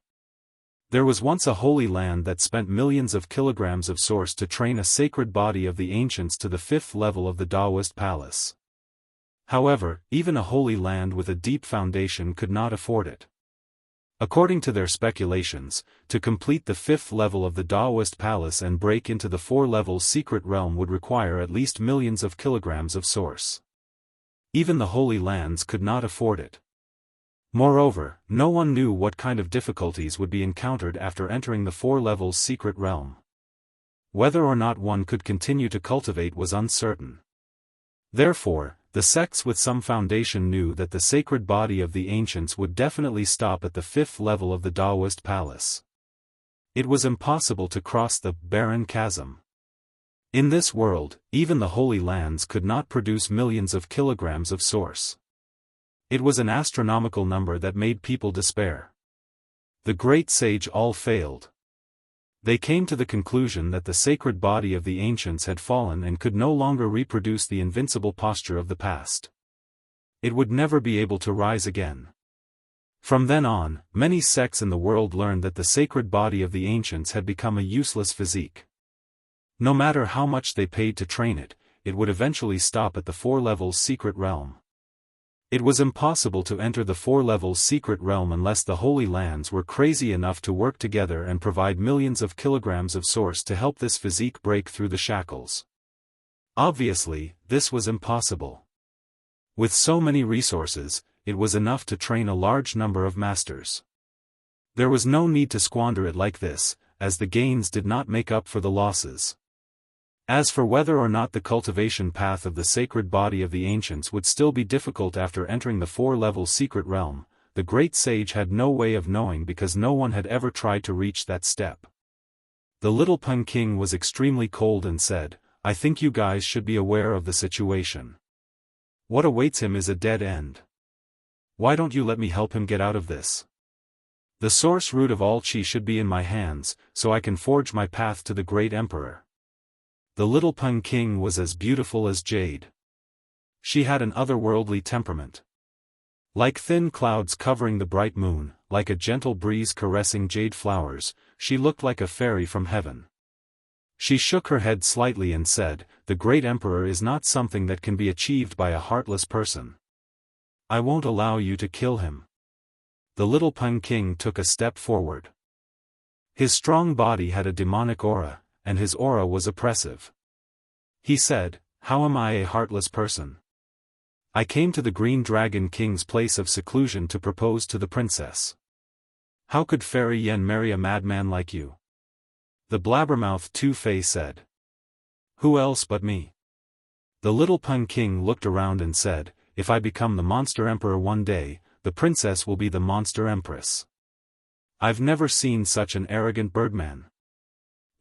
There was once a holy land that spent millions of kilograms of source to train a sacred body of the ancients to the 5th level of the Daoist palace. However, even a holy land with a deep foundation could not afford it. According to their speculations, to complete the 5th level of the Daoist palace and break into the 4-level secret realm would require at least millions of kilograms of source. Even the holy lands could not afford it. Moreover, no one knew what kind of difficulties would be encountered after entering the 4-level secret realm. Whether or not one could continue to cultivate was uncertain. Therefore, the sects with some foundation knew that the sacred body of the ancients would definitely stop at the 5th level of the Daoist palace. It was impossible to cross the barren chasm. In this world, even the holy lands could not produce millions of kilograms of source. It was an astronomical number that made people despair. The great sage all failed. They came to the conclusion that the sacred body of the ancients had fallen and could no longer reproduce the invincible posture of the past. It would never be able to rise again. From then on, many sects in the world learned that the sacred body of the ancients had become a useless physique. No matter how much they paid to train it, it would eventually stop at the 4-level secret realm. It was impossible to enter the 4-level secret realm unless the holy lands were crazy enough to work together and provide millions of kilograms of source to help this physique break through the shackles. Obviously, this was impossible. With so many resources, it was enough to train a large number of masters. There was no need to squander it like this, as the gains did not make up for the losses. As for whether or not the cultivation path of the sacred body of the ancients would still be difficult after entering the 4-level secret realm, the great sage had no way of knowing because no one had ever tried to reach that step. The little Peng King was extremely cold and said, "I think you guys should be aware of the situation. What awaits him is a dead end. Why don't you let me help him get out of this? The source root of all qi should be in my hands, so I can forge my path to the great emperor." The little Peng King was as beautiful as jade. She had an otherworldly temperament. Like thin clouds covering the bright moon, like a gentle breeze caressing jade flowers, she looked like a fairy from heaven. She shook her head slightly and said, "The great emperor is not something that can be achieved by a heartless person. I won't allow you to kill him." The little Peng King took a step forward. His strong body had a demonic aura, and his aura was oppressive. He said, "How am I a heartless person? I came to the Green Dragon King's place of seclusion to propose to the princess. How could Fairy Yen marry a madman like you?" The blabbermouth Tu Fei said. "Who else but me?" The little Peng King looked around and said, "If I become the monster emperor one day, the princess will be the monster empress. I've never seen such an arrogant birdman.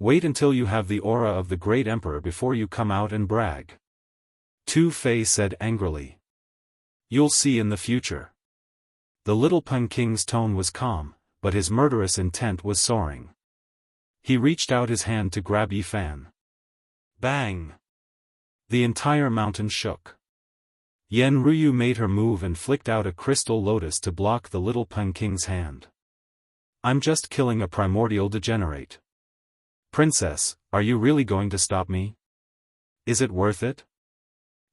Wait until you have the aura of the great emperor before you come out and brag." Tu Fei said angrily. "You'll see in the future." The little Peng King's tone was calm, but his murderous intent was soaring. He reached out his hand to grab Yi Fan. Bang! The entire mountain shook. Yen Ruyu made her move and flicked out a crystal lotus to block the little Peng King's hand. "I'm just killing a primordial degenerate. Princess, are you really going to stop me? Is it worth it?"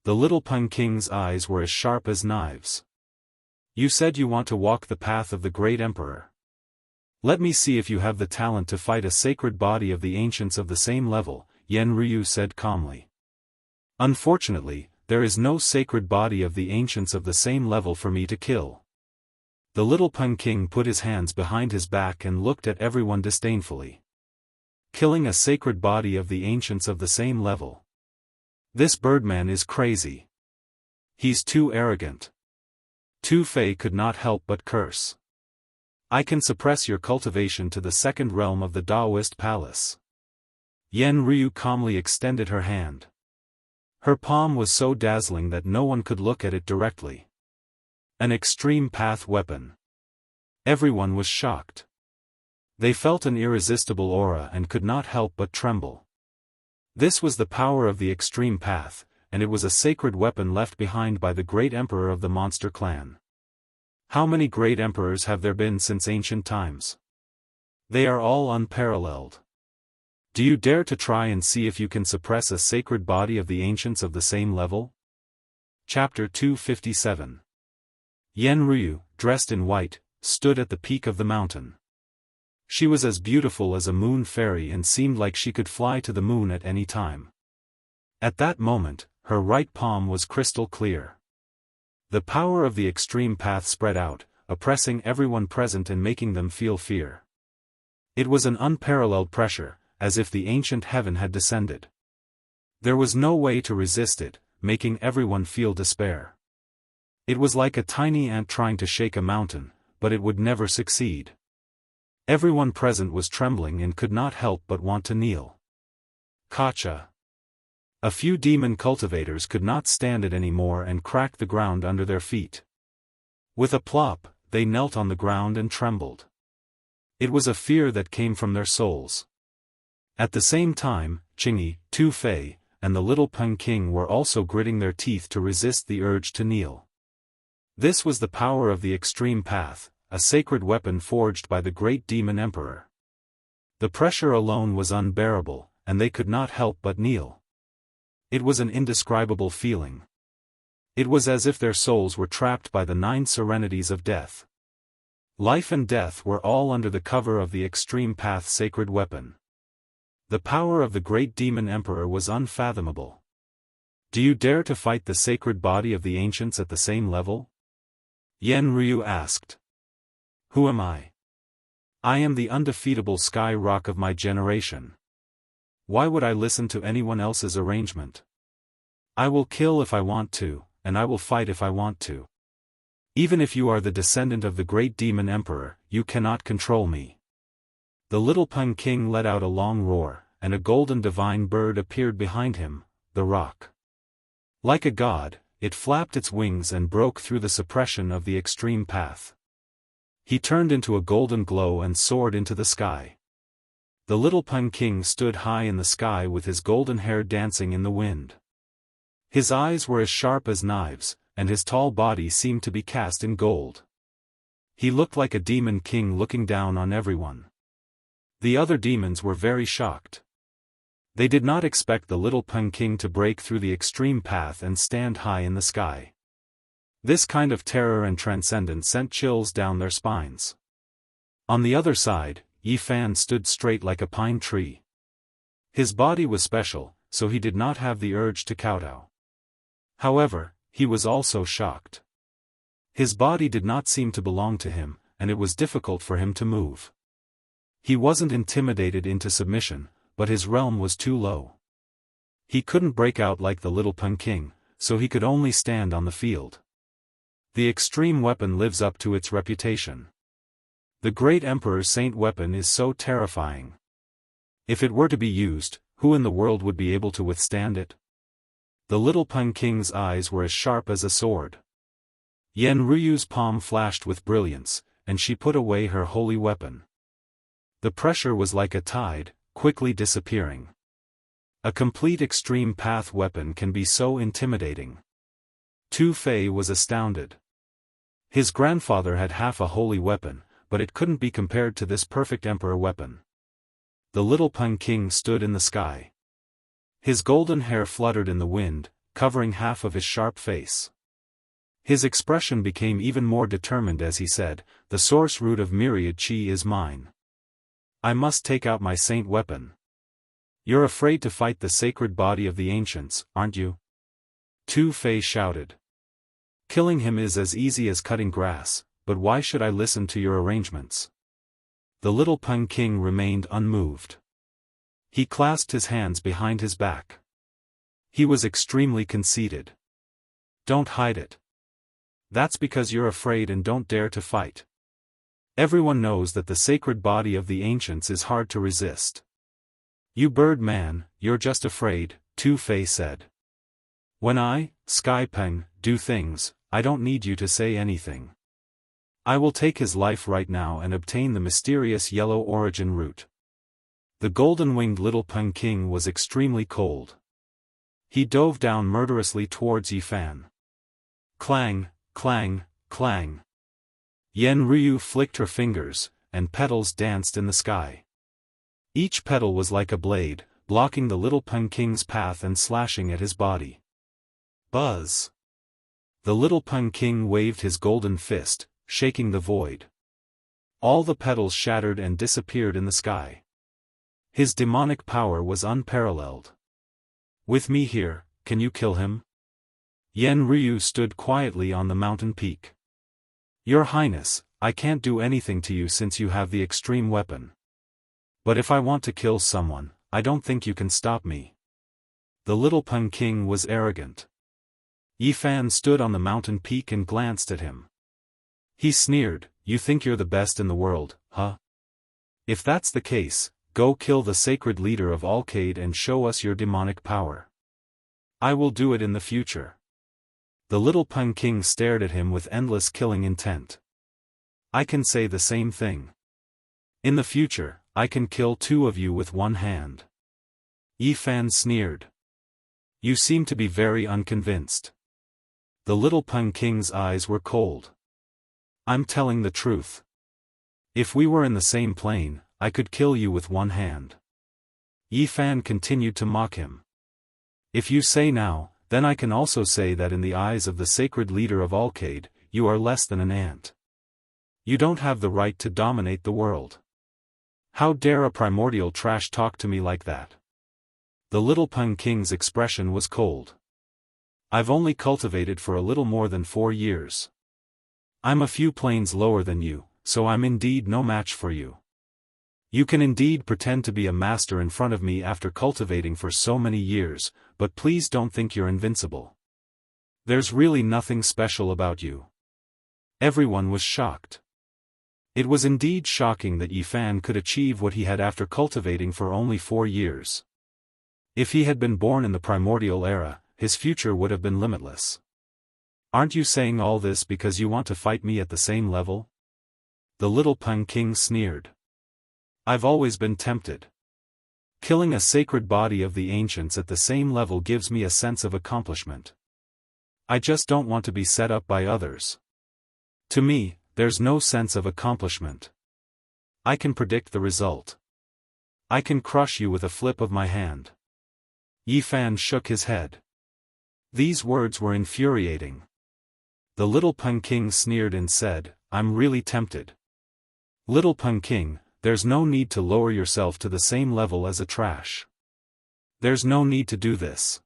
The little Peng King's eyes were as sharp as knives. "You said you want to walk the path of the great emperor. Let me see if you have the talent to fight a sacred body of the ancients of the same level, Yen Ryu said calmly. Unfortunately, there is no sacred body of the ancients of the same level for me to kill. The little Pun King put his hands behind his back and looked at everyone disdainfully. Killing a sacred body of the ancients of the same level. This birdman is crazy. He's too arrogant. Tu Fei could not help but curse. I can suppress your cultivation to the second realm of the Daoist palace. Yen Ryu calmly extended her hand. Her palm was so dazzling that no one could look at it directly. An extreme path weapon. Everyone was shocked. They felt an irresistible aura and could not help but tremble. This was the power of the extreme path, and it was a sacred weapon left behind by the great emperor of the monster clan. How many great emperors have there been since ancient times? They are all unparalleled. Do you dare to try and see if you can suppress a sacred body of the ancients of the same level? Chapter 257. Yen Ryu, dressed in white, stood at the peak of the mountain. She was as beautiful as a moon fairy and seemed like she could fly to the moon at any time. At that moment, her right palm was crystal clear. The power of the extreme path spread out, oppressing everyone present and making them feel fear. It was an unparalleled pressure, as if the ancient heaven had descended. There was no way to resist it, making everyone feel despair. It was like a tiny ant trying to shake a mountain, but it would never succeed. Everyone present was trembling and could not help but want to kneel. Kacha. A few demon cultivators could not stand it anymore and cracked the ground under their feet. With a plop, they knelt on the ground and trembled. It was a fear that came from their souls. At the same time, Qingyi, Tu Fei, and the little Pun King were also gritting their teeth to resist the urge to kneel. This was the power of the extreme path, a sacred weapon forged by the great demon emperor. The pressure alone was unbearable, and they could not help but kneel. It was an indescribable feeling. It was as if their souls were trapped by the 9 serenities of death. Life and death were all under the cover of the extreme path sacred weapon. The power of the great demon emperor was unfathomable. Do you dare to fight the sacred body of the ancients at the same level? Yen Ryu asked. Who am I? I am the undefeatable sky rock of my generation. Why would I listen to anyone else's arrangement? I will kill if I want to, and I will fight if I want to. Even if you are the descendant of the great demon emperor, you cannot control me. The little Pun King let out a long roar, and a golden divine bird appeared behind him, the rock. Like a god, it flapped its wings and broke through the suppression of the extreme path. He turned into a golden glow and soared into the sky. The little Pun King stood high in the sky with his golden hair dancing in the wind. His eyes were as sharp as knives, and his tall body seemed to be cast in gold. He looked like a demon king looking down on everyone. The other demons were very shocked. They did not expect the little Pun King to break through the extreme path and stand high in the sky. This kind of terror and transcendence sent chills down their spines. On the other side, Yi Fan stood straight like a pine tree. His body was special, so he did not have the urge to kowtow. However, he was also shocked. His body did not seem to belong to him, and it was difficult for him to move. He wasn't intimidated into submission, but his realm was too low. He couldn't break out like the little Pun King, so he could only stand on the field. The extreme weapon lives up to its reputation. The great emperor's saint weapon is so terrifying. If it were to be used, who in the world would be able to withstand it? The little Pun King's eyes were as sharp as a sword. Yen Ryu's palm flashed with brilliance, and she put away her holy weapon. The pressure was like a tide, quickly disappearing. A complete extreme path weapon can be so intimidating. Tu Fei was astounded. His grandfather had half a holy weapon, but it couldn't be compared to this perfect emperor weapon. The little Pun King stood in the sky. His golden hair fluttered in the wind, covering half of his sharp face. His expression became even more determined as he said, "The source root of myriad qi is mine. I must take out my saint weapon." "You're afraid to fight the sacred body of the ancients, aren't you?" Tu Fei shouted. "Killing him is as easy as cutting grass, but why should I listen to your arrangements?" The little Peng King remained unmoved. He clasped his hands behind his back. He was extremely conceited. "Don't hide it. That's because you're afraid and don't dare to fight. Everyone knows that the sacred body of the ancients is hard to resist." "You bird man, you're just afraid," Tu Fei said. "When I, Sky Peng, do things, I don't need you to say anything. I will take his life right now and obtain the mysterious yellow origin root." The golden-winged little Peng King was extremely cold. He dove down murderously towards Yifan. Clang, clang, clang. Yen Ryu flicked her fingers, and petals danced in the sky. Each petal was like a blade, blocking the little Peng King's path and slashing at his body. Buzz! The little Peng King waved his golden fist, shaking the void. All the petals shattered and disappeared in the sky. His demonic power was unparalleled. "With me here, can you kill him?" Yen Ryu stood quietly on the mountain peak. "Your Highness, I can't do anything to you since you have the extreme weapon. But if I want to kill someone, I don't think you can stop me." The little Peng King was arrogant. Yifan stood on the mountain peak and glanced at him. He sneered, "You think you're the best in the world, huh? If that's the case, go kill the sacred leader of Alcade and show us your demonic power. I will do it in the future." The little Peng King stared at him with endless killing intent. "I can say the same thing. In the future, I can kill two of you with one hand." Yifan sneered. "You seem to be very unconvinced." The little Peng King's eyes were cold. "I'm telling the truth. If we were in the same plane, I could kill you with one hand." Yifan continued to mock him. "If you say now, then I can also say that in the eyes of the sacred leader of Alcade, you are less than an ant. You don't have the right to dominate the world. How dare a primordial trash talk to me like that?" The little Peng King's expression was cold. "I've only cultivated for a little more than 4 years. I'm a few planes lower than you, so I'm indeed no match for you. You can indeed pretend to be a master in front of me after cultivating for so many years, but please don't think you're invincible. There's really nothing special about you." Everyone was shocked. It was indeed shocking that Yifan could achieve what he had after cultivating for only 4 years. If he had been born in the primordial era, his future would have been limitless. "Aren't you saying all this because you want to fight me at the same level?" The little Peng King sneered. "I've always been tempted. Killing a sacred body of the ancients at the same level gives me a sense of accomplishment. I just don't want to be set up by others. To me, there's no sense of accomplishment. I can predict the result. I can crush you with a flip of my hand." Yifan shook his head. These words were infuriating. The little Peng King sneered and said, "I'm really tempted." "Little Peng King, there's no need to lower yourself to the same level as a trash. There's no need to do this."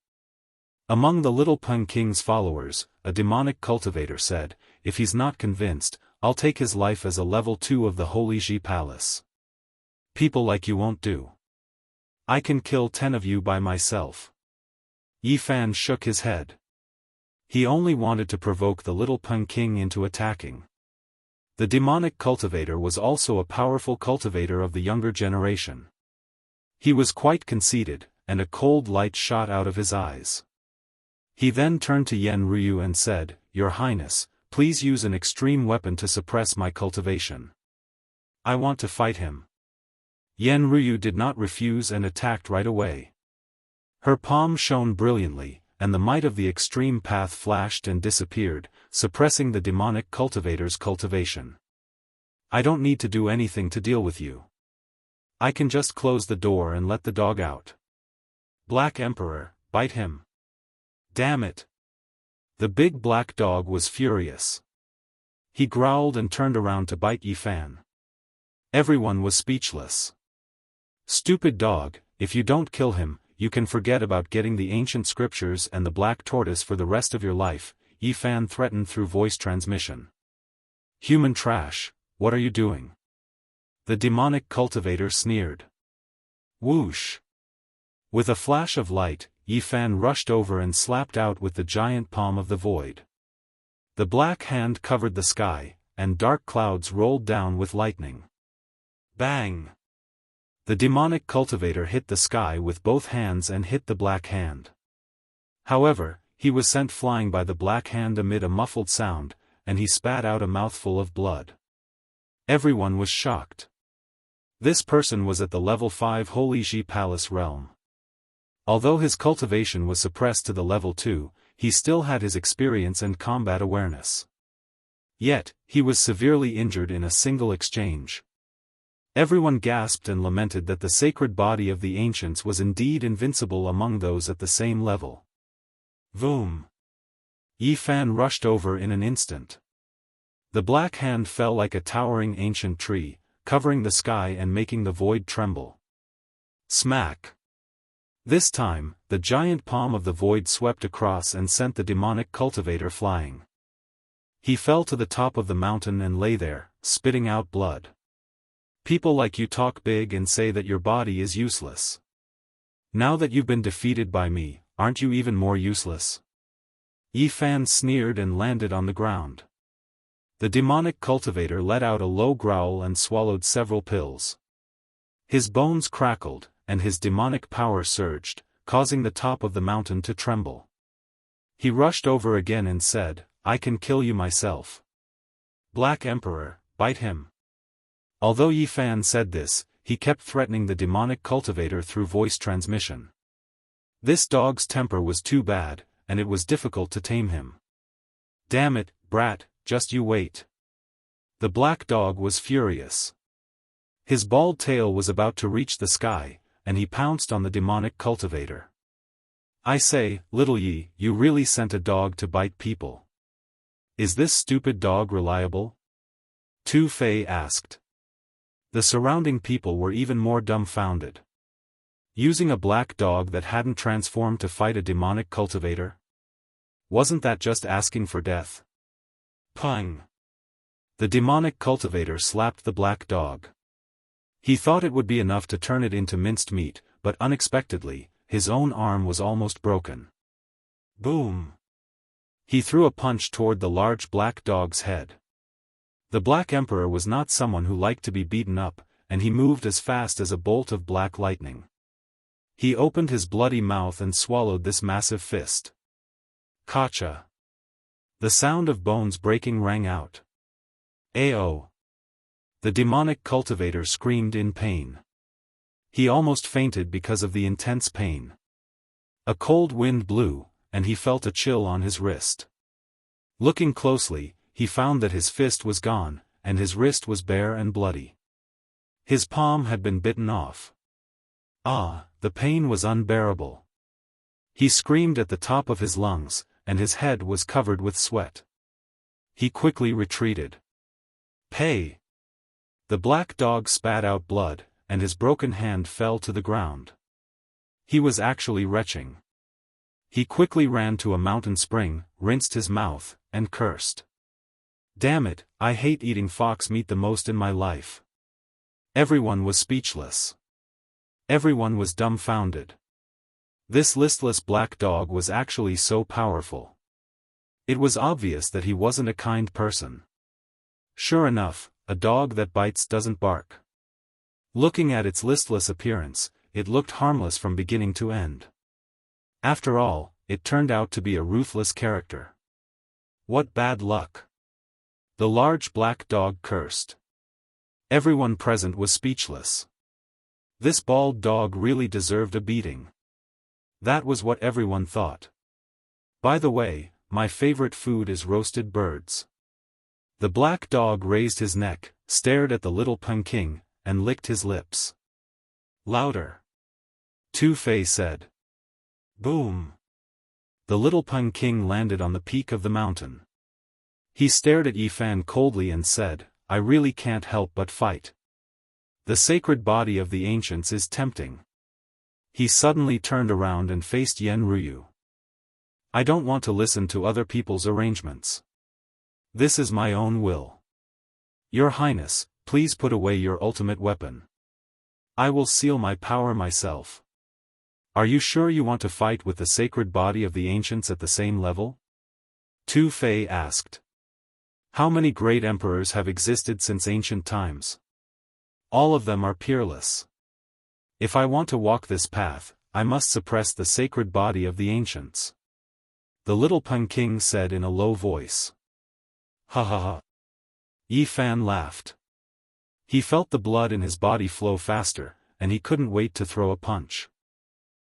Among the little Peng King's followers, a demonic cultivator said, "If he's not convinced, I'll take his life as a level 2 of the Holy Ji Palace. People like you won't do. I can kill 10 of you by myself." Yifan shook his head. He only wanted to provoke the little Peng King into attacking. The demonic cultivator was also a powerful cultivator of the younger generation. He was quite conceited, and a cold light shot out of his eyes. He then turned to Yen Ryu and said, "Your Highness, please use an extreme weapon to suppress my cultivation. I want to fight him." Yen Ryu did not refuse and attacked right away. Her palm shone brilliantly, and the might of the extreme path flashed and disappeared, suppressing the demonic cultivator's cultivation. "I don't need to do anything to deal with you. I can just close the door and let the dog out. Black Emperor, bite him. Damn it." The big black dog was furious. He growled and turned around to bite Yifan. Everyone was speechless. Stupid dog, if you don't kill him, you can forget about getting the ancient scriptures and the black tortoise for the rest of your life, Yifan threatened through voice transmission. Human trash, what are you doing? The demonic cultivator sneered. Whoosh! With a flash of light, Yifan rushed over and slapped out with the giant palm of the void. The black hand covered the sky, and dark clouds rolled down with lightning. Bang! The demonic cultivator hit the sky with both hands and hit the black hand. However, he was sent flying by the black hand amid a muffled sound, and he spat out a mouthful of blood. Everyone was shocked. This person was at the level 5 Holy Ji Palace realm. Although his cultivation was suppressed to the level 2, he still had his experience and combat awareness. Yet, he was severely injured in a single exchange. Everyone gasped and lamented that the sacred body of the ancients was indeed invincible among those at the same level. Vroom! Yifan rushed over in an instant. The black hand fell like a towering ancient tree, covering the sky and making the void tremble. Smack! This time, the giant palm of the void swept across and sent the demonic cultivator flying. He fell to the top of the mountain and lay there, spitting out blood. People like you talk big and say that your body is useless. Now that you've been defeated by me, aren't you even more useless? Yifan sneered and landed on the ground. The demonic cultivator let out a low growl and swallowed several pills. His bones crackled, and his demonic power surged, causing the top of the mountain to tremble. He rushed over again and said, "I can kill you myself. Black Emperor, bite him." Although Yifan said this, he kept threatening the demonic cultivator through voice transmission. This dog's temper was too bad, and it was difficult to tame him. "Damn it, brat, just you wait." The black dog was furious. His bald tail was about to reach the sky, and he pounced on the demonic cultivator. "I say, little Yi, you really sent a dog to bite people. Is this stupid dog reliable?" Tu Fei asked. The surrounding people were even more dumbfounded. Using a black dog that hadn't transformed to fight a demonic cultivator? Wasn't that just asking for death? Pung! The demonic cultivator slapped the black dog. He thought it would be enough to turn it into minced meat, but unexpectedly, his own arm was almost broken. Boom! He threw a punch toward the large black dog's head. The Black Emperor was not someone who liked to be beaten up, and he moved as fast as a bolt of black lightning. He opened his bloody mouth and swallowed this massive fist. Kacha! The sound of bones breaking rang out. Ayo! The demonic cultivator screamed in pain. He almost fainted because of the intense pain. A cold wind blew, and he felt a chill on his wrist. Looking closely, he found that his fist was gone, and his wrist was bare and bloody. His palm had been bitten off. Ah, the pain was unbearable. He screamed at the top of his lungs, and his head was covered with sweat. He quickly retreated. Pay! The black dog spat out blood, and his broken hand fell to the ground. He was actually retching. He quickly ran to a mountain spring, rinsed his mouth, and cursed. Damn it, I hate eating fox meat the most in my life. Everyone was speechless. Everyone was dumbfounded. This listless black dog was actually so powerful. It was obvious that he wasn't a kind person. Sure enough, a dog that bites doesn't bark. Looking at its listless appearance, it looked harmless from beginning to end. After all, it turned out to be a ruthless character. What bad luck! The large black dog cursed. Everyone present was speechless. This bald dog really deserved a beating. That was what everyone thought. By the way, my favorite food is roasted birds. The black dog raised his neck, stared at the little Peking, and licked his lips. Louder! Tu Fei said. Boom! The little Pun King landed on the peak of the mountain. He stared at Yi Fan coldly and said, "I really can't help but fight. The sacred body of the ancients is tempting." He suddenly turned around and faced Yen Ruyu. "I don't want to listen to other people's arrangements. This is my own will. Your Highness, please put away your ultimate weapon. I will seal my power myself." "Are you sure you want to fight with the sacred body of the ancients at the same level?" Tu Fei asked. "How many great emperors have existed since ancient times? All of them are peerless. If I want to walk this path, I must suppress the sacred body of the ancients." The little Pun King said in a low voice. "Ha ha ha." Yi Fan laughed. He felt the blood in his body flow faster, and he couldn't wait to throw a punch.